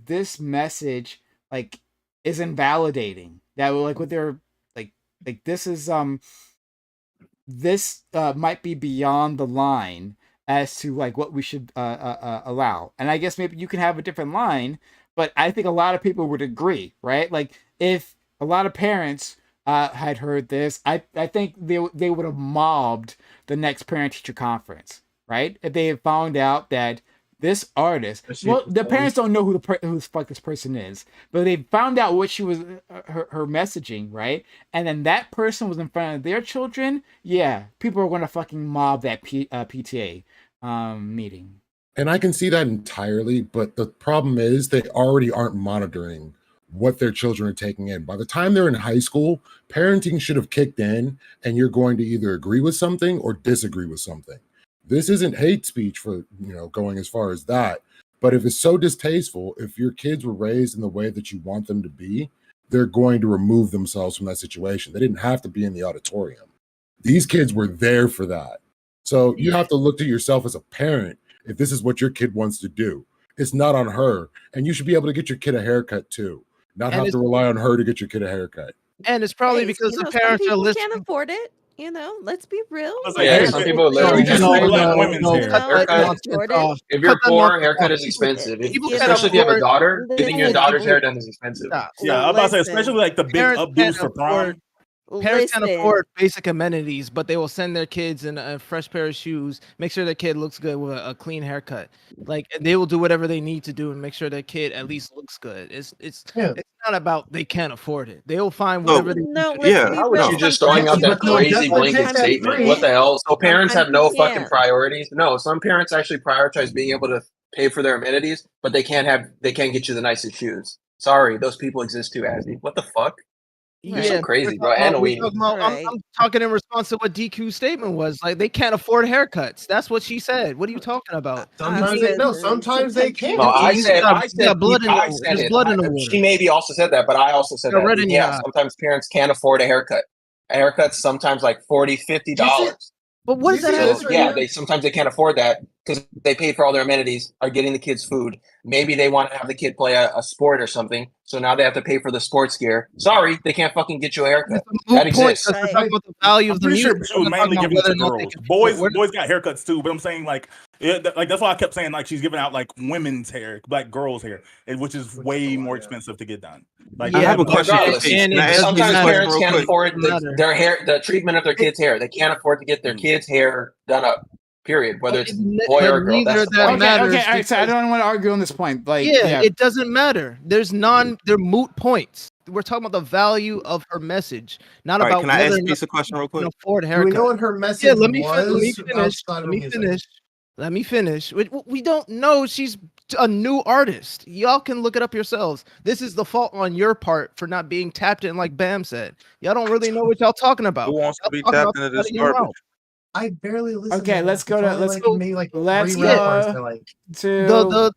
A: this message like is invalidating, that like what they're like this is this might be beyond the line as to like what we should allow. And I guess maybe you can have a different line, but I think a lot of people would agree, right? Like if a lot of parents had heard this, I think they would have mobbed the next parent teacher conference, right? If they had found out that this artist, well, the parents don't know who the fuck this person is, but they found out what she was, her messaging, right? And then that person was in front of their children. Yeah, people are going to fucking mob that PTA meeting.
D: And I can see that entirely, but the problem is they already aren't monitoring what their children are taking in. By the time they're in high school, parenting should have kicked in, and you're going to either agree with something or disagree with something. This isn't hate speech for, going as far as that. But if it's so distasteful, if your kids were raised in the way that you want them to be, they're going to remove themselves from that situation. They didn't have to be in the auditorium. These kids were there for that. So you have to look to yourself as a parent if this is what your kid wants to do. It's not on her. And you should be able to get your kid a haircut too, not
F: And
D: have to rely on her to get your kid a haircut.
F: And it's probably
I: Hey,
F: because the
I: some
F: parents are
I: people
F: listening.
I: can't afford it. You know, let's be real.
B: I was
E: Yeah,
B: like,
E: some
B: haircut,
E: people literally can't
B: especially
E: afford
B: black
E: that.
B: women's hair.
I: No,
F: Cut that
E: Haircut.
F: nonsense
I: afford it.
F: off.
E: If
F: Cut
E: you're
F: that
E: poor,
F: nonsense
E: haircut
F: off.
E: is expensive.
F: People
I: You
F: can't
E: Especially if you have a
F: afford.
E: daughter, getting your
I: listen,
E: daughter's hair done is expensive.
F: Stop.
B: Yeah, I'm about to say,
I: listen,
B: especially like the big
F: Parents
B: updos
F: can't
B: for
F: afford.
B: prom.
F: Parents can't
I: listen.
F: afford basic amenities, but they will send their kids in a fresh pair of shoes, make sure their kid looks good with a clean haircut. Like they will do whatever they need to do and make sure their kid at least looks good. It's
H: Yeah.
F: it's not about they can't afford it. They will find
G: No,
F: whatever they
I: No,
F: need to
I: let's
F: do.
G: yeah,
I: be
E: How was
I: real.
E: you
G: no.
E: just throwing out
I: Sometimes you
E: that
H: But no,
I: can't.
E: crazy
H: just because
E: blanket
H: they
I: Sometimes
H: have
I: you
E: statement?
H: free,
E: What the
I: can't.
E: hell? So parents
I: Sometimes
E: have
I: you
E: no fucking
I: can't.
E: priorities? No, some parents actually prioritize being able to pay for their amenities, but they can't get you the nicest shoes. Sorry, those people exist too, Azzy. What the fuck? You're so
F: Yeah,
I: Right.
E: crazy, bro. And a
F: we're
E: weenie.
F: talking about
I: Right.
F: I'm talking in response to what DQ's statement was. Like they can't afford haircuts. That's what she said. What are you talking about? You
H: sometimes
F: can't,
H: they no,
I: Listen,
H: sometimes they
I: sometimes you
E: No,
H: can.
E: I
F: you
E: said,
F: got,
E: I
F: you
E: said,
F: got blood in
E: I
F: the
E: said
F: there's
E: it.
F: blood in the
E: She
F: water.
E: maybe also said that, but I also said
F: Got
E: that.
F: red in your
E: Yeah,
F: eye.
E: sometimes parents can't afford a haircut. A haircut's sometimes like $40,
H: You see,
E: $50.
F: But what does
H: you
F: that
H: see
F: have
E: So
H: this
F: to
H: right
F: do?
E: yeah,
H: here.
E: sometimes they can't afford that because they pay for all their amenities, are getting the kids food. Maybe they want to have the kid play a sport or something, so now they have to pay for the sports gear. Sorry, they can't fucking get you a haircut.
F: It's a moot
E: That
F: point
E: exists.
F: because we're
I: Right.
F: talking about the value
B: I'm
F: of the
B: pretty
F: music.
B: sure she
F: We're
B: was
F: not talking
B: mainly
F: about
B: giving it
F: whether
B: to
F: or not they
B: girls.
F: can.
B: Boys got haircuts too, but I'm saying like, like that's why I kept saying like she's giving out like women's hair, like girls' hair, which is
H: Which is a
B: way
H: lot,
B: more
H: yeah.
B: expensive to get done. Like
G: I
B: you
F: Yeah,
G: have
B: have
G: a
F: but
B: like
G: question for
E: Regardless,
G: Pace.
F: and
G: Can
F: it
G: I ask
F: doesn't
G: Pace
E: sometimes
G: a
F: matter.
G: question
E: parents
G: real
E: can't
G: quick?
E: afford
F: It doesn't matter.
E: their hair, the treatment of their kids' hair. They can't afford to get their kids' hair done up. Period. Whether it's boy
F: But
E: or girl. That's
F: neither
E: the
F: that
E: point.
A: Okay,
F: matters
A: all right. So I
F: because
A: don't want to argue on this point. Like,
F: yeah,
A: yeah,
F: it doesn't matter. They're moot points. We're talking about the value of her message, not
G: All right,
F: about
G: can I
F: whether or
G: ask
F: not
G: Pace a question real
F: she can
G: quick?
F: afford a
H: Do we know
F: haircut.
H: what her
F: Yeah,
H: message
F: let me finish.
H: was outside
F: Let
H: of
F: me
H: music?
F: finish. Let me finish. We don't know. She's a new artist. Y'all can look it up yourselves. This is the fault on your part for not being tapped in, like Bam said. Y'all don't really know what y'all talking about.
C: Who wants to
F: Y'all
C: be
F: talking
C: tapped
F: out
C: into
F: the side
C: this
F: of your
C: garbage?
F: mouth.
H: I barely listen
A: okay.
H: to
A: Let's
H: it.
A: go
H: It's
A: to
H: only
A: let's
H: like
F: So
H: maybe like
A: let's
H: 3 rap bars
F: yeah,
H: I like.
A: to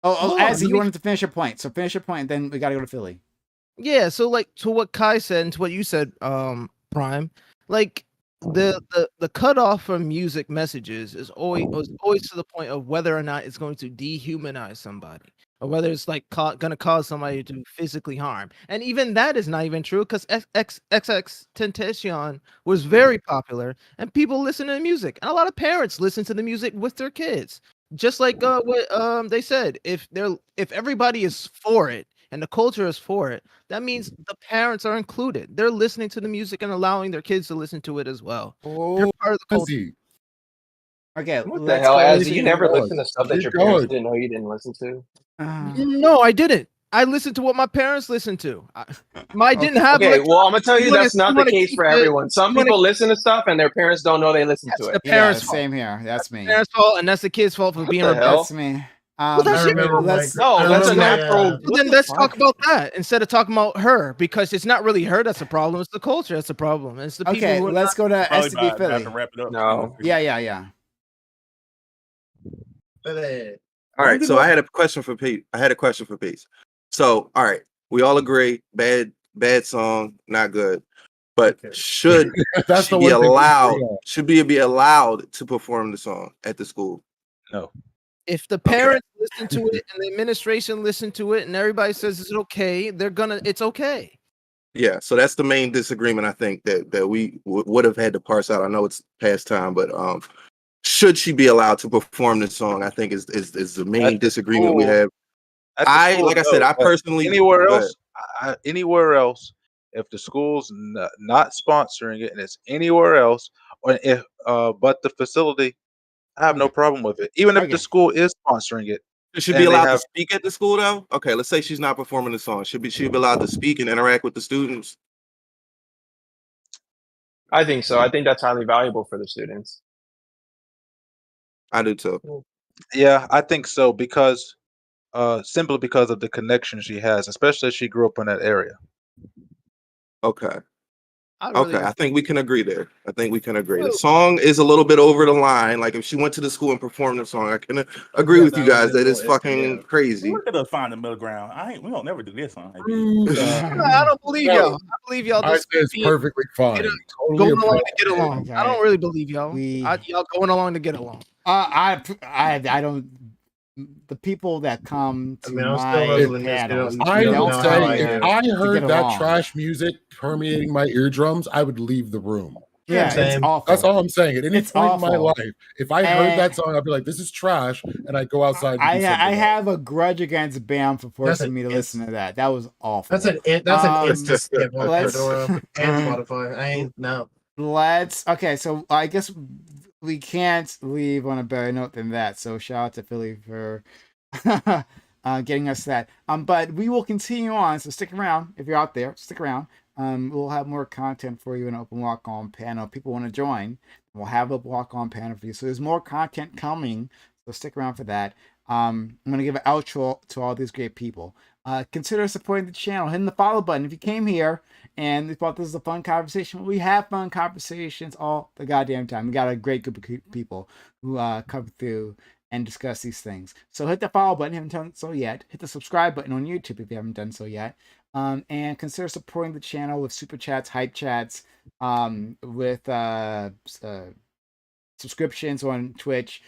F: hold on.
A: Azzy,
F: Let
A: you
F: me
A: wanted to finish your point, so finish your point, and then we got to go to Philly.
F: Yeah, so like to what Kai said and to what you said, Prime, like the cutoff from music messages is always to the point of whether or not it's going to dehumanize somebody or whether it's like gonna cause somebody to physically harm. And even that is not even true because XX Tentacion was very popular and people listen to the music and a lot of parents listen to the music with their kids. Just like what they said, if everybody is for it and the culture is for it, that means the parents are included. They're listening to the music and allowing their kids to listen to it as well. They're
A: Oh,
F: part of the culture.
D: Azzy,
A: okay.
E: What the
A: Let's
E: hell,
A: go
E: Azzy? You
A: to.
E: never
D: God,
E: listen to stuff that
D: keep
E: your parents
D: going.
E: didn't know you didn't listen to?
F: No, I didn't. I listened to what my parents listened to. I didn't have
E: Okay, well, I'm gonna tell you that's
F: you
E: not the
F: wanna
E: case
F: keep
E: for everyone. Some
F: you wanna
E: people listen to stuff and their parents don't know they listen to
F: that's
E: it.
F: the
A: Yeah,
F: parents' fault.
A: same here. That's me.
F: Parents' fault, and that's the kid's fault for
E: What
F: being
E: the
F: rebellious.
E: hell?
A: That's me.
F: Well,
H: I
F: that's
A: Okay.
H: remember
A: Let's
E: No, that's a natural.
F: well,
E: What
F: then
E: the
F: let's
E: fuck?
F: talk about that instead of talking about her because it's not really her that's a problem. It's the culture that's a problem. It's the people
A: okay.
F: who are
A: Let's go to
B: probably
A: STB
B: about to have to
A: Philly.
B: wrap it up.
E: No.
A: Yeah.
G: All right, so I had a question for Pete. So, all right, we all agree, bad song, not good. But
H: Okay.
G: should
D: That's
G: she
D: the
G: be
D: one thing we agree
G: allowed?
D: on.
G: Should be allowed to perform the song at the school?
C: No.
F: if the parents listen to it and the administration listen to it and everybody says it's okay, it's okay.
G: Yeah, so that's the main disagreement I think that we would have had to parse out. I know it's past time, but should she be allowed to perform the song? I think is the main
C: At the
G: disagreement we
C: school,
G: have.
C: at the school,
G: Like I said,
C: no.
G: I
C: But
G: personally
C: anywhere
G: go ahead.
C: else, anywhere else, if the school's not sponsoring it and it's anywhere else, or if but the facility, I have no
A: Okay.
C: problem with it. Even if the
A: Okay.
C: school is sponsoring it
G: Should she be
C: and they
G: allowed to
C: have,
G: speak at the school though? Okay, let's say she's not performing the song. Should she be allowed to speak and interact with the students?
E: I think so. I think that's highly valuable for the students.
G: I do too.
C: yeah, I think so because simply because of the connection she has, especially if she grew up in that area.
G: Okay.
F: I really
G: Okay, I think we can agree there. The
F: Well,
G: song is a little bit over the line. Like if she went to the school and performed the song, I can agree
H: Yeah,
G: with you
H: that would
G: guys
H: be a
G: that it's
H: little iffy,
G: fucking
H: yeah.
G: crazy.
B: Look at us find the middle ground. We don't never do this on AB.
F: I don't believe y'all. I believe y'all
D: I
F: just
D: say it's
F: being
D: perfectly fine. Totally
F: going along to
D: appropriate.
F: get along.
A: Okay.
F: I don't really believe y'all.
A: We.
F: Y'all going along to get along.
A: I don't. The people that come
H: I
A: to
H: mean, I'm still
A: my
H: of the news.
A: panels,
H: You
D: I
H: don't
A: don't
D: would
H: know
A: come
H: how
D: say
H: I
D: if
A: here
H: do.
D: I
A: to get
D: heard that
A: along.
D: trash music permeating my eardrums, I would leave the room.
A: Yeah, it's
H: Same.
A: awful.
D: That's all I'm saying. At any
A: It's
D: point in my
A: awful.
D: life, if I heard that song, I'd be like, "This is trash," and I'd go outside and do something
A: I
D: else.
A: have a grudge against Bam for forcing
H: an
A: me to
H: ins-
A: listen to that. That was awful.
H: That's an insta skip on
A: let's-
H: Pandora and Spotify. I ain't no.
A: Okay, so I guess we can't leave on a better note than that. So shout out to Philly for getting us that. But we will continue on. So stick around if you're out there. Stick around. We'll have more content for you in Open Walk On panel. If people want to join, we'll have a walk on panel for you. So there's more content coming. So stick around for that. I'm gonna give an outro to all these great people. Consider supporting the channel, hitting the follow button. If you came here and you thought this was a fun conversation, we have fun conversations all the goddamn time. We got a great group of people who come through and discuss these things. So hit the follow button if you haven't done so yet. Hit the subscribe button on YouTube if you haven't done so yet. And consider supporting the channel with super chats, hype chats, with subscriptions on Twitch,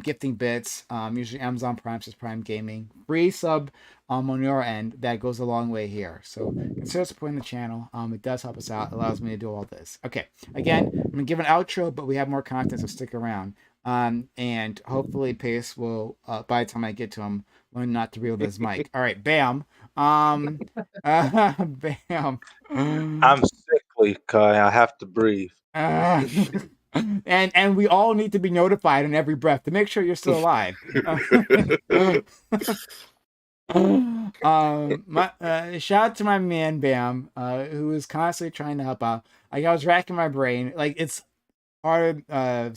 A: gifting bits, usually Amazon Prime, says Prime Gaming, free sub on your end. That goes a long way here. So consider supporting the channel. It does help us out. It allows me to do all this. Okay, again, I'm gonna give an outro, but we have more content, so stick around. And hopefully Pace will, by the time I get to him, learn not to reel his mic. All right, Bam. Bam.
C: I'm sickly, Kai. I have to breathe.
A: And we all need to be notified in every breath to make sure you're still alive. Shout out to my man Bam, who is constantly trying to help out. Like, I was racking my brain. Like, it's hard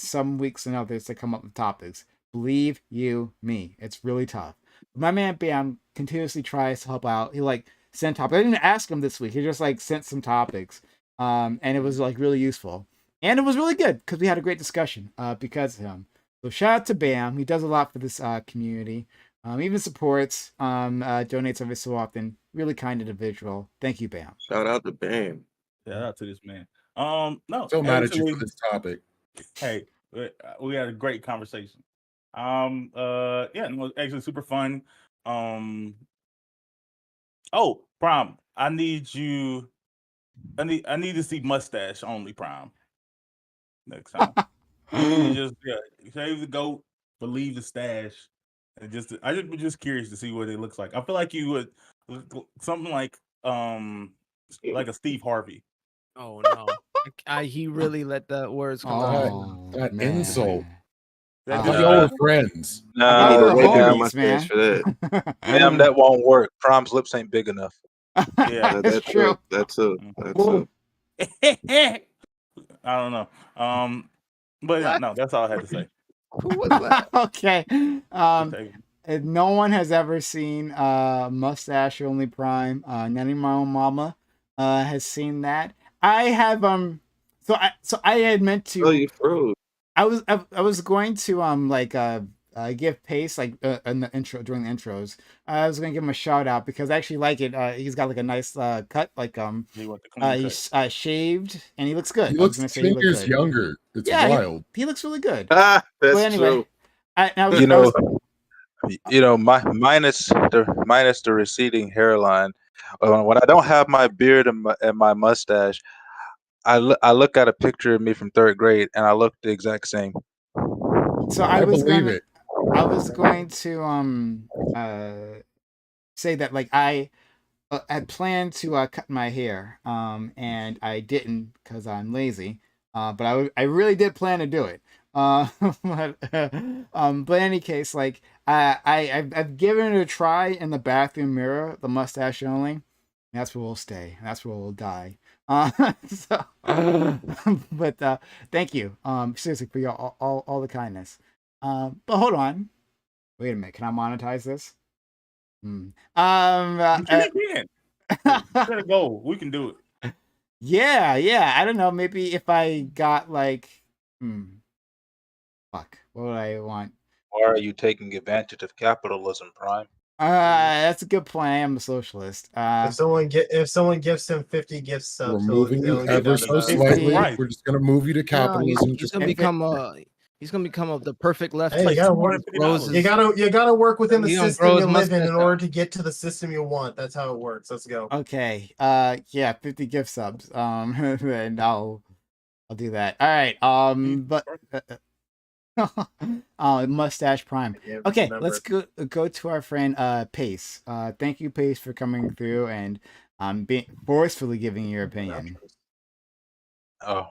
A: some weeks and others to come up with topics. Believe you me, it's really tough. My man Bam continuously tries to help out. He sent topics. I didn't ask him this week. He just sent some topics, and it was really useful. And it was really good because we had a great discussion because of him. So shout out to Bam. He does a lot for this community. Even supports, donates every so often. Really kind individual. Thank you, Bam.
G: Shout out to Bam.
B: Shout out to this man. No,
D: So mad at you
B: actually,
D: for this topic.
B: hey, we had a great conversation. Yeah, it was actually super fun. Oh, Prom, I need to see mustache only, Prom. Next time. You just shave the goat, but leave the stash. And I just was just curious to see what it looks like. I feel like you would look something like a Steve Harvey.
F: Oh no. He really let the words come out.
A: Oh,
D: that
A: man.
D: insult.
B: That
D: I
B: just-
D: thought y'all were friends.
G: You need
A: we're
G: to
A: homies,
G: wake out my
A: man.
G: face for that.
C: Damn, that won't work. Prom's lips ain't big enough.
B: Yeah,
A: That's true.
G: That's it.
B: I don't know. But yeah, no, that's all I had to say.
F: Who was that?
A: Okay.
B: Okay.
A: If no one has ever seen Mustache Only Prime, none of my own mama has seen that. I have so I had meant to.
G: Oh, you froze.
A: I was going to give Pace in the intro during the intros. I was gonna give him a shout out because I actually like it. He's got a nice cut,
B: He went the clean
A: he's shaved and he looks good.
D: He
A: I was
D: looks
A: gonna
D: 10
A: say he looked
D: years
A: good.
D: younger. It's
A: Yeah,
D: wild.
A: He looks really good.
G: That's
A: But anyway,
G: true.
C: Minus the receding hairline. When I don't have my beard and my mustache, I look at a picture of me from 3rd grade and I look the exact same.
A: So
D: I believe it.
A: I was going to say that I had planned to cut my hair, and I didn't because I'm lazy. But I really did plan to do it. But in any case, I've given it a try in the bathroom mirror, the mustache only. That's where we'll stay. That's where we'll die. But thank you, seriously, for your all the kindness. But hold on, wait a minute. Can I monetize this?
B: You can. Let it go. We can do it.
A: Yeah. I don't know. Maybe if I got fuck. What would I want?
C: Why are you taking advantage of capitalism, Prime?
A: That's a good point. I'm a socialist.
H: If someone gives him 50 gift subs,
D: We're moving you
H: he'll get
D: ever
H: down to
D: so
H: that.
D: slightly.
B: Right.
D: We're just gonna move you to
F: No,
D: capitalism.
F: he's gonna become the perfect left.
H: Hey, you gotta work.
B: $250.
H: You gotta work within the
F: He don't
H: system
F: grow
H: you
F: his
H: live in
F: mustache
H: order
F: out.
H: to get to the system you want. That's how it works. Let's go.
A: Okay. Yeah, 50 gift subs. And I'll I'll do that. All right. But Mustache Prime.
H: Yeah,
A: Okay,
H: remember.
A: let's go to our friend Pace. Thank you, Pace, for coming through and being forcefully giving your opinion.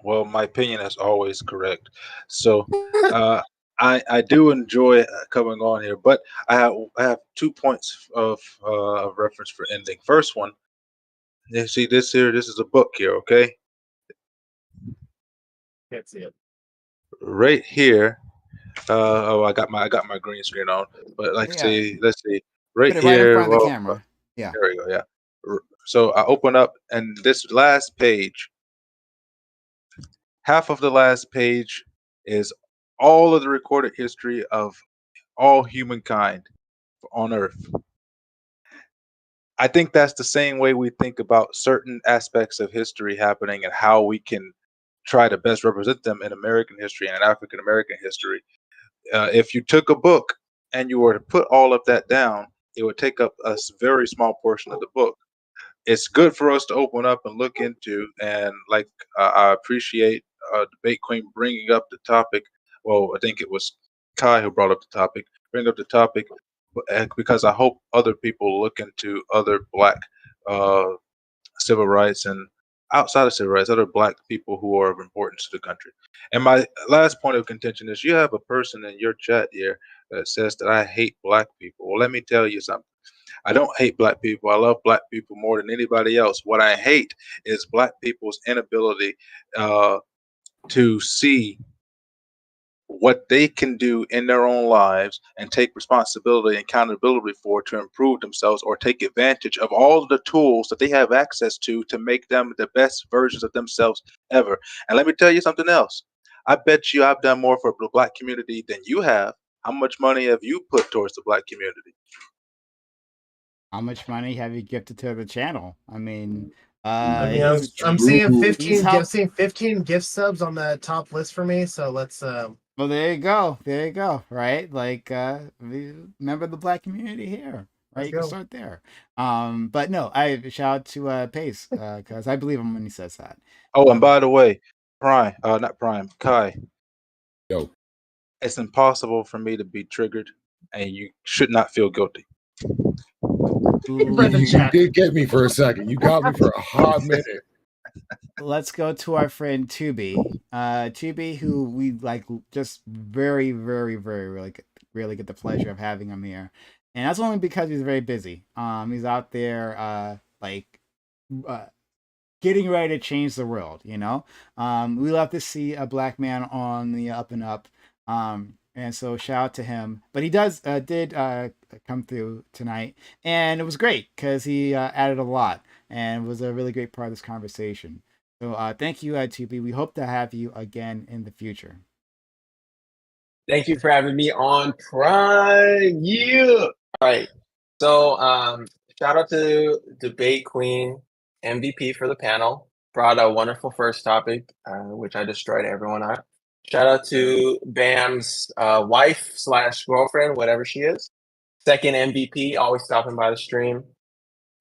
C: Well, my opinion is always correct. So, I do enjoy coming on here, but I have 2 points of reference for ending. First one, you see this here. This is a book here, okay?
H: Can't see it.
C: Right here. I got my green screen on, but like
A: Yeah.
C: see, let's see, right
A: Put it right in
C: here.
A: front of the
C: Well,
A: camera. Yeah.
C: there we go. Yeah. So I open up, and this last page, half of the last page is all of the recorded history of all humankind on Earth. I think that's the same way we think about certain aspects of history happening and how we can try to best represent them in American history and African American history. If you took a book and you were to put all of that down, it would take up a very small portion of the book. It's good for us to open up and look into. And like I appreciate Debate Queen bringing up the topic. Well, I think it was Kai who brought up the topic. Bring up the topic because I hope other people look into other Black uh, civil rights and outside of civil rights, other Black people who are of importance to the country. And my last point of contention is you have a person in your chat here that says that I hate Black people. Well, let me tell you something. I don't hate Black people. I love Black people more than anybody else. What I hate is Black people's inability to see what they can do in their own lives and take responsibility and accountability for to improve themselves or take advantage of all of the tools that they have access to make them the best versions of themselves ever. And let me tell you something else. I bet you I've done more for the Black community than you have. How much money have you put towards the Black community?
A: How much money have you gifted to the channel? I mean,
H: I'm seeing 15. I'm
A: helped.
H: seeing 15 gift subs on the top list for me. So let's.
A: Well, there you go. There you go. Right? Like, remember the Black community here. Right? You can start there. But no, I shout out to Pace because I believe him when he says that.
C: Oh, and by the way, not Prime, Kai.
D: Yo.
C: It's impossible for me to be triggered, and you should not feel guilty.
D: You did get me for a second. You got me for a hot minute.
A: Let's go to our friend Tubi. Tubi, who we like just very, very, very really get the pleasure of having him here. And that's only because he's very busy. He's out there getting ready to change the world, you know? We love to see a Black man on the up and up. And so shout out to him. But he did come through tonight, and it was great because he added a lot and was a really great part of this conversation. So thank you, Tubi. We hope to have you again in the future.
E: Thank you for having me on Prime. Yeah. All right. So shout out to Debate Queen, MVP for the panel. Brought a wonderful first topic, which I destroyed everyone on. Shout out to Bam's wife / girlfriend, whatever she is. Second MVP, always stopping by the stream.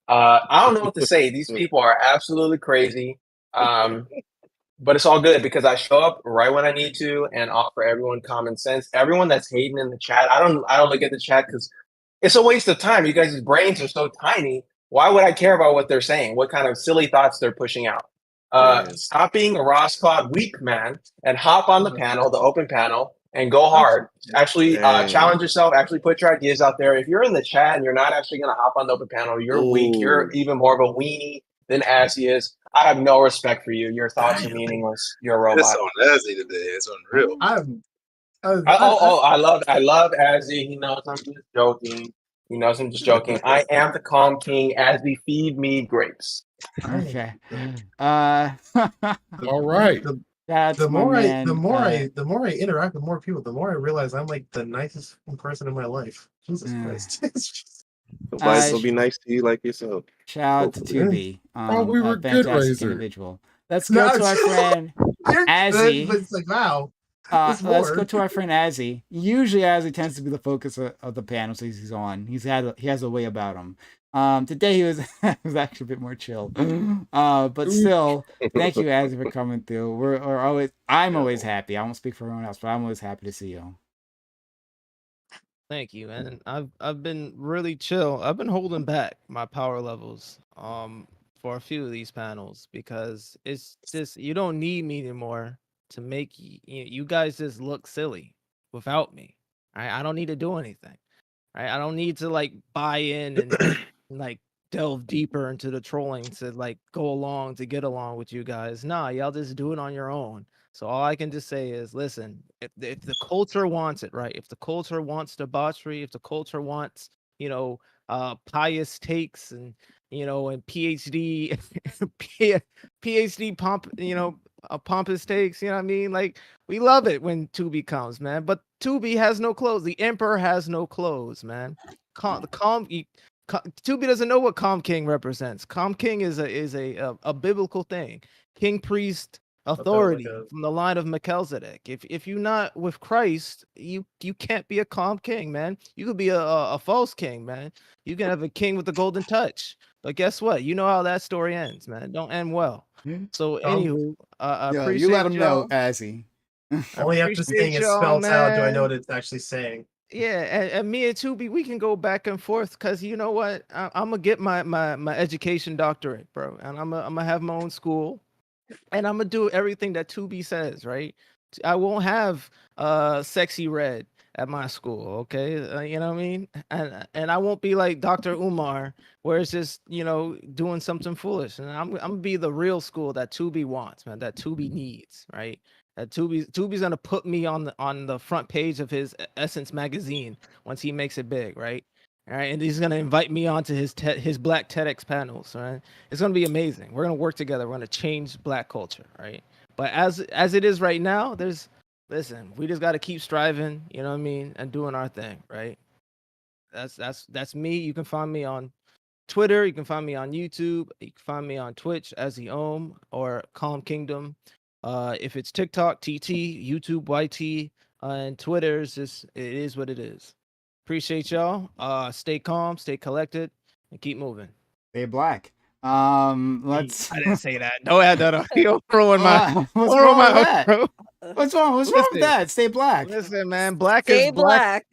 E: I don't know what to say. These people are absolutely crazy. But it's all good because I show up right when I need to and offer everyone common sense. Everyone that's hating in the chat, I don't look at the chat because it's a waste of time. You guys' brains are so tiny. Why would I care about what they're saying? What kind of silly thoughts they're pushing out? Stop being a Ross Claude weak man and hop on the panel, the open panel, and go hard. Actually challenge yourself. Actually put your ideas out there. If you're in the chat and you're not actually going to hop on the open panel, you're weak. You're even more of a weenie than Azzy is. I have no respect for you. Your thoughts are meaningless. You're a robot.
C: It's on Azzy today. It's unreal.
E: I love Azzy. He knows I'm just joking. He knows I'm just joking. I am the calm king. Azzy, feed me grapes.
A: Okay.
D: All right.
H: The more I interact with more people, the more I realize I'm like the nicest person in my life. Jesus Christ.
G: Somebody will be nice to you like yourself.
A: Shout out to Tubi.
D: We were
A: a
D: good,
A: fantastic
D: Razor.
A: individual. Let's go to our friend Azzy.
H: But it's like, wow.
A: Let's go to our friend Azzy. Usually Azzy tends to be the focus of the panels he's on. He has a way about him. Today he was was actually a bit more chill. But still, thank you, Azzy, for coming through. We're always I'm always happy. I won't speak for everyone else, but I'm always happy to see you.
F: Thank you, and I've been really chill. I've been holding back my power levels for a few of these panels because it's just you don't need me anymore to make you guys just look silly without me. I don't need to do anything. I don't need to like buy in and like delve deeper into the trolling to like go along to get along with you guys. Nah, y'all just do it on your own. So all I can just say is, listen, if the culture wants it, right? If the culture wants debauchery, if the culture wants, pious takes and and PhD, PhD pomp, pompous takes, you know what I mean? Like we love it when Tubi comes, man. But Tubi has no clothes. The emperor has no clothes, man. Tubi doesn't know what Calm King represents. Calm King is a biblical thing. King priest authority from the line of Melchizedek. If you're not with Christ, you can't be a calm king, man. You could be a false king, man. You can have a king with a golden touch, but guess what? You know how that story ends, man. Don't end well. So, anywho, I
A: Yo,
F: appreciate
A: you let him know,
F: y'all.
A: Azzy.
H: Only after seeing it spelled out do I know what it's actually saying.
F: Yeah, and me and Tubi, we can go back and forth because you know what? I'm gonna get my education doctorate, bro, and I'm gonna have my own school. And I'm gonna do everything that Tubi says, right? I won't have sexy red at my school, okay? You know what I mean? And I won't be like Dr. Umar, where it's just doing something foolish. And I'm gonna be the real school that Tubi wants, man. That Tubi needs, right? That Tubi's gonna put me on the front page of his Essence magazine once he makes it big, right? All right, and he's gonna invite me onto his Black TEDx panels. Right, it's gonna be amazing. We're gonna work together. We're gonna change Black culture. Right, but as it is right now, listen. We just got to keep striving. You know what I mean, and doing our thing. Right. That's me. You can find me on Twitter. You can find me on YouTube. You can find me on Twitch as the Ohm or Calm Kingdom. If it's TikTok, TT, YouTube, YT, and Twitter is just it is what it is. Appreciate y'all. Stay calm, stay collected, and keep moving.
A: Stay black. Let's.
F: I didn't say that. Don't add that on. You're throwing my.
A: What's wrong with that?
F: Outro.
A: What's wrong? What's wrong with that? Stay black.
F: Listen, man. Black
I: Stay
F: is black.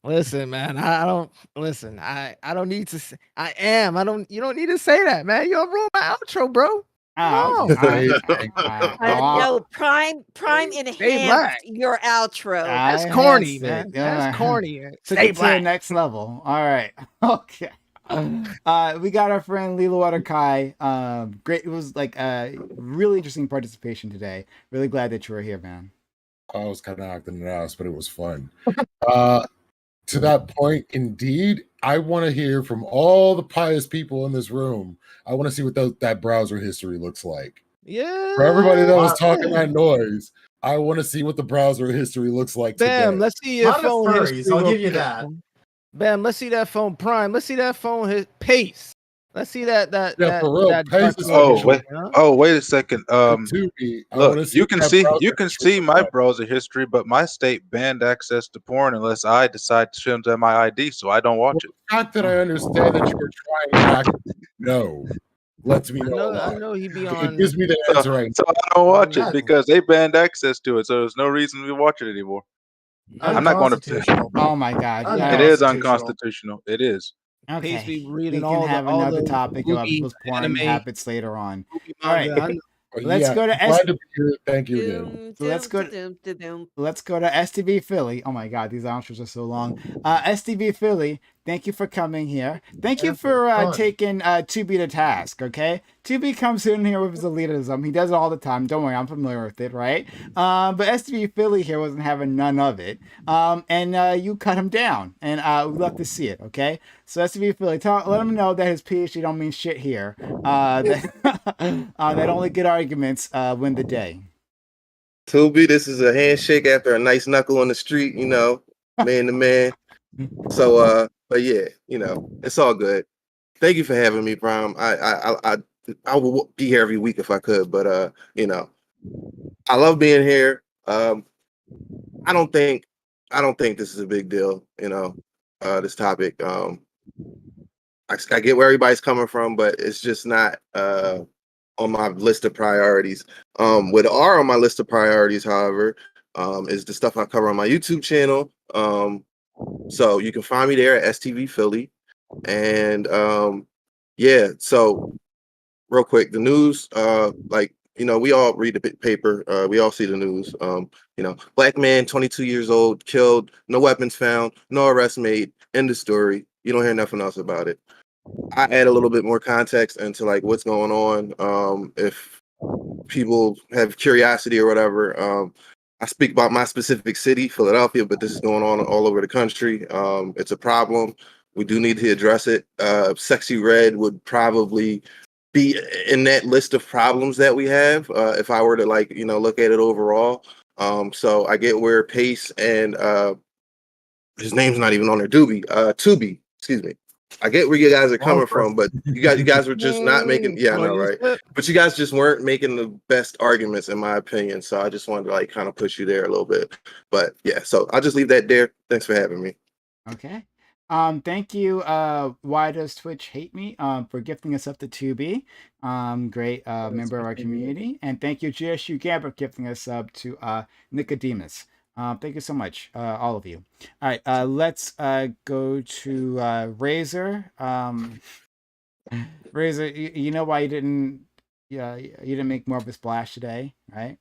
I: black.
F: Listen, man. I don't listen. I don't need to. Say, I am. I don't. You don't need to say that, man. You'll ruin my outro, bro.
A: Oh,
I: no, Prime enhanced your outro.
F: That's corny, man. That's corny.
A: Stay black. To the next level. All right. Okay. We got our friend Lila Waterkai. Great. It was like a really interesting participation today. Really glad that you were here, man.
D: I was kind of acting an ass, but it was fun. To that point, indeed, I want to hear from all the pious people in this room. I want to see what that browser history looks like.
F: Yeah.
D: For everybody that was talking that noise, I want to see what the browser history looks like
F: Bam,
D: today.
F: Let's see your phone history.
H: I'll give you that.
F: Bam, let's see that phone Prime. Let's see that phone pace. Let's see that
D: for real.
F: That
D: pace
C: is wait a second.
D: Look,
C: you can see my browser history, but my state banned access to porn unless I decide to show them my ID, so I don't watch it.
D: Not that I understand that you were trying to no. Lets me know.
F: I know he'd be on.
D: It gives me the answer right.
C: So I don't watch it because they banned access to it, so there's no reason to watch it anymore. I'm not going to.
A: Oh my god!
C: It is unconstitutional. It is.
A: Okay, we can have another topic about people's porn habits later on. All right, let's go to
D: Thank you again.
A: So let's go to STV Philly. Oh my god, these outros are so long. STV Philly, thank you for coming here. Thank you for taking Tubi to task, okay? Tubi comes in here with his elitism. He does it all the time. Don't worry, I'm familiar with it, right? But STV Philly here wasn't having none of it. And you cut him down. And we'd love to see it, okay? So STV Philly, let him know that his PhD don't mean shit here. That only good arguments win the day.
G: Tubi, this is a handshake after a nice knuckle on the street, man to man. So, but yeah, it's all good. Thank you for having me, Prime. I will be here every week if I could, but I love being here. I don't think this is a big deal, this topic. I get where everybody's coming from, but it's just not on my list of priorities. What are on my list of priorities, however, is the stuff I cover on my YouTube channel. So you can find me there at STV Philly. And yeah, so real quick, the news, like, we all read the paper, we all see the news. Black man, 22 years old, killed, no weapons found, no arrest made, end of story. You don't hear nothing else about it. I add a little bit more context into like what's going on. If people have curiosity or whatever, I speak about my specific city, Philadelphia, but this is going on all over the country. It's a problem. We do need to address it. Sexy Red would probably be in that list of problems that we have, if I were to look at it overall. So I get where Pace and his name's not even on there, Tubi, excuse me. I get where you guys are coming from, but you guys were just not making. Yeah, I know, right? But you guys just weren't making the best arguments, in my opinion. So I just wanted to kind of push you there a little bit. But yeah, so I'll just leave that there. Thanks for having me.
A: Okay. Thank you, Why Does Twitch Hate Me, for gifting us up to 2B. Great member of our community. And thank you, GSU Gambit, gifting us up to Nicodemus. Thank you so much, all of you. All right, let's go to Razor. Razor, you know why you didn't make more of a splash today, right?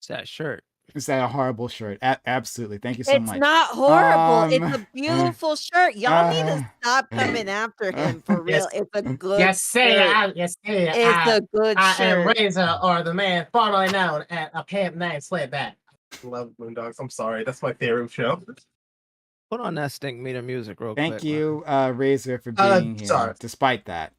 F: It's that shirt.
A: Is that a horrible shirt? Absolutely. Thank you so
I: It's
A: much.
I: not horrible. It's a beautiful shirt. Y'all need to stop coming after him for real. It's a good shirt. It's a good
H: I am
I: shirt.
H: Razor, or the man formerly known as a pimp named Slipback. Love Moondogs. I'm sorry. That's my favorite show.
F: Put on that stink meter music real quick.
A: Thank you, Razor, for being here.
H: Sorry.
A: Despite that.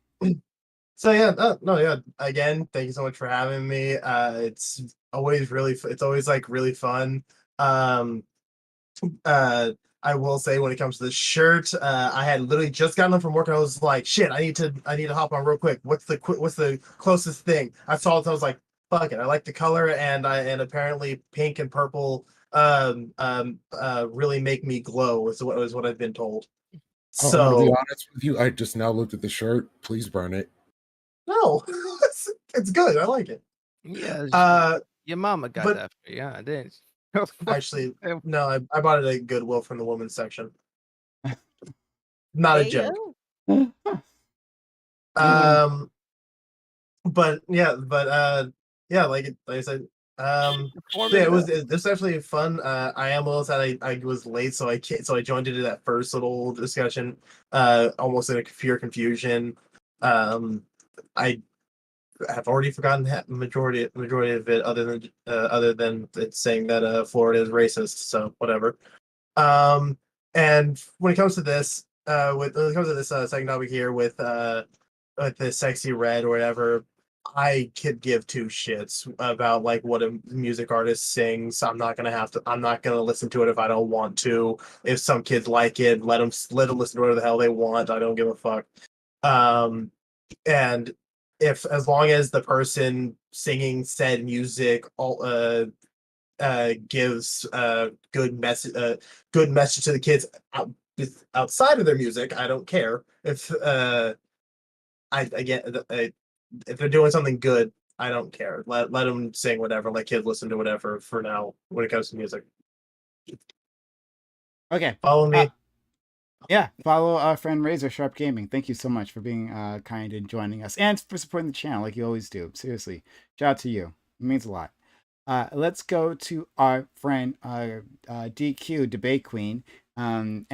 H: So yeah, no, yeah. Again, thank you so much for having me. It's always really fun. I will say, when it comes to this shirt, I had literally just gotten up from work and I was like, shit, I need to hop on real quick. What's the closest thing? I saw it, I was like, fuck it. I like the color, and apparently pink and purple really make me glow, is what I've been told.
D: I'm gonna be
H: So
D: honest with you. I just now looked at the shirt. Please burn it.
H: no, it's good. I like it.
F: Yeah, your mama got
H: but-
F: that for you. Yeah, I did.
H: Actually, no, I bought it at Goodwill from the women's section. Not a joke. But yeah, like I said, this actually fun. I am a little sad I was late, so I joined into that first little discussion, almost in a pure confusion. I have already forgotten the majority of it, other than it's saying that Florida is racist. So whatever. And when it comes to this, second topic here with the Sexy Red or whatever, I could give two shits about like what a music artist sings. I'm not gonna listen to it if I don't want to. If some kids like it, let them listen to whatever the hell they want. I don't give a fuck. And as long as the person singing said music gives good message to the kids outside of their music, I don't care. If if they're doing something good, I don't care. Let them sing whatever. Let kids listen to whatever for now when it comes to music.
A: Okay.
H: Follow me.
A: Yeah, follow our friend Razor Sharp Gaming. Thank you so much for being kind and joining us, and for supporting the channel like you always do. Seriously, shout out to you. It means a lot. Let's go to our friend DQ Debate Queen. And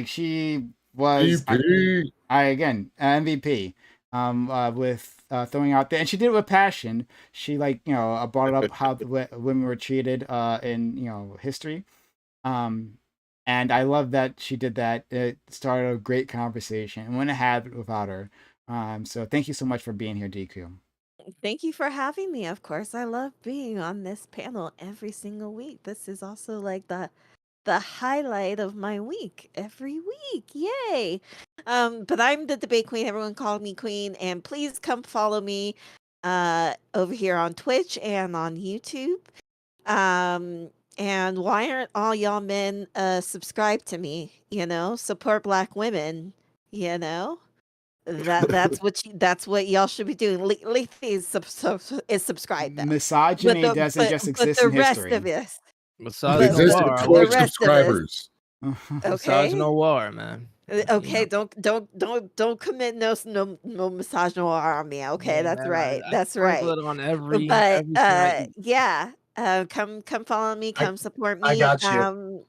A: she was MVP. With throwing out there, and she did it with passion. She brought up how women were treated in history. And I love that she did that. It started a great conversation and wouldn't have had it without her. So thank you so much for being here, DQ.
I: Thank you for having me. Of course, I love being on this panel every single week. This is also like the highlight of my week every week. Yay! But I'm the debate queen. Everyone called me queen, and please come follow me over here on Twitch and on YouTube. And why aren't all y'all men subscribed to me? Support Black women. You know, that's what y'all should be doing. Lethe is subscribed though,
A: Misogyny doesn't just
I: but
A: exist
I: the
A: in
I: rest
A: history.
I: of us,
D: It
F: Massage
I: but
F: no
D: exists
I: but
F: war.
I: the
D: for
I: rest of us,
D: subscribers.
F: Massage
I: okay.
F: no war, man. You
I: Okay,
F: know.
I: don't commit no misogyny on me. Okay,
F: Yeah,
I: that's
F: man,
I: right.
F: I
I: That's
F: sprinkle
I: right.
F: it on
I: But
F: everything I eat.
I: yeah, come follow me,
H: I
I: come support
H: I
I: me.
H: got you.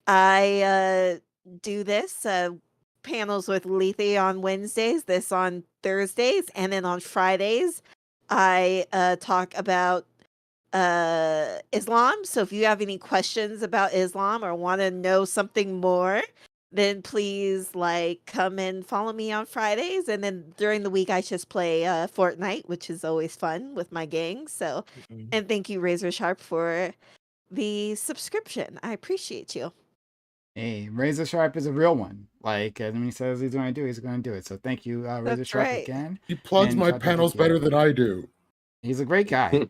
I: I do this panels with Lethe on Wednesdays, this on Thursdays, and then on Fridays I talk about Islam. So if you have any questions about Islam or want to know something more, then please like come and follow me on Fridays. And then during the week I just play Fortnite, which is always fun with my gang. So
F: Mhm.
I: and thank you Razor Sharp for the subscription. I appreciate you.
A: Hey, Razor Sharp is a real one. Like, when he says he's going to do, he's going to do it. So thank you, Razor
I: That's
A: Sharp,
I: right.
A: again.
D: He plugs
A: And
D: my
A: shout out to
D: panels
A: DK.
D: better than I do.
A: He's a great guy.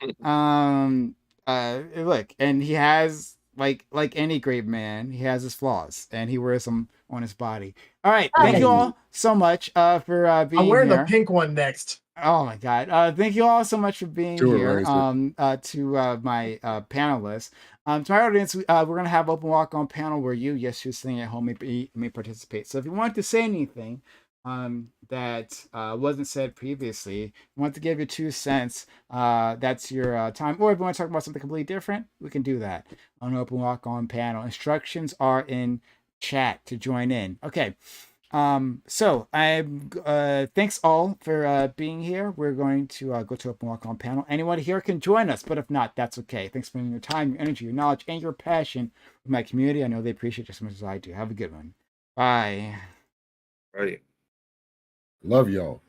A: Look, and he has like any great man, he has his flaws, and he wears them on his body. All right, thank you all so much for being
H: I'm wearing
A: here.
H: the pink one next.
A: Oh my god! Thank you all so much for being
D: Do it,
A: here.
D: Razor.
A: To my panelists. To my audience, we're gonna have open walk on panel where you, yes, you're sitting at home, may participate. So if you want to say anything, that wasn't said previously, want to give your 2 cents, that's your time. Or if you want to talk about something completely different, we can do that on open walk on panel. Instructions are in chat to join in. Okay. So I'm thanks all for being here. We're going to go to open walk on panel. Anyone here can join us, but if not, that's okay. Thanks for spending your time, your energy, your knowledge, and your passion with my community. I know they appreciate it just as much as I do. Have a good one. Bye.
G: Right.
D: Love y'all.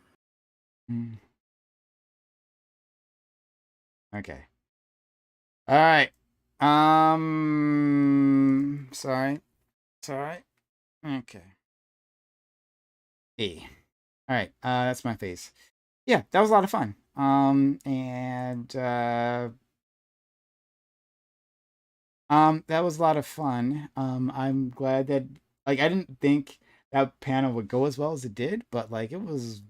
A: Okay. All right. Sorry. Okay. E. All right. That's my face. Yeah, that was a lot of fun. That was a lot of fun. I'm glad that I didn't think that panel would go as well as it did, but like it was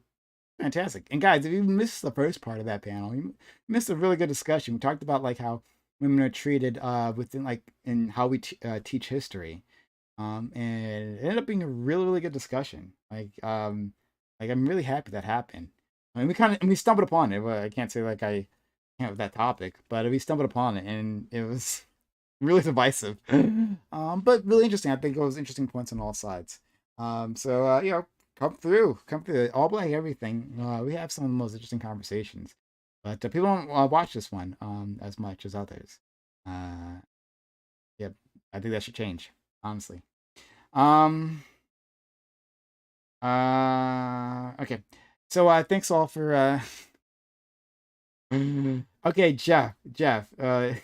A: fantastic. And guys, if you missed the first part of that panel, you missed a really good discussion. We talked about like how women are treated within like in how we teach history. And it ended up being a really, really good discussion. Like I'm really happy that happened. I mean, we stumbled upon it. Well, I can't say like I can't with that topic, but we stumbled upon it, and it was really divisive. But really interesting. I think it was interesting points on all sides. Come through, all black everything. We have some of the most interesting conversations, but people don't watch this one as much as others. Yep, I think that should change, honestly. Okay. So thanks all for okay, Jeff, why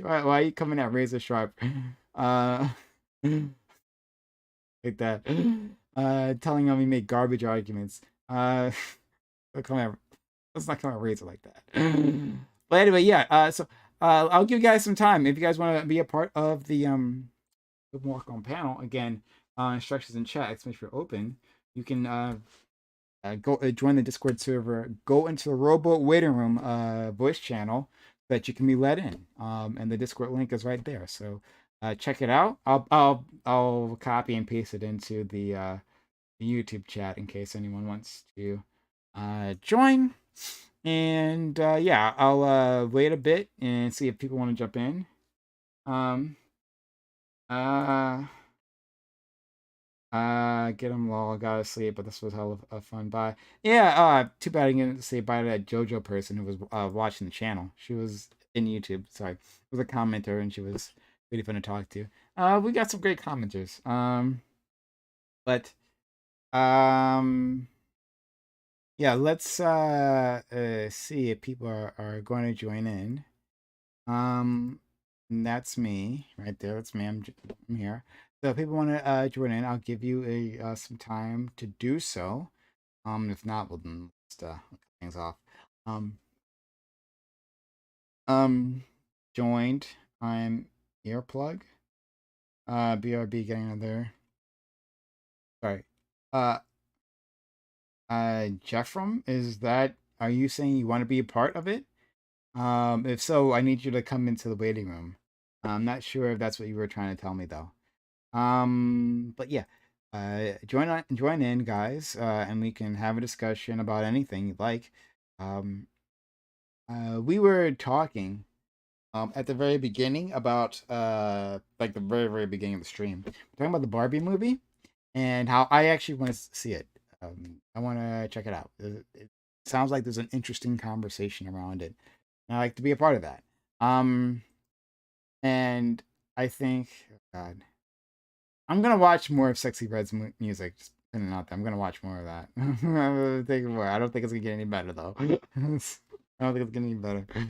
A: are you coming at razor sharp? Like that. Telling him he made garbage arguments. Let's not come at razor like that. But anyway, yeah, so I'll give you guys some time if you guys want to be a part of the walk on panel. Again, instructions in chat, exclamation for open. You can go join the Discord server, go into the Rowboat Waiting Room voice channel so that you can be let in. And the Discord link is right there. So check it out. I'll copy and paste it into the YouTube chat in case anyone wants to join. And yeah, I'll wait a bit and see if people want to jump in. Get them all got to sleep, but this was hell of fun. Bye. Yeah, too bad I didn't say bye to that JoJo person who was watching the channel. She was in YouTube. Sorry, it was a commenter, and she was really fun to talk to. We got some great commenters. But yeah, let's see if people are going to join in. And that's me right there. That's me. I'm here. So if people want to join in, I'll give you some time to do so. If not, we'll then just cut things off. Joined. I'm earplug. BRB getting another. Sorry. Uh, Jeffrem, are you saying you want to be a part of it? If so, I need you to come into the waiting room. I'm not sure if that's what you were trying to tell me though. But yeah, join in, guys, and we can have a discussion about anything you'd like. Um, we were talking at the very beginning about like the very beginning of the stream. We're talking about the Barbie movie and how I actually want to see it. I want to check it out. It sounds like there's an interesting conversation around it. And I like to be a part of that. And I think, oh God, I'm gonna watch more of Sexy Red's music. Just putting it out there. I'm gonna watch more of that. I don't think it's gonna get any better though. I don't think it's getting any better. I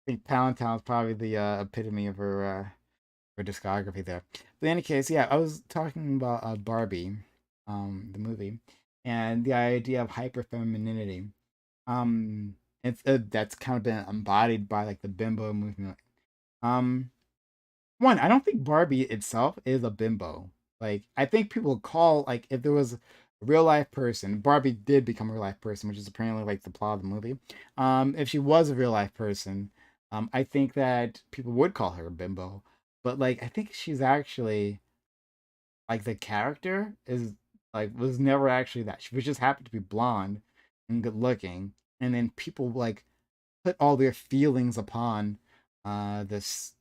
A: think Palantown is probably the epitome of her discography there. But in any case, yeah, I was talking about Barbie, the movie, and the idea of hyperfemininity. It's that's kind of been embodied by like the Bimbo movement. Um, One, I don't think Barbie itself is a bimbo. Like, I think people call like if there was a real life person, Barbie did become a real life person, which is apparently like the plot of the movie. If she was a real life person, I think that people would call her a bimbo. But like, I think she's actually like the character is like was never actually that. She was just happened to be blonde and good looking, and then people like put all their feelings upon this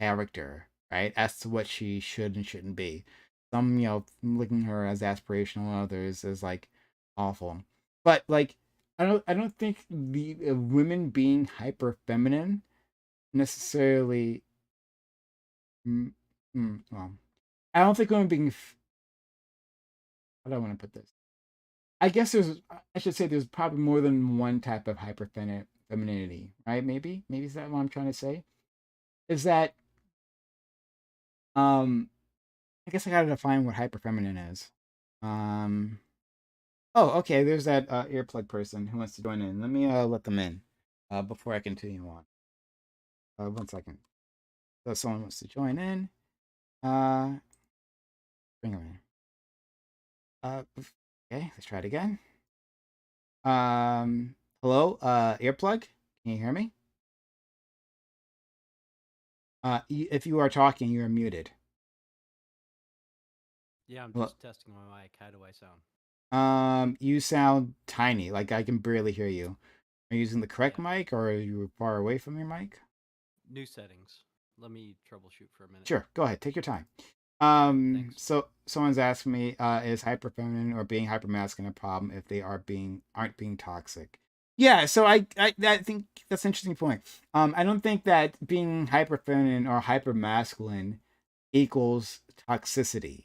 A: character, right? As to what she should and shouldn't be. Some, looking at her as aspirational, others as like awful. But like I don't think the women being hyper feminine necessarily well, I don't think women being how do I want to put this? I guess I should say there's probably more than one type of hyper femininity, right? Maybe is that what I'm trying to say? Is that I guess I gotta define what hyper feminine is. Um oh, okay, there's that earplug person who wants to join in. Let me let them in before I continue on. 1 second. So someone wants to join in. Bring them in. Okay, let's try it again. Hello, earplug. Can you hear me? If you are talking, you are muted.
J: Yeah, I'm
A: Well,
J: just testing my mic. How do I sound?
A: You sound tiny. Like I can barely hear you. Are you using the correct
J: Yeah.
A: mic, or are you far away from your mic?
J: New settings. Let me troubleshoot for a minute.
A: Sure, go ahead. Take your time.
J: Thanks.
A: So someone's asking me, is hyperfeminine or being hypermasculine a problem if they aren't being toxic? Yeah, so I think that's an interesting point. I don't think that being hyperfeminine or hypermasculine equals toxicity,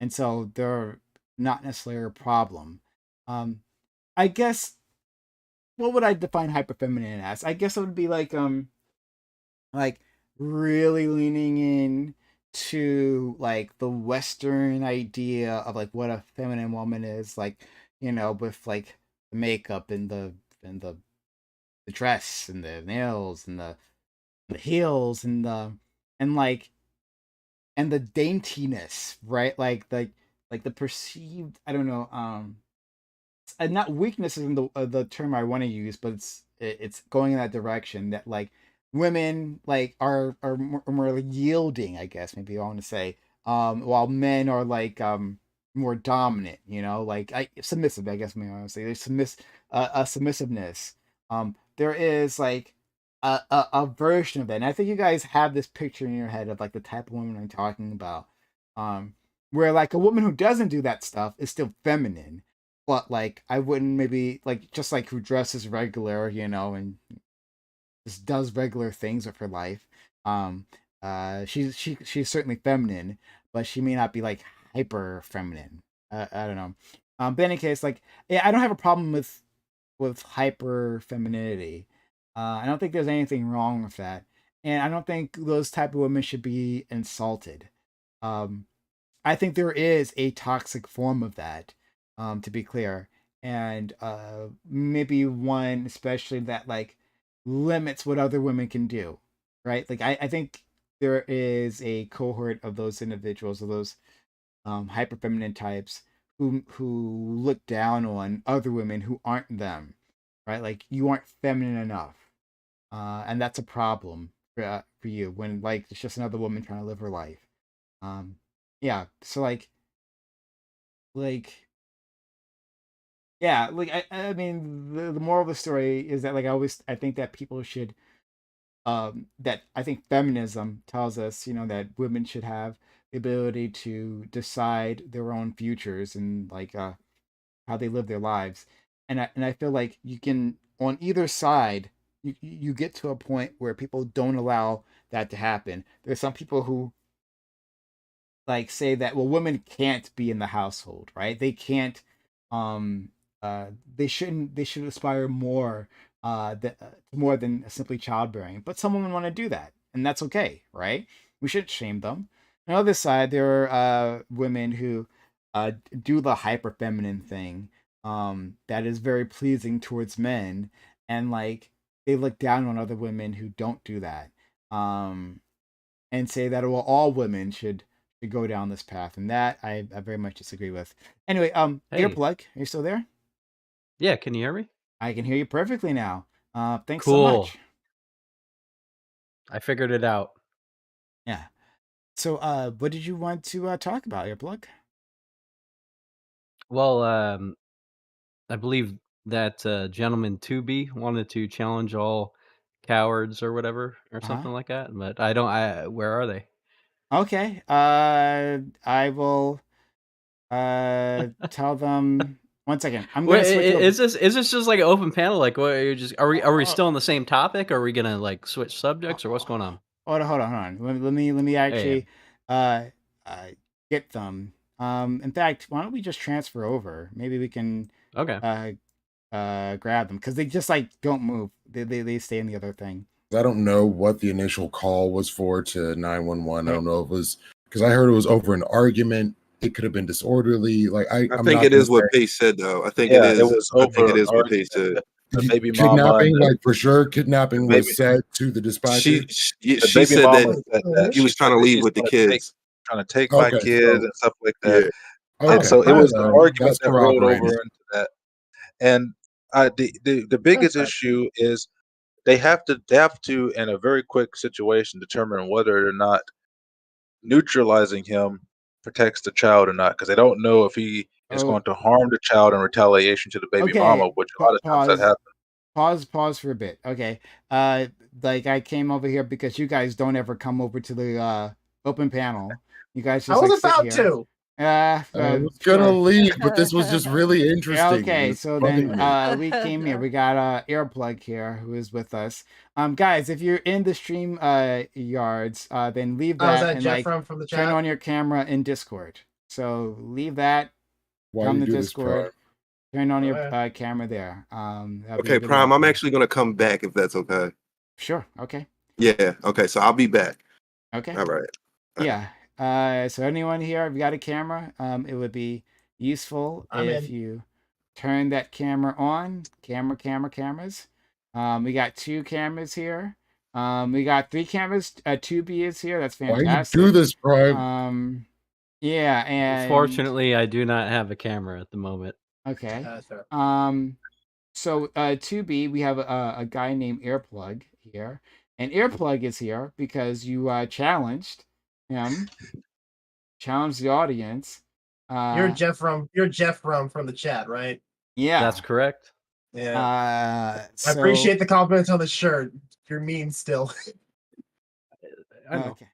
A: and so they're not necessarily a problem. I guess what would I define hyperfeminine as? I guess it would be like really leaning in to like the Western idea of like what a feminine woman is, like, with like the makeup and the dress and the nails and the heels and like and the daintiness, right? Like the perceived, I don't know, and not weakness isn't the term I want to use, but it's going in that direction that like women like are more like yielding, I guess maybe I want to say, while men are like more dominant, like submissive, I guess maybe I want to say there's a submissiveness. There is like a version of that, and I think you guys have this picture in your head of like the type of woman I'm talking about, where like a woman who doesn't do that stuff is still feminine, but like I wouldn't maybe like just like who dresses regular, and just does regular things with her life. She's certainly feminine, but she may not be like hyper feminine. I don't know. But in any case, like yeah, I don't have a problem with hyper femininity. I don't think there's anything wrong with that, and I don't think those type of women should be insulted. Um, I think there is a toxic form of that, to be clear, and maybe one especially that like limits what other women can do, right? Like I think there is a cohort of those individuals, of those hyper feminine types who look down on other women who aren't them, right? Like you aren't feminine enough, and that's a problem for you when like it's just another woman trying to live her life. Um, yeah. So like yeah, like I mean the moral of the story is that like I think that people should that I think feminism tells us, you know, that women should have the ability to decide their own futures and like how they live their lives. And I feel like you can on either side you get to a point where people don't allow that to happen. There's some people who like say that well women can't be in the household, right? They can't um they should aspire more more than simply childbearing. But some women want to do that, and that's okay, right? We shouldn't shame them. On the other side, there are women who do the hyper feminine thing that is very pleasing towards men, and like they look down on other women who don't do that. And say that well all women should go down this path, and that I very much disagree with. Anyway,
J: Hey.
A: Earplug, are you still there?
J: Yeah, can you hear me?
A: I can hear you perfectly now. Thanks so
J: Cool.
A: much.
J: I figured it out.
A: Yeah. So, what did you want to talk about, Earplug?
J: Well, I believe that gentleman 2B wanted to challenge all cowards or whatever or something like that, but I don't. Where are they?
A: Okay. I will tell them. One second. I'm going to switch over.
J: Is this just like an open panel? Like, what? Are we still on the same topic? Or are we gonna like switch subjects, or what's going on?
A: Hold on. Let me actually uh, uh get them. In fact, why don't we just transfer over? Maybe we can
J: Okay.
A: grab them because they just like don't move. They stay in the other thing.
D: I don't know what the initial call was for to 911. I don't know if it was because I heard it was over an argument. It could have been disorderly. Like
G: I
D: I'm
G: think
D: not
G: it
D: gonna
G: is what
D: say
G: Pace said, though. I think
C: Yeah,
G: it
C: it
G: is.
C: was
G: I think
C: over
G: it is what
C: argument.
G: Pace said.
C: The baby mama,
D: kidnapping.
C: and
D: Like for sure, kidnapping
C: the
D: was
C: baby,
D: said to the dispatcher.
G: She
C: the
G: she
C: baby
G: said
C: mama
G: that
C: said that
G: he
C: she
G: was trying
C: said
G: to
C: that
G: leave
C: she's
G: with the kids.
C: trying to take my
D: Okay,
C: kid
D: so
C: and stuff like that.
G: Yeah.
C: And
D: okay,
C: so it was the
D: then
C: argument
D: that's
C: that rolled over
D: corroborated.
C: into that. And the biggest
H: Okay.
C: issue is they have to in a very quick situation determine whether or not neutralizing him protects the child or not, because they don't know if he is
A: Oh,
C: going to harm the child in retaliation to the baby mama,
A: okay.
C: which a lot of times that happens.
A: Pause for a bit. Okay. Like I came over here because you guys don't ever come over to the open panel. You guys
H: I
A: just
H: was
A: like sit
H: about
A: here.
H: to.
D: I was gonna
A: Sure.
D: leave, but this was just really
A: Yeah,
D: interesting. It
A: okay,
D: was
A: so
D: funny
A: then
D: to me.
A: we came here. We got Earplug here who is with us. Guys, if you're in the stream yards, then leave
H: Oh, is
A: that
H: that
A: and
H: Jeff
A: like
H: from the
A: turn
H: chat?
A: on your camera in Discord. So leave that,
D: Why
A: come
D: you
A: to
D: do this, Prime?
A: Discord, turn on your
H: Okay.
A: camera there. That'd be
G: Okay,
A: really
G: Prime. I'm
A: helpful.
G: actually gonna come back if that's okay.
A: Sure. Okay.
G: Yeah. Okay. So I'll be back.
A: Okay.
G: All right.
A: Yeah. So anyone here, if you got a camera, it would be useful
H: I'm
A: if
H: in.
A: you turn that camera on. Cameras. We got 2 cameras here. We got 3 cameras. 2B is here. That's
D: Why you
A: fantastic.
D: do this, Prime?
A: Yeah, and
J: Unfortunately, I do not have a camera at the moment.
A: okay.
H: That's fair.
A: So 2B, we have a guy named Earplug here, and Earplug is here because you challenged him. Challenge the audience.
H: You're Jeff from the chat, right?
A: Yeah.
J: That's correct.
H: Yeah. I
A: So
H: appreciate the compliments on the shirt. You're mean still.
J: I know.
A: okay.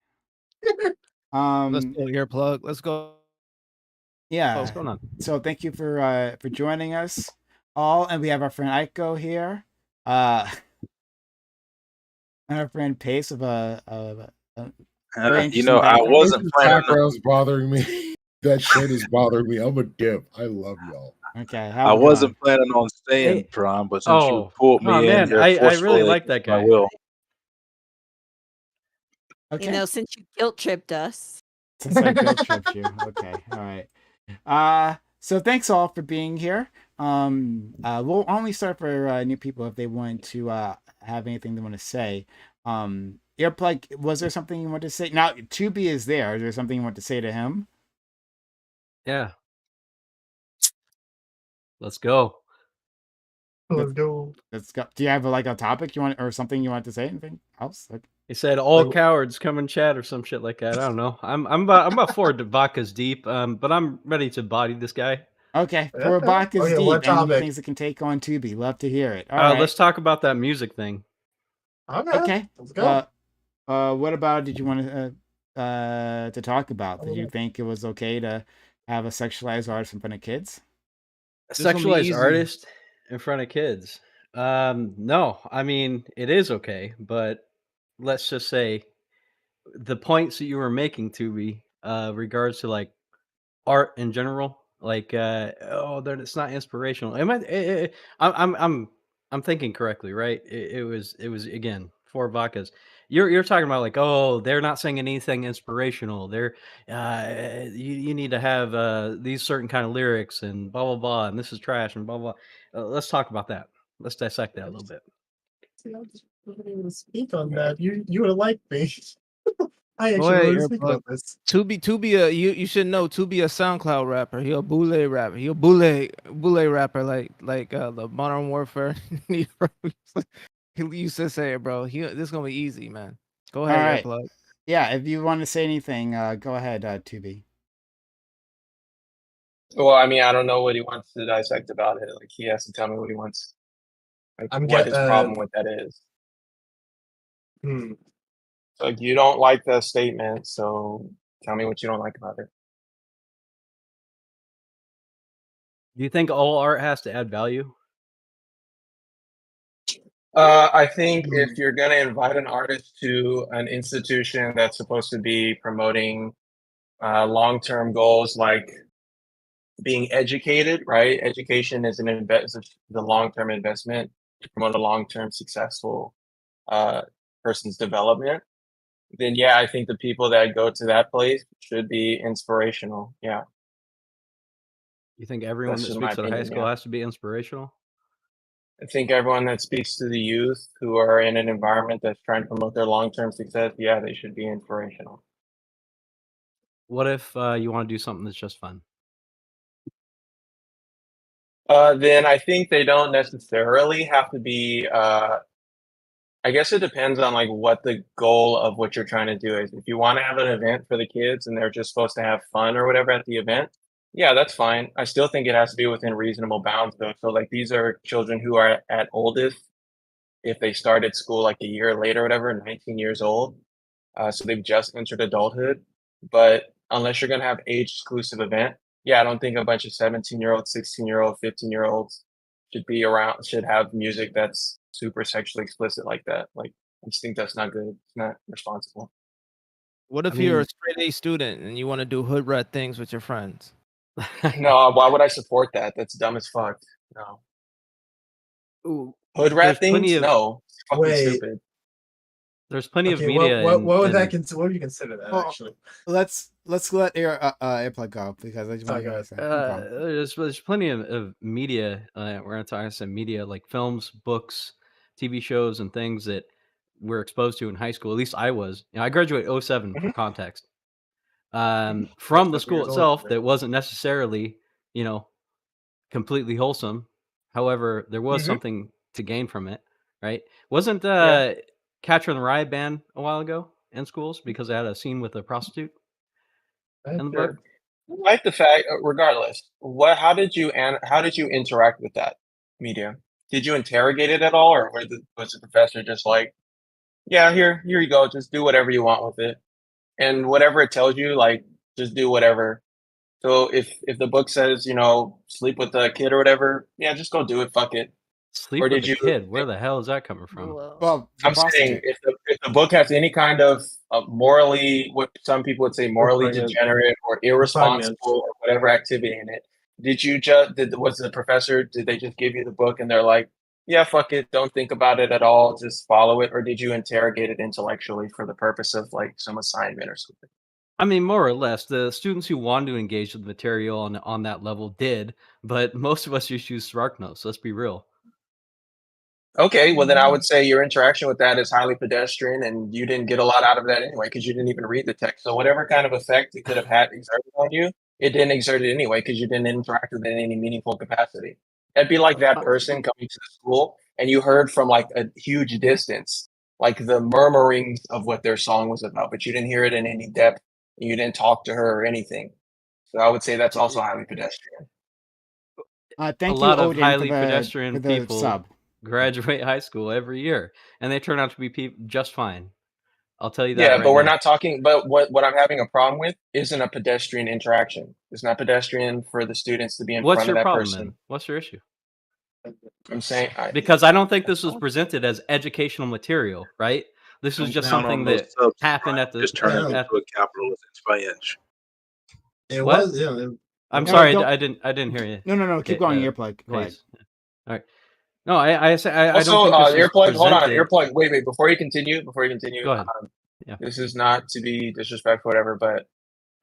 F: Let's go, Earplug. Let's go.
A: Yeah.
J: What's going on?
A: So thank you for joining us all, and we have our friend Aiko here. And our friend Pace of very interesting
C: I
A: background.
C: wasn't
D: This
C: planning on
D: background's bothering me. That shirt is bothering me. I'm a dip. I love y'all.
A: Okay,
C: I wasn't planning on staying,
J: Hey.
C: Prime, but since you
J: Oh,
C: pulled me in
J: man,
C: here
J: I really
C: forcefully
J: like that
C: against my
J: guy.
C: will.
A: Okay.
I: You know, since you guilt tripped us.
A: Since I guilt tripped you. Okay. All right. So thanks all for being here. We'll only start for new people if they want to have anything they want to say. Earplug, was there something you want to say? Now 2B is there. Is there something you want to say to him?
J: Yeah. Let's go.
H: Let's go.
A: Let's go. Do you have like a topic you want or something you want to say? Anything else? Like,
J: He said all
H: Like-
J: cowards come and chat or some shit like that. I don't know. I'm about 4 vodkas deep, but I'm ready to body this guy.
A: okay,
H: Okay.
A: for vodka's
H: Okay,
A: deep.
H: what
A: Any
H: topic?
A: things that can take on Tubi? Love to hear it. All right.
J: Let's talk about that music thing.
A: Okay.
H: Let's go.
A: What about did you want to talk about? Did you think it was okay to have a sexualized artist in front of kids?
J: A
F: This gonna be
J: sexualized
F: easy.
J: artist in front of kids. No, I mean it is okay, but let's just say the points that you were making to me, regards to like art in general, like oh, it's not inspirational. I'm thinking correctly, right? It was again 4 vodkas. You're talking about like, oh, they're not saying anything inspirational. They're you need to have these certain kind of lyrics and blah blah blah, and this is trash and blah blah. Let's talk about that. Let's dissect that a little bit.
H: See, I just wasn't able to speak on that. You would have liked me. I
F: Go
H: actually
F: ahead,
H: wanted to speak
F: Earplug.
H: about this.
F: Tubi, you should know Tubi a SoundCloud rapper. He a boule rapper. He a boule rapper like the Modern Warfare. He used to say it, bro. This is gonna be easy, man. Go
A: All
F: ahead,
A: right.
F: Earplug.
A: Yeah, if you want to say anything, go ahead, Tubi.
E: Well, I mean, I don't know what he wants to dissect about it. Like, he has to tell me what he wants, like, what his problem with that is. So, like, you don't like the statement, so tell me what you don't like about it.
J: Do you think all art has to add value?
E: I think if you're gonna invite an artist to an institution that's supposed to be promoting long-term goals like being educated, right? Education is the long-term investment to promote a long-term successful person's development. Then yeah, I think the people that go to that place should be inspirational. Yeah,
J: You think everyone
E: that's
J: that
E: just my
J: speaks at a high
E: opinion.
J: school
E: Yeah,
J: has to be inspirational?
E: I think everyone that speaks to the youth who are in an environment that's trying to promote their long-term success, yeah, they should be inspirational.
J: What if you want to do something that's just fun?
E: Then I think they don't necessarily have to be. I guess it depends on like what the goal of what you're trying to do is. If you want to have an event for the kids and they're just supposed to have fun or whatever at the event, yeah, that's fine. I still think it has to be within reasonable bounds though. So like these are children who are at oldest, if they started school like a year later or whatever, 19 years old. So they've just entered adulthood. But unless you're gonna have age exclusive event, yeah, I don't think a bunch of 17-year-olds, 16-year-old, 15-year-olds should have music that's super sexually explicit like that. Like, I just think that's not good. It's not responsible.
F: What if you're a straight A student and you want to do hood rat things with your friends?
E: No, why would I support that? That's dumb as fuck. No.
J: Ooh,
E: Hood
J: there's
E: rat
J: plenty
E: things?
J: of
E: No. It's fucking
H: Wait.
E: stupid.
J: there's plenty of
H: Okay,
J: media.
H: what would
J: in-
H: what would you consider that
A: Well,
H: actually?
A: Let's let Earplug go because I just want to hear what you say. No problem.
J: there's plenty of media. We're gonna talk some media like films, books, TV shows, and things that we're exposed to in high school. At least I was. I graduated 07 for context. From the
H: couple
J: school
H: years older
J: itself
H: than
J: that wasn't necessarily, completely wholesome. However, there was something to gain from it, right? Wasn't
E: Yeah.
J: Catcher in the Rye banned a while ago in schools because they had a scene with a prostitute in the book?
E: Sure. Like the fact, regardless, how did you interact with that media? Did you interrogate it at all, or was the professor just like, yeah, here you go, just do whatever you want with it, and whatever it tells you, like, just do whatever. So if the book says, sleep with a kid or whatever, yeah, just go do it, fuck it.
J: Sleep
E: Or
J: with
E: did
J: a
E: you?
J: kid? Where the hell is that coming from?
A: Well, the
E: I'm saying
A: prostitute.
E: if the book has any kind of morally, what some people would say morally
H: Repugnant.
E: degenerate or irresponsible or whatever activity in it, was the professor, did they just give you the book and they're like, yeah, fuck it, don't think about it at all, just follow it, or did you interrogate it intellectually for the purpose of like some assignment or something?
J: I mean, more or less, the students who wanted to engage with the material on that level did, but most of us just use SparkNotes. Let's be real.
E: Okay, well then I would say your interaction with that is highly pedestrian, and you didn't get a lot out of that anyway because you didn't even read the text. So whatever kind of effect it could have had exerted on you, it didn't exert it anyway because you didn't interact with it in any meaningful capacity. It'd be like that person coming to the school and you heard from like a huge distance, like the murmurings of what their song was about, but you didn't hear it in any depth. And you didn't talk to her or anything. So I would say that's also highly pedestrian.
J: A
A: Thank you,
J: lot of
A: Odin,
J: highly
A: for
J: pedestrian
A: the
J: people
A: sub.
J: graduate high school every year, and they turn out to be just fine. I'll tell you that
E: Yeah,
J: right
E: but we're
J: now.
E: not talking. But what I'm having a problem with isn't a pedestrian interaction. It's not pedestrian for the students to be in
J: What's
E: front
J: your
E: of that
J: problem,
E: person.
J: then? What's your issue?
E: I'm saying
J: Because I don't think this was presented as educational material, right? This was just
C: Down
J: something
C: on those
J: that
C: subs,
J: happened at the.
C: just turn it
H: Yeah.
C: into a capitalist inch by inch.
H: It
J: What?
H: was, yeah.
J: I'm
A: No,
J: sorry,
A: don't-
J: I didn't hear you.
A: No. Keep going,
J: uh,
A: earplug. Go ahead.
J: please. All right. No, I don't
E: Also,
J: think this was
E: earplug. Hold on,
J: presented.
E: earplug. Wait. Before you continue,
J: Go ahead. Yeah.
E: This is not to be disrespectful, whatever, but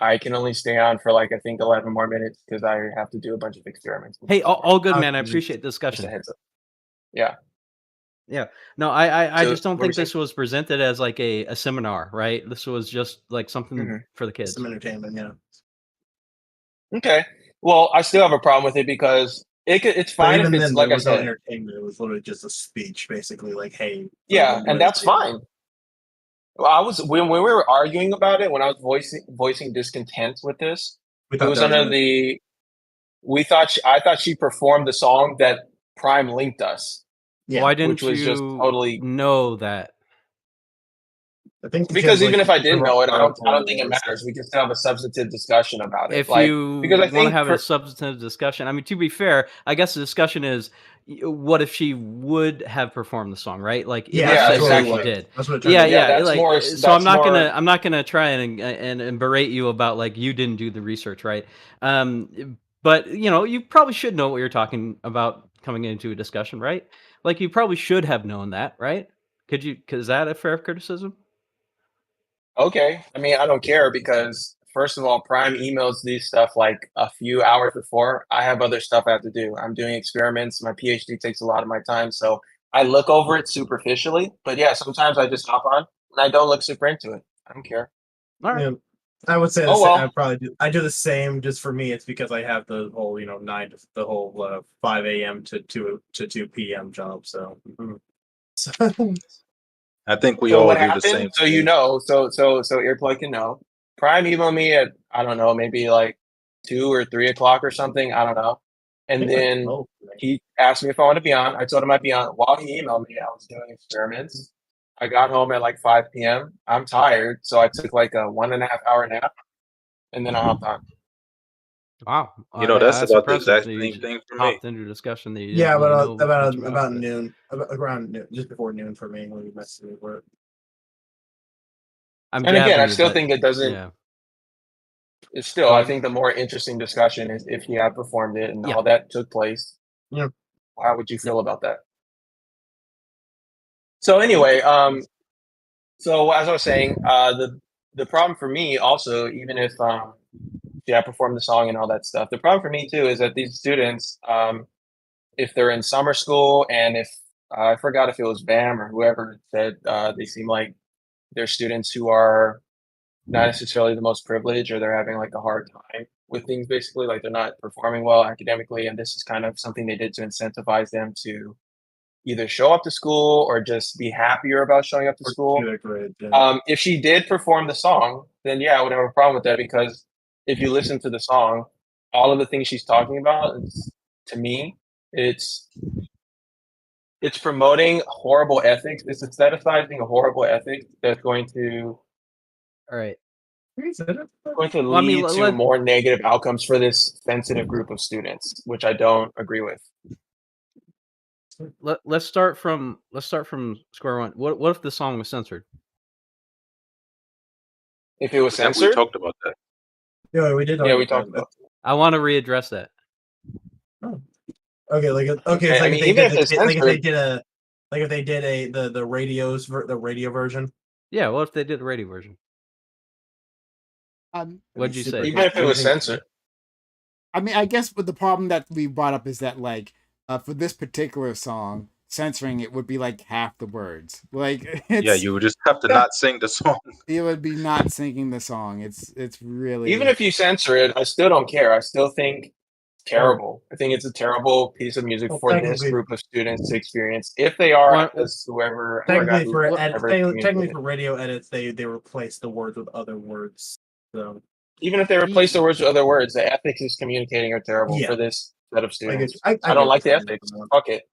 E: I can only stay on for like I think 11 more minutes because I have to do a bunch of experiments.
J: Hey, all good, man. I
H: Okay.
J: appreciate the
E: Just a
J: discussion.
E: heads up. Yeah.
J: Yeah. No, I
E: So,
J: just don't
E: what were
J: think
E: you
J: this was presented as like a seminar, right? This was just like something
E: Mhm.
J: for the kids.
H: Some entertainment, yeah.
E: Okay. Well, I still have a problem with it because it's
H: But
E: fine if
H: even
E: it's
H: then,
E: like
H: there
E: I
H: was no
E: said.
H: entertainment. It was literally just a speech, basically, like, "Hey."
E: Yeah, and that's fine. Well, I was when we were arguing about it, when I was voicing discontent with this,
H: We
E: it
H: thought
E: was
H: that was
E: under the I thought she performed the song that Prime linked us,
H: yeah.
J: Why didn't
E: which was just
J: you
E: totally
J: know that?
H: I think
E: because even if I didn't know it, I don't
H: article
E: think it
H: was-
E: matters. We can still have a substantive discussion about it.
J: If
E: Like
J: you
E: because I
J: want to
E: think
J: have a substantive discussion, I mean, to be fair, I guess the discussion is what if she would have performed the song, right? Like,
H: Yeah,
J: let's
E: that's
J: say
E: what it
J: she
E: was.
J: did.
H: That's what it turned
J: Yeah,
H: into.
E: Yeah,
J: yeah.
E: that's
J: Like,
E: more-
J: so
E: that's more-
J: I'm not gonna try and berate you about like you didn't do the research, right? But you probably should know what you're talking about coming into a discussion, right? Like, you probably should have known that, right? Is that a fair criticism?
E: Okay. I mean, I don't care because first of all, Prime emails these stuff like a few hours before. I have other stuff I have to do. I'm doing experiments. My PhD takes a lot of my time, so I look over it superficially. But yeah, sometimes I just hop on and I don't look super into it. I don't care.
J: All right.
H: Yeah. I would say
E: Oh, well.
H: I probably do. I do the same. Just for me, it's because I have the whole 5 a.m. to 2 p.m. job. So, so
C: I think we
E: So
C: all
E: what
C: do
E: happened?
C: the same.
E: So you
C: thing.
E: know, so earplug can know. Prime emailed me at I don't know, maybe like 2 or 3 o'clock or something. I don't know. And then he asked me if I wanted to be on. I told him I'd be on. While he emailed me, I was doing experiments. I got home at like 5 p.m. I'm tired, so I took like a 1.5 hour nap, and then I hopped on.
J: Wow.
C: That's about the
J: impressive
C: exact
J: that you
C: same
J: just
C: thing for me.
J: hopped into a discussion that you
H: yeah,
J: didn't
H: but
J: really know much
H: about
J: but-
H: noon, around noon, just before noon for me when we messed with work.
J: I'm
E: And again,
J: gathering
E: I
J: you,
E: still
J: but-
E: think it doesn't.
J: Yeah.
E: It's still, I think the more interesting discussion is if he had performed it and
J: Yeah.
E: all that took place.
H: Yeah.
E: How would you feel about that? So anyway, so as I was saying, the problem for me also, even if I performed the song and all that stuff, the problem for me too is that these students, if they're in summer school and if I forgot if it was BAM or whoever said they seem like they're students who are not necessarily the most privileged or they're having like a hard time with things basically, like they're not performing well academically, and this is kind of something they did to incentivize them to either show up to school or just be happier about showing up to school. If she did perform the song, then yeah, I would have a problem with that because if you listen to the song, all of the things she's talking about, to me, it's promoting horrible ethics. It's aestheticizing a horrible ethic that's going to
J: All right.
E: lead to more negative outcomes for this sensitive group of students, which I don't agree with.
J: Let's start from square one. What if the song was censored?
E: If it was
C: Yeah,
E: censored,
C: we talked about that.
H: Yeah, we did.
E: Yeah, we talked about.
J: I want to readdress that.
H: Okay,
E: Okay, I mean, even if it's
H: if they
E: censored-
H: did the radio version.
J: Yeah, what if they did a radio version? What'd you say?
E: Even if it was censored.
A: I mean, I guess what the problem that we brought up is that, like, for this particular song, censoring it would be like half the words. Like,
C: Yeah, you would just have to not sing the song.
A: it would be not singing the song. It's really
E: Even if you censor it, I still don't care. I still think terrible. I think it's a terrible piece of music
H: Well,
E: for this
H: technically-
E: group of students to experience if they are
J: What-
E: as whoever.
H: Technically, for
E: whoever
H: technically for radio edits, they replace the words with other words. So
E: even if they replace the words with other words, the ethics is communicating are terrible
H: Yeah.
E: for this set of students.
H: I
E: I don't
H: get
E: like the
H: what you're
E: ethics.
H: saying.
E: Fuck it.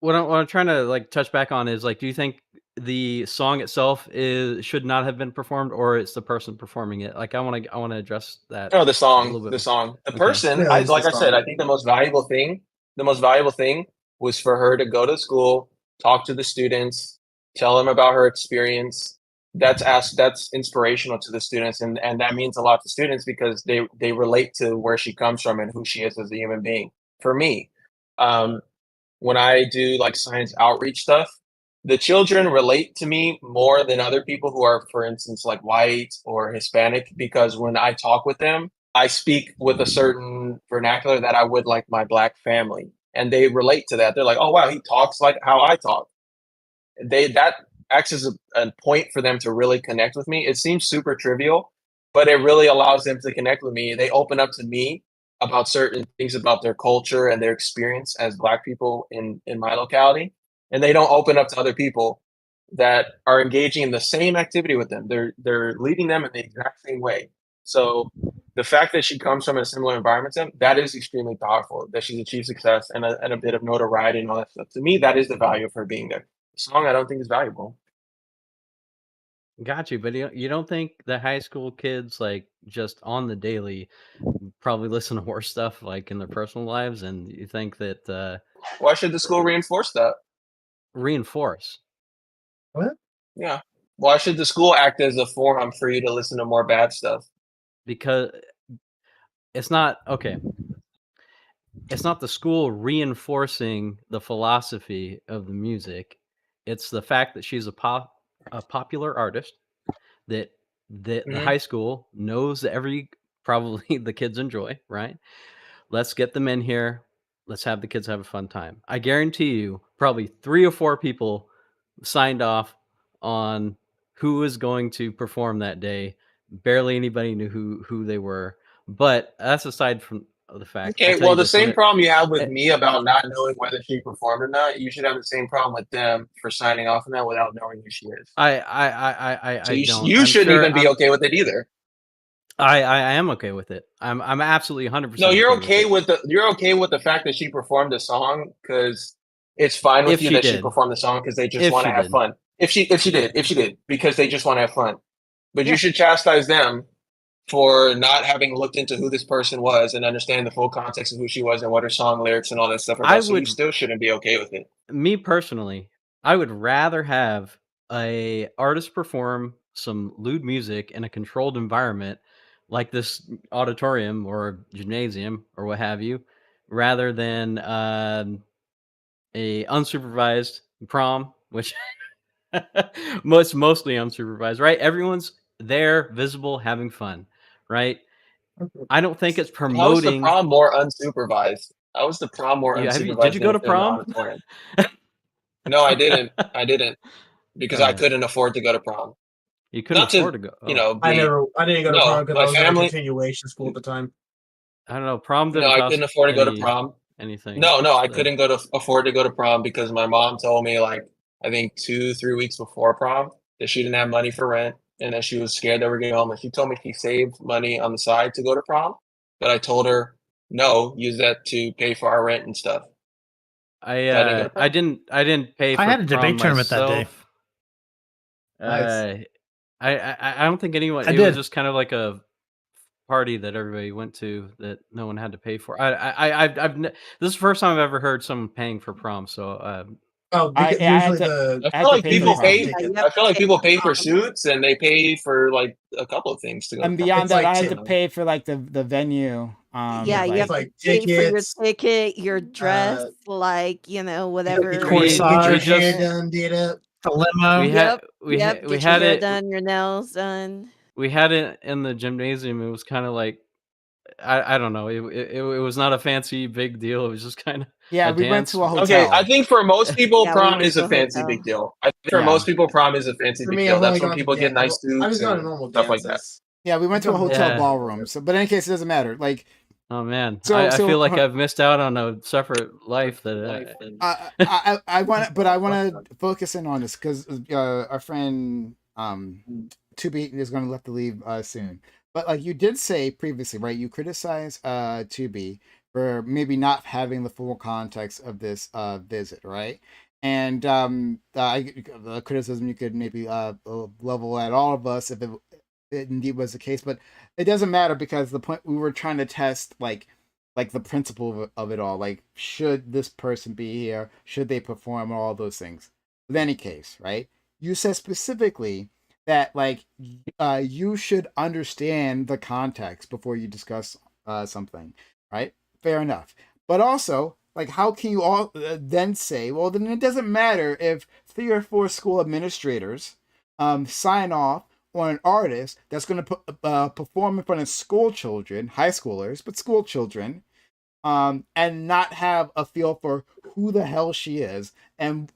J: what I'm trying to like touch back on is like, do you think the song itself should not have been performed, or it's the person performing it? Like, I want to address that.
E: No, the
J: a
E: song.
J: little bit
E: The
J: more.
E: song. The
J: Okay.
E: person.
H: Yeah, it's
E: Like
H: the
E: I said,
H: song.
E: I think the most valuable thing was for her to go to school, talk to the students, tell them about her experience. That's inspirational to the students, and that means a lot to students because they relate to where she comes from and who she is as a human being. For me, when I do like science outreach stuff, the children relate to me more than other people who are, for instance, like white or Hispanic, because when I talk with them, I speak with a certain vernacular that I would like my black family. And they relate to that. They're like, oh, wow, he talks like how I talk. That acts as a point for them to really connect with me. It seems super trivial, but it really allows them to connect with me. They open up to me about certain things about their culture and their experience as black people in my locality. And they don't open up to other people that are engaging in the same activity with them. They're leading them in the exact same way. So the fact that she comes from a similar environment to them, that is extremely powerful. That she's achieved success and a bit of notoriety and all that stuff. To me, that is the value of her being there. The song, I don't think is valuable.
J: Got you, but you don't think the high school kids, like, just on the daily, probably listen to horse stuff like in their personal lives, and you think that
E: Why should the school reinforce that?
J: reinforce?
H: What?
E: Yeah. Why should the school act as a forum for you to listen to more bad stuff?
J: Because it's not okay. It's not the school reinforcing the philosophy of the music. It's the fact that she's a popular artist that the
E: Mhm.
J: high school knows that probably the kids enjoy, right? Let's get them in here. Let's have the kids have a fun time. I guarantee you, probably 3 or 4 people signed off on who was going to perform that day. Barely anybody knew who they were. But that's aside from the fact. I'll
E: Okay,
J: tell
E: well,
J: you
E: the
J: this, when
E: same
J: it,
E: problem you have with
J: eh,
E: me about not knowing whether she performed or not, you should have the same problem with them for signing off on that without knowing who she is. So
J: I
E: you,
J: don't.
E: you
J: I'm
E: shouldn't
J: sure
E: even be okay with it either.
J: I am okay with it. I'm absolutely 100%
E: No, you're okay
J: with
E: you're okay with the fact that she performed the song because it's fine with
J: If
E: you
J: she
E: that she
J: did.
E: performed the song because they just
J: If
E: want to
J: she
E: have
J: did.
E: fun. If she did because they just want to have fun. But
J: Yeah.
E: you should chastise them for not having looked into who this person was and understand the full context of who she was and what her song lyrics and all that stuff are about. So you still shouldn't be okay with it.
J: Me personally, I would rather have a artist perform some lewd music in a controlled environment like this auditorium or gymnasium or what have you, rather than a unsupervised prom, which mostly unsupervised, right? Everyone's there, visible, having fun, right? I don't think it's
E: How is the
J: promoting.
E: prom more unsupervised? How is the prom more
J: Did
E: unsupervised
J: you
E: than
J: go
E: if
J: to
E: they're in the
J: prom?
E: auditorium? No, I didn't. I didn't because I
J: Oh.
E: couldn't afford to go to prom.
J: You couldn't
E: Not
J: afford
E: to,
J: to go.
E: you
J: Oh.
E: know,
H: I didn't go to prom because
E: my
H: I was in a
E: family.
H: continuation school at the time.
J: I don't know. Prom
E: No,
J: didn't
E: I
J: cost
E: couldn't afford to go to prom.
J: anything.
E: No, I
J: so-
E: couldn't afford to go to prom because my mom told me like I think 2-3 weeks before prom that she didn't have money for rent and that she was scared that we're getting home. And she told me she saved money on the side to go to prom, but I told her no, use that to pay for our rent and stuff.
J: I
E: didn't
J: didn't pay for
K: I had a
J: prom
K: debate tournament that day.
J: myself.
H: Nice.
J: I don't think anyone.
K: I
J: It was
K: did.
J: just kind of like a party that everybody went to that no one had to pay for. This is the first time I've ever heard someone paying for prom. So
H: Oh,
K: I
H: because
K: had
H: usually
K: to-
E: I
K: I had
E: feel
K: to
E: like
K: pay for
E: people
K: prom.
E: pay.
H: tickets.
I: you have
E: I feel
I: to
E: like
I: pay
E: people
I: for
E: pay for
I: prom.
E: suits and they pay for like a couple of things to go.
K: And
E: to prom.
K: beyond
H: It's
K: that,
H: like
K: I had to
H: two.
K: pay for like the venue.
I: Yeah, you
K: like,
I: have
H: like
I: to pay for your
H: tickets,
I: ticket, your dress, like, whatever.
H: Get your
K: Corsage.
H: hair done, did it.
K: the limo.
J: we had we
I: Yep,
J: had we
I: get your
J: had
I: hair
J: it
I: done, your nails done.
J: we had it in the gymnasium. It was kind of like I don't know. It was not a fancy big deal. It was just kind of
K: Yeah,
J: a
K: we went
J: dance.
K: to a hotel.
E: Okay, I think for most people,
I: Yeah, we
E: prom
I: went
E: is
I: to
E: a
I: a
E: fancy
I: hotel.
E: big deal. I think for
K: Yeah.
E: most people, prom is a fancy
H: For
E: big
H: me,
E: deal.
H: I've
E: That's
H: only
E: when
H: gone
E: people
H: to
E: get nice
H: I was
E: suits
H: going to
E: and
H: normal
E: stuff like that.
H: dances.
K: Yeah, we went to a
H: I've gone
K: hotel
J: Yeah.
K: ballroom. So, but in any case, it doesn't matter. Like,
J: Oh man,
A: So
J: I feel like
A: so
J: I've missed out on a separate life that.
A: I want, but I want to focus in on this because our friend Tubi is going to have to leave soon. But like you did say previously, right? You criticize Tubi for maybe not having the full context of this visit, right? And the criticism you could maybe level at all of us if it indeed was the case, but it doesn't matter because the point we were trying to test like the principle of it all, like should this person be here, should they perform, all those things. In any case, right, you said specifically that like you should understand the context before you discuss something, right? Fair enough. But also, like, how can you all then say, well, then it doesn't matter if 3 or 4 school administrators sign off on an artist that's going to perform in front of school children, high schoolers, but school children, and not have a feel for who the hell she is and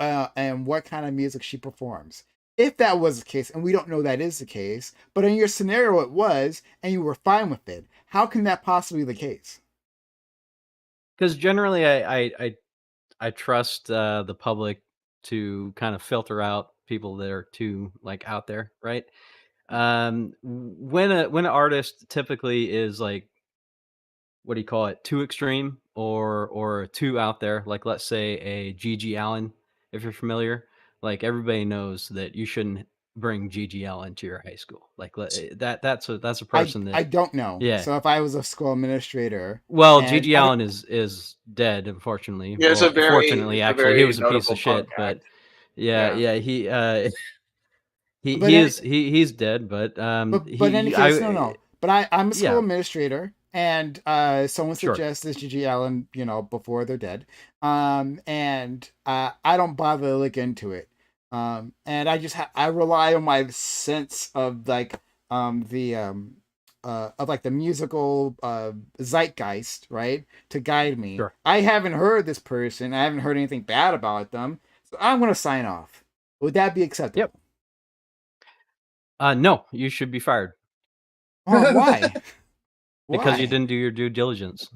A: what kind of music she performs. If that was the case, and we don't know that is the case, but in your scenario it was, and you were fine with it, how can that possibly be the case?
J: Because generally, I trust the public to kind of filter out people that are too like out there, right? When an artist typically is like, what do you call it, too extreme or too out there, like let's say a Gigi Allen, if you're familiar, like everybody knows that you shouldn't bring Gigi Allen to your high school. Like that's a person
A: I
J: that,
A: don't know.
J: yeah.
A: So if I was a school administrator,
J: Well,
A: and
J: Gigi
A: I don't,
J: Allen is dead, unfortunately.
E: Yeah,
J: Well, fortunately,
E: it's a
J: actually, he
E: very
J: was a piece
E: notable
J: of
E: punk
J: shit, but
E: act.
J: yeah,
E: Yeah.
J: yeah, he
A: but
J: he
A: any,
J: is he's dead, but
A: but in any case, no. But I'm a school
J: yeah,
A: administrator, and someone
J: sure.
A: suggests Gigi Allen, before they're dead, and I don't bother to look into it, and I just I rely on my sense of like the of like the musical zeitgeist, right, to guide me.
J: Sure.
A: I haven't heard this person. I haven't heard anything bad about them, so I'm gonna sign off. Would that be acceptable?
J: Yep. No, you should be fired
A: Oh, why?
J: because you
A: Why?
J: didn't do your due diligence.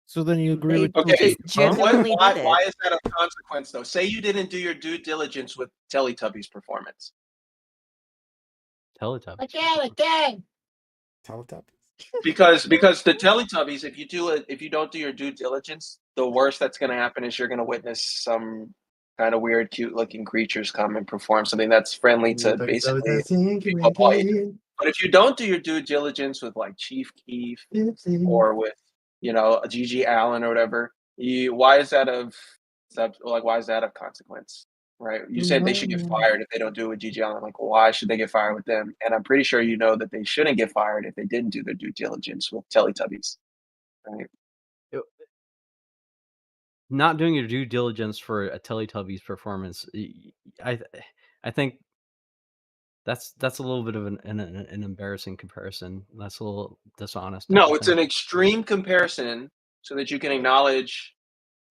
F: So then you agree
I: They
F: with
E: Okay,
F: Tubi,
I: just
F: huh?
I: genuinely
E: why
I: did
E: why
I: it.
E: is that a consequence though? Say you didn't do your due diligence with Teletubbies performance.
J: Teletubbies.
A: Teletubbies.
E: Because the Teletubbies, if you don't do your due diligence, the worst that's going to happen is you're going to witness some kind of weird, cute looking creatures come and perform something that's friendly to basically people of all ages. But if you don't do your due diligence with like Chief Keef or with Gigi Allen or whatever, why is that why is that of consequence? Right? You said they should get fired if they don't do it with Gigi Allen. Like, why should they get fired with them? And I'm pretty sure you know that they shouldn't get fired if they didn't do their due diligence with Teletubbies. Right?
J: Yo, Not doing your due diligence for a Teletubbies performance, I I think that's a little bit of an embarrassing comparison. That's a little dishonest,
E: No,
J: I
E: it's an
J: think.
E: extreme comparison so that you can acknowledge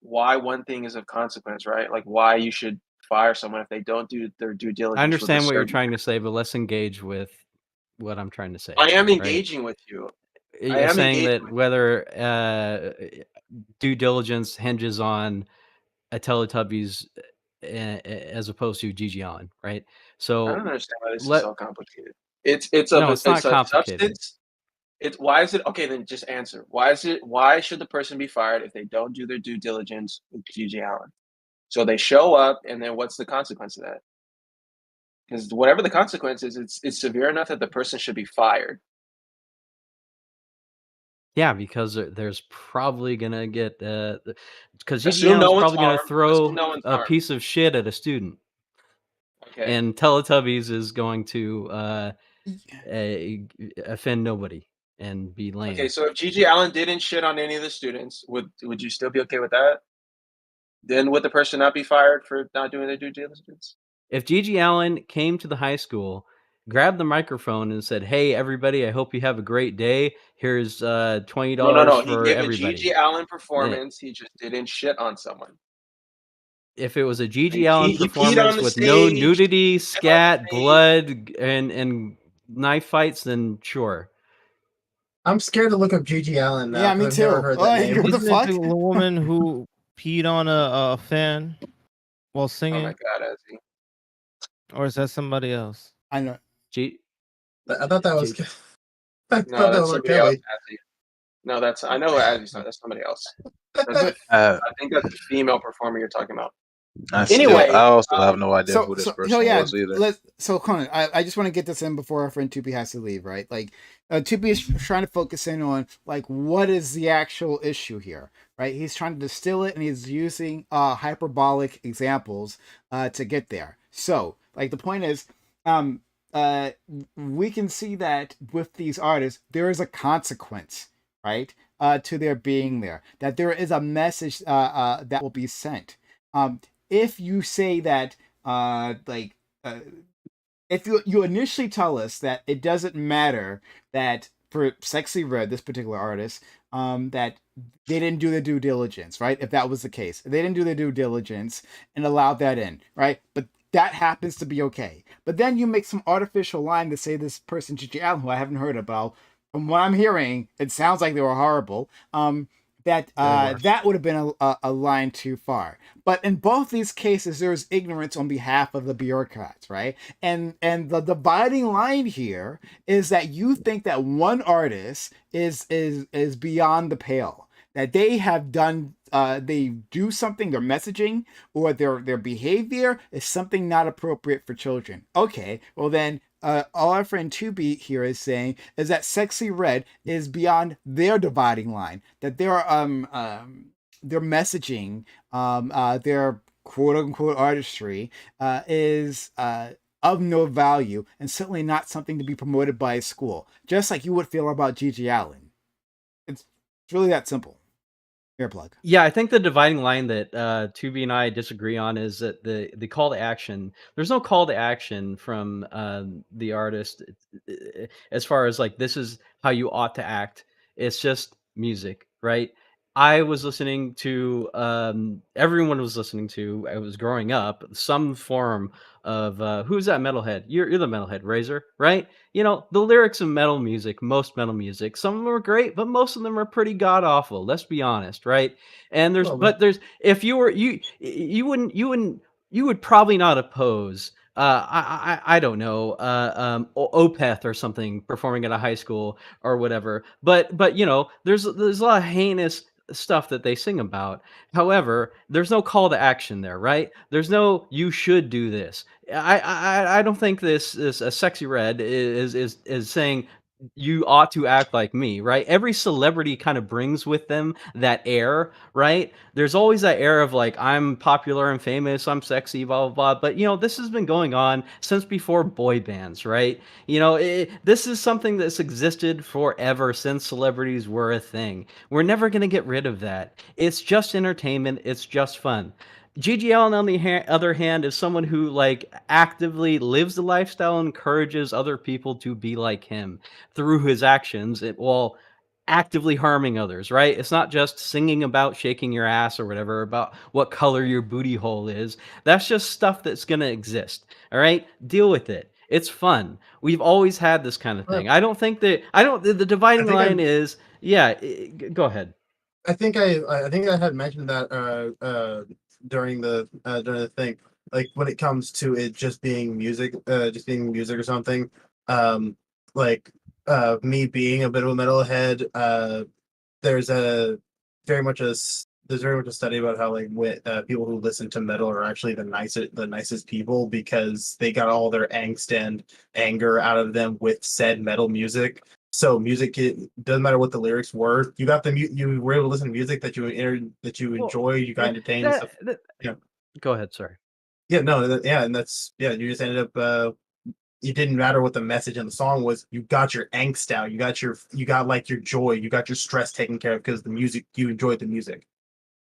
E: why one thing is of consequence, right? Like why you should fire someone if they don't do their due
J: I
E: diligence with a
J: understand what you're
E: certain.
J: trying to say, but let's engage with what I'm trying to say,
E: I am
J: right?
E: engaging with you. I am
J: Saying
E: engaging
J: that
E: with
J: whether due diligence hinges on a Teletubbies as opposed to Gigi Allen, right?
E: I
J: So
E: don't understand why this is
J: let
E: so complicated. It's
J: no, it's not
E: it's a
J: complicated.
E: substance. It's why is it okay? Then just answer. Why should the person be fired if they don't do their due diligence with Gigi Allen? So they show up, and then what's the consequence of that? Because whatever the consequence is, it's severe enough that the person should be fired.
J: Yeah, because there's probably gonna get because Gigi
E: Assume no
J: Allen's
E: one's
J: probably gonna
E: harmed. Assume
J: throw
E: no one's
J: a
E: harmed.
J: piece of shit at a student,
E: Okay.
J: and Teletubbies is going to offend nobody and be
E: Okay.
J: lame.
E: So if Gigi Allen didn't shit on any of the students, would you still be okay with that? Then would the person not be fired for not doing their due diligence?
J: If Gigi Allen came to the high school, grabbed the microphone and said, "Hey, everybody, I hope you have a great day. Here's $20
E: No, no, no. He
J: for
E: gave a
J: everybody."
E: Gigi Allen
J: Eh,
E: performance. He just didn't shit on someone.
J: If it was a Gigi Allen
E: He peed on
J: performance
E: the
J: with no
E: stage.
J: nudity,
E: Shit on
J: scat,
E: the stage.
J: blood, and knife fights, then sure.
H: I'm scared to look up Gigi Allen now.
A: Yeah, me
H: 'cause I've never
A: too.
H: heard
A: Oh,
H: that name.
A: what the
F: Isn't it
A: fuck?
F: the woman who peed on a fan while
E: Oh
F: singing,
E: my god, Ezzy.
F: or is that somebody else?
A: I know.
J: G-
H: I thought that was.
J: G-
H: I
E: No,
H: thought that
E: that's
H: was R.
E: somebody else,
H: Kelly.
E: Ezzy. No, that's I know Ezzy's not. That's somebody else. That's
A: But
E: I think that's the female performer you're talking about.
J: Anyway,
C: I also have no idea who this
A: so
C: person
A: yeah,
C: was either.
A: Conan, I just want to get this in before our friend Tupi has to leave, right? Like, Tupi is trying to focus in on like what is the actual issue here, right? He's trying to distill it, and he's using hyperbolic examples to get there. So, like, the point is, we can see that with these artists, there is a consequence, right, to their being there. That there is a message that will be sent. If you say that if you initially tell us that it doesn't matter that for Sexy Red, this particular artist, that they didn't do the due diligence, right? If that was the case, they didn't do the due diligence and allowed that in, right? But that happens to be okay. But then you make some artificial line to say this person, Gigi Allen, who I haven't heard about, from what I'm hearing, it sounds like they were horrible. That would have been a line too far. But in both these cases, there's ignorance on behalf of the bureaucrats, right? And the dividing line here is that you think that one artist is beyond the pale, that they have done they do something, their messaging or their behavior is something not appropriate for children. Okay, well then all our friend 2B here is saying is that Sexy Red is beyond their dividing line, that their messaging, their quote unquote artistry is of no value and certainly not something to be promoted by a school, just like you would feel about Gigi Allen. It's really that simple. Ear plug.
J: Yeah, I think the dividing line that 2B and I disagree on is that the call to action. There's no call to action from the artist as far as like this is how you ought to act. It's just music, right? I was listening to everyone was listening to. I was growing up some form of who's that metalhead? You're the metalhead, Razor, right? You know the lyrics of metal music, most metal music. Some of them are great, but most of them are pretty god awful. Let's be honest, right? And there's if you were you would probably not oppose I don't know Opeth or something performing at a high school or whatever. But you know there's a lot of heinous stuff that they sing about. However, there's no call to action there, right? There's no you should do this. I don't think this is a Sexy Red is saying you ought to act like me, right? Every celebrity kind of brings with them that air, right? There's always that air of like, I'm popular and famous, I'm sexy, blah, blah, blah. But, you know, this has been going on since before boy bands, right? You know, this is something that's existed forever since celebrities were a thing. We're never going to get rid of that. It's just entertainment, it's just fun. Gigi Allen, on the other hand, is someone who like actively lives the lifestyle and encourages other people to be like him through his actions while actively harming others, right? It's not just singing about shaking your ass or whatever, about what color your booty hole is. That's just stuff that's going to exist, all right? Deal with it. It's fun. We've always had this kind of thing. I don't think that, the dividing line is, yeah, go ahead.
H: I think I had mentioned that during the thing, like when it comes to it just being music or something. Like me being a bit of a metalhead, there's a very much a there's very much a study about how like people who listen to metal are actually the nicest people because they got all their angst and anger out of them with said metal music. So music, it doesn't matter what the lyrics were. You got you were able to listen to music that you enjoy. You got entertained and stuff. Yeah.
J: Go ahead. Sorry.
H: Yeah. No. Yeah. And that's You just ended up. It didn't matter what the message in the song was. You got your angst out. You got like your joy. You got your stress taken care of because the music. You enjoyed the music.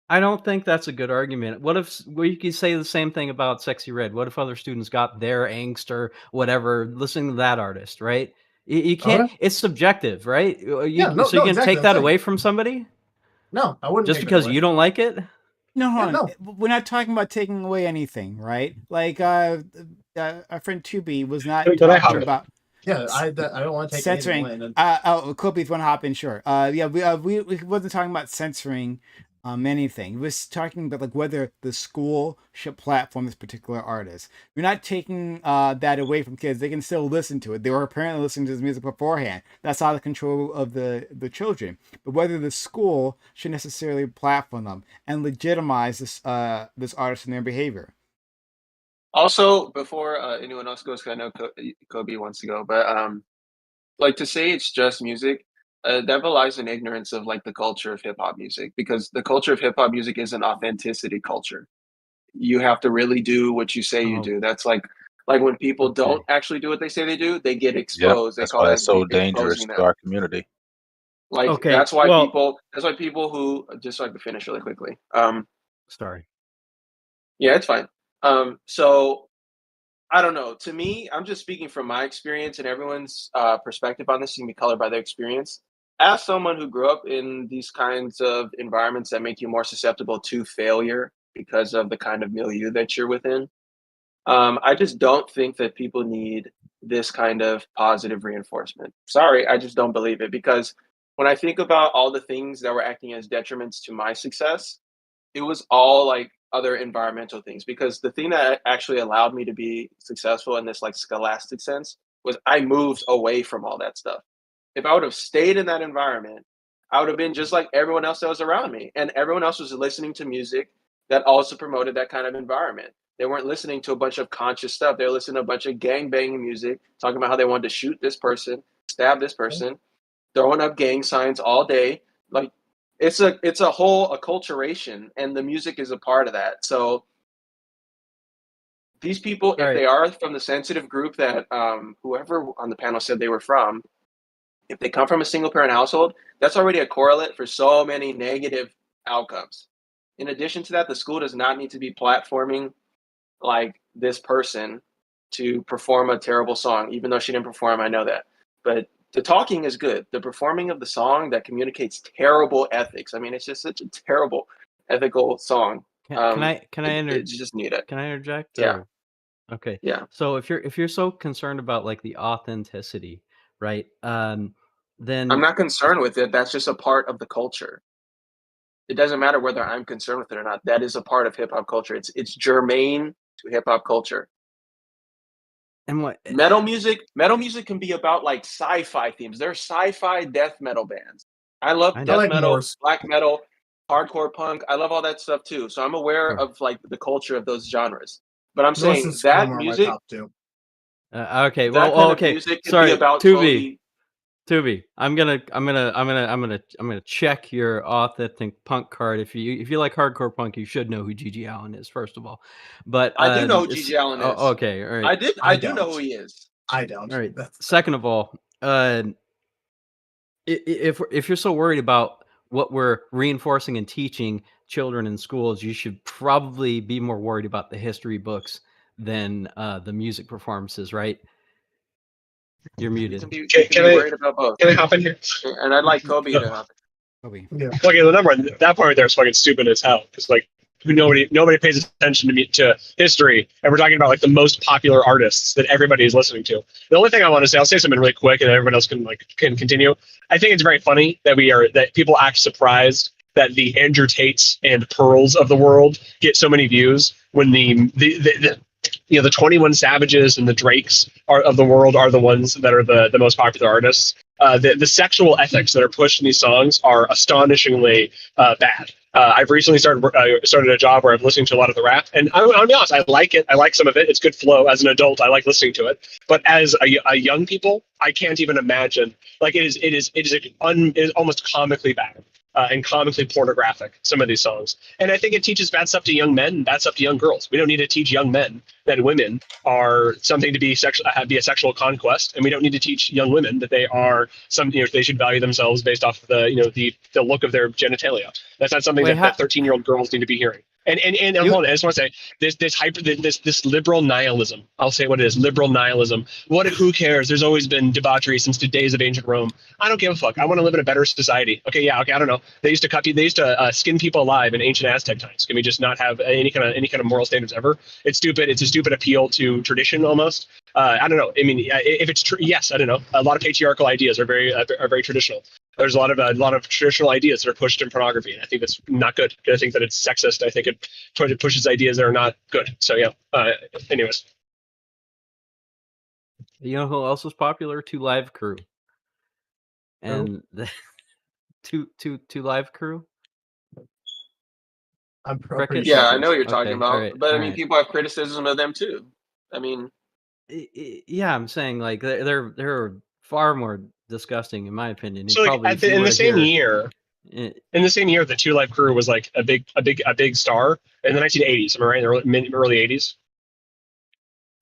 J: I don't think that's a good argument. What if you could say the same thing about Sexy Red? What if other students got their angst or whatever listening to that artist, right? You can't. It's subjective, right? So you can
H: exactly,
J: take that away from somebody?
H: No, I wouldn't.
J: Just because you don't like it?
A: No, we're not talking about taking away anything, right? Like our friend 2B was not talking about
H: Yeah, I don't want to take
A: censoring.
H: anything away.
A: Kobe, if you want to hop in, sure. Yeah, we wasn't talking about censoring anything. We was talking about like whether the school should platform this particular artist. We're not taking that away from kids. They can still listen to it. They were apparently listening to his music beforehand. That's out of the control of the children. But whether the school should necessarily platform them and legitimize this artist and their behavior.
E: Also, before anyone else goes, 'cause I know Kobe wants to go, but like to say it's just music, that belies in ignorance of like the culture of hip hop music, because the culture of hip hop music is an authenticity culture. You have to really do what you say you do. That's like when people don't actually do what they say they do, they get
C: Yep,
E: exposed. They
C: that's
E: call
C: why
E: that
C: it's so dangerous
E: exposing
C: to
E: them.
C: our community.
E: Like
J: Okay,
E: that's why
J: well-
E: people who, just so I can finish really quickly.
J: Sorry.
E: Yeah, it's fine. So I don't know. To me, I'm just speaking from my experience, and everyone's perspective on this can be colored by their experience. As someone who grew up in these kinds of environments that make you more susceptible to failure because of the kind of milieu that you're within, I just don't think that people need this kind of positive reinforcement. Sorry, I just don't believe it, because when I think about all the things that were acting as detriments to my success, it was all like other environmental things. Because the thing that actually allowed me to be successful in this like scholastic sense was I moved away from all that stuff. If I would have stayed in that environment, I would have been just like everyone else that was around me, and everyone else was listening to music that also promoted that kind of environment. They weren't listening to a bunch of conscious stuff. They were listening to a bunch of gang banging music, talking about how they wanted to shoot this person, stab this person, throwing up gang signs all day. Like it's a whole acculturation, and the music is a part of that. So these people, if they are from the sensitive group that whoever on the panel said they were from, if they come from a single parent household, that's already a correlate for so many negative outcomes. In addition to that, the school does not need to be platforming like this person to perform a terrible song, even though she didn't perform. I know that. But the talking is good. The performing of the song that communicates terrible ethics. I mean, it's just such a terrible ethical song.
J: Can
E: you just need it.
J: Can I interject?
E: Yeah.
J: Or- Okay.
E: Yeah.
J: So if you're so concerned about like the authenticity, right? Then
E: I'm not concerned with it. That's just a part of the culture. It doesn't matter whether I'm concerned with it or not. That is a part of hip hop culture. It's germane to hip hop culture.
J: And what
E: metal music can be about like sci-fi themes. There are sci-fi death metal bands. I love
J: I
E: death
H: like
E: metal,
H: Morse.
E: black metal, hardcore punk. I love all that stuff too. So I'm aware
J: Sure.
E: of like the culture of those genres. But I'm
H: Norse
E: saying
H: and
E: that
H: Scream are my
E: music,
H: top two.
J: okay,
E: that
J: well,
E: kind of
J: okay.
E: music can
J: Sorry,
E: be about
J: Tubi.
E: totally.
J: I'm gonna check your authentic punk card. If you like hardcore punk, you should know who Gigi Allen is, first of all. But
E: I do know who
J: it's-
E: Gigi Allen is.
J: okay, all right.
E: I do know who he is.
H: I don't.
J: All right.
H: That's-
J: Second of all, if you're so worried about what we're reinforcing and teaching children in schools, you should probably be more worried about the history books than the music performances, right? You're
E: You
J: muted.
E: can be,
L: Can-
E: you
L: can
E: can be
L: I-
E: worried about both.
L: Can I hop in here?
E: And I'd like Kobe to hop in.
A: Kobe.
H: Yeah.
L: Okay, the number one, that part right there is fucking stupid as hell. Because like nobody pays attention to history, and we're talking about like the most popular artists that everybody is listening to. The only thing I want to say, I'll say something really quick, and everyone else can continue. I think it's very funny that people act surprised that the Andrew Tates and Pearls of the world get so many views when the 21 Savages and the Drakes of the world are the ones that are the most popular artists. The sexual ethics that are pushed in these songs are astonishingly bad. I've recently started a job where I'm listening to a lot of the rap, and I'll be honest, I like it. I like some of it. It's good flow. As an adult, I like listening to it. But as a young people, I can't even imagine. Like it is almost comically bad. And comically pornographic, some of these songs. And I think it teaches bad stuff to young men and bad stuff to young girls. We don't need to teach young men that women are something to be a sexual conquest, and we don't need to teach young women that they are they should value themselves based off of the look of their genitalia. That's not something that 13-year-old girls need to be hearing. And hold on, I just want to say this liberal nihilism. I'll say what it is: liberal nihilism. Who cares? There's always been debauchery since the days of ancient Rome. I don't give a fuck. I want to live in a better society. Okay, I don't know. They used to skin people alive in ancient Aztec times. Can we just not have any kind of moral standards ever? It's stupid. It's a stupid appeal to tradition almost. I don't know. I mean, if it's true, yes, I don't know. A lot of patriarchal ideas are very traditional. There's a lot of traditional ideas that are pushed in pornography, and I think that's not good. I think that it's sexist. I think it pushes ideas that are not good. So yeah. Anyways,
J: You know who else was popular? Two Live Crew. And the two Live Crew.
H: I'm
J: Cricket?
H: pretty
E: Yeah,
H: sure.
E: I know what you're talking
J: Okay,
E: about,
J: alright,
E: but I mean,
J: alright.
E: people have criticism of them too. I mean,
J: Yeah, I'm saying like they're far more disgusting in my opinion.
L: so like
J: Probably if you
L: in
J: were
L: the
J: to
L: same
J: hear
L: year,
J: it,
L: in the same year, the Two Live Crew was like a big star in the 1980s. Am I right? In the early 80s.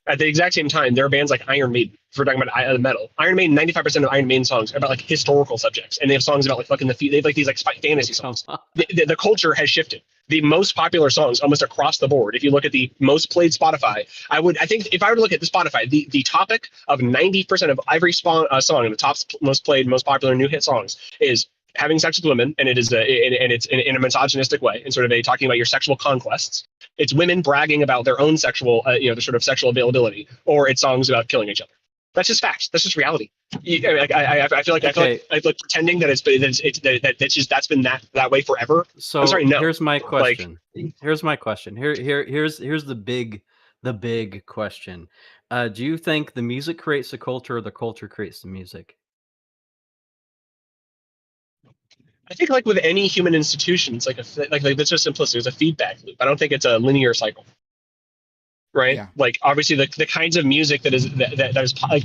L: At the exact same time, there are bands like Iron Maiden. If we're talking about metal, Iron Maiden, 95% of Iron Maiden songs are about like historical subjects, and they have songs about like fucking they have like these like fantasy songs. The culture has shifted. The most popular songs almost across the board. If you look at the most played Spotify, I think if I were to look at the Spotify, the topic of 90% of every song in the top most played, most popular new hit songs is having sex with women, and it's in a misogynistic way, and sort of talking about your sexual conquests. It's women bragging about their own sexual, their sort of sexual availability, or it's songs about killing each other. That's just facts. That's just reality. I feel like pretending that that's been that way forever.
J: So
L: I'm sorry, no.
J: here's my question.
L: Like,
J: here's my question. Here's the big question. Do you think the music creates the culture, or the culture creates the music?
L: I think like with any human institution, it's like that's just simplistic. It's a feedback loop. I don't think it's a linear cycle. Right?
A: Yeah.
L: Like obviously the kinds of music that is like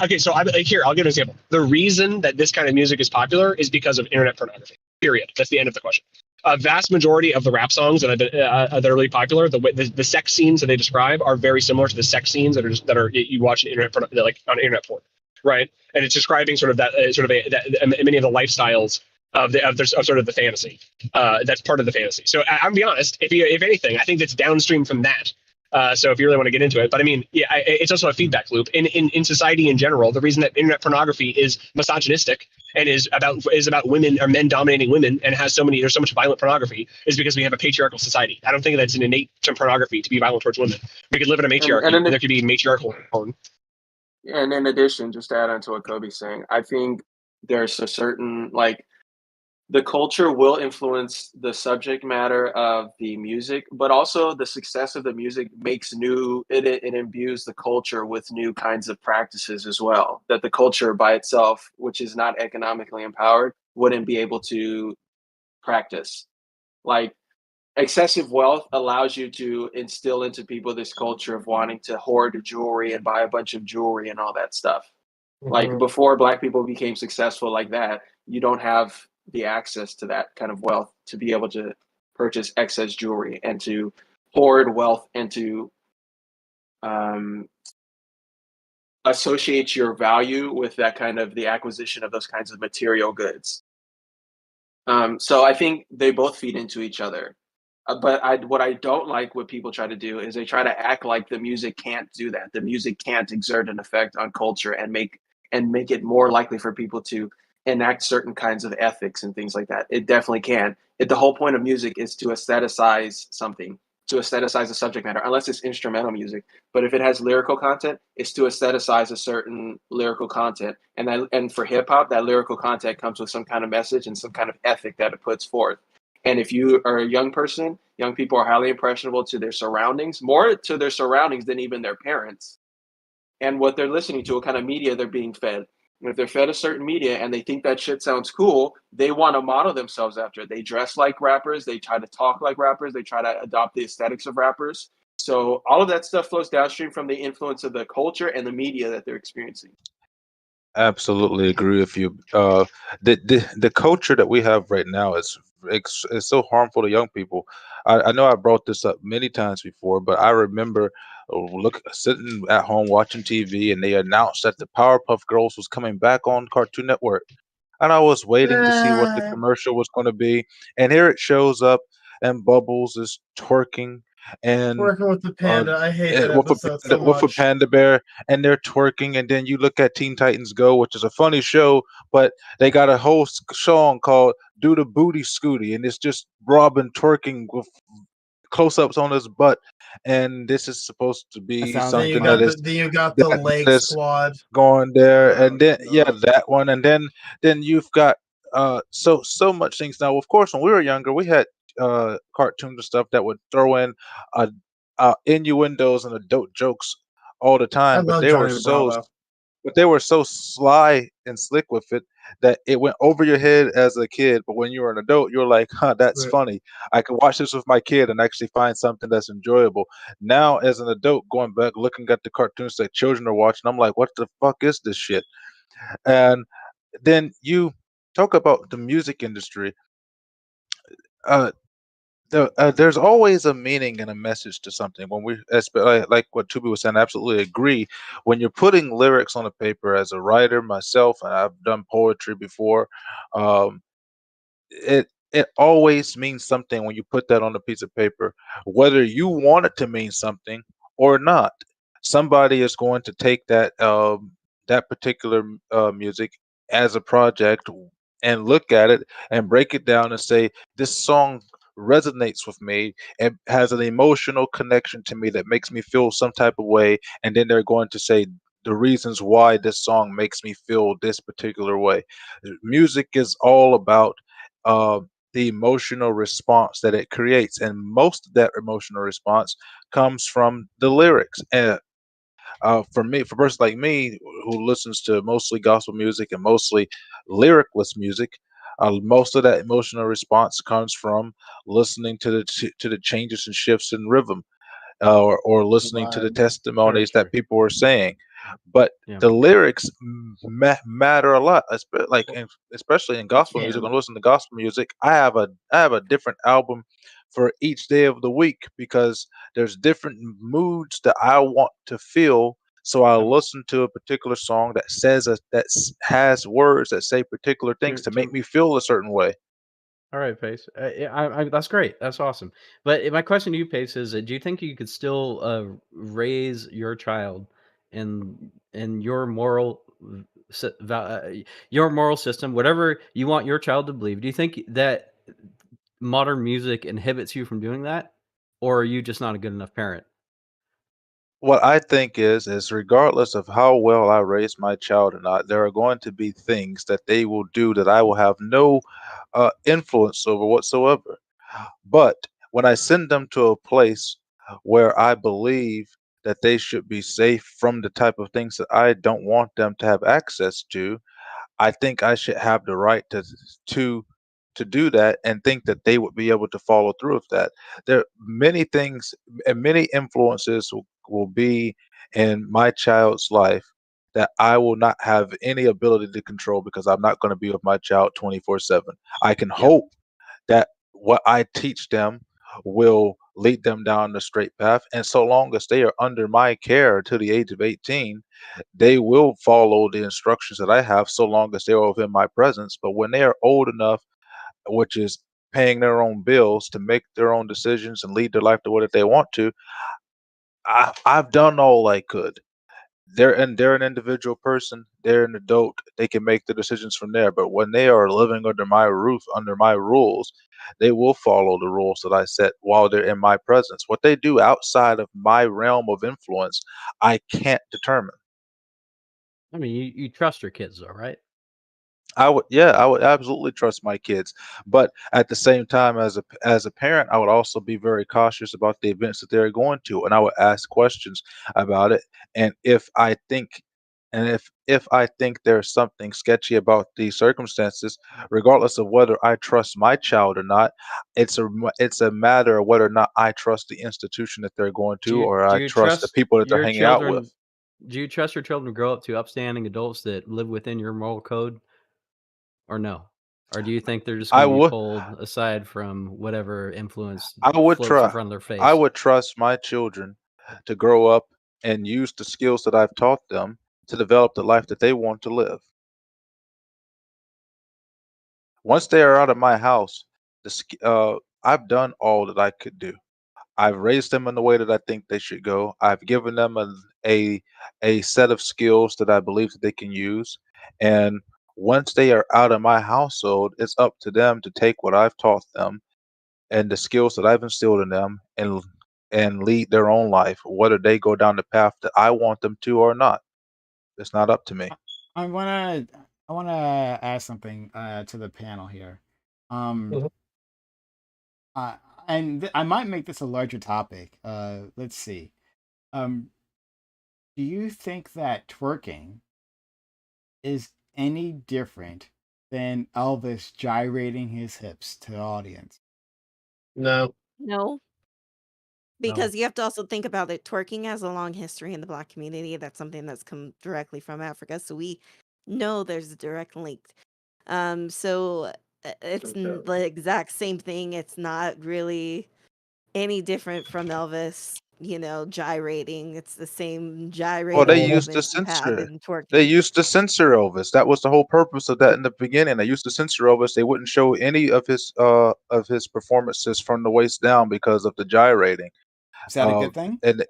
L: okay. So here I'll give an example. The reason that this kind of music is popular is because of internet pornography. Period. That's the end of the question. A vast majority of the rap songs that have been that are really popular, the sex scenes that they describe are very similar to the sex scenes that are you watch on internet like on internet porn, right? And it's describing sort of that many of the lifestyles of sort of the fantasy. That's part of the fantasy. So I'm gonna be honest. If anything, I think that's downstream from that. So if you really want to get into it, but I mean, yeah, it's also a feedback loop in society in general. The reason that internet pornography is misogynistic and is about women or men dominating women and there's so much violent pornography is because we have a patriarchal society. I don't think that's an innate to pornography to be violent towards women. We could live in a matriarchy, and there could be matriarchal porn.
E: and in addition, just to add on to what Kobe's saying, I think there's a certain like the culture will influence the subject matter of the music, but also the success of the music makes it imbues the culture with new kinds of practices as well, that the culture by itself, which is not economically empowered, wouldn't be able to practice. Like excessive wealth allows you to instill into people this culture of wanting to hoard jewelry and buy a bunch of jewelry and all that stuff. Like before Black people became successful like that, you don't have the access to that kind of wealth to be able to purchase excess jewelry and to hoard wealth and to associate your value with that kind of the acquisition of those kinds of material goods. So I think they both feed into each other. But what I don't like what people try to do is they try to act like the music can't do that. The music can't exert an effect on culture and make it more likely for people to enact certain kinds of ethics and things like that. It definitely can. The whole point of music is to aestheticize something, to aestheticize the subject matter, unless it's instrumental music. But if it has lyrical content, it's to aestheticize a certain lyrical content. And for hip hop, that lyrical content comes with some kind of message and some kind of ethic that it puts forth. And if you are a young person, young people are highly impressionable to their surroundings, more to their surroundings than even their parents, and what they're listening to, what kind of media they're being fed. And if they're fed a certain media and they think that shit sounds cool, they want to model themselves after it. They dress like rappers. They try to talk like rappers. They try to adopt the aesthetics of rappers. So all of that stuff flows downstream from the influence of the culture and the media that they're experiencing.
C: Absolutely agree with you. The culture that we have right now is so harmful to young people. I know I brought this up many times before, but I remember sitting at home watching TV, and they announced that the Powerpuff Girls was coming back on Cartoon Network, and I was waiting to see what the commercial was going to be, and here it shows up, and Bubbles is twerking, and
H: Working with the panda, I hate that
C: with
H: episode so
C: with a
H: much.
C: panda bear, and they're twerking, and then you look at Teen Titans Go, which is a funny show, but they got a whole song called "Do the Booty Scooty," and it's just Robin twerking with close-ups on his butt, and this is supposed to
A: That
C: be
A: sounds
H: Then you
A: like
C: something
H: got
C: that
H: the
C: is
A: fun.
H: then you got the
C: that
H: leg
C: is
H: squad.
C: going there, and then yeah,
H: No.
C: that one, and then you've got so much things now. Of course, when we were younger, we had cartoons and stuff that would throw in uh, innuendos and adult jokes all the
H: I
C: time,
H: love Johnny Bravo.
C: but they were so sly and slick with it that it went over your head as a kid. But when you were an adult, you're like, huh, that's
H: Right.
C: funny. I could watch this with my kid and actually find something that's enjoyable. Now, as an adult, going back, looking at the cartoons that children are watching, I'm like, what the fuck is this shit? And then you talk about the music industry. Uh, there's always a meaning and a message to something. When like what Tubi was saying, I absolutely agree. When you're putting lyrics on a paper, as a writer myself, and I've done poetry before, um, it always means something when you put that on a piece of paper, whether you want it to mean something or not. Somebody is going to take that particular music as a project and look at it and break it down and say this song resonates with me and has an emotional connection to me that makes me feel some type of way, and then they're going to say the reasons why this song makes me feel this particular way. Music is all about uh, the emotional response that it creates, and most of that emotional response comes from the lyrics. And for me, for a person like me who listens to mostly gospel music and mostly lyricless music, most of that emotional response comes from listening to the changes and shifts in rhythm, or
H: The
C: listening to the
H: vibe.
J: Very
C: testimonies
J: true.
C: that people are saying. But
J: Yeah.
C: the lyrics matter a lot, especially in
H: They
C: gospel music.
H: can.
C: When I listen to gospel music, I have a different album for each day of the week because there's different moods that I want to feel. So I
J: Okay.
C: listen to a particular song that has words that say particular things to make me feel a certain way.
J: All right, Pace. Yeah, that's great. That's awesome. But my question to you, Pace, is: do you think you could still raise your child in your your moral system, whatever you want your child to believe? Do you think that modern music inhibits you from doing that, or are you just not a good enough parent?
C: What I think is regardless of how well I raise my child or not, there are going to be things that they will do that I will have no influence over whatsoever. But when I send them to a place where I believe that they should be safe from the type of things that I don't want them to have access to, I think I should have the right to to do that and think that they would be able to follow through with that. There are many things and many influences will be in my child's life that I will not have any ability to control because I'm not going to be with my child 24/7. I can
J: Yep.
C: hope that what I teach them will lead them down the straight path. And so long as they are under my care to the age of 18, they will follow the instructions that I have so long as they're within my presence. But when they are old enough, which is paying their own bills to make their own decisions and lead their life the way that they want to, I've done all I could. They're an individual person. They're an adult. They can make the decisions from there. But when they are living under my roof, under my rules, they will follow the rules that I set while they're in my presence. What they do outside of my realm of influence, I can't determine.
J: I mean, you trust your kids, though, right?
C: I would absolutely trust my kids, but at the same time, as a parent, I would also be very cautious about the events that they're going to, and I would ask questions about it. And if I think there's something sketchy about these circumstances, regardless of whether I trust my child or not, it's a matter of whether or not I trust the institution that they're going
J: Do
C: to,
J: you
C: or
J: do
C: I
J: you
C: trust the
J: trust
C: people that they're
J: your
C: hanging out with.
J: children? Do you trust your children to grow up to upstanding adults that live within your moral code, or no? Or do you think they're just going
C: I
J: to be
C: would.
J: pulled aside from whatever influence
C: I would
J: floats in
C: try.
J: front of their
C: I
J: face?
C: would trust my children to grow up and use the skills that I've taught them to develop the life that they want to live. Once they are out of my house, I've done all that I could do. I've raised them in the way that I think they should go. I've given them a, a set of skills that I believe that they can use. And once they are out of my household, it's up to them to take what I've taught them and the skills that I've instilled in them, and lead their own life, whether they go down the path that I want them to or not. It's not up to me.
A: I wanna ask something to the panel here.
L: Mhm.
A: Uh, I might make this a larger topic. Let's see. Um, do you think that twerking is any different than Elvis gyrating his hips to the audience?
L: No.
I: No, because you have to also think about it. Twerking has a long history in the Black community. That's something that's come directly from Africa. So we know there's a direct link. So it's the exact same thing. It's not really any different from Elvis, gyrating. It's the same
C: Well, they
I: gyrating
C: used to
I: movements you have
C: censor.
I: in
C: They
I: twerking.
C: used to censor Elvis. That was the whole purpose of that in the beginning. They used to censor Elvis. They wouldn't show any of his performances from the waist down because of the gyrating.
A: Is that a
C: Uh,
A: good thing?
C: and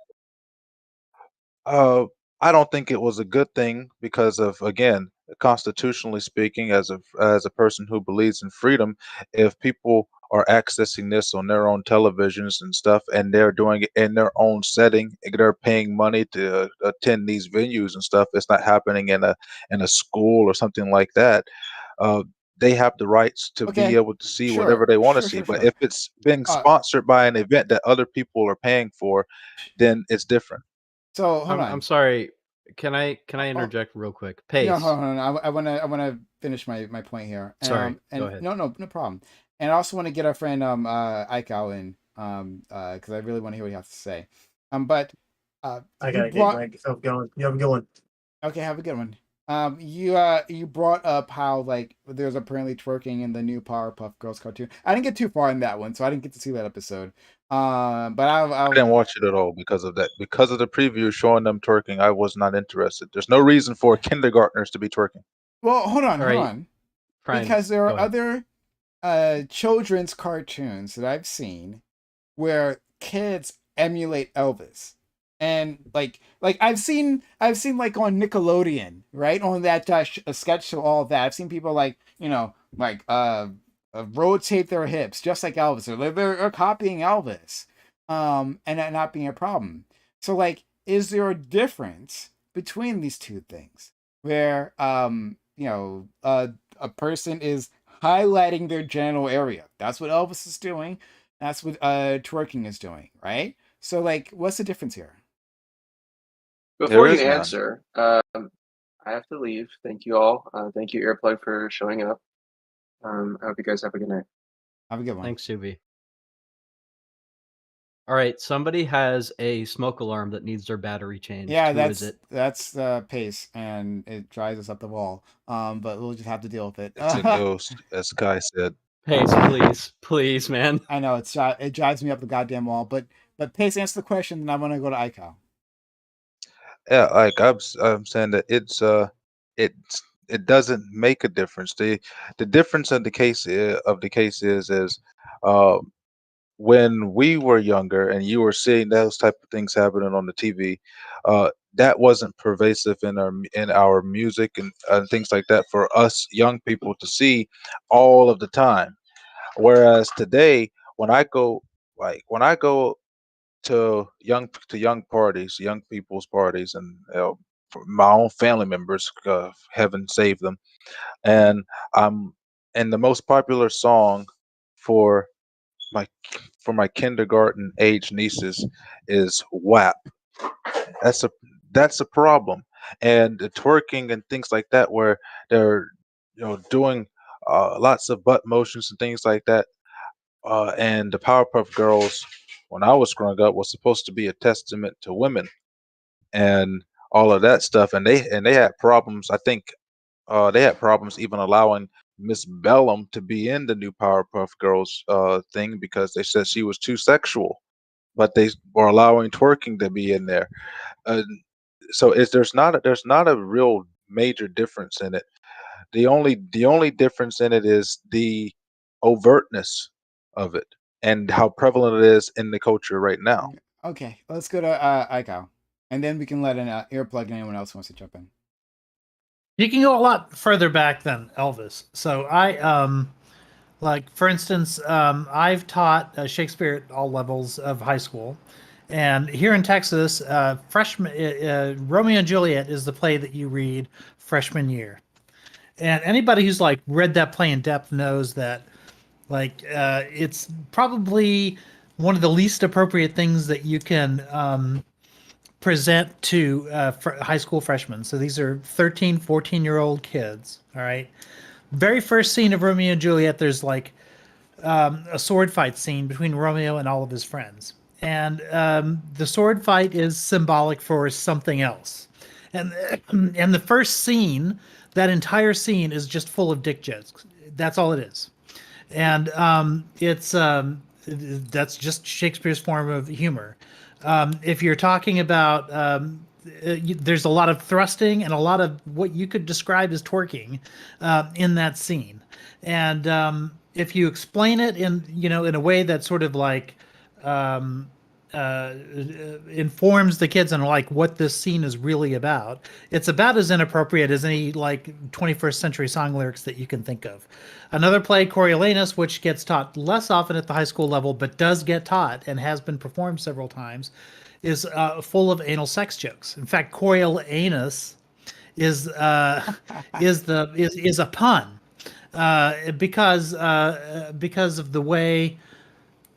C: Uh, I don't think it was a good thing because of, again, constitutionally speaking, as a person who believes in freedom, if people are accessing this on their own televisions and stuff, and they're doing it in their own setting, and they're paying money to attend these venues and stuff. It's not happening in a school or something like that. Uh, they have the rights to be
A: Okay,
C: able to see whatever
A: sure,
C: they want to
A: sure,
C: see.
A: sure,
C: But
A: sure.
C: if it's being
A: Uh,
C: sponsored by an event that other people are paying for, then it's different.
A: so hold
J: I'm
A: on.
J: sorry. Can I
A: Oh,
J: interject real quick?
A: no,
J: Pace.
A: hold on. I wanna finish my point here.
J: Sorry. Go
A: And
J: ahead.
A: no problem. And I also want to get our friend Ike out in because I really want to hear what he has to say. But
H: I
A: you
H: gotta get
A: brought
H: myself going. You have a good one.
A: okay, have a good one. You brought up how like there's apparently twerking in the new Powerpuff Girls cartoon. I didn't get too far in that one, so I didn't get to see that episode. But
C: I didn't watch it at all because of that. Because of the preview showing them twerking, I was not interested. There's no reason for kindergartners to be twerking.
A: well, hold
J: All right,
A: on,
J: Prime.
A: because there
J: Go
A: are
J: ahead.
A: other children's cartoons that I've seen where kids emulate Elvis. And like I've seen like on Nickelodeon, right? On that a sketch show, all of that. I've seen people like, like rotate their hips just like Elvis, or they're copying Elvis. And that not being a problem. So like is there a difference between these two things where a person is highlighting their genital area? That's what Elvis is doing. That's what twerking is doing, right? So like what's the difference here?
C: There
E: Before you
C: is none.
E: answer, I have to leave. Thank you all. Thank you, Earplug, for showing up. I hope you guys have a good night.
A: Have a good one.
J: Thanks, Subi. All right, somebody has a smoke alarm that needs their battery changed.
A: Yeah,
J: Who is it?
A: that's Pace, and it drives us up the wall. But we'll just have to deal with it.
C: It's a ghost, as Kai said.
J: Pace, please, please, man.
A: I know it drives me up the goddamn wall. But Pace, answer the question, then I want to go to Iko.
C: Yeah, like I'm saying that it it doesn't make a difference. The difference in the case is uh when we were younger and you were seeing those type of things happening on the TV, that wasn't pervasive in our music and things like that for us young people to see all of the time. Whereas today, when I go to young parties, young people's parties, and for my own family members, heaven save them, and I'm and the most popular song for my for my kindergarten age nieces is WAP. That's a that's a problem, and the twerking and things like that, where they're doing lots of butt motions and things like that. And the Powerpuff Girls, when I was growing up, was supposed to be a testament to women and all of that stuff. And they had problems. I think they had problems even allowing Miss Bellum to be in the new Powerpuff Girls thing because they said she was too sexual. But they were allowing twerking to be in there. Uh, so there's not a real major difference in it. The only difference in it is the overtness of it and how prevalent it is in the culture right now.
A: Okay, let's go to Iko, and then we can let an earplug and anyone else who wants to jump in.
K: You can go a lot further back than Elvis. So Like, for instance, I've taught Shakespeare at all levels of high school. And here in Texas, Romeo and Juliet is the play that you read freshman year. And anybody who's like read that play in depth knows that it's probably one of the least appropriate things that you can present to high school freshmen. So these are 13, 14-year-old kids. All right. Very first scene of Romeo and Juliet, there's like a sword fight scene between Romeo and all of his friends. And the sword fight is symbolic for something else. And, and the first scene, that entire scene is just full of dick jokes. That's all it is. And that's just Shakespeare's form of humor. If you're talking about, there's a lot of thrusting and a lot of what you could describe as twerking in that scene. And if you explain it in a way that sort of like um, informs the kids on like what this scene is really about, it's about as inappropriate as any like 21st century song lyrics that you can think of. Another play, Coriolanus, which gets taught less often at the high school level, but does get taught and has been performed several times, is full of anal sex jokes. In fact, Coriolanus is is a pun because of the way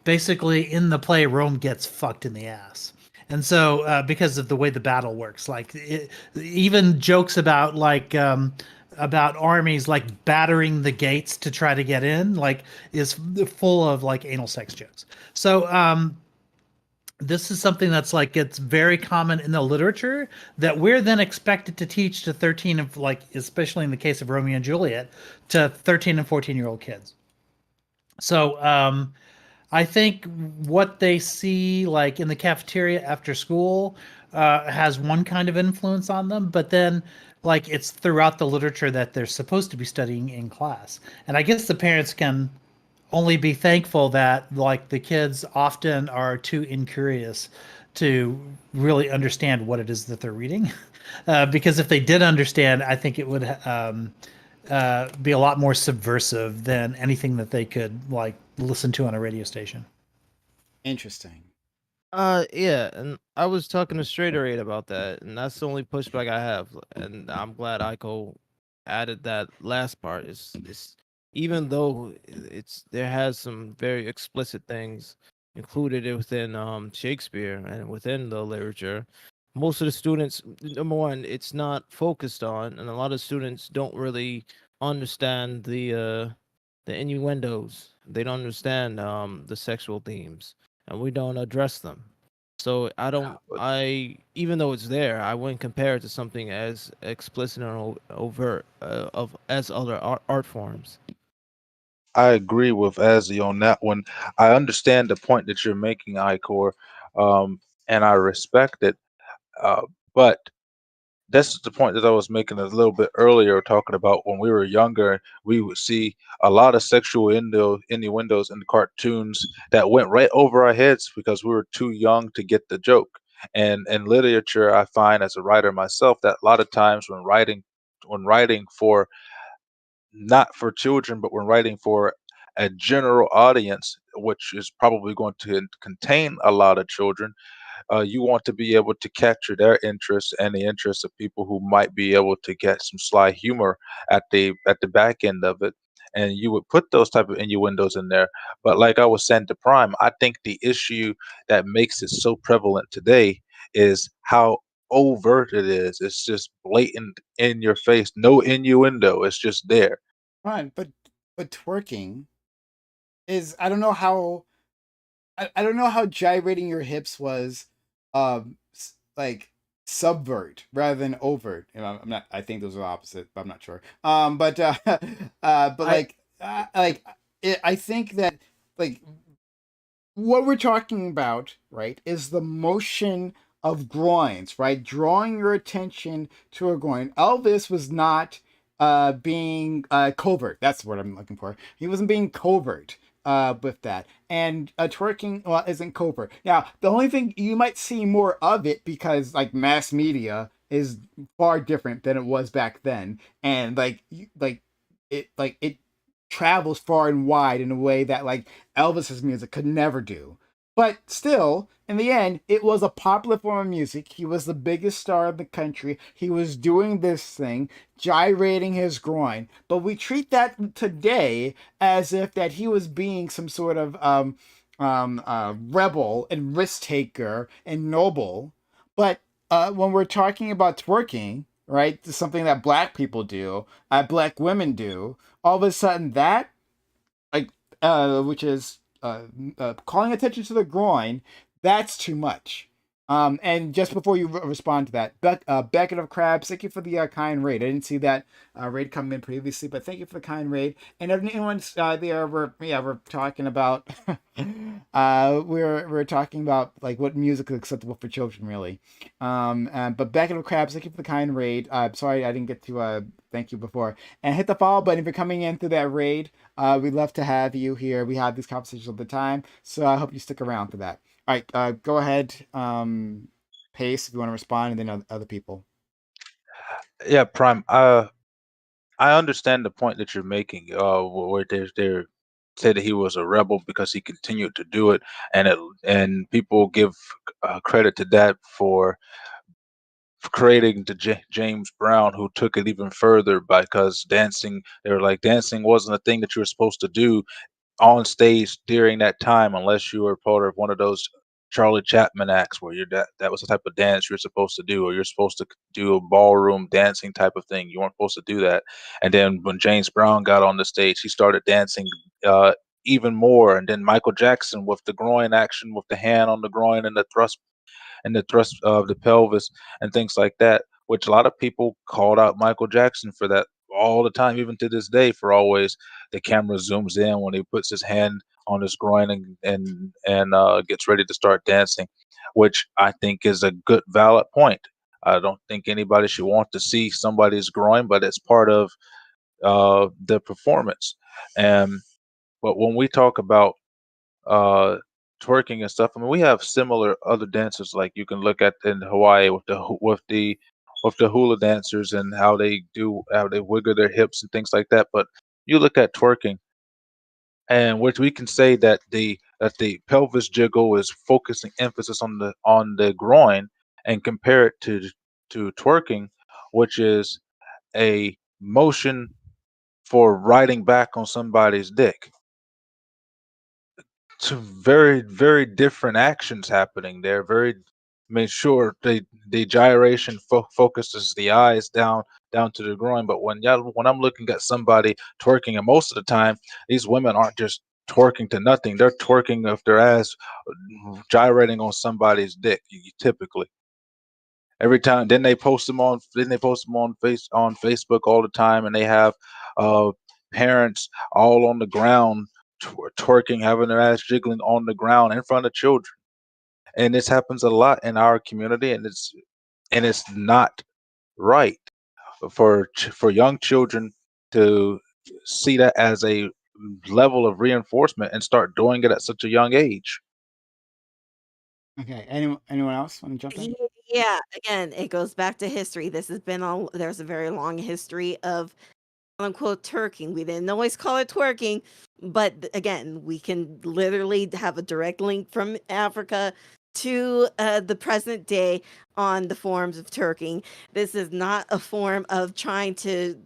K: basically in the play Rome gets fucked in the ass. And so because of the way the battle works, like even jokes about about armies like battering the gates to try to get in, like is full of like anal sex jokes. So this is something that's like it's very common in the literature that we're then expected to teach to 13 of like, especially in the case of Romeo and Juliet, to 13 and 14-year-old kids. So I think what they see like in the cafeteria after school has one kind of influence on them, but then like it's throughout the literature that they're supposed to be studying in class. And I guess the parents can only be thankful that like the kids often are too incurious to really understand what it is that they're reading. Because if they did understand, I think it would be a lot more subversive than anything that they could like listen to on a radio station.
A: Interesting.
F: Yeah, and I was talking to Straighter Eight about that, and that's the only pushback I have. And I'm glad Aiko added that last part. Is even though it's there has some very explicit things included within Shakespeare and within the literature, most of the students, number one, it's not focused on, and a lot of students don't really understand the innuendos. They don't understand the sexual themes, and we don't address them. So I even though it's there, I wouldn't compare it to something as explicit and overt of as other art forms.
C: I agree with Azzy on that one. I understand the point that you're making, Icor, and I respect it. But that's the point that I was making a little bit earlier, talking about when we were younger, we would see a lot of sexual innuendos in the cartoons that went right over our heads because we were too young to get the joke. And in literature, I find as a writer myself that a lot of times when writing for not for children, but when writing for a general audience, which is probably going to contain a lot of children, you want to be able to capture their interests and the interests of people who might be able to get some sly humor at the back end of it. And you would put those type of innuendos in there. But like I was saying to Prime, I think the issue that makes it so prevalent today is how overt it is. It's just blatant in your face, no innuendo. It's just there.
A: Fine, but twerking is I don't know how gyrating your hips was like subvert rather than overt. You know, I'm not I think those are opposite, but I'm not sure. But but
K: I
A: I think that like what we're talking about, right, is the motion of groins, right? Drawing your attention to a groin. Elvis was not being covert. That's what I'm looking for. He wasn't being covert with that. And twerking, well, isn't covert. Now, the only thing you might see more of it because like mass media is far different than it was back then. And like it travels far and wide in a way that like Elvis's music could never do. But still, in the end, it was a popular form of music. He was the biggest star in the country. He was doing this thing, gyrating his groin. But we treat that today as if that he was being some sort of rebel and risk taker and noble. But when we're talking about twerking, right, something that black people do, black women do, all of a sudden that, like, which is calling attention to the groin, that's too much. And just before you respond to that, Beckett of Crabs, thank you for the kind raid. I didn't see that raid come in previously, but thank you for the kind raid. And if anyone's there, we're talking about we're talking about like what music is acceptable for children, really. But Beckett of Crabs, thank you for the kind raid. Sorry I didn't get to thank you before. And hit the follow button if you're coming in through that raid. We'd love to have you here. We have these conversations all the time, so I hope you stick around for that. All right, go ahead, Pace, if you want to respond, and then other people.
C: Yeah, Prime. I understand the point that you're making. Where they say that he was a rebel because he continued to do it, and people give credit to that for creating the James Brown, who took it even further because dancing. They were like dancing wasn't a thing that you were supposed to do on stage during that time unless you were part of one of those Charlie Chaplin acts where that was the type of dance you're supposed to do, or you're supposed to do a ballroom dancing type of thing. You weren't supposed to do that. And then when James Brown got on the stage, he started dancing even more. And then Michael Jackson with the groin action, with the hand on the groin and the thrust of the pelvis and things like that, which a lot of people called out Michael Jackson for that all the time, even to this day. For always, the camera zooms in when he puts his hand on his groin and gets ready to start dancing, which I think is a good, valid point. I don't think anybody should want to see somebody's groin, but it's part of the performance. And but when we talk about uh twerking and stuff, I mean, we have similar other dances like you can look at in Hawaii with the hula dancers and how they wiggle their hips and things like that. But you look at twerking, and which we can say that the pelvis jiggle is focusing emphasis on the groin, and compare it to twerking, which is a motion for riding back on somebody's dick. Two very, very different actions happening there. Very, I mean, sure, the gyration focuses the eyes down to the groin, but when I'm looking at somebody twerking, and most of the time these women aren't just twerking to nothing; they're twerking with their ass gyrating on somebody's dick. Typically, every time. Then they post them on Facebook all the time, and they have uh parents all on the ground twerking, having their ass jiggling on the ground in front of children. And this happens a lot in our community, and it's not right for young children to see that as a level of reinforcement and start doing it at such a young age.
A: Okay, anyone else want to jump in?
I: Yeah, again, it goes back to history. There's a very long history of quote unquote twerking. We didn't always call it twerking, but again, we can literally have a direct link from Africa to the present day on the forms of twerking. This is not a form of trying to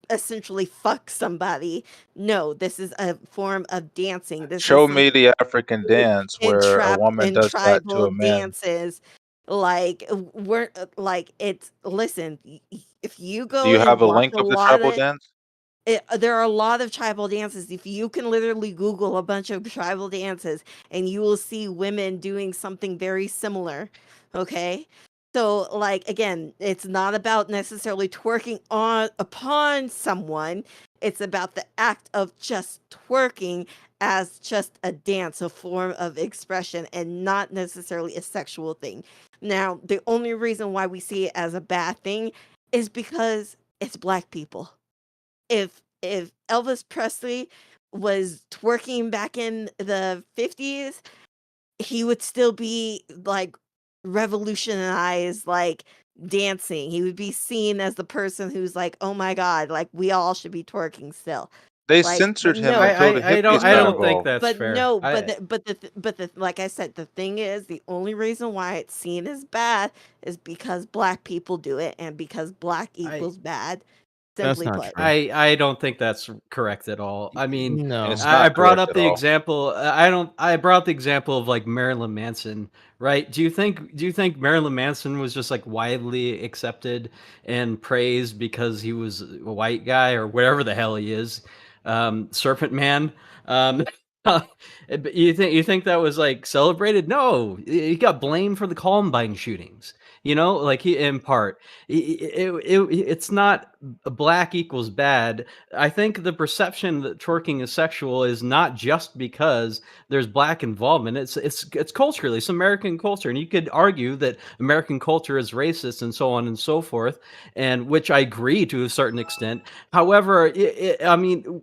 I: essentially fuck somebody. No, this is a form of dancing. This is
C: Show
I: something
C: me the African dance where a woman
I: in
C: does that to
I: tribal
C: a man.
I: dances. Like we're like it's listen, if you
C: Do
I: go
C: you
I: and
C: have a
I: watch
C: link
I: a
C: of the
I: lot
C: tribal
I: of
C: dance?
I: there are a lot of tribal dances. If you can literally Google a bunch of tribal dances and you will see women doing something very similar. Okay. So like again, it's not about necessarily twerking on upon someone. It's about the act of just twerking as just a dance, a form of expression, and not necessarily a sexual thing. Now, the only reason why we see it as a bad thing is because it's black people. If Elvis Presley was twerking back in the 50s, he would still be like revolutionized, like dancing. He would be seen as the person who's like, oh my God, like we all should be twerking still.
C: They
I: Like,
C: censored him
I: no,
C: until the
J: I
C: hippies
J: I
C: got
J: don't
I: no,
J: think
C: involved.
J: that's
I: but
J: fair.
I: no, but like I said, the thing is, the only reason why it's seen as bad is because black people do it, and because black
J: I
I: equals bad.
F: That's
I: Simply
F: not
I: put.
F: true.
J: I don't think that's correct at all. I mean,
C: And
F: No.
C: it's
J: I
C: not
J: brought
C: correct
J: up
C: at
J: the
C: all.
J: example. I brought up the example of like Marilyn Manson, right? Do you think Marilyn Manson was just like widely accepted and praised because he was a white guy or whatever the hell he is, Serpent Man? Um, but you think that was like celebrated? No, he got blamed for the Columbine shootings. You know, like he in part, it's not black equals bad. I think the perception that twerking is sexual is not just because there's black involvement. It's culturally, it's American culture, and you could argue that American culture is racist and so on and so forth, and which I agree to a certain extent. However, I mean,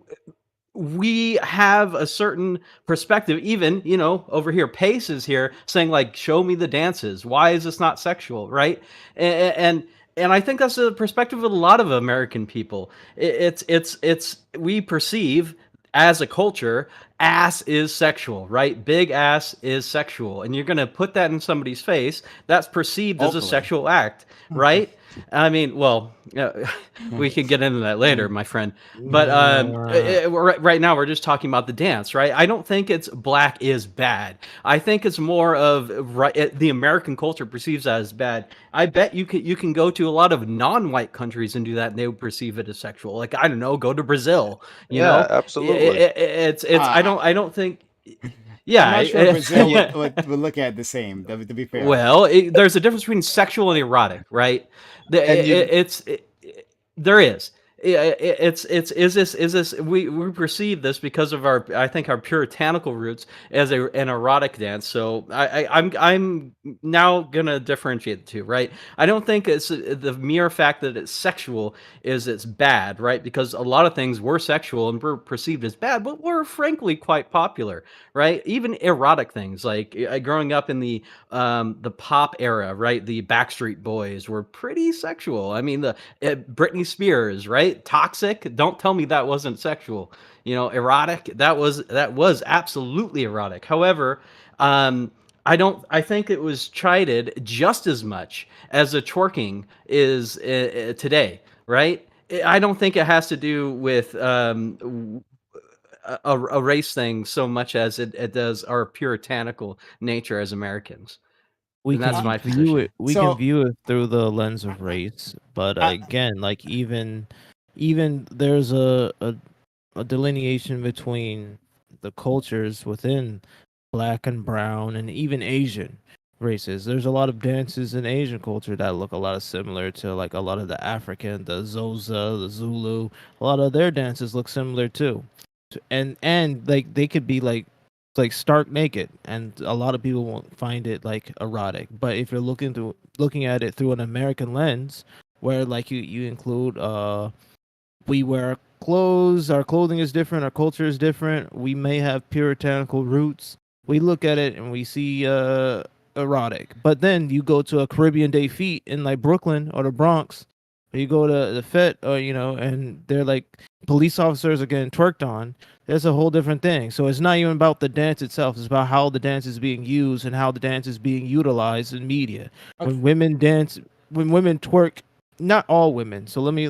J: we have a certain perspective. Even, over here, Pace is here saying like, show me the dances, why is this not sexual, right? And I think that's the perspective of a lot of American people. It's we perceive as a culture, ass is sexual, right? Big ass is sexual, and you're going to put that in somebody's face, that's perceived as a
A: Hopefully.
J: sexual act, right? I mean, well, we can get into that later, my friend. But right now, we're just talking about the dance, right? I don't think it's black is bad. I think it's more of the American culture perceives that as bad. I bet you can go to a lot of non-white countries and do that, and they would perceive it as sexual. Like, I don't know, go to Brazil.
C: Yeah, absolutely.
J: It's
A: Uh,
J: I don't think.
A: I'm
J: Yeah,
A: not sure Brazil would look at it the same. To be fair.
J: well, there's a difference between sexual and erotic, right?
C: And you
J: There is. It's is this we perceive this because of our, I think, our puritanical roots as an erotic dance. So I'm now gonna differentiate the two, right? I don't think it's the mere fact that it's sexual is it's bad, right? Because a lot of things were sexual and were perceived as bad, but were frankly quite popular, right? Even erotic things like growing up in the pop era, right? The Backstreet Boys were pretty sexual. I mean, the Britney Spears, right? Toxic. Don't tell me that wasn't sexual. Erotic. That was absolutely erotic. However, I don't. I think it was chided just as much as the twerking is today, right? I don't think it has to do with a race thing so much as it does our puritanical nature as Americans.
F: we
J: And that's
F: can
J: my
F: view
J: position.
F: it we can
A: So
F: view it through the lens of race, but
A: I,
F: again, like even there's a delineation between the cultures within black and brown and even Asian races. There's a lot of dances in Asian culture that look a lot of similar to like a lot of the African, the Xhosa, the Zulu. A lot of their dances look similar too. And like they could be like stark naked, and a lot of people won't find it like erotic. But if you're looking at it through an American lens, where like you include we wear clothes, our clothing is different, our culture is different, we may have puritanical roots, we look at it and we see erotic. But then you go to a Caribbean Day feet in like Brooklyn or the Bronx, or you go to the Fet, or and they're like police officers are getting twerked on. That's a whole different thing. So it's not even about the dance itself, it's about how the dance is being used and how the dance is being utilized in media.
A: okay.
F: When women twerk, not all women. So let me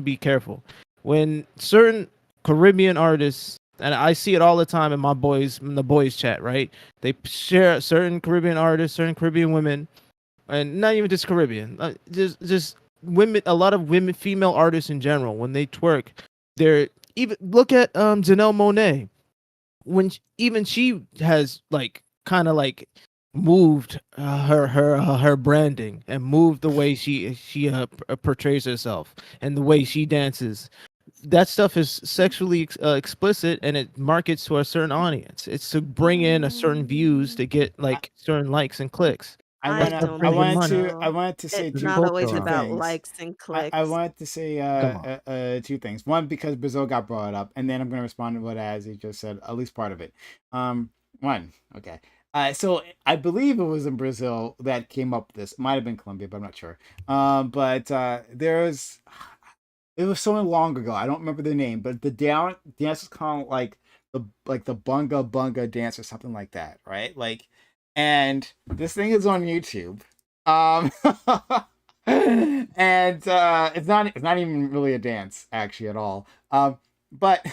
F: be careful. When certain Caribbean artists, and I see it all the time in the boys chat, right? They share certain Caribbean artists, certain Caribbean women, and not even just Caribbean, just women. A lot of women, female artists in general, when they twerk, they're even look at Janelle Monáe, when even she has like kind of like moved her branding and moved the way she portrays herself and the way she dances. That stuff is sexually explicit, and it markets to a certain audience. It's to bring in a certain views to get like certain likes and clicks.
I: I
F: That stuff
I: don't
A: I
F: brings in
I: think
A: wanted
F: money.
A: to I
I: so.
A: wanted to say
I: It's
F: There's a
I: not
A: two
I: always
F: culture
A: two
F: on it.
I: about
A: things.
I: likes and
A: I
I: clicks.
A: wanted to say
F: Come on.
A: two things. One, because Brazil got brought up, and then I'm gonna respond to what as you just said, at least part of it. One, okay. So I believe it was in Brazil that came up with this. It might have been Colombia, but I'm not sure. But there's It was so long ago. I don't remember the name, but the dance was called like the bunga bunga dance or something like that, right? Like, and this thing is on YouTube. Um, and it's not even really a dance actually at all. But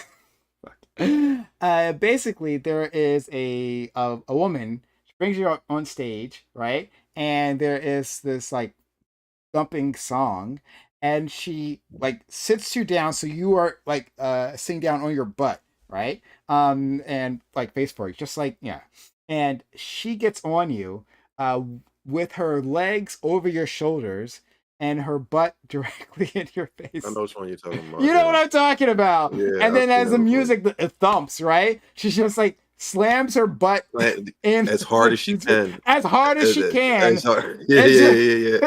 A: basically there is a woman. She brings you up on stage, right? And there is this like thumping song, and she like sits you down so you are like sitting down on your butt, right? And like face forward, just like, yeah. And she gets on you uh with her legs over your shoulders and her butt directly in your
G: I
A: face.
G: know which one you're talking about.
A: You know what
G: Yeah,
A: I'm talking about.
G: yeah,
A: And
G: I've
A: then
G: seen
A: as
G: that
A: the
G: before.
A: music it thumps, right? She just like slams her butt
G: Like,
A: in
G: as hard as she can.
A: as hard as she can.
G: As hard. Yeah,
A: And
G: yeah,
A: just
G: yeah, yeah.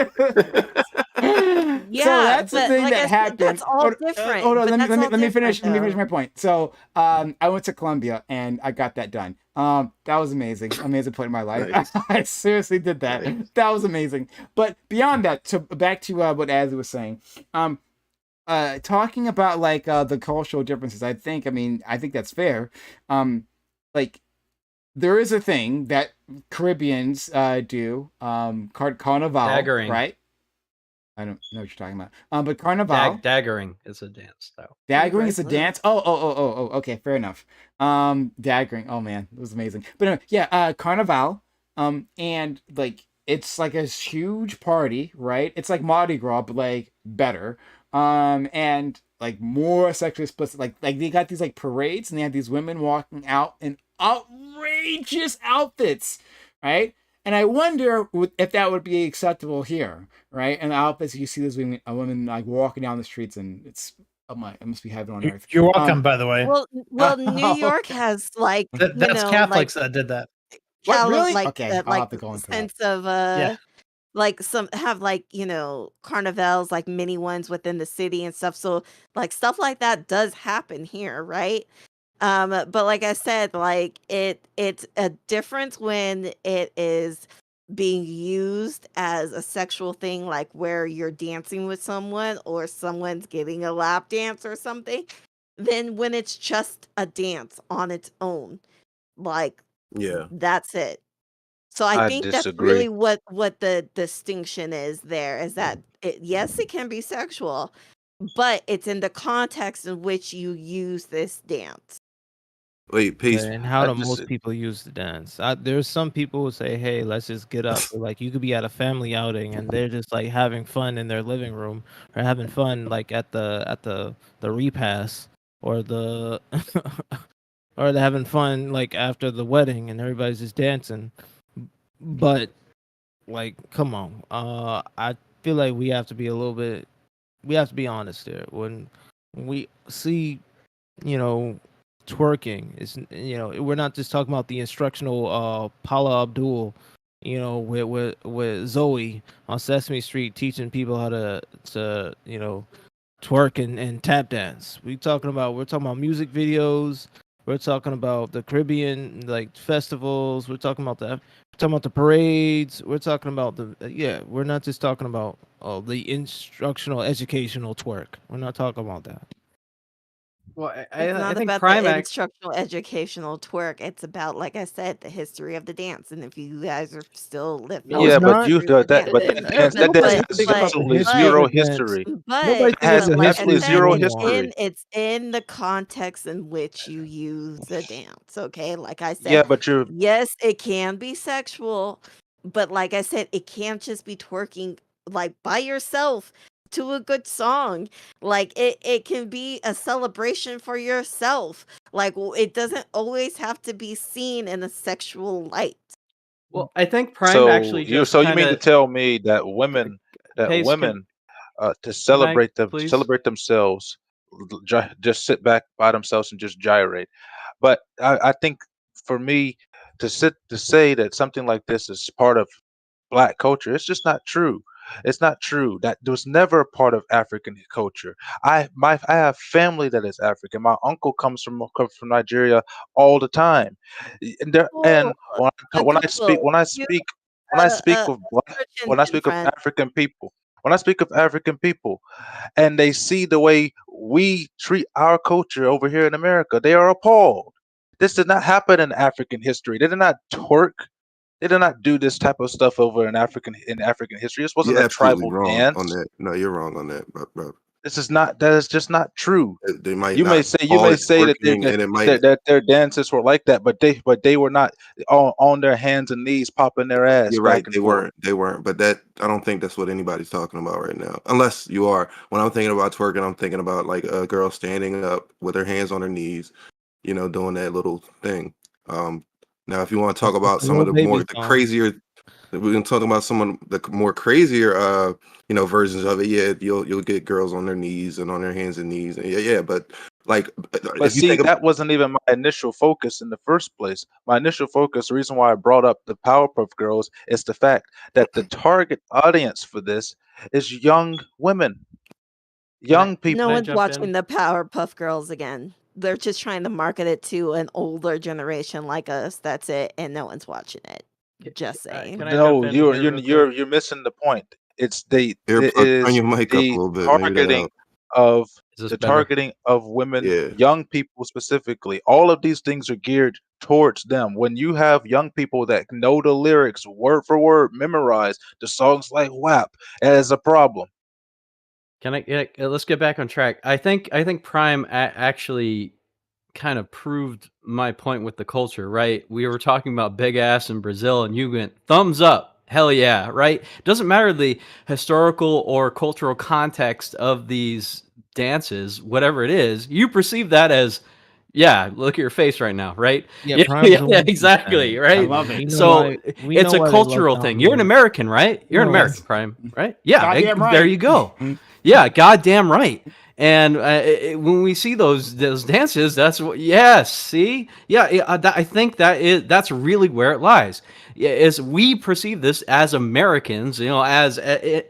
A: so
I: Yeah,
A: that's the
I: but
A: thing
I: like
A: that
I: I said, that's
A: happened.
I: all
A: Hold, hold
I: different.
A: on,
I: But that's all
A: let me
I: different
A: finish. Let me finish
I: though.
A: my point. So, I went to Columbia and I got that done. That was amazing. Amazing point in my life.
G: Nice.
A: I seriously did that.
G: Nice.
A: That was amazing. But beyond that, to back to what Azzy was saying. Talking about like the cultural differences. I think that's fair. Like there is a thing that Caribbeans do. Carnival,
J: Daggering.
A: right? I don't know what you're talking about. But Carnival,
J: Daggering is a dance, though.
A: daggering is a dance. Oh. Okay, fair enough. Daggering. Oh man, it was amazing. But anyway, yeah, Carnival. And like it's like a huge party, right? It's like Mardi Gras, but like better. And like more sexually explicit. Like they got these like parades, and they have these women walking out in outrageous outfits, right? And I wonder if that would be acceptable here, right? And the outfits you see those women, a woman like walking down the streets, and it's oh my, it must be heaven on earth.
K: You're welcome, by the way.
I: Well, New York
A: Okay.
I: has like
K: That's
I: like
K: Catholics that did that.
A: What really?
I: like
A: Okay, I'll have to go into that.
I: sense of
K: Yeah.
I: like some have like carnivals, like mini ones within the city and stuff. So like stuff like that does happen here, right? But like I said, like it's a difference when it is being used as a sexual thing, like where you're dancing with someone or someone's getting a lap dance or something, than when it's just a dance on its own. Like
G: Yeah.
I: that's it. So I
C: I
I: think that's really
C: disagree.
I: what the distinction is there, is that yes, it can be sexual, but it's in the context in which you use this dance.
G: Wait, peace.
F: And how
C: I
F: do
C: just
F: most people use the dance? There's some people who say, "Hey, let's just get up." Or, like you could be at a family outing and they're just like having fun in their living room, or having fun like at the repast, or the or they're having fun like after the wedding and everybody's just dancing. But like, come on, I feel like we have to be we have to be honest there. When we see, you know, twerking, it's, we're not just talking about the instructional Paula Abdul, with Zoe on Sesame Street teaching people how to twerk and tap dance. We're talking about music videos. We're talking about the Caribbean like festivals. We're talking about the parades. We're talking about we're not just talking about the instructional educational twerk. We're not talking about that.
J: Well,
I: It's
J: I
I: not
J: think
I: about
J: Prime
I: the
J: Act.
I: instructional educational twerk. It's about, like I said, the history of the dance. And if you guys are still living
F: No,
I: in
F: it's
C: yeah,
I: the
C: but
F: not.
C: you
I: history of the dance,
C: but
F: And
C: that dance
F: nobody
C: has
F: think about the
C: absolutely
F: history of
C: zero
F: the dance.
C: history.
F: Nobody
C: It
F: think of
C: has
F: the
I: like I
F: history
C: absolutely
F: of
I: said,
C: zero
F: Stonewall.
C: history.
I: it's in the context in which you use the dance. Okay, like I
C: Yeah,
I: said,
C: but you're
I: yes, it can be sexual, but like I said, it can't just be twerking like by yourself to a good song. Like it can be a celebration for yourself. Like it doesn't always have to be seen in a sexual light.
J: Well, I think Prime actually just
C: so you
J: kind
C: mean to
J: of
C: tell me that women
J: Pace can
C: to
J: can I please?
C: celebrate themselves just sit back by themselves and just gyrate? But I think for me to say that something like this is part of black culture, it's just not true. It's not true. That was never a part of African culture. I have family that is African. My uncle comes from Nigeria all the time.
I: Oh,
C: And
I: a
C: when I speak
I: couple. You
C: when I
I: a
C: speak of black
I: church in
C: when I speak of
I: friend.
C: African people, when I speak of African people, and they see the way we treat our culture over here in America, they are appalled. This did not happen in African history. They did not twerk. They did not do this type of stuff over in African history. This wasn't
G: You're
C: a
G: absolutely
C: tribal
G: wrong on
C: dance.
G: that. No, you're wrong on that, bro.
C: This is not. That is just not true.
G: They might
C: You may
G: not
C: say
G: call it twerking, and it might.
C: that their dances were like that, but they were not on their hands and knees popping their ass
G: You're right.
C: back and
G: They
C: forth.
G: weren't. They weren't. But that I don't think that's what anybody's talking about right now. Unless you are. When I'm thinking about twerking, I'm thinking about like a girl standing up with her hands on her knees, doing that little thing. Now, if you want to talk about
F: The
G: some of
F: little baby
G: the
F: song.
G: crazier, we're gonna talk about some of the more crazier, versions of it. Yeah, you'll get girls on their knees and on their hands and knees. Yeah. But like,
C: But
G: if you
C: see,
G: think of
C: that wasn't even my initial focus in the first place. My initial focus, the reason why I brought up the Powerpuff Girls, is the fact that the target audience for this is young women, young
I: No
C: people.
I: one's
J: jump
I: watching
J: in?
I: the Powerpuff Girls again. They're just trying to market it to an older generation like us. That's it, and no one's watching it. Just saying.
J: Can I jump
C: No,
J: in
C: you're
J: here
C: you're
J: real quick?
C: you're missing the point. It's the it
G: earplug, turn
C: is
G: your mic up a
C: the
G: little bit. Maybe that
C: targeting
G: helps.
C: of
J: Is this
C: the
J: better?
C: targeting of women,
G: Yeah.
C: young people specifically. All of these things are geared towards them. When you have young people that know the lyrics word for word, memorize the songs like WAP, that is a problem.
J: Let's get back on track. I think Prime actually kind of proved my point with the culture, right? We were talking about big ass in Brazil, and you went thumbs up, hell yeah, right? Doesn't matter the historical or cultural context of these dances, whatever it is, you perceive that as, yeah, look at your face right now, right?
F: Yeah,
J: Yeah,
F: Prime's a one
J: exactly,
F: percent.
J: right?
A: love it.
F: We know
J: So
F: why. We
J: it's
F: know
J: a
F: why they love
J: cultural thing. You're an
F: download.
J: American, right? You're an
F: Yes.
J: American, Prime, right? Yeah,
A: Goddamn
J: there
A: right.
J: you go. Yeah, goddamn right. And when we see those dances, that's what. Yes, see, yeah, I think that's really where it lies. Yeah, is we perceive this as Americans, as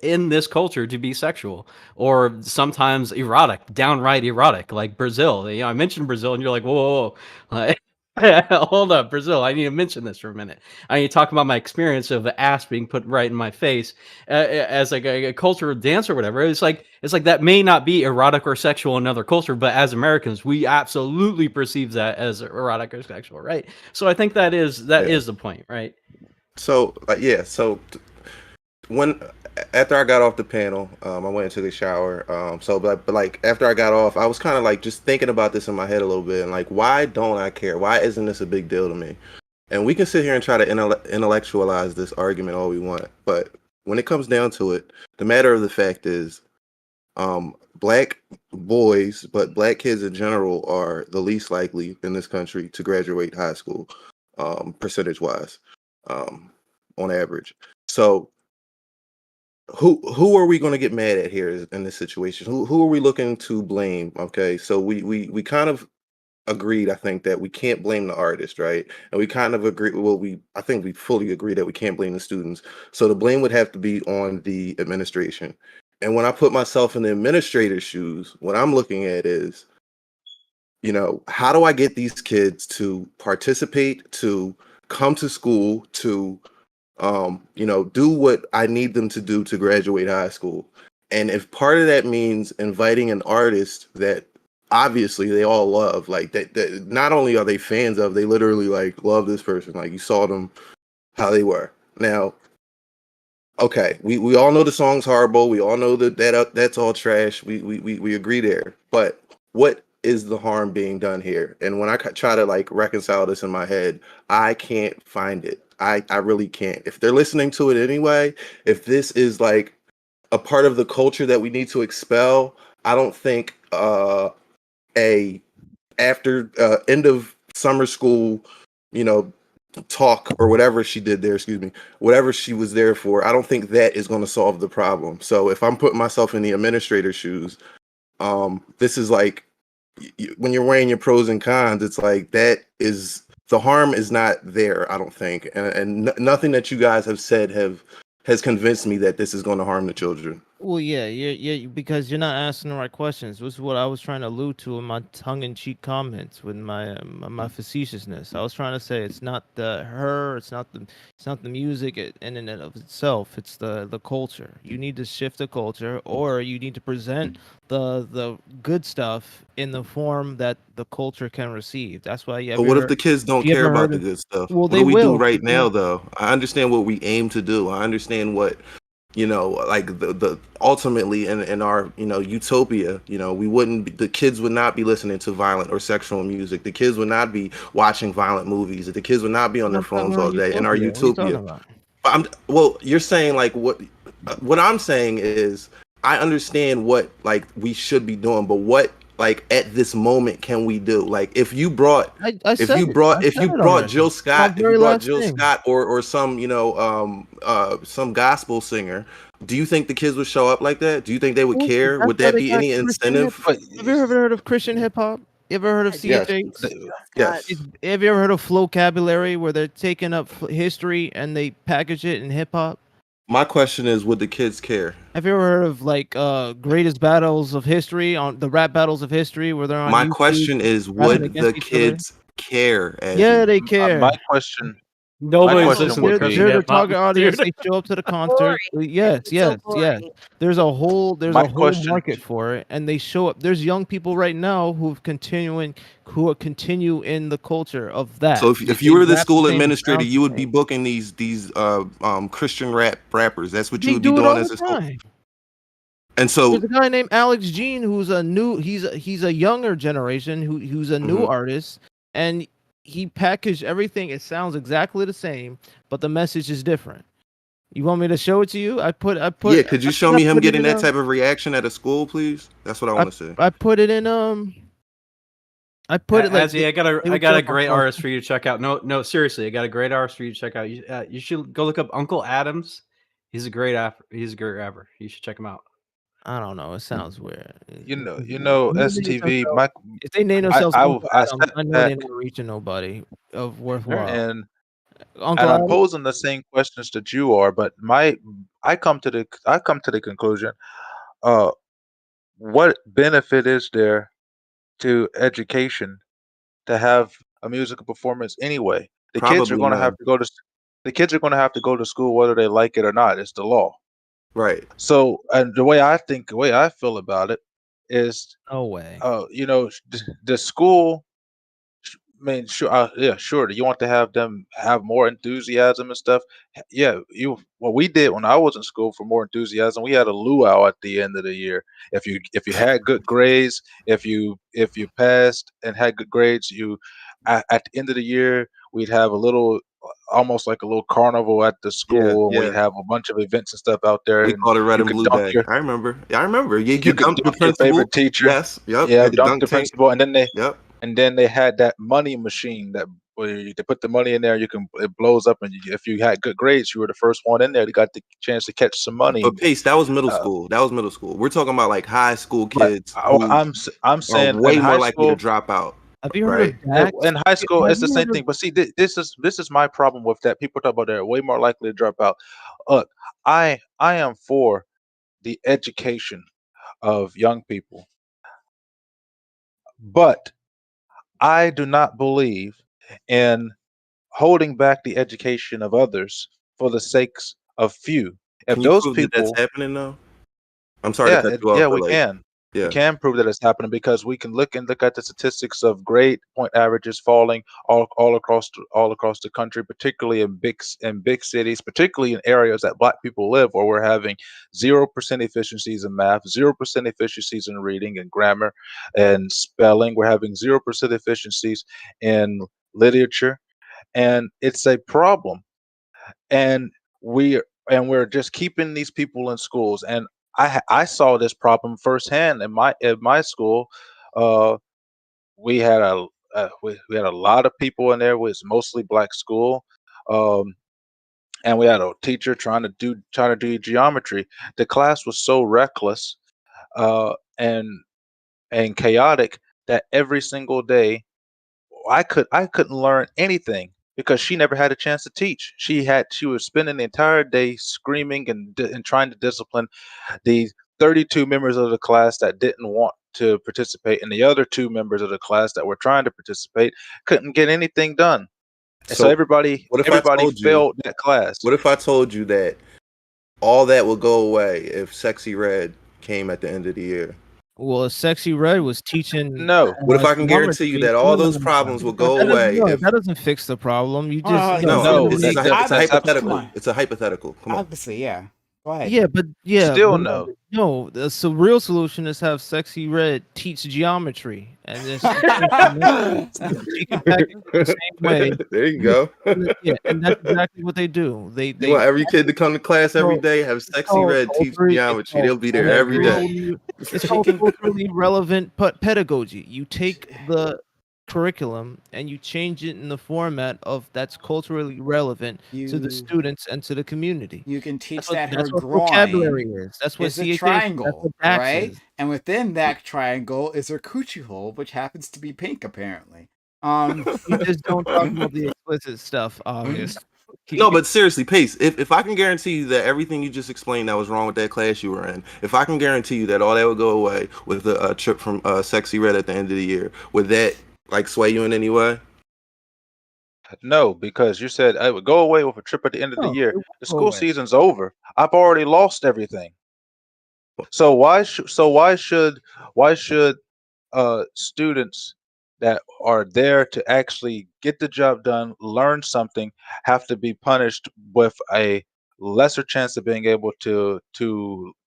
J: in this culture to be sexual or sometimes erotic, downright erotic, like Brazil. I mentioned Brazil, and you're like, whoa. Like, hold up, Brazil. I need to mention this for a minute. I need to talk about my experience of the ass being put right in my face as like a cultural dance or whatever. It's like that may not be erotic or sexual in another culture, but as Americans, we absolutely perceive that as erotic or sexual, right? So I think that is the point, right?
G: So when after I got off the panel, I went and took a shower. But like after I got off, I was kind of like just thinking about this in my head a little bit, and like, why don't I care? Why isn't this a big deal to me? And we can sit here and try to intellectualize this argument all we want, but when it comes down to it, the matter of the fact is, black boys, but black kids in general, are the least likely in this country to graduate high school, percentage wise, on average. So who are we going to get mad at here in this situation? Who are we looking to blame? Okay, so we kind of agreed, I think, that we can't blame the artist, right? And we kind of agree. Well, I think we fully agree that we can't blame the students. So the blame would have to be on the administration. And when I put myself in the administrator's shoes, what I'm looking at is, how do I get these kids to participate, to come to school, to do what I need them to do to graduate high school? And if part of that means inviting an artist that obviously they all love, like that not only are they fans of, they literally like love this person. Like you saw them how they were. Now, okay, we all know the song's horrible. We all know that's all trash. We agree there. But what is the harm being done here? And when I try to like reconcile this in my head, I can't find it. I really can't. If they're listening to it anyway, if this is like a part of the culture that we need to expel, I don't think a after end of summer school, talk or whatever she did there, whatever she was there for, I don't think that is going to solve the problem. So if I'm putting myself in the administrator's shoes, this is like when you're weighing your pros and cons, it's like that is the harm is not there, I don't think, and nothing that you guys have said has convinced me that this is going to harm the children.
F: Well, yeah, because you're not asking the right questions. This is what I was trying to allude to in my tongue-in-cheek comments with my facetiousness. I was trying to say it's not it's not the music in and of itself. It's the culture. You need to shift the culture, or you need to present the good stuff in the form that the culture can receive. That's why
G: But what if the kids don't
F: you
G: care
F: ever
G: about
F: heard
G: the
F: of
G: good stuff?
F: well,
G: What
F: they
G: do we do
F: will.
G: right now, though? I understand what we aim to do. I understand what, like the ultimately in our, utopia, we wouldn't the kids would not be listening to violent or sexual music. The kids would not be watching violent movies. The kids would not be on their
F: I'm talking
G: phones
F: about
G: all day in our
F: utopia. What are you talking
G: utopia.
F: about?
G: Well, you're saying like what I'm saying is I understand what like we should be doing, but what like at this moment can we do? Like
F: I said it. I
G: if
F: said
G: you
F: it
G: brought
F: already.
G: Jill
F: My
G: Scott,
F: very last thing.
G: or some, some gospel singer, do you think the kids would show up like that? Do you think they would
F: Well,
G: care?
F: that's
G: Would
F: why
G: that
F: they
G: be
F: got
G: any
F: Christian hip.
G: incentive?
C: But
F: Have you ever heard of Christian hip hop? You ever heard of
I: I did.
G: Yes.
F: CHH?
I: Scott.
G: Yes.
F: Have you ever heard of vocabulary where they're taking up history and they package it in hip hop?
G: My question is, would the kids care?
F: Have you ever heard of like greatest battles of history on the rap battles of history where they're on
G: My
F: YouTube
G: question is,
F: rapping
G: would the
F: against each other?
G: kids care,
F: Yeah,
G: Azzy?
F: they
C: my
F: care.
C: question, my
J: Nobody's
C: question
I: No,
J: listening to
C: would
J: Christian
C: be,
F: They're the
J: hip hop,
F: target audience.
J: dude.
F: They show up to the concert.
I: boring.
F: Yes,
I: It's so
F: yes, yes.
I: boring.
F: There's
C: my
F: a whole
C: question.
F: market for it, and they show up. There's young people right now who are continue in the culture of
G: So
F: that.
G: if you
F: They
G: were the
F: rap the
G: school
F: same, it
G: administrator,
F: sounds the
G: you would be
F: same.
G: booking these Christian rappers. That's what you
F: They
G: would be
F: do it
G: doing
F: all
G: as
F: the
G: a school.
F: time.
G: And so,
F: There's a guy named Alex Jean who's a new he's a younger generation who's a new
G: mhm.
F: artist, and he packaged everything. It sounds exactly the same, but the message is different. You want me to show it to you?
G: Yeah, could you
F: I
G: show
F: think I
G: me him
F: put it
G: getting
F: in
G: that type of reaction at a school, please? That's what I
F: I
G: want to see.
F: I put it in I put it like
J: Azzy,
F: they
J: I
F: would
J: got
F: show
J: a
F: up on
J: great
F: phone.
J: artist for you to check out. No, seriously, I got a great artist for you to check out. You should go look up Uncle Adams. He's a great rapper. You should check him out.
F: I don't know. It sounds weird.
C: STV.
F: If they name
C: I
F: themselves
C: I
F: Uncle
C: I
F: Adams,
C: sat
F: I know
C: back
F: they're not reaching nobody of worthwhile.
C: and
F: Uncle
C: I'm
F: Adams.
C: posing the same questions that you are, but I come to the conclusion. Uh, what benefit is there to education to have a musical performance anyway? The kids are
G: Probably
C: going to
G: none.
C: have to go to the kids are going to have to go to school whether they like it or not. It's the law.
G: Right.
C: So, and the way I feel about it is,
F: No way.
C: the school. I mean, sure, yeah, sure. You want to have them have more enthusiasm and stuff. Yeah, what we did when I was in school for more enthusiasm, we had a luau at the end of the year. If you had good grades, if you passed and had good grades, at the end of the year we'd have a little, almost like a little carnival at the
G: Yeah,
C: school, and we'd
G: yeah.
C: have a bunch of events and stuff out there,
G: We
C: and
G: called it red
C: you
G: and
C: could
G: blue
C: dunk
G: day.
C: your
G: I remember. Yeah, I remember. You
C: you could
G: dumped the
C: dunk your
G: principal.
C: favorite teacher.
G: Yes. Yep. You
C: Yeah,
G: had the
C: dunk
G: dunk
C: the
G: tank.
C: principal, and then
G: Yep.
C: they had that money machine that where they put the money in there. It blows up, and if you had good grades, you were the first one in there. They got the chance to catch some money.
G: But Pace, that was middle
C: Uh,
G: school. That was middle school. We're talking about like high school
C: but
G: kids who
C: I'm
G: are
C: saying in
G: way more
C: high
G: likely to
C: school,
G: drop out.
F: Have you heard
G: Right.
F: of Dax?
C: in high school,
F: Have
C: it's the
F: you
C: same
F: heard of
C: thing. But see, this is my problem with that. People talk about they're way more likely to drop out. Look, I am for the education of young people, but I do not believe in holding back the education of others for the sakes of few. If
G: Can you
C: those
G: prove that that's
C: people,
G: happening though? I'm sorry to
C: yeah,
G: cut you off,
C: yeah,
G: but
C: we
G: like,
C: can. We
G: yeah.
C: can prove that it's happening because we can look at the statistics of grade point averages falling all across the country, particularly in big cities, particularly in areas that Black people live, where we're having 0% efficiencies in math, 0% efficiencies in reading and grammar and spelling. We're having 0% efficiencies in literature, and it's a problem. And we're just keeping these people in schools. And I saw this problem firsthand in my school. uh we had we had a lot of people in there. It was mostly Black school. um and we had a teacher trying to do geometry. The class was so reckless, uh and chaotic, that every single day I couldn't learn anything because she never had a chance to teach. She was spending the entire day screaming and trying to discipline the 32 members of the class that didn't want to participate, and the other 2 members of the class that were trying to participate couldn't get anything done. And so
G: So
C: everybody
G: what if I
C: everybody
G: told you?
C: failed that class.
G: What if I told you that all that would go away if Sexy Red came at the end of the year?
F: Well, Sexy Red was teaching
C: No.
G: What if I can guarantee you
F: geometry.
G: that all those problems will go
F: That doesn't,
G: away
F: no,
G: if
F: that doesn't fix the problem. You just
A: Oh,
G: no?
C: No,
G: This is
C: that-
G: it's a
C: that's
A: come
G: hypothetical.
A: on.
G: It's a hypothetical. Come on.
A: Obviously, yeah. Go ahead.
F: yeah, but
C: Still no.
F: no. The real solution is have Sexy Red teach geometry, and this she can pack it the same way.
G: There you go.
F: Yeah, and that's exactly what they do. They
G: You want every kid to come to class every
F: No,
G: day, have Sexy
F: called
G: Red teach
F: culturally-
G: geometry. They'll be there
A: I
G: every
A: agree.
G: day.
F: It's called culturally relevant pedagogy. You take the curriculum and you change it in the format of that's culturally relevant to the
A: You
F: students and to the community.
A: you can teach
F: That's what,
A: that her
F: that's what vocabulary
A: groin
F: is. That's what
A: is a
F: CHA is. That's
A: triangle,
F: what DAX
A: right?
F: is.
A: And within that triangle is her coochie hole, which happens to be pink, apparently.
F: You just don't talk about the explicit stuff, obviously.
G: No, but seriously, Pace, if I can guarantee you that everything you just explained that was wrong with that class you were in, if I can guarantee you that all that would go away with the trip from Sexy Red at the end of the year, would that like sway you in any way?
C: No, because you said I would go away with a trip at the end of the
F: No,
C: year.
F: it won't
C: The
F: go
C: school
F: away.
C: season's over. I've already lost everything. So why should students that are there to actually get the job done, learn something, have to be punished with a lesser chance of being able to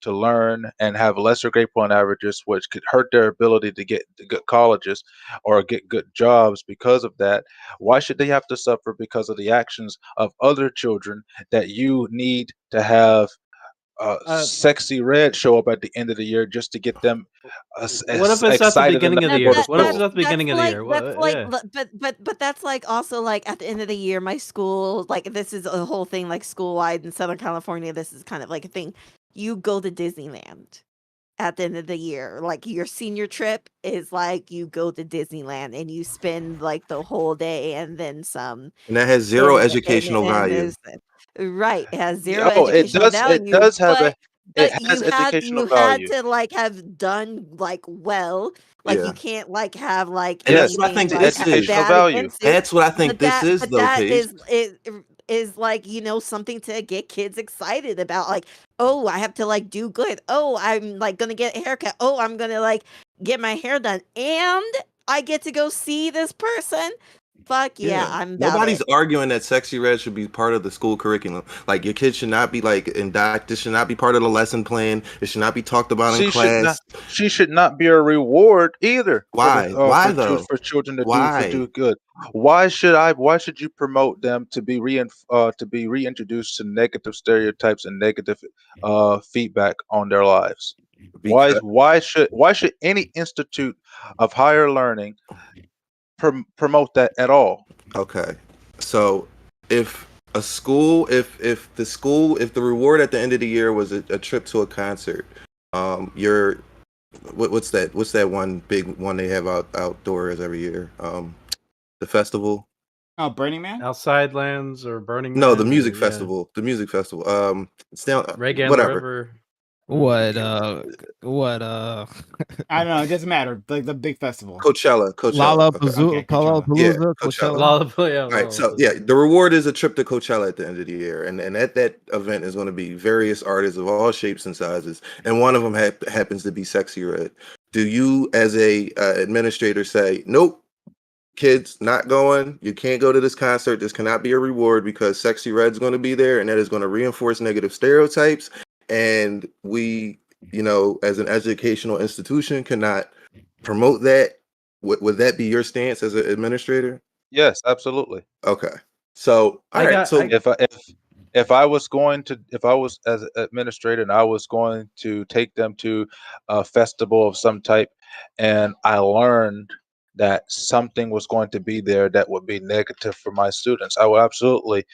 C: learn and have lesser grade point averages, which could hurt their ability to get to good colleges or get good jobs because of that? Why should they have to suffer because of the actions of other children that you need to have Sexy Red show up at the end of the year just to get them
J: What if it's at the
C: excited
J: beginning
C: enough
J: of the
C: to
J: year?
C: go to
J: What if it's
C: school?
J: at the beginning of the year?
I: That's like,
J: Yeah.
I: but that's like also like at the end of the year, my school, like this is a whole thing, like school wide in Southern California. This is kind of like a thing. You go to Disneyland at the end of the year. Like your senior trip is like you go to Disneyland and you spend like the whole day and then some.
G: And that has zero educational
I: and
G: value.
I: there's- Right, it has zero
C: Oh, it
I: educational
C: does.
I: value.
C: It does have
I: but
C: it
I: but
C: has educational
I: you had
C: value.
I: to like have done like well. Like
G: Yeah.
I: you can't like have like
G: And that's what I
I: anything
G: think
I: like
G: this
I: have
G: is.
C: Educational
I: bad
C: value.
I: against it.
G: That's what I think
I: But
G: this is,
I: but
G: though,
I: that
G: Pace.
I: is like, you know, something to get kids excited about. Like, oh, I have to like do good. Oh, I'm like gonna get a haircut. Oh, I'm gonna like get my hair done, and I get to go see this person. Fuck yeah, I'm about
G: Nobody's
I: it.
G: arguing that Sexy Red should be part of the school curriculum. Like your kids should not be like this should not be part of the lesson plan. It should not be talked about in
C: She should not.
G: class.
C: She should not be a reward either.
G: Why? Why though?
C: For children to
G: Why?
C: do good? Why should you promote them to be reintroduced to negative stereotypes and negative feedback on their lives?
G: Because
C: Why should any institute of higher learning promote that at all?
G: okay. So if a school if the reward at the end of the year was a trip to a concert, your what's that one big one they have outdoors every year? The festival?
A: Oh, Burning Man?
J: Outside Lands or Burning
G: No,
J: Man
G: the music
J: or,
G: festival. The music festival. It's down
J: Reggae on the
G: whatever.
J: River.
F: What?
A: I don't know. It doesn't matter. Like the big festival.
G: Coachella. Okay.
A: Okay, Coachella.
G: Yeah,
F: Lollapalooza,
G: Coachella.
J: Lollapalooza.
G: All right, so yeah, the reward is a trip to Coachella at the end of the year, and at that event is going to be various artists of all shapes and sizes, and one of them happens to be Sexy Red. Do you, as a administrator, say nope, kids not going? You can't go to this concert. This cannot be a reward because Sexy Red's going to be there, and that is going to reinforce negative stereotypes, and we, you know, as an educational institution, cannot promote that. Would that be your stance as an administrator?
C: Yes, absolutely.
G: Okay. So,
C: If I was as an administrator and I was going to take them to a festival of some type, and I learned that something was going to be there that would be negative for my students, I would absolutely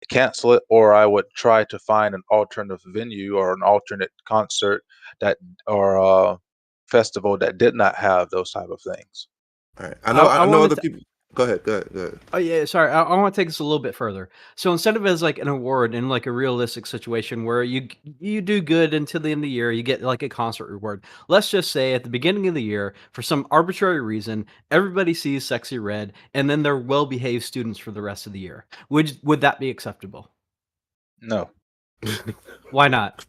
C: cancel it, or I would try to find an alternative venue or an alternate concert that or festival that did not have those type of things.
G: all right. I know other people. Go ahead. Go ahead. Go ahead.
J: Oh yeah, sorry. I want to take this a little bit further. So instead of as like an award in like a realistic situation where you do good until the end of the year, you get like a concert reward. Let's just say at the beginning of the year, for some arbitrary reason, everybody sees Sexy Red, and then they're well-behaved students for the rest of the year. Would that be acceptable?
C: No,
J: Why not?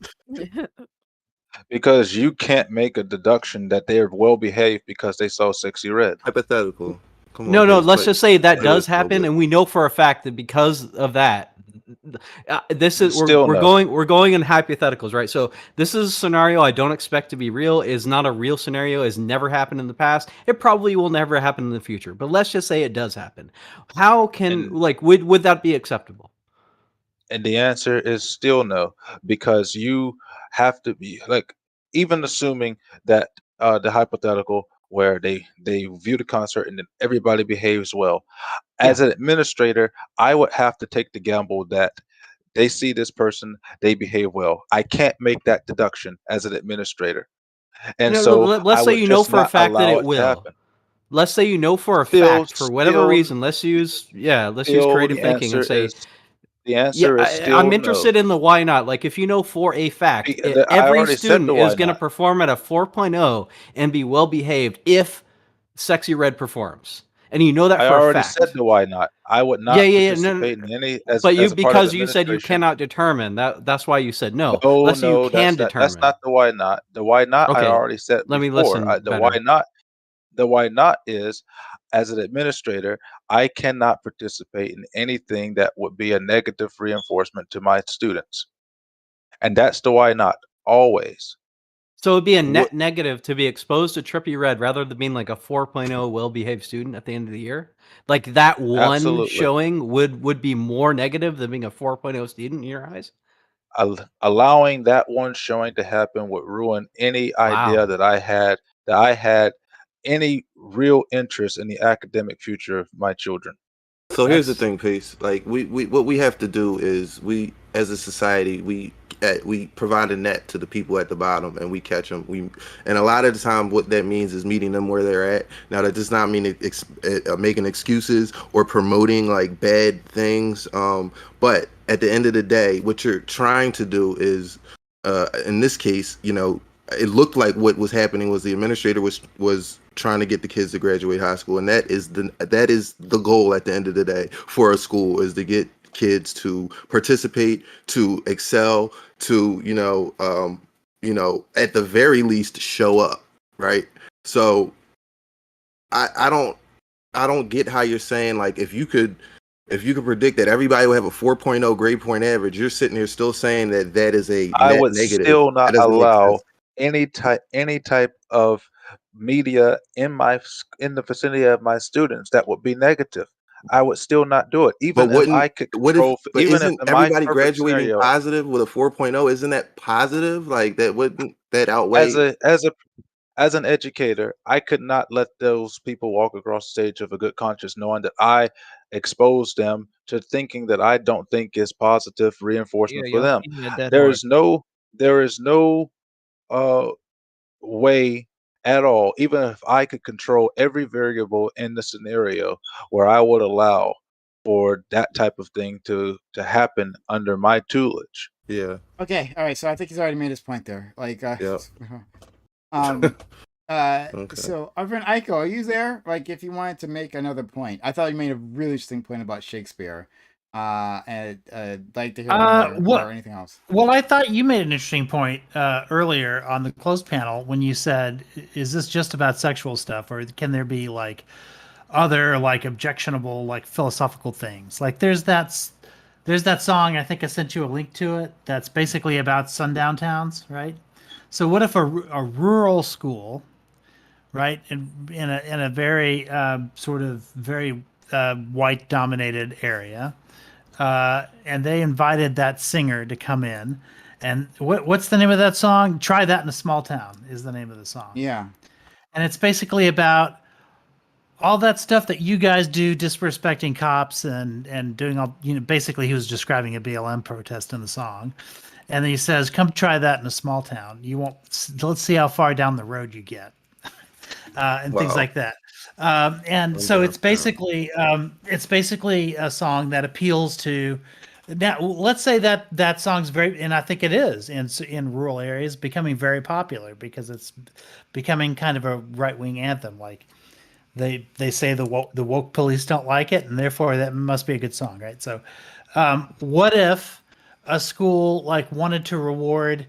C: because you can't make a deduction that they're well behaved because they saw Sexy Red.
G: Hypothetical. Come on,
J: No,
G: Pace,
J: let's just say that
G: play
J: does
G: this a little
J: happen,
G: bit.
J: and we know for a fact that because of that, this is
C: Still
J: we're
C: no.
J: going in hypotheticals, right? So this is a scenario I don't expect to be real. Is not a real scenario. Has never happened in the past. It probably will never happen in the future. But let's just say it does happen. How can
C: And
J: like would that be acceptable?
C: and the answer is still no, because you have to be like, even assuming that the hypothetical where they view the concert and then everybody behaves well.
J: Yeah.
C: As an administrator, I would have to take the gamble that they see this person, they behave well. I can't make that deduction as an administrator. And
J: No,
C: so
J: let's
C: I
J: say
C: would
J: you know
C: just
J: for a
C: not
J: fact that
C: allow
J: it
C: it to
J: will.
C: happen.
J: Let's say you know for a
C: Still,
J: fact for whatever
C: still,
J: reason. Let's use
C: still,
J: creative thinking and say
C: the
J: yeah,
C: answer is
J: I'm
C: still no.
J: interested in the why not. Like, if you know for a fact,
C: I
J: every
C: already said
J: student
C: the
J: is
C: why
J: going to
C: not.
J: perform at a 4.0 and be well behaved if Sexy Red performs, and you know that
C: I
J: for a
C: already said
J: fact.
C: the why not. I would
J: Yeah,
C: not
J: yeah, yeah. No,
C: participate in any
J: but
C: as a part of
J: because you said you
C: administration.
J: cannot determine that. That's why you said no.
C: No,
J: Let's say you
C: no,
J: can
C: that's
J: determine.
C: not the why not. The why not I
J: Okay,
C: already said
J: let me
C: before.
J: listen
C: The why
J: better.
C: not, is, as an administrator, I cannot participate in anything that would be a negative reinforcement to my students. And that's the why not, always.
J: So it'd be a
G: What
J: net negative to be exposed to Trippy Red rather than being like a 4.0 well-behaved student at the end of the year. Like that one
C: Absolutely.
J: showing would be more negative than being a 4.0 student in your eyes.
C: Allowing that one showing to happen would ruin any idea
J: Wow.
C: that I had any real interest in the academic future of my children.
G: So here's the
J: That's
G: thing, Pace. Like we what we have to do is we as a society we provide a net to the people at the bottom and we catch them. And a lot of the time what that means is meeting them where they're at. Now that does not mean making excuses or promoting like bad things. But at the end of the day, what you're trying to do is, in this case, you know, it looked like what was happening was the administrator was trying to get the kids to graduate high school, and that is the goal at the end of the day for a school, is to get kids to participate, to excel, to at the very least show up, right? So I don't get how you're saying, like, if you could predict that everybody will have a 4.0 grade point average, you're sitting here still saying that is a
C: I
G: net
C: would
G: negative.
C: still
G: That
C: not
G: doesn't make
C: allow
G: sense.
C: any type of media in the vicinity of my students that would be negative. I would still not do it,
G: But
C: even if I
G: wouldn't
C: could
G: what if
C: control.
G: but
C: Even if
G: isn't
C: in my
G: everybody
C: perfect
G: graduating
C: scenario,
G: positive with a 4.0? Isn't that positive? Like that wouldn't that
C: as
G: outweigh?
C: an educator, I could not let those people walk across the stage of a good conscience, knowing that I exposed them to thinking that I don't think is positive
F: Yeah,
C: reinforcement for
F: y'all
C: them.
F: beating a dead
C: There
F: horse.
C: is no, there is no uh, way at all, even if I could control every variable in the scenario, where I would allow for that type of thing to happen under my tutelage.
G: Yeah.
A: Okay, all right. So I think he's already made his point there. Like,
G: Yeah.
A: um,
G: Okay.
A: so our friend Aiko, are you there? Like, if you wanted to make another point, I thought you made a really interesting point about Shakespeare. And like to hear more
K: what?
A: or anything else.
K: Well, I thought you made an interesting point earlier on the closed panel when you said, "Is this just about sexual stuff, or can there be like other like objectionable like philosophical things?" Like there's that song, I think I sent you a link to it, that's basically about sundown towns, right? So what if a rural school, right, in a very sort of very white dominated area, and they invited that singer to come in, and what's the name of that song? Try That in a Small Town is the name of the song.
A: Yeah.
K: And it's basically about all that stuff that you guys do, disrespecting cops and doing all, you know, basically he was describing a BLM protest in the song. And then he says, come try that in a small town. You won't, let's see how far down the road you get. And things
G: Wow.
K: like that. And
G: One
K: so
G: downtown.
K: it's basically a song that appeals to. Now, let's say that that song's very, and I think it is in rural areas, becoming very popular because it's becoming kind of a right wing anthem. Like they say the woke police don't like it, and therefore that must be a good song, right? So, what if a school like wanted to reward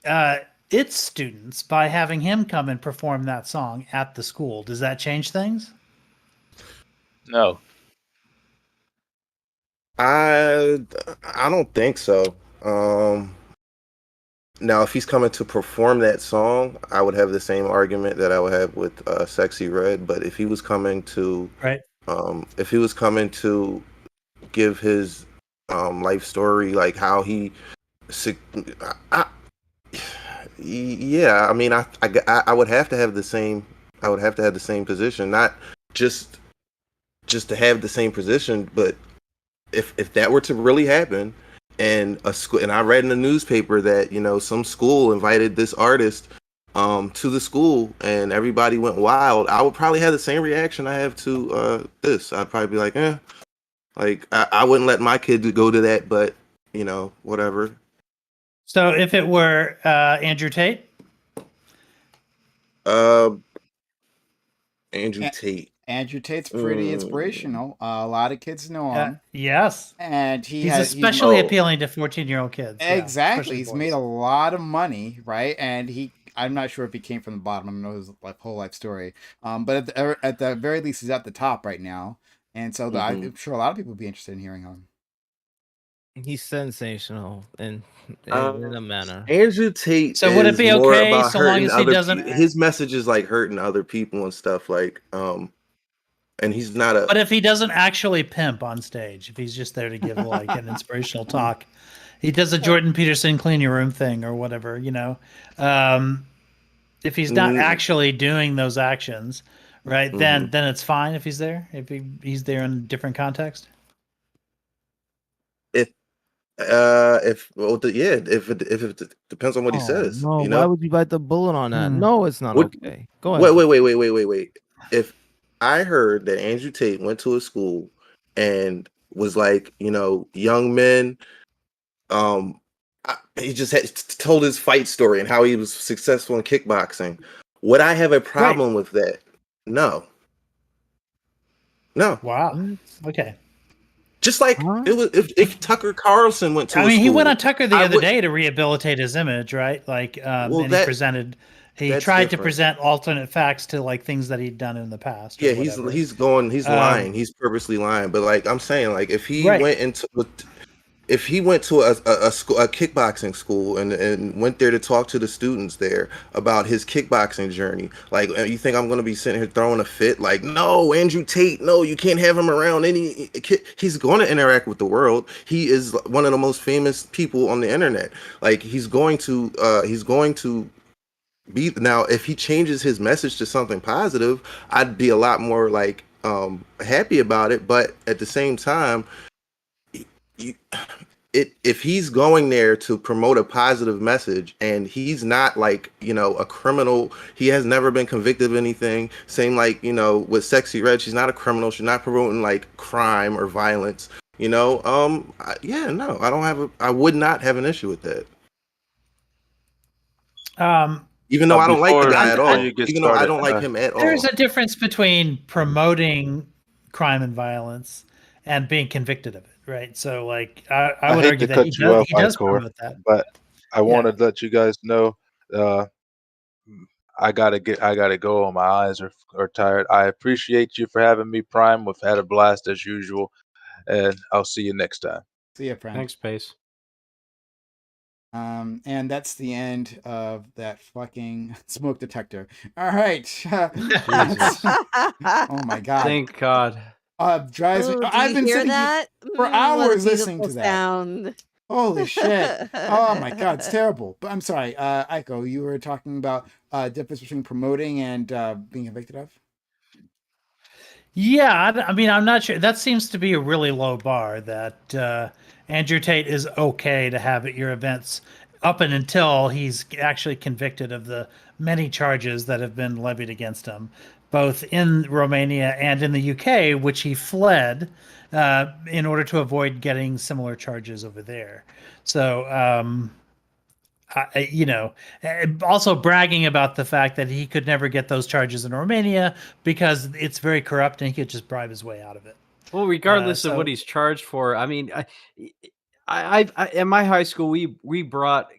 K: uh, its students by having him come and perform that song at the school? Does that change things?
C: No.
G: I don't think so. Now, if he's coming to perform that song, I would have the same argument that I would have with Sexy Red. But if he was coming to,
K: Right.
G: if he was coming to give his life story, like how he, I, yeah, I mean, I would have to have the same. I would have to have the same position, not just to have the same position, but if that were to really happen, and a school, and I read in the newspaper that some school invited this artist to the school and everybody went wild, I would probably have the same reaction I have to this. I'd probably be like, like I wouldn't let my kid go to that, but whatever.
K: So if it were Andrew Tate,
G: Andrew Tate.
A: Andrew Tate's pretty inspirational. A lot of kids know him.
K: yes,
A: And
K: he's especially appealing to 14-year-old kids.
A: Exactly.
K: Yeah,
A: he's made a lot of money, right? And I'm not sure if he came from the bottom. I don't know his whole life story. But at the very least, he's at the top right now. And so I'm sure a lot of people would be interested in hearing him.
F: He's sensational in a manner.
G: Andrew Tate.
K: So would it be
G: more
K: okay
G: about
K: so long
G: hurting
K: as he
G: other
K: doesn't?
G: His message is like hurting other people and stuff, like and he's not a.
K: But if he doesn't actually pimp on stage, if he's just there to give like an inspirational talk, he does a Jordan Peterson clean your room thing or whatever, if he's not actually doing those actions, right? Then it's fine if he's there. If he's there in a different context.
G: If it depends on what he says.
F: No, why would you bite the bullet on that? No, it's not okay. Go ahead.
G: Wait. If I heard that Andrew Tate went to a school and was like, young men, he just told his fight story and how he was successful in kickboxing. Would I have a problem with that? No.
K: Wow. Okay.
G: Just like it was if Tucker Carlson went to a school.
K: He went on Tucker the other day to rehabilitate his image, right? Like, and he tried to present alternate facts to like things that he'd done in the past.
G: Yeah, he's lying. He's purposely lying. But like I'm saying, like if he went to a kickboxing school and went there to talk to the students there about his kickboxing journey, like you think I'm going to be sitting here throwing a fit? Like, no, Andrew Tate, no, you can't have him around any kid. He's going to interact with the world. He is one of the most famous people on the internet. Like he's going to be. Now if he changes his message to something positive, I'd be a lot more like happy about it. But at the same time, if he's going there to promote a positive message and he's not like a criminal, he has never been convicted of anything, same like with Sexy Red, she's not a criminal, she's not promoting like crime or violence, I would not have an issue with that. Even though I don't like the guy at all, even though I don't like him at all.
K: There's a difference between promoting crime and violence and being convicted of it, right? So, like, I would argue that he does promote that.
C: But I wanted to let you guys know, I gotta go. My eyes are tired. I appreciate you for having me, Prime. We've had a blast as usual, and I'll see you next time.
A: See ya, friend.
J: Thanks, Pace.
A: And that's the end of that fucking smoke detector. All right. Oh my god.
J: Thank God.
A: Drives me. I've been sitting here for hours listening to that.
I: Sound.
A: Holy shit. Oh my god, it's terrible. But I'm sorry, Aiko, you were talking about difference between promoting and being convicted of?
K: Yeah, I mean, I'm not sure. That seems to be a really low bar that Andrew Tate is okay to have at your events up and until he's actually convicted of the many charges that have been levied against him. both in Romania and in the UK, which he fled in order to avoid getting similar charges over there. So, also bragging about the fact that he could never get those charges in Romania because it's very corrupt and he could just bribe his way out of it.
J: Well, regardless of what he's charged for, I mean, I in my high school, we brought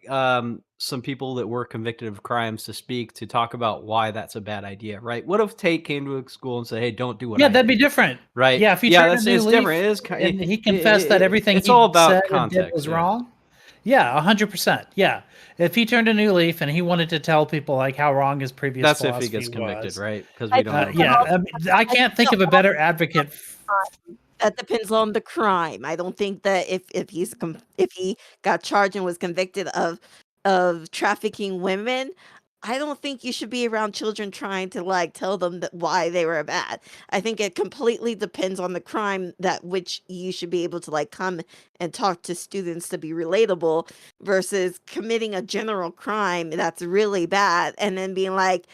J: some people that were convicted of crimes to speak to talk about why that's a bad idea, right? What if Tate came to a school and said, "Hey, don't do what I
K: that'd
J: did,"
K: be different,
J: right?
K: Yeah, if he
J: yeah,
K: turned a new
J: it's
K: leaf
J: different. It is
K: and he confessed that everything
J: it's
K: he
J: all about
K: said and
J: context.
K: did was
J: yeah.
K: wrong. Yeah, 100%. Yeah, if he turned a new leaf and he wanted to tell people like how wrong his previous
J: That's if
K: philosophy
J: he gets convicted,
K: was,
J: right? Because we don't.
K: I can't think of a better advocate.
I: That depends on the crime. I don't think that if he got charged and was convicted of trafficking women, I don't think you should be around children trying to like tell them that why they were bad. I think it completely depends on the crime that which you should be able to like come and talk to students to be relatable versus committing a general crime that's really bad and then being like,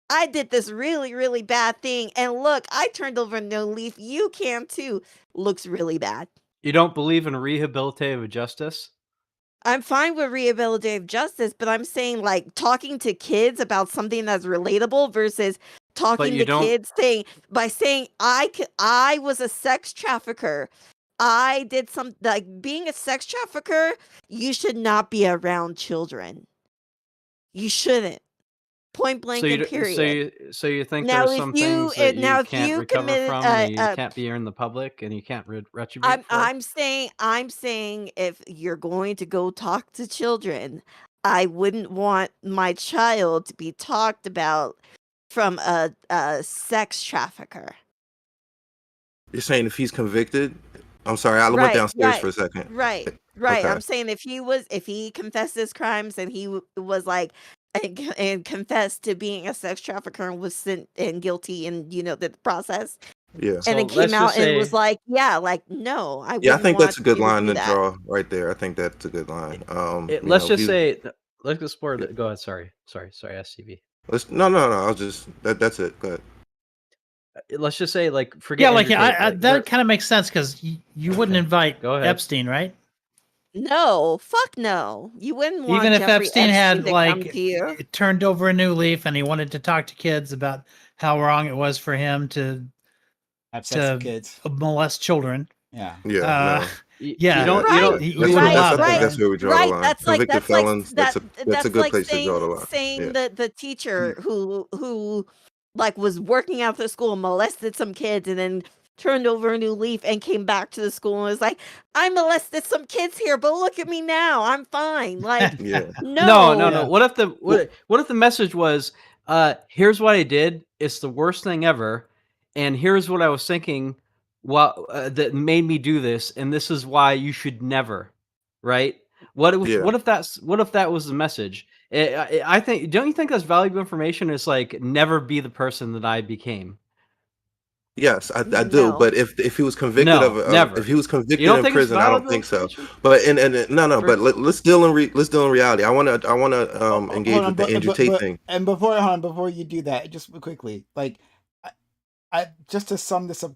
I: I did this really, really bad thing. And look, I turned over a new leaf. You can too. Looks really bad.
J: You don't believe in rehabilitative justice?
I: I'm fine with rehabilitative justice, but I'm saying like talking to kids about something that's relatable versus talking to kids saying I was a sex trafficker. I did like being a sex trafficker, you should not be around children. You shouldn't. Point blank and period.
J: So you think
I: Now,
J: there's some things that you can't recover from, you can't be in the public, and you can't retribute for?
I: I'm saying if you're going to go talk to children, I wouldn't want my child to be talked about from a sex trafficker.
G: You're saying if he's convicted? I'm sorry, I went downstairs for a second.
I: Right.
G: Okay.
I: I'm saying if he confessed his crimes and he was like and confessed to being a sex trafficker and was sent and guilty in the process.
G: Yeah.
I: And it came out and was like, no, I
G: I think that's a good line to draw right there. I think that's a good line.
J: Let's just say, let's explore that. Go ahead. Sorry, SCB.
G: No. I was just that's it. Go ahead.
J: Let's just say, like, forget.
K: That kind of makes sense because you wouldn't invite Epstein, right?
I: No, fuck no. You wouldn't want
K: even if
I: Jeffrey
K: Epstein had like
I: turned
K: over a new leaf and he wanted to talk to kids about how wrong it was for him to
A: have sex with kids,
K: molest children.
A: Yeah.
G: You
K: don't.
G: You wouldn't allow that. That's where we draw the line.
I: That's
G: Convicted felons. That's a good
I: like
G: place to draw the line.
I: Saying the teacher who like was working out the school molested some kids and then turned over a new leaf and came back to the school and was like, I molested some kids here, but look at me now. I'm fine. Like,
J: no. What if the message was, here's what I did. It's the worst thing ever. And here's what I was thinking that made me do this. And this is why you should never, right? What if that was the message? I think, don't you think that's valuable information? It's like, never be the person that I became.
G: Yes, I do. But if he was convicted if he was convicted in prison, I don't think so. But But let's deal in reality. I want to engage with the Andrew Tate thing.
A: And before you do that, just quickly, like, I just to sum this up,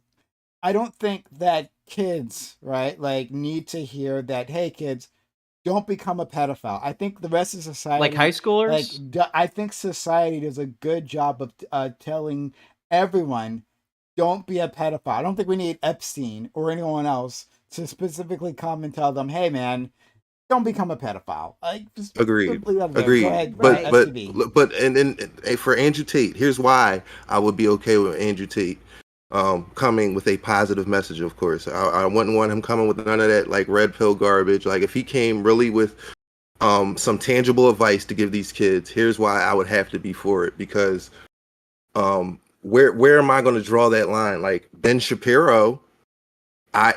A: I don't think that kids, right, like, need to hear that. Hey, kids, don't become a pedophile. I think the rest of society,
J: like high schoolers,
A: I think society does a good job of telling everyone, don't be a pedophile. I don't think we need Epstein or anyone else to specifically come and tell them, hey, man, don't become a pedophile.
G: Agreed.
A: Ahead,
G: but for Andrew Tate, here's why I would be okay with Andrew Tate coming with a positive message. Of course, I wouldn't want him coming with none of that like red pill garbage. Like, if he came really with some tangible advice to give these kids, here's why I would have to be for it, because where am I going to draw that line? Like, Ben Shapiro,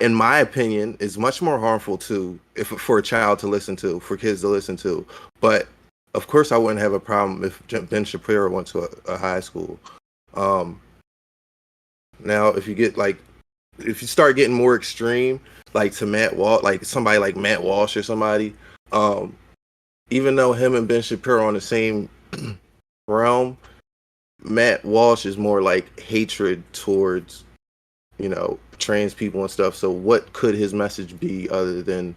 G: in my opinion, is much more harmful for a child to listen to, for kids to listen to. But of course, I wouldn't have a problem if Ben Shapiro went to a high school. Now, if you start getting more extreme, like to Matt Walsh, like somebody like Matt Walsh or somebody, even though him and Ben Shapiro are on the same realm, Matt Walsh is more like hatred towards, trans people and stuff. So what could his message be other than,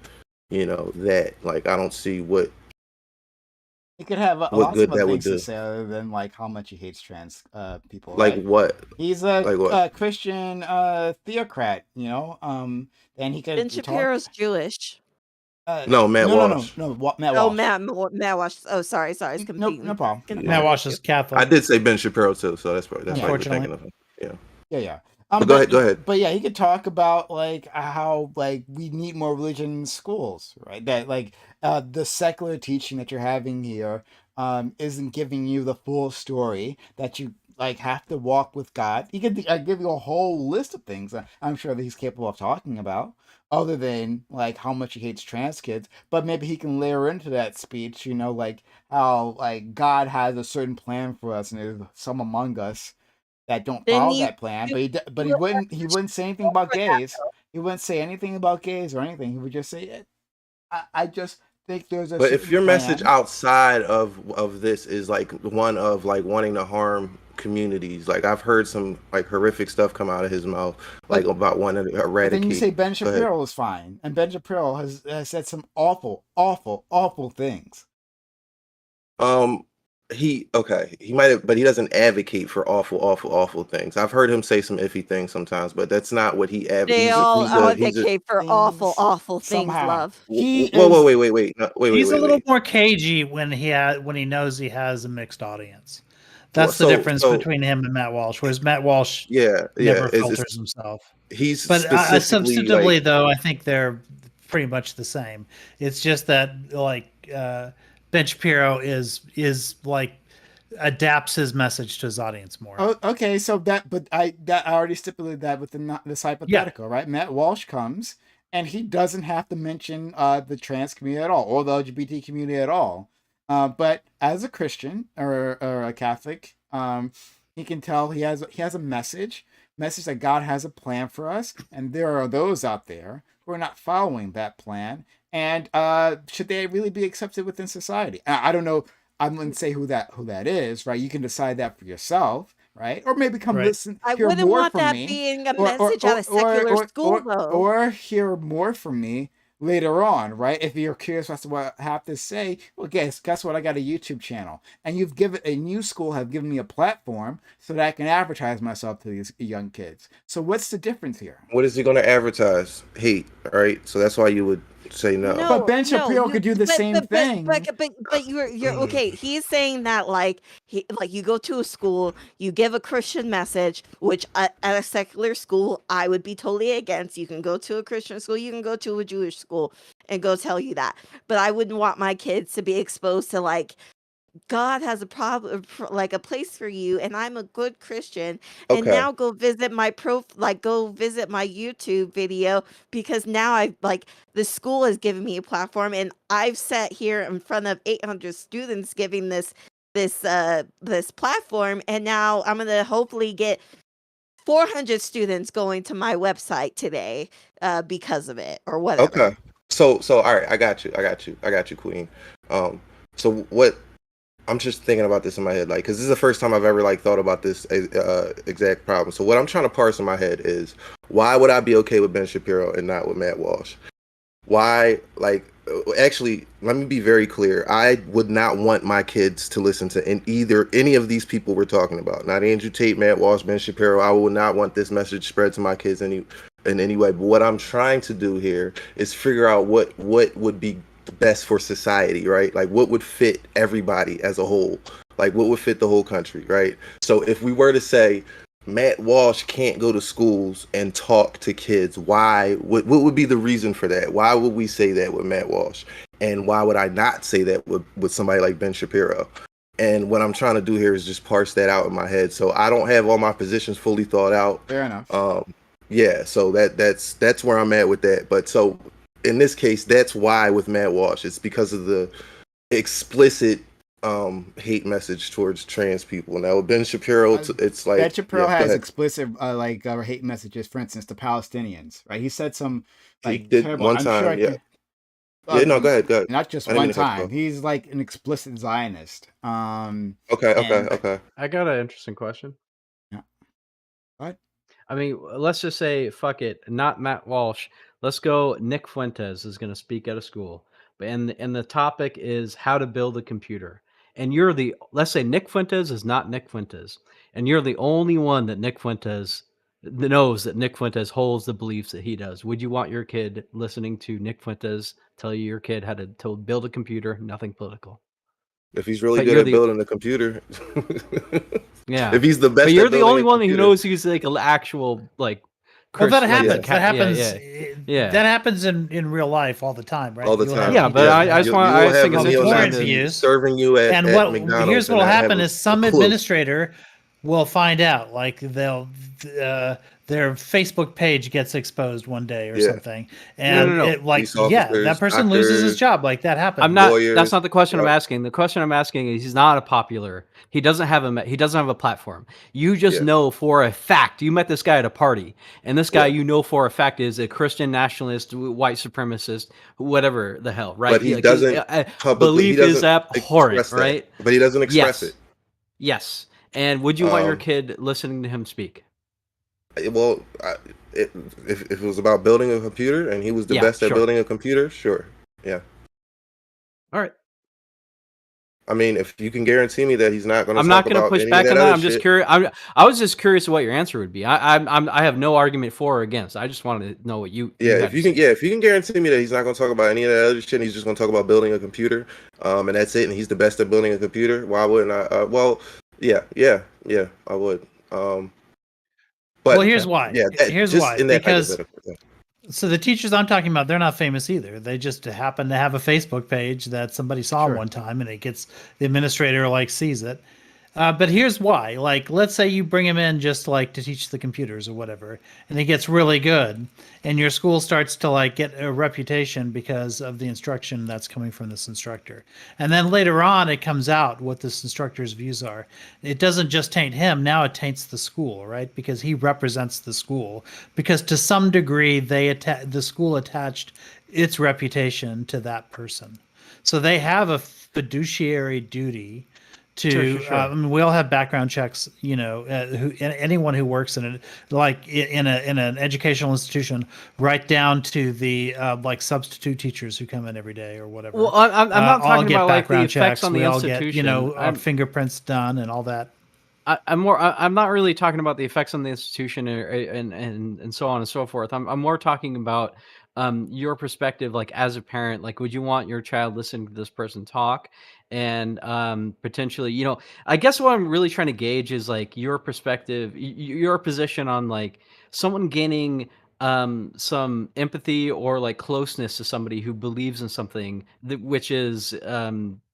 G: that? Like, I don't see what
A: He could have
G: what
A: lots of
G: good
A: other
G: that would
A: things to
G: do.
A: say other than like how much he hates trans people,
G: Like
A: right?
G: what?
A: He's a
G: Like what?
A: Christian theocrat, and he
I: Ben
A: could talk.
I: Shapiro's Jewish.
G: No, Matt
A: No.
G: Walsh.
A: Matt
I: Oh,
A: Walsh.
I: Matt Walsh. Oh, sorry. It's
A: No
I: confusing.
A: problem.
K: Matt Walsh is
G: I
K: Catholic.
G: did say Ben Shapiro too, so that's why you were
K: Unfortunately.
G: thinking of him. Yeah.
A: Yeah.
G: But go ahead.
A: But yeah, he could talk about like how like we need more religion in schools, right? That like the secular teaching that you're having here isn't giving you the full story, that you like have to walk with God. He could give you a whole list of things that I'm sure that he's capable of talking about, other than like how much he hates trans kids. But maybe he can layer into that speech, like how like God has a certain plan for us, and there's some among us that don't
I: Then
A: follow
I: you
A: that plan.
I: you
A: But
I: you
A: he wouldn't say anything about
I: for that
A: gays.
I: though.
A: He wouldn't say anything about gays or anything. He would just say, I just think there's a
G: But if
A: certain
G: your message
A: plan."
G: outside of this is like one of like wanting to harm communities, like I've heard some like horrific stuff come out of his mouth, like
A: But
G: about wanting to
A: but then you
G: eradicate.
A: say Ben
G: Go ahead.
A: Shapiro is fine, and Ben Shapiro has said some awful things.
G: He might have, but he doesn't advocate for awful things. I've heard him say some iffy things sometimes, but that's not what he
I: They
G: advocates.
I: all
G: He's a
I: advocate for
A: Things
I: awful things,
A: somehow
I: love.
A: he
G: whoa,
A: is.
G: wait, no,
K: He's a little
G: wait.
K: more cagey when he knows he has a mixed audience. That's the
G: So
K: difference between him and Matt Walsh. Whereas Matt Walsh
G: yeah,
K: never
G: it's
K: filters himself.
G: he's
K: But
G: specifically like
K: substantively, though, I think they're pretty much the same. It's just that like Ben Shapiro is like adapts his message to his audience more.
A: Oh, okay. So I already stipulated that within this
K: Yeah.
A: hypothetical, right? Matt Walsh comes and he doesn't have to mention the trans community at all, or the LGBT community at all. But as a Christian or a Catholic, he can tell he has a message that God has a plan for us, and there are those out there who are not following that plan. And should they really be accepted within society? I don't know. I wouldn't say who that is, right? You can decide that for yourself, right? Or maybe come
K: Right.
A: listen,
I: I
A: hear
I: wouldn't
A: more
I: want
A: from
I: that
A: me,
I: being a
A: or
I: message at a secular school, though.
A: or hear more from me later on, right? If you're curious as to what I have to say, well, guess what? I got a YouTube channel, and a new school have given me a platform so that I can advertise myself to these young kids. So what's the difference here?
G: what is he going to advertise? Hate, right? So that's why you would say no.
A: But Ben Shapiro could do the same thing.
I: But you're okay. He's saying that like you go to a school, you give a Christian message, which at a secular school I would be totally against. You can go to a Christian school, you can go to a Jewish school, and go tell you that. But I wouldn't want my kids to be exposed to like God has a problem, like a place for you, and I'm a good Christian. And
G: Okay.
I: now go visit my go visit my YouTube video, because now the school has given me a platform, and I've sat here in front of 800 students giving this platform, and now I'm gonna hopefully get 400 students going to my website today because of it or whatever.
G: Okay. So all right, I got you, Queen. So what I'm just thinking about this in my head, like, because this is the first time I've ever like thought about this exact problem. So what I'm trying to parse in my head is, why would I be okay with Ben Shapiro and not with Matt Walsh? Why? Like, actually, let me be very clear. I would not want my kids to listen to any of these people we're talking about. Not Andrew Tate, Matt Walsh, Ben Shapiro. I would not want this message spread to my kids in any way. But what I'm trying to do here is figure out what would be best for society, right? Like, what would fit everybody as a whole? Like, what would fit the whole country, right? So if we were to say Matt Walsh can't go to schools and talk to kids, why? What would be the reason for that? Why would we say that with Matt Walsh? And why would I not say that with somebody like Ben Shapiro? And what I'm trying to do here is just parse that out in my head. So I don't have all my positions fully thought out.
A: Fair enough.
G: Yeah, so that's where I'm at with that. But so in this case, that's why with Matt Walsh, it's because of the explicit hate message towards trans people. Now with Ben Shapiro, it's like
A: Ben Shapiro
G: yeah,
A: has explicit hate messages, for instance, to Palestinians, right? He said some
G: he
A: like
G: did
A: terrible.
G: one
A: I'm
G: time,
A: sure.
G: yeah. Yeah, no, go ahead, go ahead.
A: Not just
G: I didn't
A: one
G: mean to cut you
A: time.
G: off.
A: He's like an explicit Zionist.
G: Okay,
A: And
G: okay.
J: I got an interesting question.
A: yeah. What?
J: I mean, let's just say, fuck it, not Matt Walsh. Let's go. Nick Fuentes is going to speak at a school, and the topic is how to build a computer. And let's say Nick Fuentes is not Nick Fuentes, and you're the only one that Nick Fuentes knows that Nick Fuentes holds the beliefs that he does. Would you want your kid listening to Nick Fuentes tell your kid how to build a computer? Nothing political.
G: If he's really
J: But
G: good
J: you're
G: at building a computer,
J: yeah.
G: if he's the best
J: But you're
G: at
J: the
G: building
J: only
G: a
J: one who
G: computer,
J: knows he's like an actual like.
K: Well, that
J: Like,
K: happens. That happens.
J: Yeah.
K: That happens in real life all the time, right?
G: all the
K: You'll
G: time.
K: have
J: Yeah, but
K: teachers
J: I just
K: that
J: want.
G: you
J: I
G: will
J: just think
G: have
J: it's
G: a
K: warrant
J: interesting.
K: views.
G: serving you at
K: And
G: McDonald's.
K: here's
G: and
K: what'll
G: not have
K: happen
G: a
K: is some
G: clue.
K: administrator will find out, like their Facebook page gets exposed one day or
G: Yeah.
K: something, and
J: No.
K: it, like
G: Police officers,
K: that person loses his
G: doctors.
K: job. Like that happens.
J: I'm not.
G: Lawyers,
J: That's not the question I'm
G: right.
J: asking. The question I'm asking is, he's not a popular. He doesn't have a platform. You just
G: Yeah.
J: know for a fact. You met this guy at a party, and this guy
G: Yeah.
J: you know for a fact is a Christian nationalist, white supremacist, whatever the hell, right?
G: But he
J: Like,
G: doesn't publicly. He
J: belief is
G: doesn't
J: abhorrent,
G: express that.
J: right?
G: But he doesn't express
J: Yes.
G: it.
J: Yes. And would you want your
G: Um,
J: kid listening to him speak?
G: Well, if it was about building a computer and he was the
J: Yeah,
G: best at
J: sure.
G: building a computer, sure. Yeah.
J: All right.
G: I mean, if you can guarantee me that he's not going to
J: I'm
G: talk
J: not going to
G: about
J: push
G: any
J: back
G: of
J: on
G: that
J: that.
G: other
J: I'm just
G: shit,
J: curious. I was just curious what your answer would be. I have no argument for or against. I just wanted to know what you.
G: yeah,
J: had
G: if
J: to
G: you can,
J: say.
G: yeah, if you can guarantee me that he's not going to talk about any of that other shit, and he's just going to talk about building a computer, and that's it, and he's the best at building a computer, why wouldn't I? Well, yeah, I would. But
K: Well, here's why.
G: yeah,
K: Here's
G: just
K: why.
G: in that
K: Because
G: hypothetical. Yeah.
K: so the teachers I'm talking about, they're not famous either. They just happen to have a Facebook page that somebody saw
J: Sure.
K: one time, and the administrator like sees it. But here's why. Like, let's say you bring him in just like to teach the computers or whatever, and he gets really good, and your school starts to like get a reputation because of the instruction that's coming from this instructor. And then later on, it comes out what this instructor's views are. It doesn't just taint him; now it taints the school, right? Because he represents the school. Because to some degree, the school attached its reputation to that person, so they have a fiduciary duty to
J: Sure.
K: I mean, we all have background checks, anyone who works in it, like in an educational institution, right down to the like substitute teachers who come in every day or whatever.
J: Well, I'm not
K: all
J: talking
K: get
J: about like the
K: background
J: effects
K: checks.
J: on the
K: We all
J: institution.
K: get our fingerprints done and all that.
J: I'm not really talking about the effects on the institution and so on and so forth. I'm more talking about your perspective, like as a parent. Like, would you want your child listening to this person talk, and potentially, I guess what I'm really trying to gauge is like your perspective, your position on like someone gaining some empathy or like closeness to somebody who believes in something which is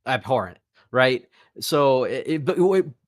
J: abhorrent, right? So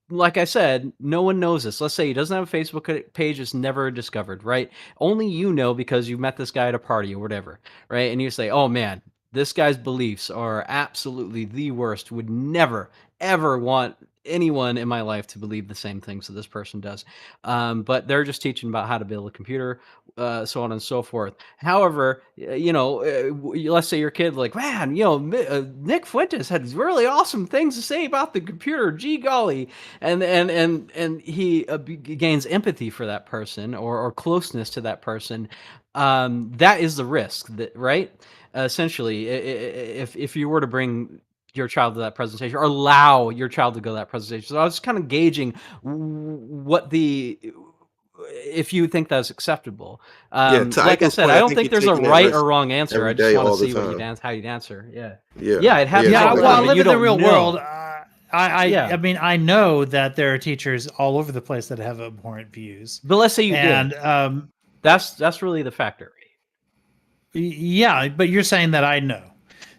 J: like I said, no one knows this. Let's say he doesn't have a Facebook page, it's never discovered, right? Only you know because you met this guy at a party or whatever, right? And you say, oh man, this guy's beliefs are absolutely the worst. Would never, ever want anyone in my life to believe the same things that this person does. But they're just teaching about how to build a computer, so on and so forth. However, let's say your kid like, man, Nick Fuentes had really awesome things to say about the computer. Gee golly, and he gains empathy for that person or closeness to that person. That is the risk, right? Essentially, if you were to bring your child to that presentation or allow your child to go to that presentation. So I was kind of gauging if you think that's acceptable.
G: Yeah, to
J: like I
G: Eiko's
J: said,
G: point,
J: I
G: I
J: don't
G: think
J: think
G: you're
J: there's a
G: taking that
J: right
G: risk
J: or wrong answer.
G: every
J: I just
G: day,
J: want to
G: all the
J: see what
G: time.
J: how you'd answer. Yeah.
G: Yeah,
J: It happens.
K: Yeah,
J: all the
K: well, I
J: time, and
K: live
J: you
K: in the
J: don't
K: real
J: know.
K: world.
J: Yeah.
K: I mean, I know that there are teachers all over the place that have abhorrent views.
J: But let's say you
K: and,
J: did. That's really the factor.
K: Yeah, but you're saying that I know.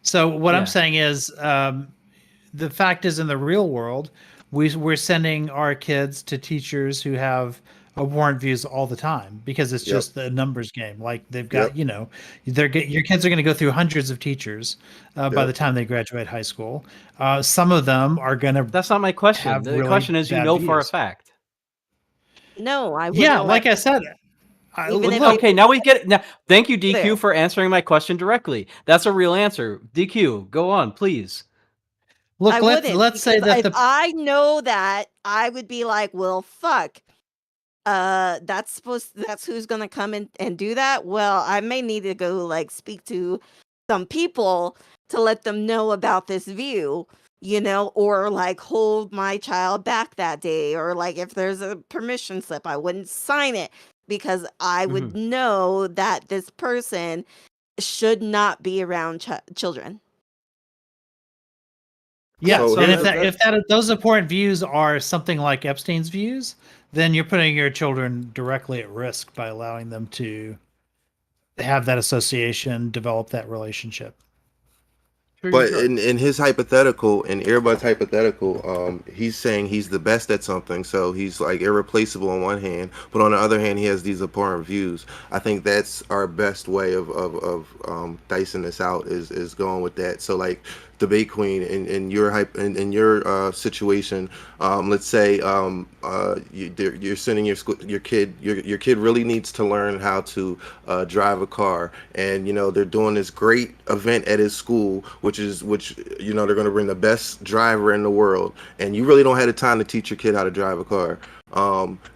K: So what
J: Yeah.
K: I'm saying is, the fact is, in the real world, we're sending our kids to teachers who have abhorrent views all the time because it's
G: Yep.
K: just the numbers game. Like they've got,
G: Yep.
K: your kids are going to go through hundreds of teachers by
G: Yep.
K: the time they graduate high school. Some of them are going to.
J: That's not my question.
K: Have
J: The
K: really
J: question is,
K: bad
J: for a
K: views.
J: fact.
I: No, I would
K: Yeah,
I: not
K: like
I: let
K: I said,
I: Even if
J: Okay, now we get it. Now, thank you, DQ,
I: There.
J: for answering my question directly. That's a real answer. DQ, go on, please.
K: Look,
I: I
K: let's
I: wouldn't,
K: say
I: because
K: that
I: if I know that, I would be like, well, fuck. That's who's gonna come in and do that. Well, I may need to go like speak to some people to let them know about this view, or like hold my child back that day, or like if there's a permission slip, I wouldn't sign it because I would know that this person should not be around children.
K: Yeah,
G: So
K: and
G: here's
K: if those important views are something like Epstein's views, then you're putting your children directly at risk by allowing them to have that association, develop that relationship.
G: But in his hypothetical, in Earbud's hypothetical, he's saying he's the best at something, so he's like irreplaceable on one hand, but on the other hand, he has these abhorrent views. I think that's our best way of dicing this out is going with that. So like debate queen in your in your situation, let's say you're sending your kid really needs to learn how to drive a car, and they're doing this great event at his school, which they're going to bring the best driver in the world, and you really don't have the time to teach your kid how to drive a car.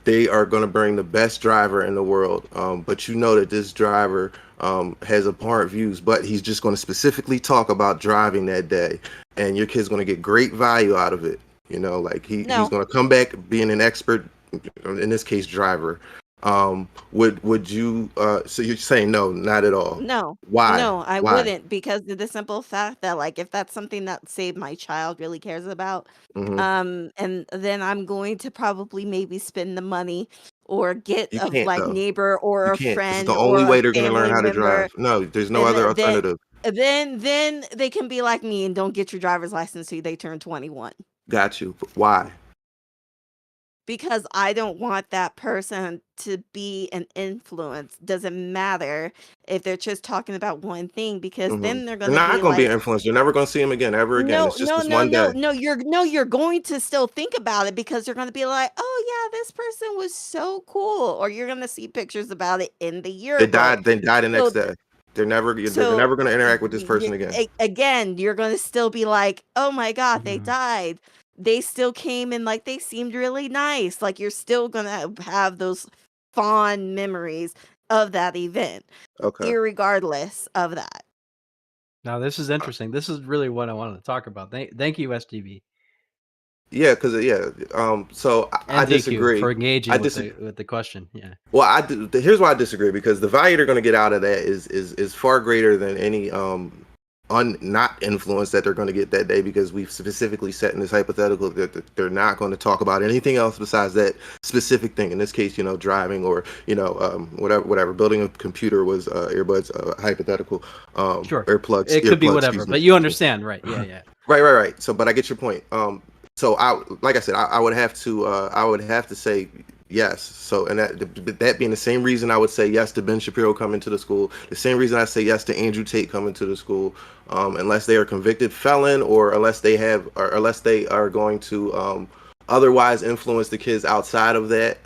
G: They are going to bring the best driver in the world, but that this driver has abhorrent views, but he's just going to specifically talk about driving that day, and your kid's going to get great value out of it. He's going to come back being an expert, in this case, driver. Would you? So you're saying no, not at all.
I: No.
G: Why?
I: No, I
G: Why?
I: wouldn't, because of the simple fact that like if that's something that say my child really cares about,
G: Mm-hmm.
I: and then I'm going to probably maybe spend the money or get
G: You
I: a
G: can't
I: like
G: though.
I: neighbor or
G: You
I: a
G: can't. This is the
I: friend
G: only
I: or a
G: way they're going to learn
I: family
G: how to
I: member,
G: drive. No, there's no
I: and
G: other alternative.
I: then they can be like me and don't get your driver's license till they turn 21.
G: Got you. But why?
I: Because I don't want that person to be an influence. Doesn't matter if they're just talking about one thing, because then they're
G: They're
I: gonna
G: not
I: be
G: going to be
I: like,
G: an influence. You're never going to see him again, ever again.
I: no,
G: It's just
I: no,
G: this
I: no,
G: one
I: no,
G: day.
I: no. You're going to still think about it, because you're gonna be like, oh yeah, this person was so cool, or you're gonna see pictures about it in the
G: They
I: yearbook.
G: died. They died the next
I: So
G: day. They're never going
I: so
G: to interact with this person again.
I: again, you're gonna still be like, oh my god, they died. They still came and like they seemed really nice. Like you're still gonna have those fond memories of that event,
G: Okay.
I: irregardless of that.
J: Now this is interesting. This is really what I wanted to talk about. Thank you, STV
G: Yeah, because so I
J: and DQ
G: disagree.
J: for engaging
G: I
J: with
G: disagree.
J: the question. Yeah.
G: Well, here's why I disagree, because the value they're going to get out of that is far greater than any not influence that they're going to get that day, because we've specifically set in this hypothetical that they're not going to talk about anything else besides that specific thing. In this case, driving, or whatever. Building a computer was earbuds hypothetical.
J: Sure.
G: Earplugs.
J: It could be
G: earplugs,
J: whatever,
G: excuse me.
J: but you understand, right? Yeah.
G: Right. So, but I get your point. So like I said, I would have to say yes. So, and that being the same reason I would say yes to Ben Shapiro coming to the school, the same reason I say yes to Andrew Tate coming to the school, unless they are convicted felon, or unless they are going to otherwise influence the kids outside of that.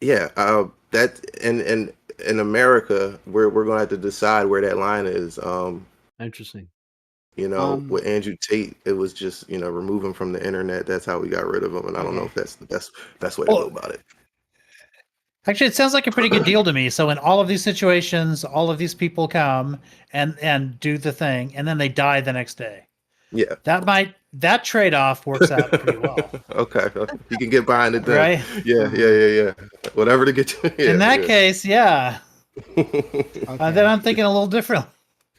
G: That in America, we're going to have to decide where that line is.
J: Interesting.
G: With Andrew Tate, it was just remove him from the internet. That's how we got rid of him, and I don't know if that's the best way to go about it.
K: Actually, it sounds like a pretty good deal to me. So in all of these situations, all of these people come and do the thing, and then they die the next day.
G: Yeah,
K: that trade-off works out pretty well.
G: Okay, you can get behind it then.
K: Right?
G: Yeah. Whatever to get you.
K: In that case, yeah. Then I'm thinking a little different.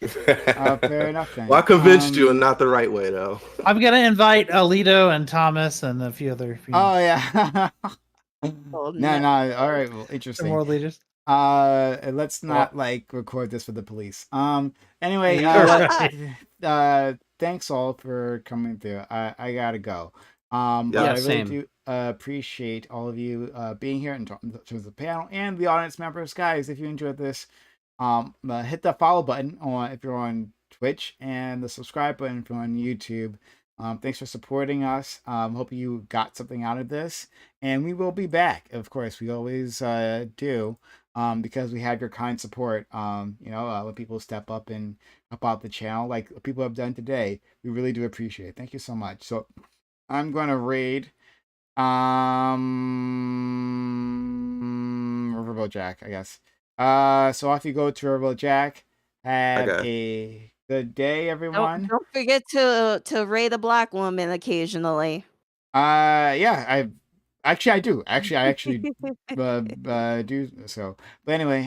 A: Fair enough. Then.
G: Well, I convinced you, and not the right way, though.
K: I'm gonna invite Alito and Thomas and a few other.
A: Oh yeah.
I: Oh,
A: no. All right. Well, interesting.
K: More leaders.
A: Let's not record this for the police. Anyway. Thanks all for coming through. I gotta go. But I really do appreciate all of you being here and talking to the panel and the audience members, guys. If you enjoyed this, hit the follow button if you're on Twitch, and the subscribe button if you're on YouTube. Thanks for supporting us. Hope you got something out of this, and we will be back. Of course, we always do, because we have your kind support. When people step up and help out the channel, like people have done today, we really do appreciate it. Thank you so much. So, I'm gonna raid Riverboat Jack, I guess. So off you go to Riverboat Jack. Have a good day, everyone.
I: Don't forget to raid a black woman occasionally.
A: Yeah, I do. Actually, I do so. But anyway,